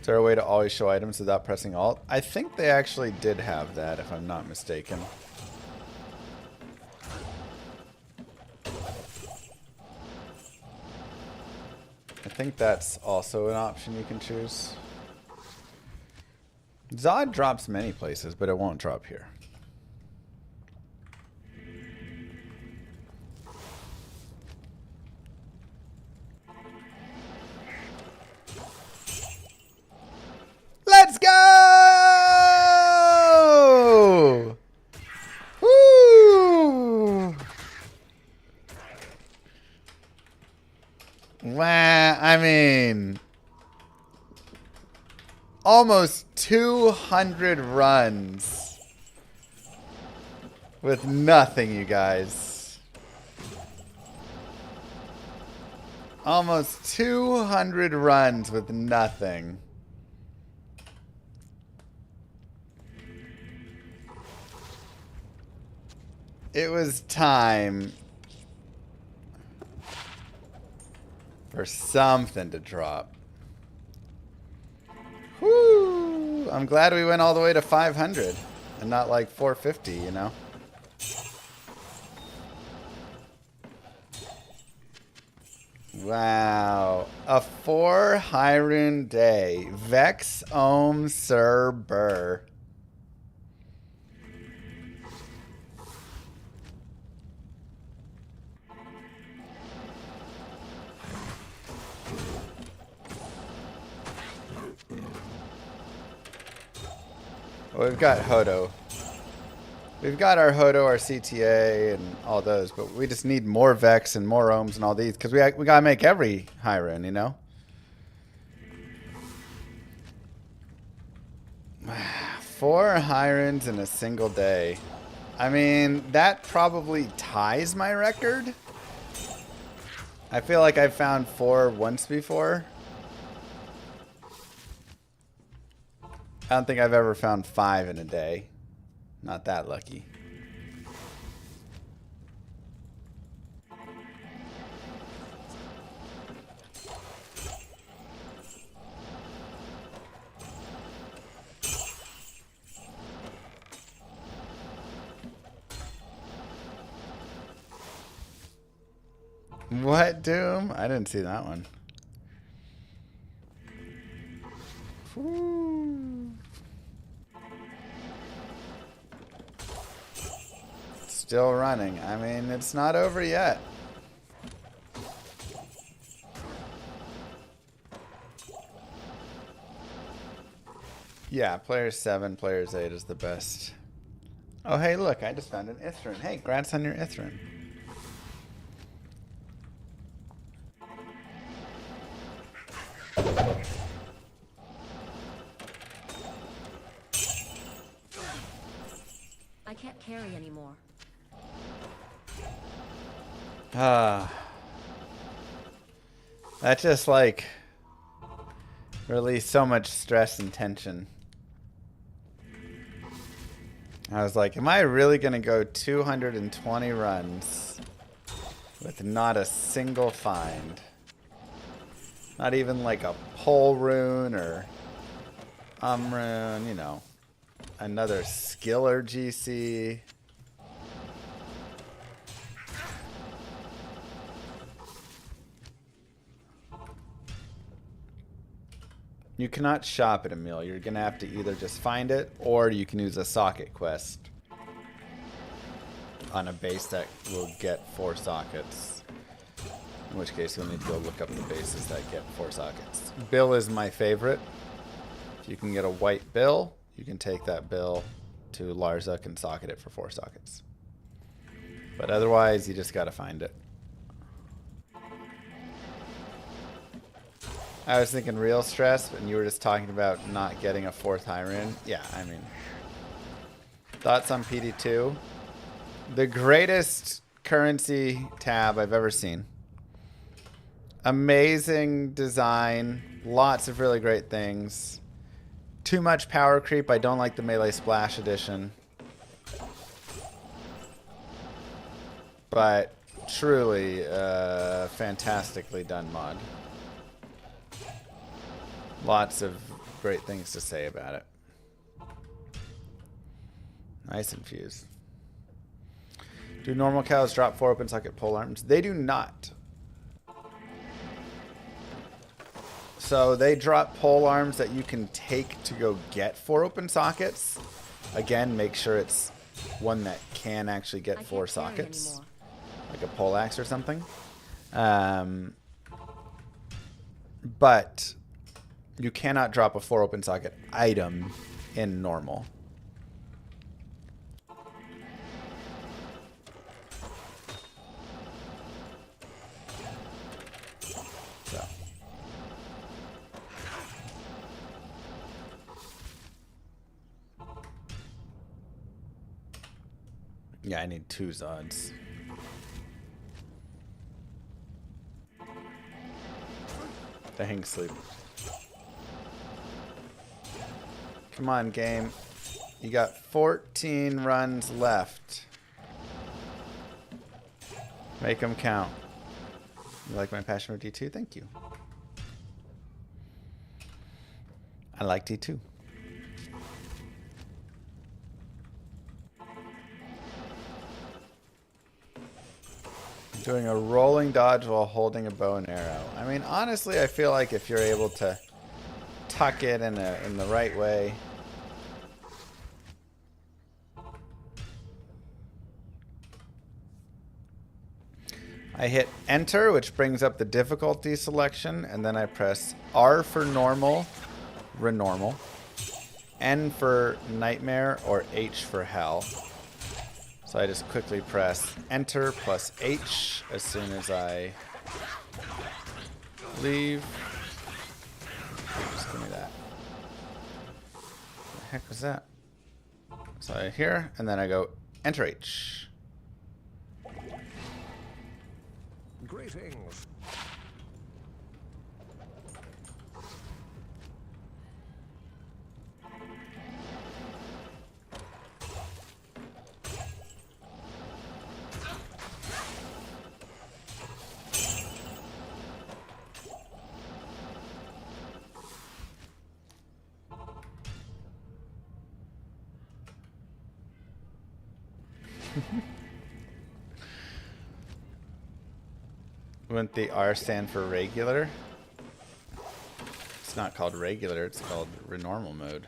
Is there a way to always show items without pressing Alt? I think they actually did have that, if I'm not mistaken. I think that's also an option you can choose. Zod drops many places, but it won't drop here. Let's go! Woo! Wow, I mean, almost 200 runs with nothing, you guys. Almost 200 runs with nothing. It was time for something to drop. Whoo! I'm glad we went all the way to 500 and not like 450, you know? Wow. A 4 Hyrule day. Vex Ohm Sir Burr. Well, we've got Hodo. We've got our Hodo, our CTA, and all those, but we just need more Vex and more Ohms and all these, because we gotta make every high run, you know? 4 high runs in a single day. I mean, that probably ties my record. I feel like I've found 4 once before. I don't think I've ever found 5 in a day. Not that lucky. What, Doom? I didn't see that one. Whew. Still running. I mean, it's not over yet. Yeah, player 7, players 8 is the best. Oh, hey, look, I just found an Ithrin. Hey, congrats on your Ithrin. I can't carry anymore. That just like released so much stress and tension. I was like, am I really gonna go 220 runs with not a single find? Not even like a pole rune or rune, you know, another skiller GC. You cannot shop at a mill. You're going to have to either just find it or you can use a socket quest on a base that will get 4 sockets. In which case you'll need to go look up the bases that get 4 sockets. Bill is my favorite. If you can get a white bill, you can take that bill to Larza and socket it for 4 sockets. But otherwise, you just gotta find it. I was thinking real stress, and you were just talking about not getting a 4th high rune. Yeah, I mean, thoughts on PD2? The greatest currency tab I've ever seen. Amazing design, lots of really great things. Too much power creep. I don't like the melee splash edition. But truly fantastically done mod. Lots of great things to say about it. Nice infused. Do normal cows drop 4 open socket pole arms? They do not. So they drop pole arms that you can take to go get 4 open sockets. Again, make sure it's one that can actually get 4 sockets. Like a pole axe or something. But you cannot drop a 4 open socket item in normal. So. Yeah, I need 2 Zods. The hang sleep. Come on, game. You got 14 runs left. Make them count. You like my passion for D2? Thank you. I like D2. Doing a rolling dodge while holding a bow and arrow. I mean, honestly, I feel like if you're able to tuck it in the right way. I hit enter, which brings up the difficulty selection, and then I press R for normal, renormal, N for nightmare, or H for hell. So I just quickly press enter plus H as soon as I leave. Just give me that. What the heck was that? So I here, and then I go enter H. Greetings. Wouldn't the R stand for regular? It's not called regular, it's called renormal mode.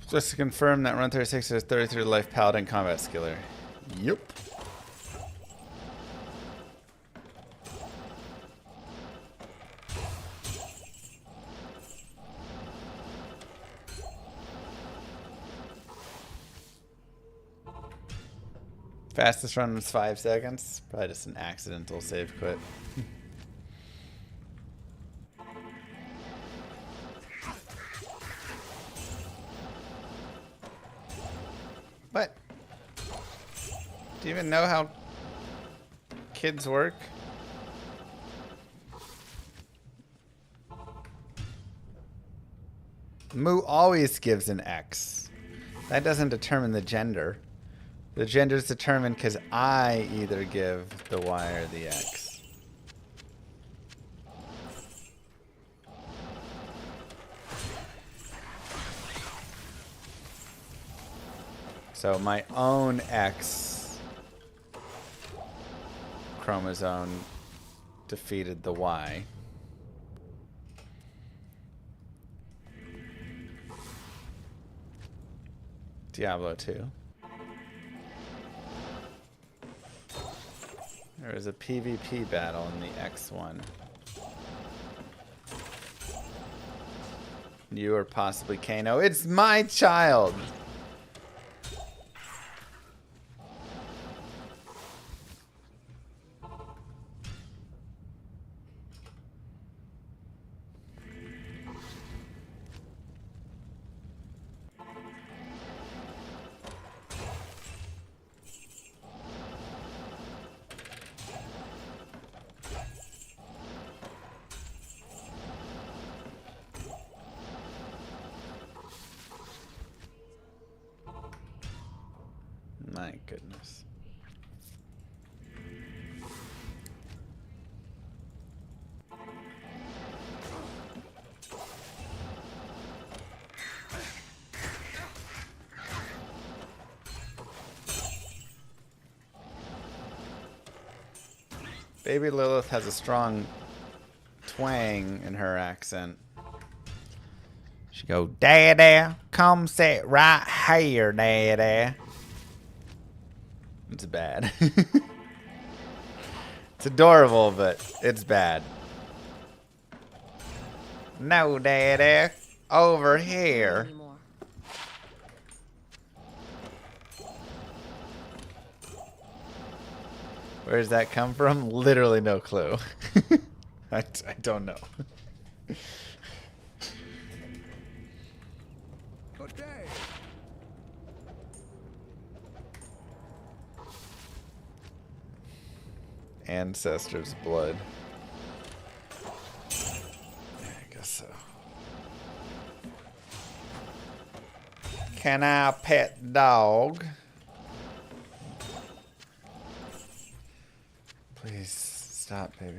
Just to confirm that run 36 is 33 life paladin combat skiller. Yep. Fastest run was 5 seconds. Probably just an accidental save quit. What? Do you even know how kids work? Moo always gives an X. That doesn't determine the gender. The gender is determined because I either give the Y or the X. So my own X chromosome defeated the Y. Diablo 2. There was a PvP battle in the X1. You or possibly Kano. It's my child! My goodness. Baby Lilith has a strong twang in her accent. She go, Daddy, come sit right here, Daddy. It's bad. It's adorable, but it's bad. No, Daddy. Over here. Where does that come from? Literally no clue. I don't know. Good day. Ancestors' blood. Yeah, I guess so. Can I pet dog? Please stop, baby.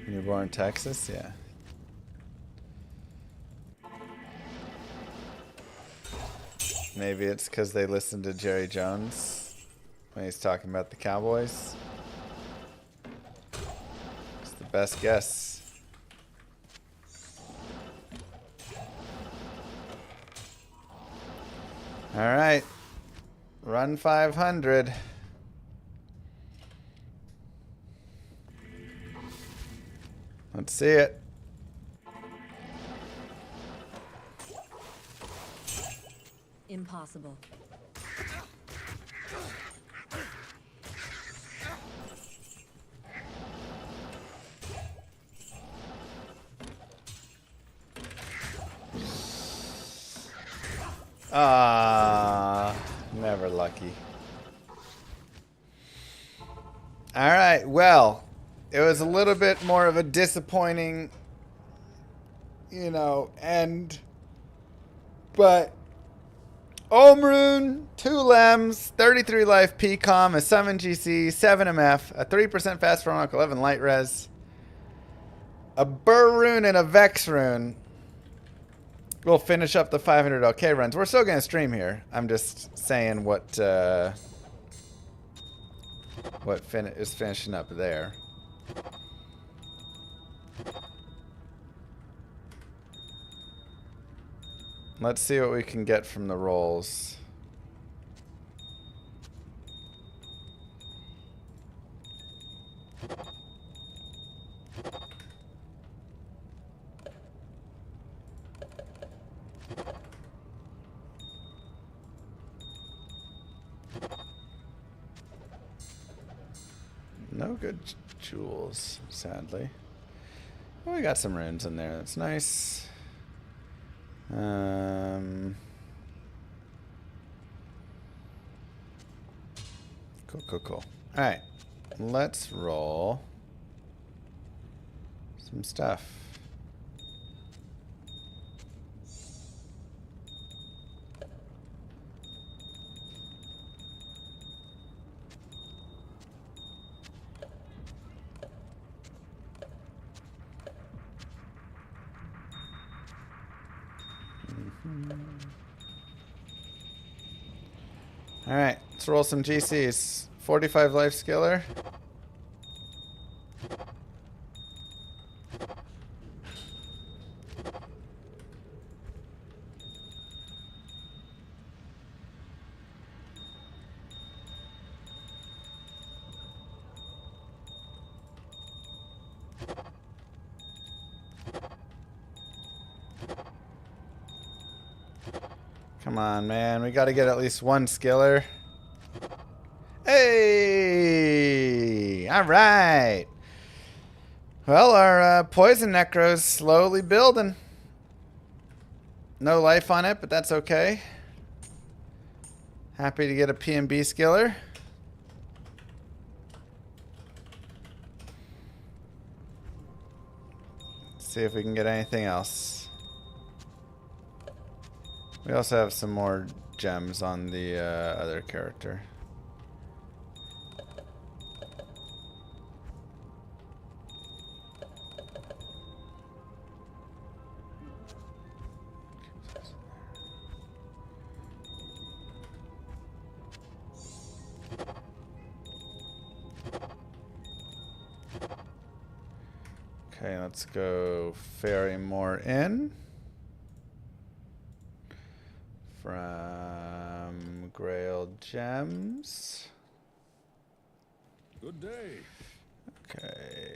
You were born in Texas? Yeah. Maybe it's because they listened to Jerry Jones when he's talking about the Cowboys. It's the best guess. All right. Run 500. Let's see it. Impossible. Never lucky. All right, well, it was a little bit more of a disappointing, end. But Omrune, 2 Lems, 33 life PCOM, a 7 GC, 7 MF, a 3% fast proc, 11 light res, a Burr rune and a Vex rune. We'll finish up the 500 LK runs. We're still going to stream here. I'm just saying what is finishing up there. Let's see what we can get from the rolls. No good jewels, sadly. Well, we got some runes in there. That's nice. Cool. Alright. Let's roll some stuff. All right, Let's roll some GCs. 45 life skiller. Come on, man. We got to get at least one skiller. Hey! All right. Well, our poison necro's slowly building. No life on it, but that's okay. Happy to get a P&B skiller. See if we can get anything else. We also have some more gems on the other character. Okay, let's go ferry more in. From Grail Gems. Good day. Okay.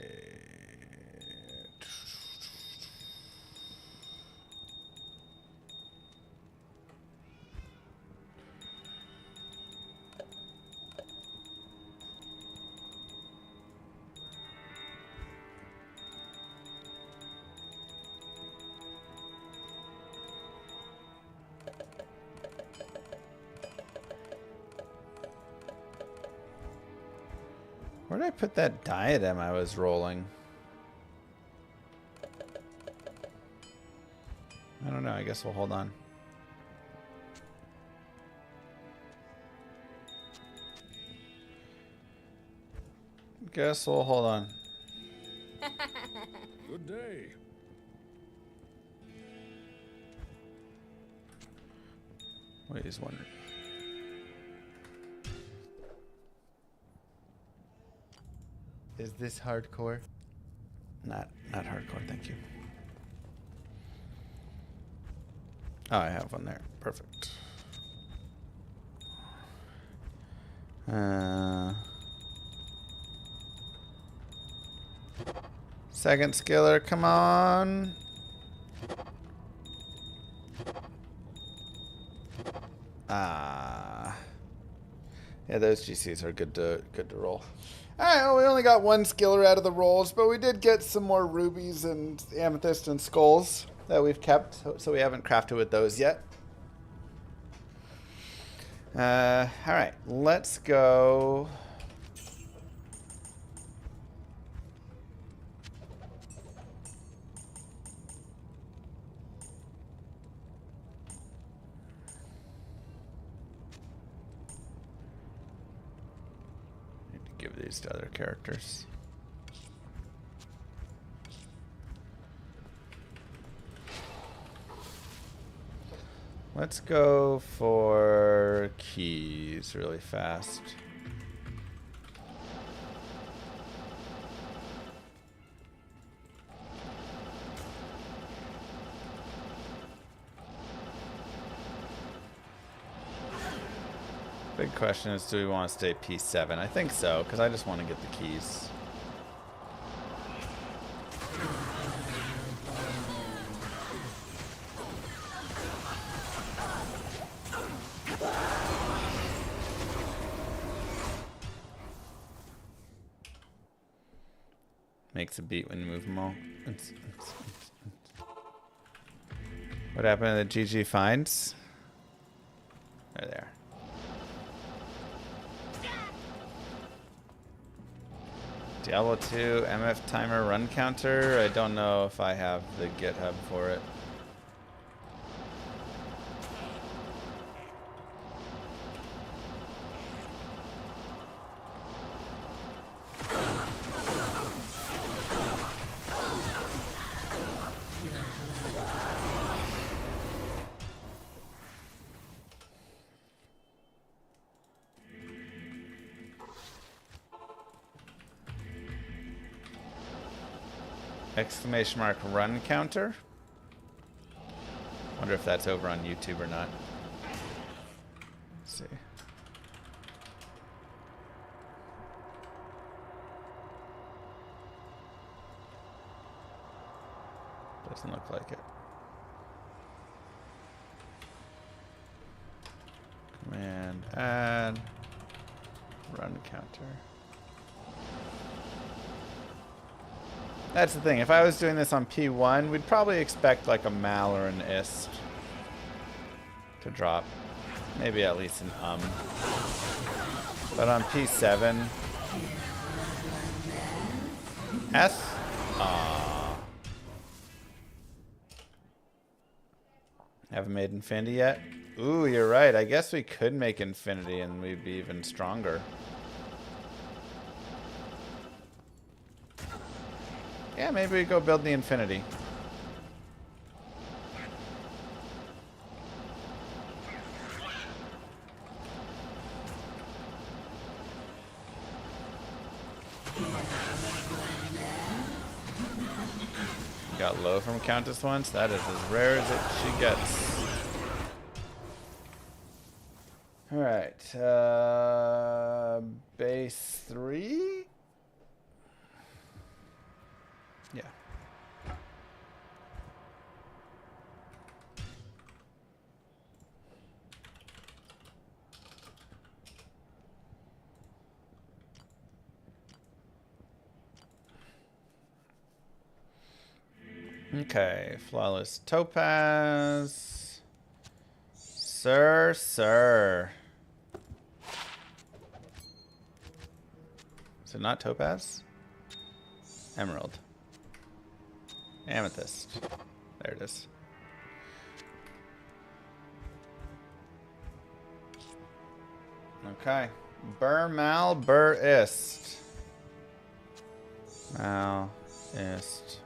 Where did I put that diadem I was rolling? I don't know. I guess we'll hold on. Guess we'll hold on. Good day. Wait, he's wondering. Is this hardcore? Not hardcore, thank you. Oh, I have one there. Perfect. Second skiller, come on. Yeah, those GCs are good to roll. Alright, well, we only got one skiller out of the rolls, but we did get some more rubies and amethyst and skulls that we've kept, so we haven't crafted with those yet. Alright, let's go. Give these to other characters. Let's go for keys really fast. Big question is, do we want to stay P7? I think so, because I just want to get the keys. Makes a beat when you move them all. What happened to the GG finds? They're there. Diablo 2 MF timer run counter. I don't know if I have the GitHub for it. exclamation mark run counter. Wonder if that's over on YouTube or not. Let's see. Doesn't look like it. Command add run counter. That's the thing. If I was doing this on P1, we'd probably expect like a mal or an ist to drop. Maybe at least an But on P7, S. Haven't made infinity yet? Ooh, you're right. I guess we could make infinity and we'd be even stronger. Yeah, maybe we go build the infinity. Got low from Countess once. That is as rare as she gets. Alright. Base 3? Yeah. Okay, flawless topaz. Sir. Is it not topaz? Emerald. Amethyst. There it is. Okay. Mal, ist. Mal, ist,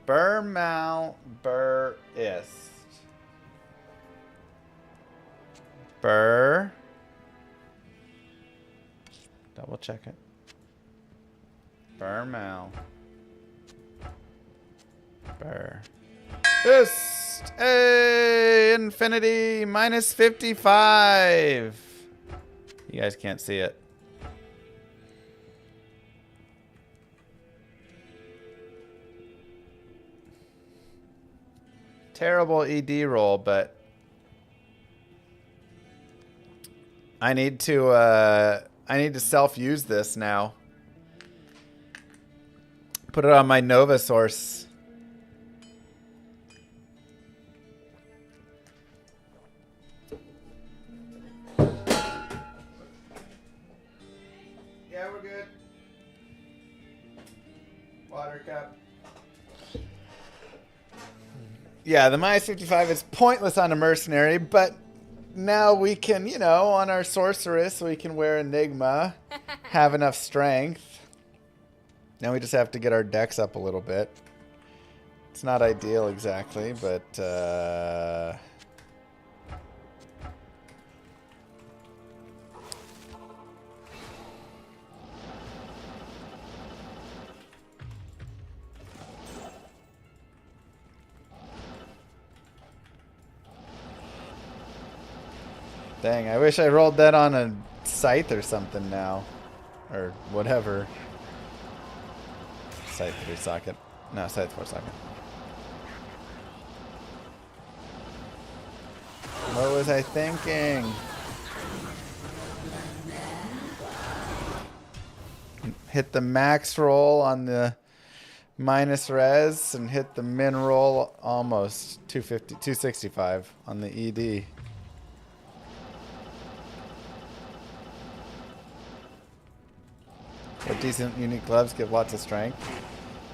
Mal, ist. Double check it. Mal. Ist. Hey, infinity minus 55. You guys can't see it. Terrible ED roll, but I need to self-use this now. Put it on my Nova source. Yeah, we're good. Water cup. Yeah, the minus 55 is pointless on a mercenary, but now we can, you know, on our sorceress, we can wear Enigma, have enough strength. Now we just have to get our decks up a little bit. It's not ideal exactly, but dang, I wish I rolled that on a scythe or something now. Or whatever. Scythe 3 socket. No, scythe 4 socket. What was I thinking? Hit the max roll on the minus res and hit the min roll almost 250, 265 on the ED. But decent unique gloves give lots of strength.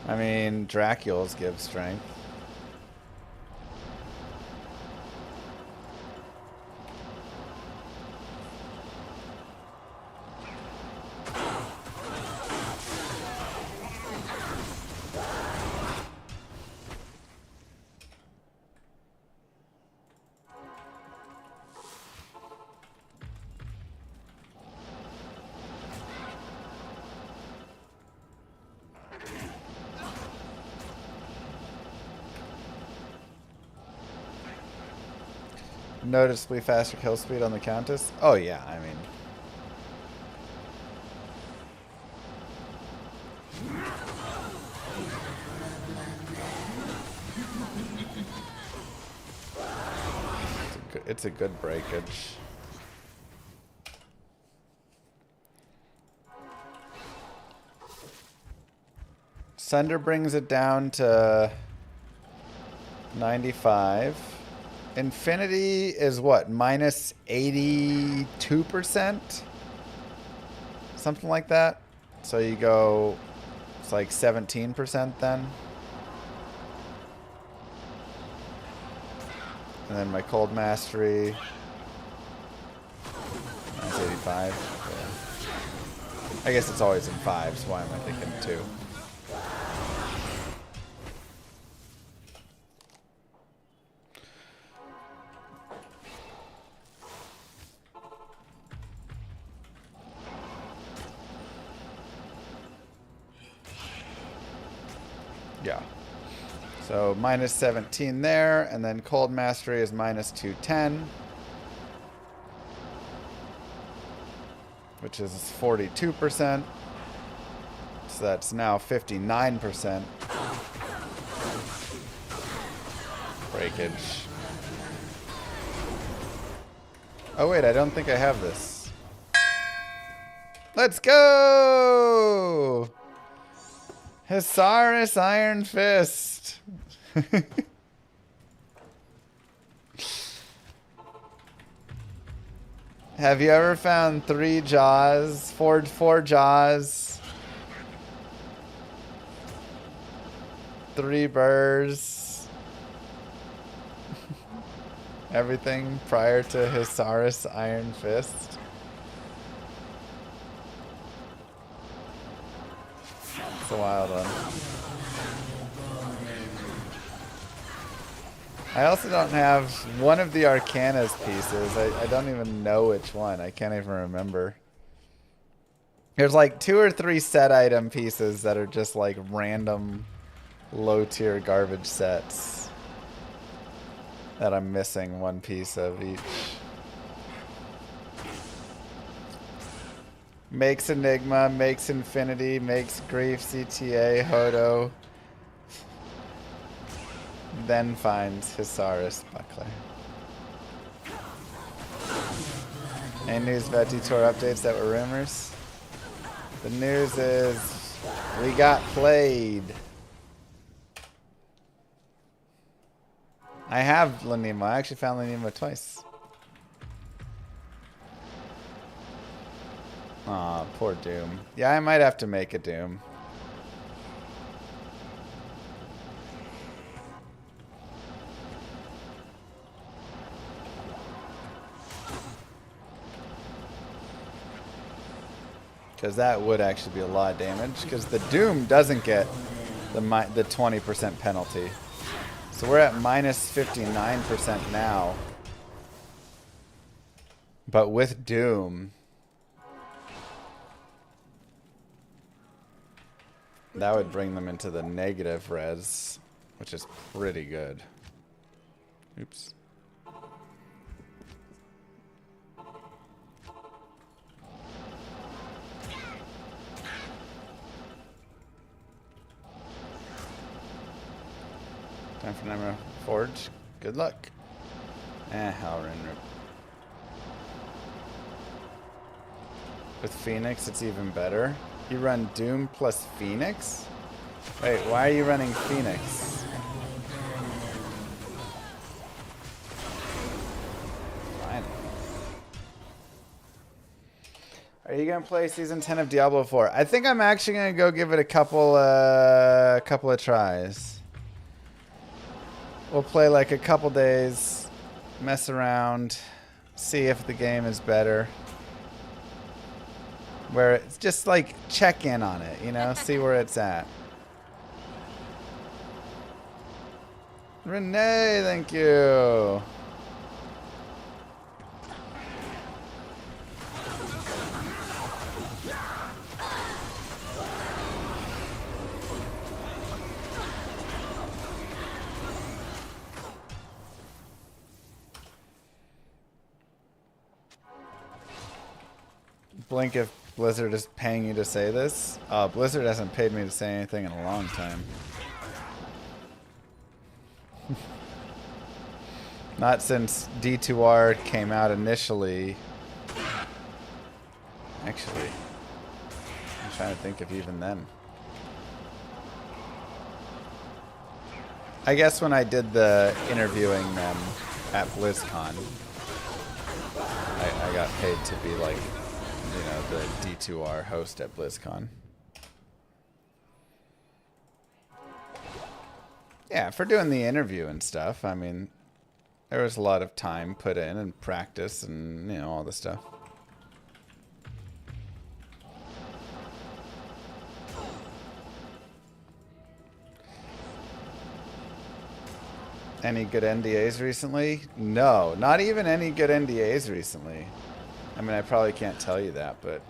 I mean, Dracules give strength. Noticeably faster kill speed on the Countess? Oh yeah, I mean. It's a good breakage. Sunder brings it down to 95. Infinity is what? Minus 82%? Something like that. So you go, it's like 17% then. And then my cold mastery. That's 85. Yeah. I guess it's always in 5s. Why am I thinking 2? Yeah. So minus 17 there, and then cold mastery is minus 210, which is 42%. So that's now 59% breakage. Oh wait, I don't think I have this. Let's go! Hisaris Iron Fist. Have you ever found 3 jaws? 4 jaws? 3 burrs? Everything prior to Hisaris Iron Fist? It's a wild one. I also don't have one of the Arcana's pieces. I don't even know which one. I can't even remember. There's like 2 or 3 set item pieces that are just like random low tier garbage sets that I'm missing one piece of each. Makes Enigma, makes Infinity, makes Grief, CTA, Hodo. Then finds Hisaris Buckler. Any news about Detour updates that were rumors? The news is we got played. I have Lanima. I actually found Lanima twice. Aw, poor Doom. Yeah, I might have to make a Doom. Because that would actually be a lot of damage. Because the Doom doesn't get the 20% penalty. So we're at minus 59% now. But with Doom, that would bring them into the negative res, which is pretty good. Oops. Time for Nightmare Forge. Good luck. I'll run rip. With Phoenix, it's even better. You run Doom plus Phoenix? Wait, why are you running Phoenix? Fine. Are you gonna play season 10 of Diablo 4? I think I'm actually gonna go give it a couple of tries. We'll play like a couple days, mess around, see if the game is better. Where it's just like check in on it, you know, see where it's at. Renee, thank you. blink if Blizzard is paying you to say this. Blizzard hasn't paid me to say anything in a long time. Not since D2R came out initially. Actually, I'm trying to think of even then. I guess when I did the interviewing them at BlizzCon, I got paid to be like, you know, the D2R host at BlizzCon. Yeah, for doing the interview and stuff, I mean, there was a lot of time put in and practice and, you know, all the stuff. Any good NDAs recently? No, not even any good NDAs recently. I mean, I probably can't tell you that, but...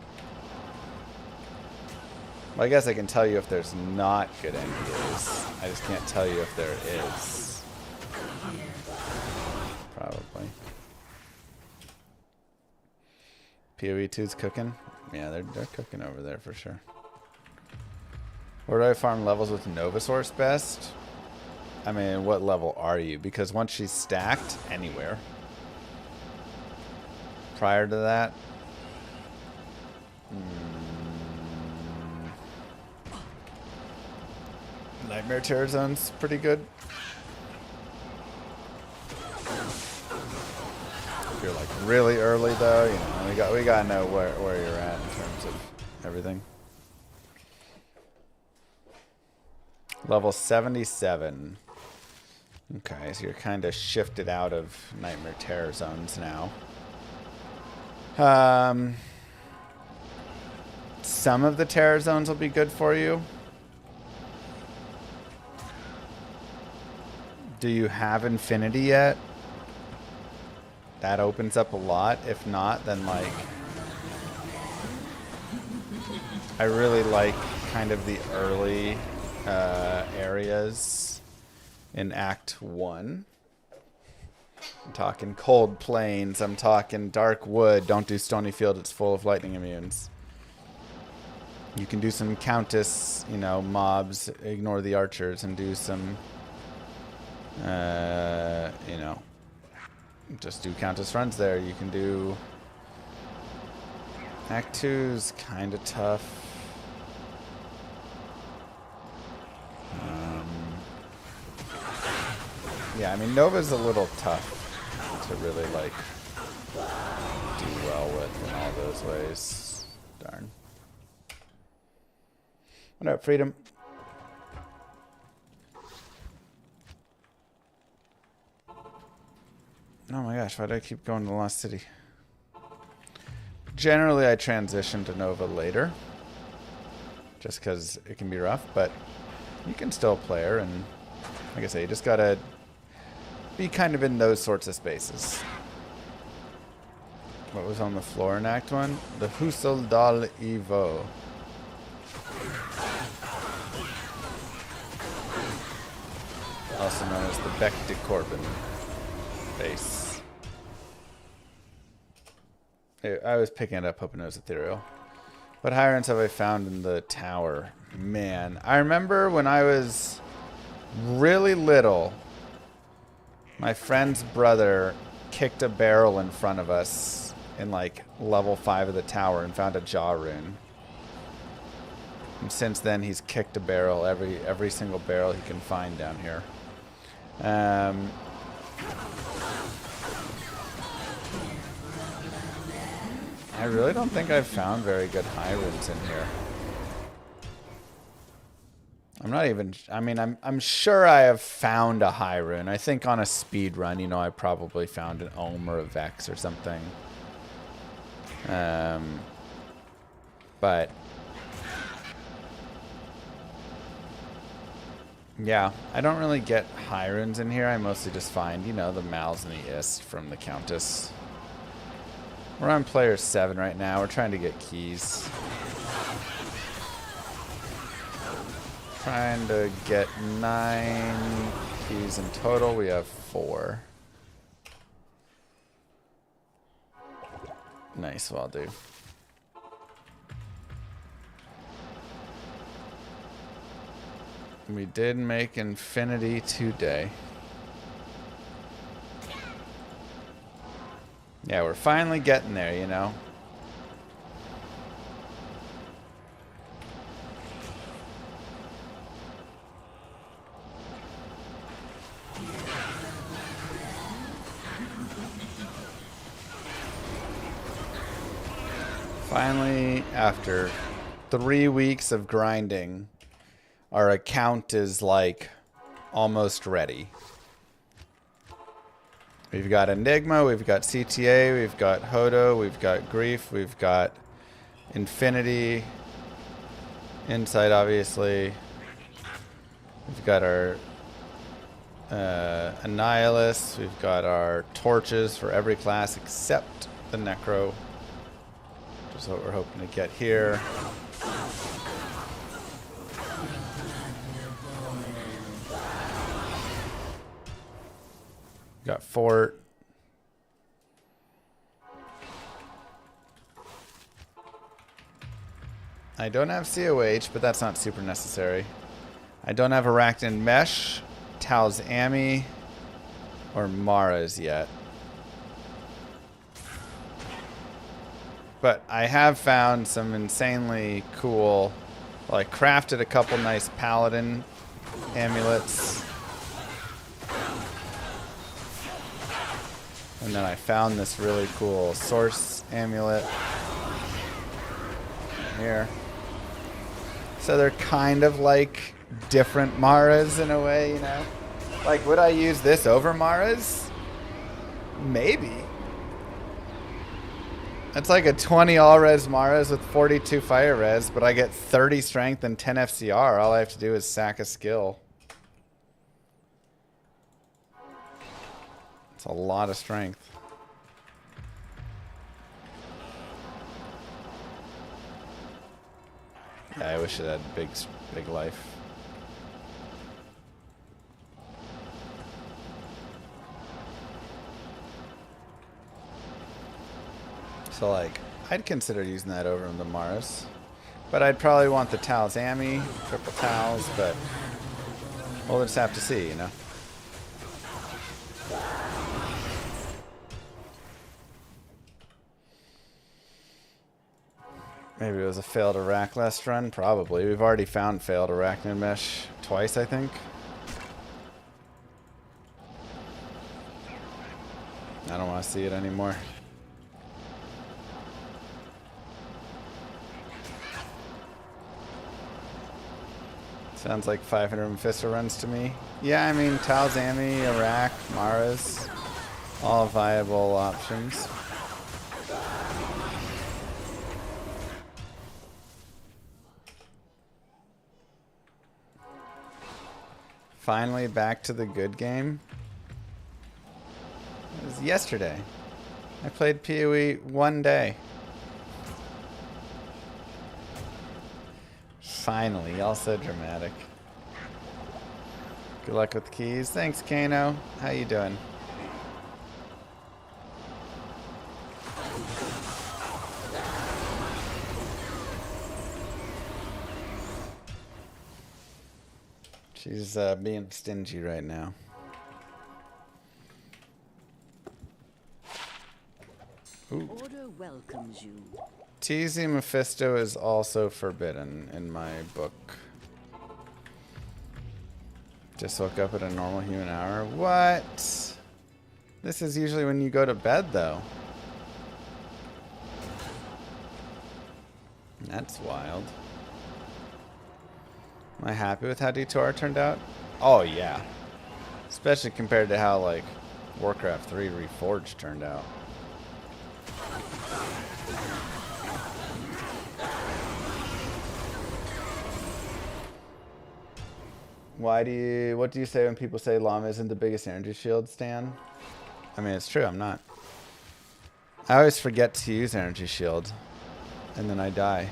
Well, I guess I can tell you if there's not good NDAs. I just can't tell you if there is. Probably. PoE 2's cooking? Yeah, they're cooking over there for sure. Where do I farm levels with Novasaurus best? I mean, what level are you? Because once she's stacked, anywhere. Prior to that... Nightmare Terror Zone's pretty good. If you're like really early though, you know, we gotta know where you're at in terms of everything. Level 77. Okay, so you're kind of shifted out of Nightmare Terror Zones now. Some of the Terror Zones will be good for you. Do you have Infinity yet? That opens up a lot. If not, then like... I really like kind of the early areas in Act 1. I'm talking Cold Plains. I'm talking Dark Wood. Don't do Stony Field. It's full of lightning immunes. You can do some Countess, you know, mobs. Ignore the archers and do some... you know, just do Countess runs there. You can do Act 2's kind of tough. Yeah, I mean Nova's a little tough to really like do well with in all those ways. Darn. What up, Freedom? Oh my gosh, why do I keep going to the Lost City? Generally, I transition to Nova later. Just because it can be rough, but you can still play her, and like I say, you just gotta be kind of in those sorts of spaces. What was on the floor in Act 1? The Husel Dal Evo. Also known as the Bec de Corbin base. I was picking it up hoping it was ethereal. What high-runs have I found in the tower? Man, I remember when I was really little, my friend's brother kicked a barrel in front of us in like level 5 of the tower and found a jaw rune. And since then he's kicked a barrel, every single barrel he can find down here. I really don't think I've found very good high runes in here. I'm not even... I mean, I'm sure I have found a high rune. I think on a speed run, you know, I probably found an Ohm or a Vex or something. But... yeah, I don't really get high runes in here. I mostly just find, you know, the Mals and the Ist from the Countess. We're on player 7 right now. We're trying to get keys. Trying to get 9 keys in total. We have 4. Nice, well, dude. We did make infinity today. Yeah, we're finally getting there, you know. Finally, after 3 weeks of grinding, our account is like almost ready. We've got Enigma, we've got CTA, we've got Hodo, we've got Grief, we've got Infinity, Insight obviously. We've got our Annihilus, we've got our torches for every class except the Necro. Which is what we're hoping to get here. Got Fort. I don't have COH, but that's not super necessary. I don't have Arachnid Mesh, Tal's Ami, or Mara's yet. But I have found some insanely cool, like crafted a couple nice Paladin amulets. And then I found this really cool Source amulet here. So they're kind of like different Maras in a way, you know? Like, would I use this over Maras? Maybe. It's like a 20 all-res Maras with 42 fire res, but I get 30 strength and 10 FCR. All I have to do is sack a skill. It's a lot of strength. Yeah, I wish it had big life. So like, I'd consider using that over the Mars. But I'd probably want the Tal's Ami, triple Tal's, but we'll just have to see, you know. Maybe it was a failed Arachlast run? Probably. We've already found failed Arachnid Mesh twice, I think. I don't want to see it anymore. Sounds like 500 Mephisto runs to me. Yeah, I mean, Tal's Ami, Arak, Maras, all viable options. Finally back to the good game. It was yesterday. I played PoE one day. Finally, all so dramatic. Good luck with the keys. Thanks, Kano. How you doing? She's being stingy right now. Ooh. Order welcomes you. Teasing Mephisto is also forbidden in my book. Just woke up at a normal human hour. What? This is usually when you go to bed, though. That's wild. Am I happy with how D2R turned out? Oh, yeah. Especially compared to how, like, Warcraft 3 Reforged turned out. What do you say when people say Llama isn't the biggest energy shield, Stan? I mean, it's true, I'm not. I always forget to use energy shield, and then I die.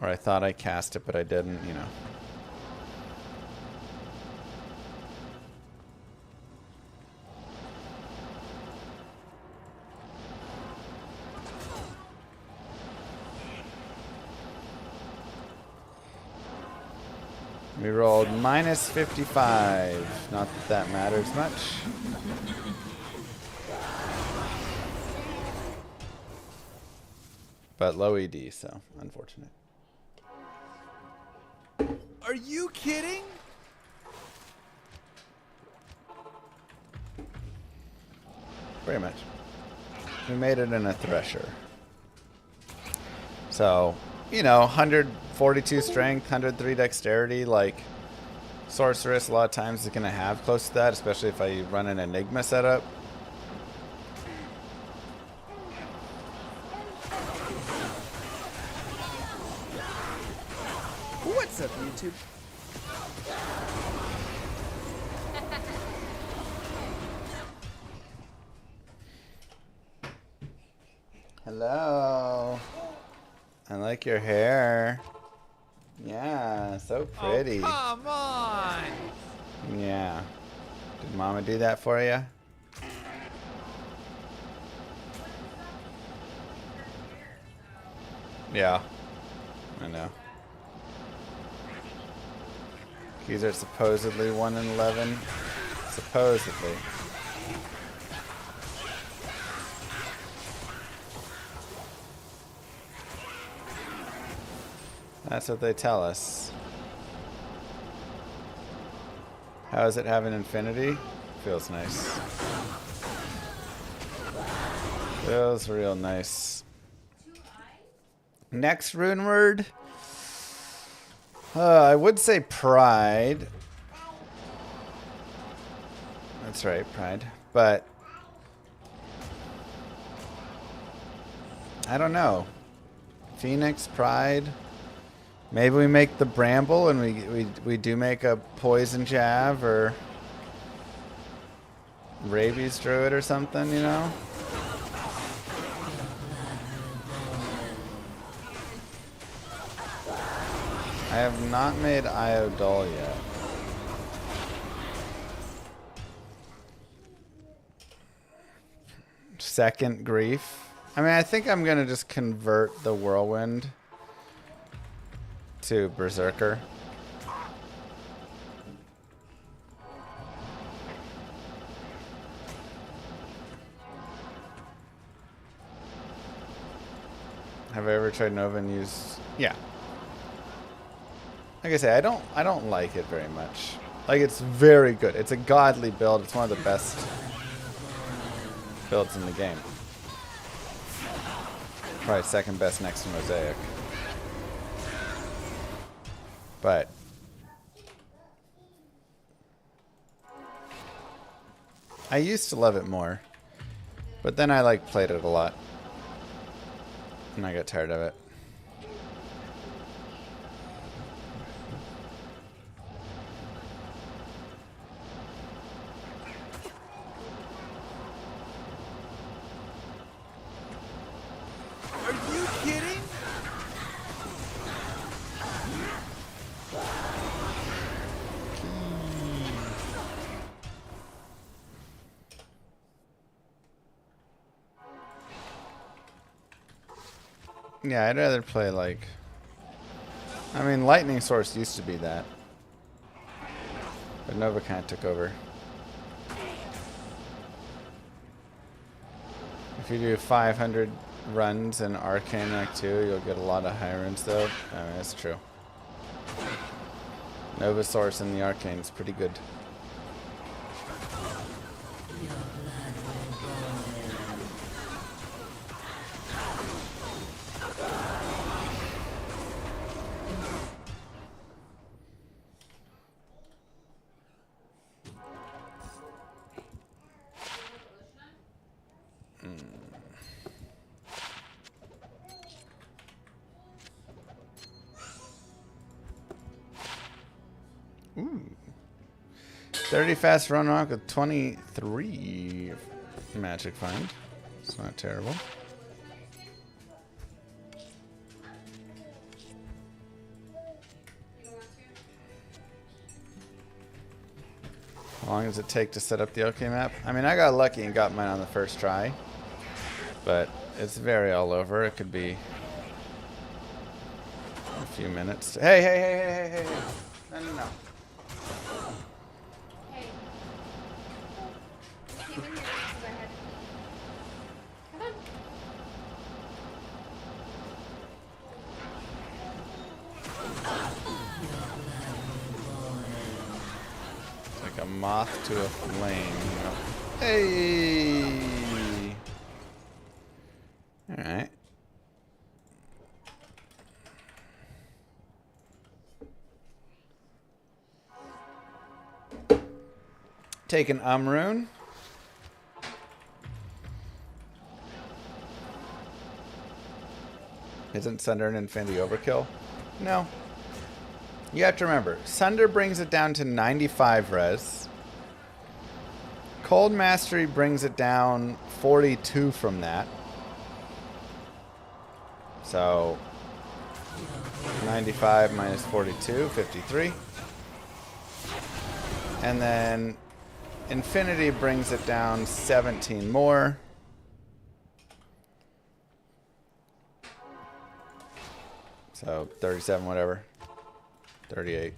Or I thought I cast it, but I didn't, you know. We rolled minus 55. Not that that matters much. But low ED, so unfortunate. Are you kidding? Pretty much. We made it in a thresher. So, you know, 142 strength, 103 dexterity, like sorceress a lot of times is going to have close to that, especially if I run an Enigma setup. What's up, YouTube? Hello. I like your hair. Yeah, so pretty. Oh, come on. Yeah. Did Mama do that for you? Yeah. I know. These are supposedly 1 in 11. Supposedly. That's what they tell us. How is it having infinity? Feels nice. Feels real nice. Next rune word. I would say pride. That's right, pride. But I don't know. Phoenix, pride. Maybe we make the bramble and we do make a poison jab or rabies druid or something, you know? I have not made Iodol yet. Second grief. I mean, I think I'm gonna just convert the whirlwind to Berserker. Have I ever tried Nova and used? Yeah. Like I say, I don't like it very much. Like, it's very good. It's a godly build. It's one of the best builds in the game. Probably second best next to Mosaic. But I used to love it more. But then I like played it a lot. And I got tired of it. Are you kidding? Yeah, I'd rather play like... I mean, Lightning Source used to be that. But Nova kind of took over. If you do 500 runs in Arcane Act 2, you'll get a lot of high runs though. I mean, that's true. Nova Source in the Arcane is pretty good. Ooh. 30 fast run rock with 23 magic find. It's not terrible. How long does it take to set up the OK map? I mean, I got lucky and got mine on the first try. But it's very all over. It could be a few minutes. Hey, hey, hey, hey, hey, hey. No. Hey. You came in here because I had to pee. Come on. It's like a moth to a flame. Hey! Alright. Take an rune. Isn't Sunder and Infinity overkill? No. You have to remember, Sunder brings it down to 95 res. Cold Mastery brings it down 42 from that. So 95 minus 42, 53. And then Infinity brings it down 17 more. So 37, whatever. 38.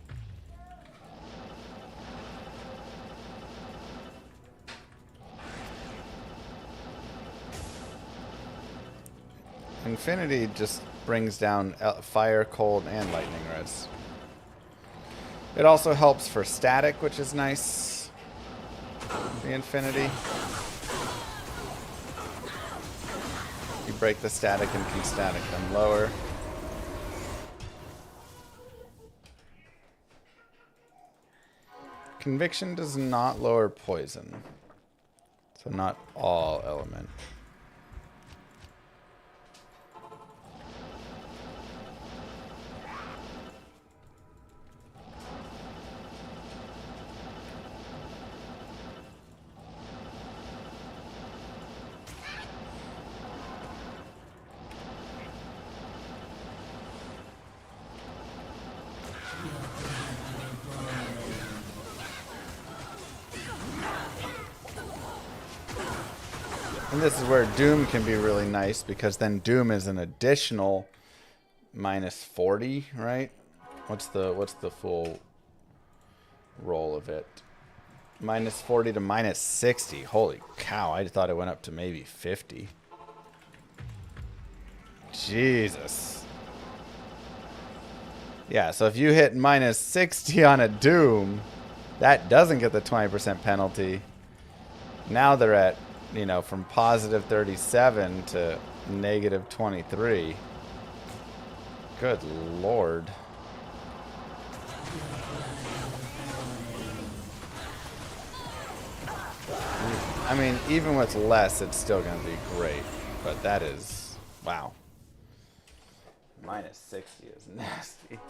Infinity just brings down fire, cold, and lightning res. It also helps for static, which is nice. The Infinity. You break the static and can static them lower. Conviction does not lower poison. So not all element. And this is where Doom can be really nice, because then Doom is an additional minus 40, right? What's the full roll of it? Minus 40 to minus 60. Holy cow, I thought it went up to maybe 50. Jesus. Yeah, so if you hit minus 60 on a Doom, that doesn't get the 20% penalty. Now they're at, you know, from positive 37 to negative 23. Good Lord. I mean, even with less, it's still going to be great. But that is, wow. Minus 60 is nasty.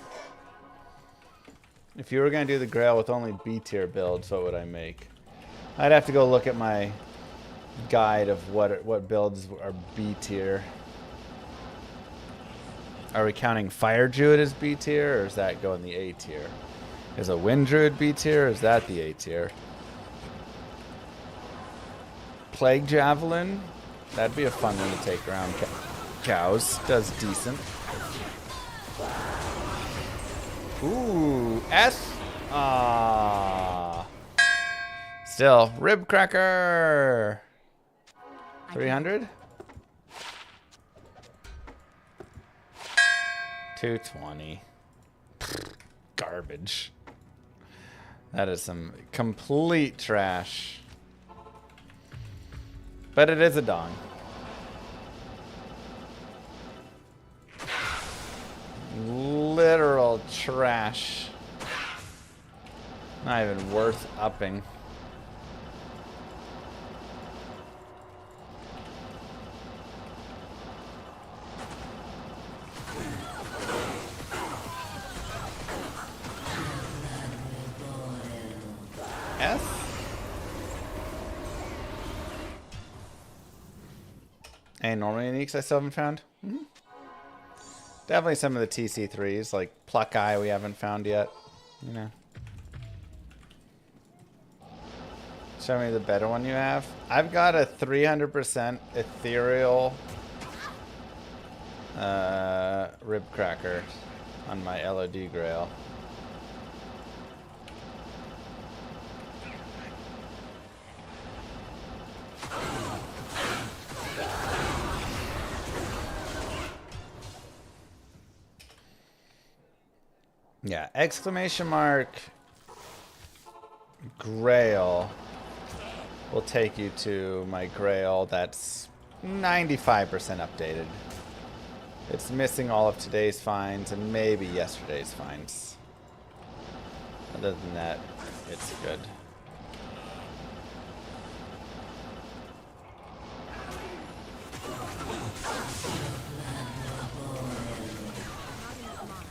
If you were going to do the Grail with only B tier builds, what would I make? I'd have to go look at my guide of what builds are B tier. Are we counting Fire Druid as B tier, or is that going the A tier? Is a Wind Druid B tier, or is that the A tier? Plague Javelin, that'd be a fun one to take around cows. Does decent. Ooh, S. Ah. Still, Rib Cracker. 300? 220. Garbage. That is some complete trash. But it is a dong. Literal trash. Not even worth upping. S? Any normal uniques I still haven't found? Mm-hmm. Definitely some of the TC3s, like Pluck Eye we haven't found yet. You know. Show me the better one you have. I've got a 300% ethereal Rib Cracker on my LOD Grail. exclamation mark Grail will take you to my Grail that's 95% updated. It's missing all of today's finds and maybe yesterday's finds. Other than that, it's good.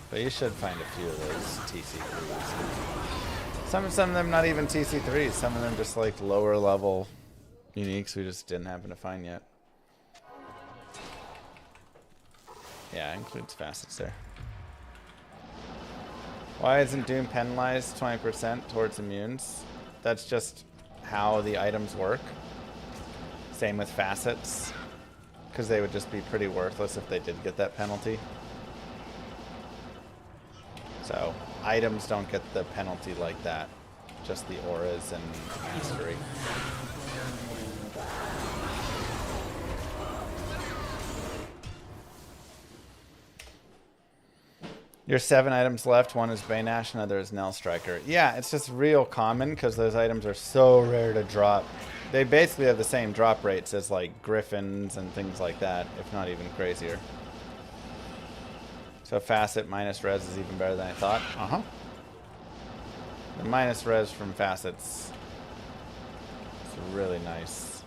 But you should find a few of those TC3s. Some of them not even TC3s. Some of them just like lower level uniques we just didn't happen to find yet. Yeah, it includes facets there. Why isn't Doom penalized 20% towards immunes? That's just how the items work. Same with facets. Because they would just be pretty worthless if they did get that penalty. So, items don't get the penalty like that. Just the auras and mastery. Your 7 items left. One is Baynash, another is Nell Striker. Yeah, it's just real common because those items are so rare to drop. They basically have the same drop rates as like Griffins and things like that, if not even crazier. So Facet minus res is even better than I thought. Uh-huh. The minus res from Facets is really nice.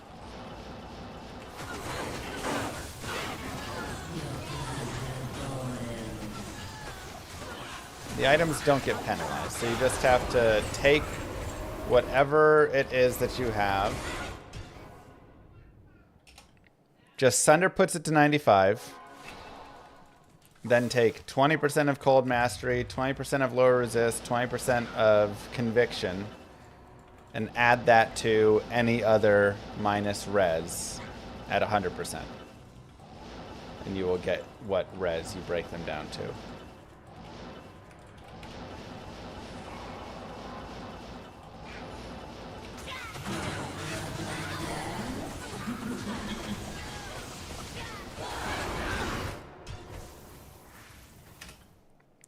The items don't get penalized, so you just have to take whatever it is that you have. Just Sunder puts it to 95. Then take 20% of Cold Mastery, 20% of Lower Resist, 20% of Conviction, and add that to any other minus res at 100%. And you will get what res you break them down to.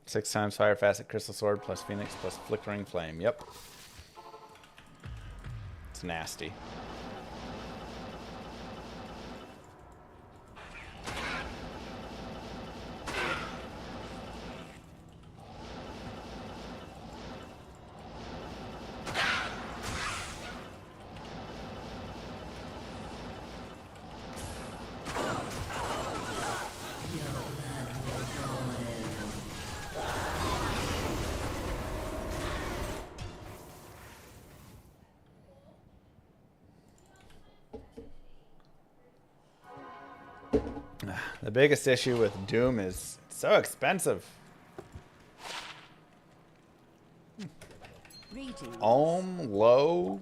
Six times Fire Facet Crystal Sword plus Phoenix plus Flickering Flame. Yep. It's nasty. The biggest issue with Doom is it's so expensive. Low,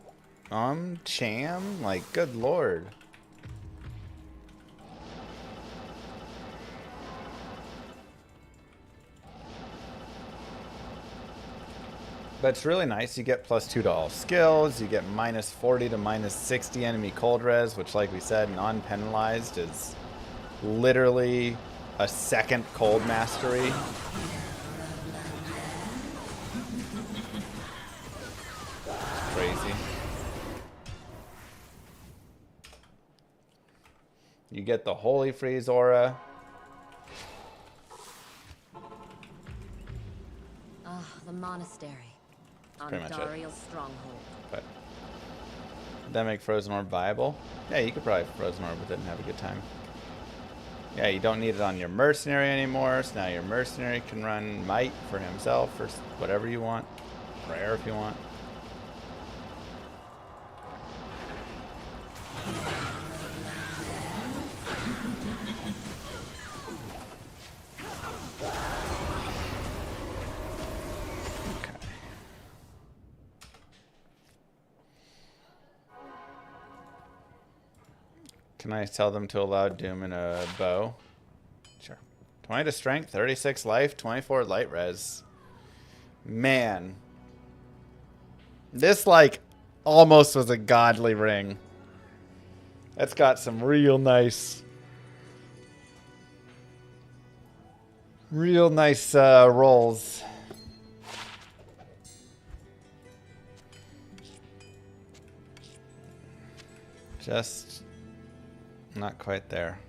Cham, like good lord. But it's really nice. You get +2 to all skills. You get -40 to -60 enemy cold res, which like we said, non-penalized is literally a second cold mastery. Crazy. You get the Holy Freeze aura. The monastery. On Pretty much it. Dariel's stronghold. But did that make Frozen Orb viable? Yeah, you could probably Frozen Orb with it and have a good time. Yeah, you don't need it on your mercenary anymore, so now your mercenary can run Might for himself or whatever you want. Prayer if you want. Okay. Can I tell them to allow Doom in a bow? Sure. 20 to strength, 36 life, 24 light res. Man. This, like, almost was a godly ring. That's got some real nice rolls. Just not quite there.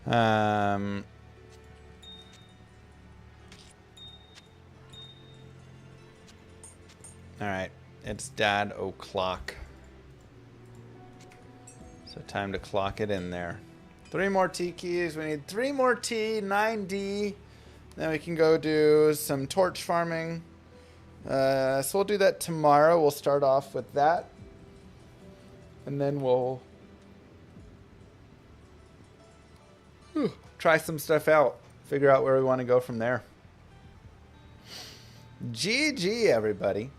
Alright, it's Dad o'clock. So time to clock it in there. 3 more T keys. We need 3 more T, 9D. Then we can go do some torch farming. So we'll do that tomorrow. We'll start off with that. And then we'll try some stuff out. Figure out where we want to go from there. GG, everybody.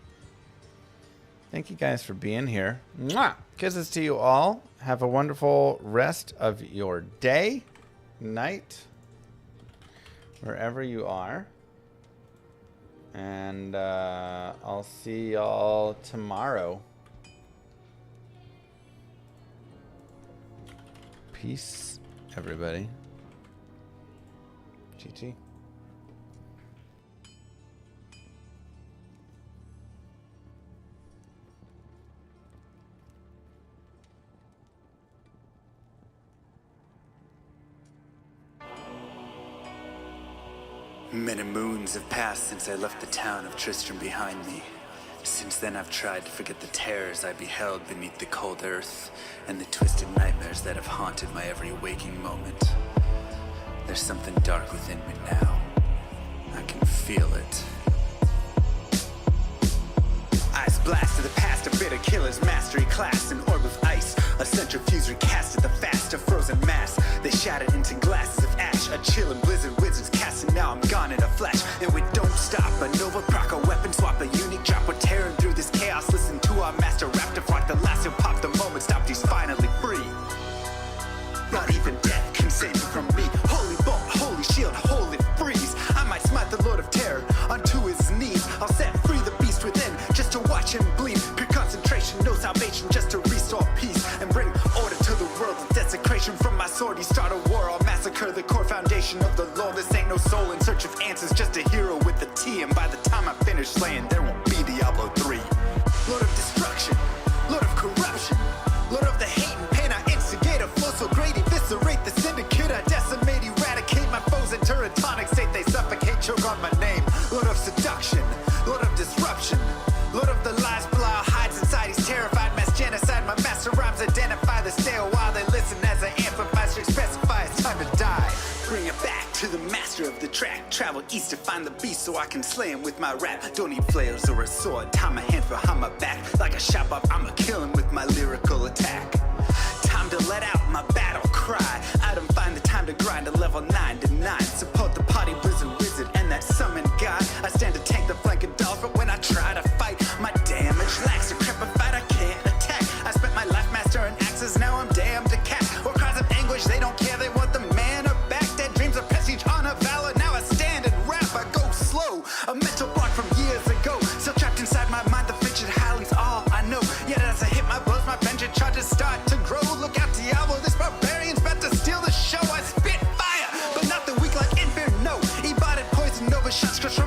Thank you guys for being here. Mwah! Kisses to you all. Have a wonderful rest of your day, night, wherever you are. And I'll see y'all tomorrow. Peace, everybody. GG. Many moons have passed since I left the town of Tristram behind me. Since then I've tried to forget the terrors I beheld beneath the cold earth and the twisted nightmares that have haunted my every waking moment. There's something dark within me now. I can feel it. Eyes blast to the past, a bitter killer's mastery class, an orb of ice, a centrifuge recasted the fast, a frozen mass. They shattered into glasses of ash, a chill and blizzard wizards cast, and now I'm gone in a flash. And we don't stop, a Nova proc, a weapon swap, a unique drop. We're tearing through this chaos, listen to our master rap to rock the last who pop the moment, stopped, he's finally free. Not even death can save me from me. Holy bolt, holy shield, holy freeze. I might smite the Lord of Terror unto his knees. I'll set free the beast within just to watch him bleed. Pure concentration, no salvation, just to restore peace and bring order to the world. The desecration from my sword, he start a war. I'll massacre the core foundation of the law. This ain't no soul in search of answers, just a hero with a T. And by the time I finish slaying, there won't be Diablo 3. Lord of destruction, Lord of corruption, Lord of the hate and pain. I instigate a flow so great, eviscerate the syndicate. I decimate, eradicate my foes in teratonic state. They suffocate, choke on my name. Lord of seduction, Lord of disruption, Lord of the lies, Belial hides inside. He's terrified, mass genocide. My master rhymes identify the stale while they listen as I amplify, strict specify it's time to die. Bring it back to the master of the track. Travel east to find the beast so I can slay him with my rap. Don't need flails or a sword. Tie my hand behind my back. Like a shop up, I'ma kill him with my lyrical attack. Time to let out my battle cry. I don't find the time to grind a level 9 to 9. Support the party blizzard wizard and that summon god. I stand to tank the flanking dolls, but when I try to fight, my damage lacks. Decrepified, I can't attack. I spent my life mastering axes, now I'm damned to cat. Or cries of anguish, they don't care, they want the mana back. Dead dreams of prestige, honor, valor. Now I stand and rap, I go slow. A mental block from years ago, still trapped inside my mind. The fiction highly's all I know. Yet as I hit my blows, my vengeance charges start to grow. Look out, Diablo, this barbarian's about to steal the show. I spit fire, but not the weak like Inferno. He bought it, poison over shots, crush from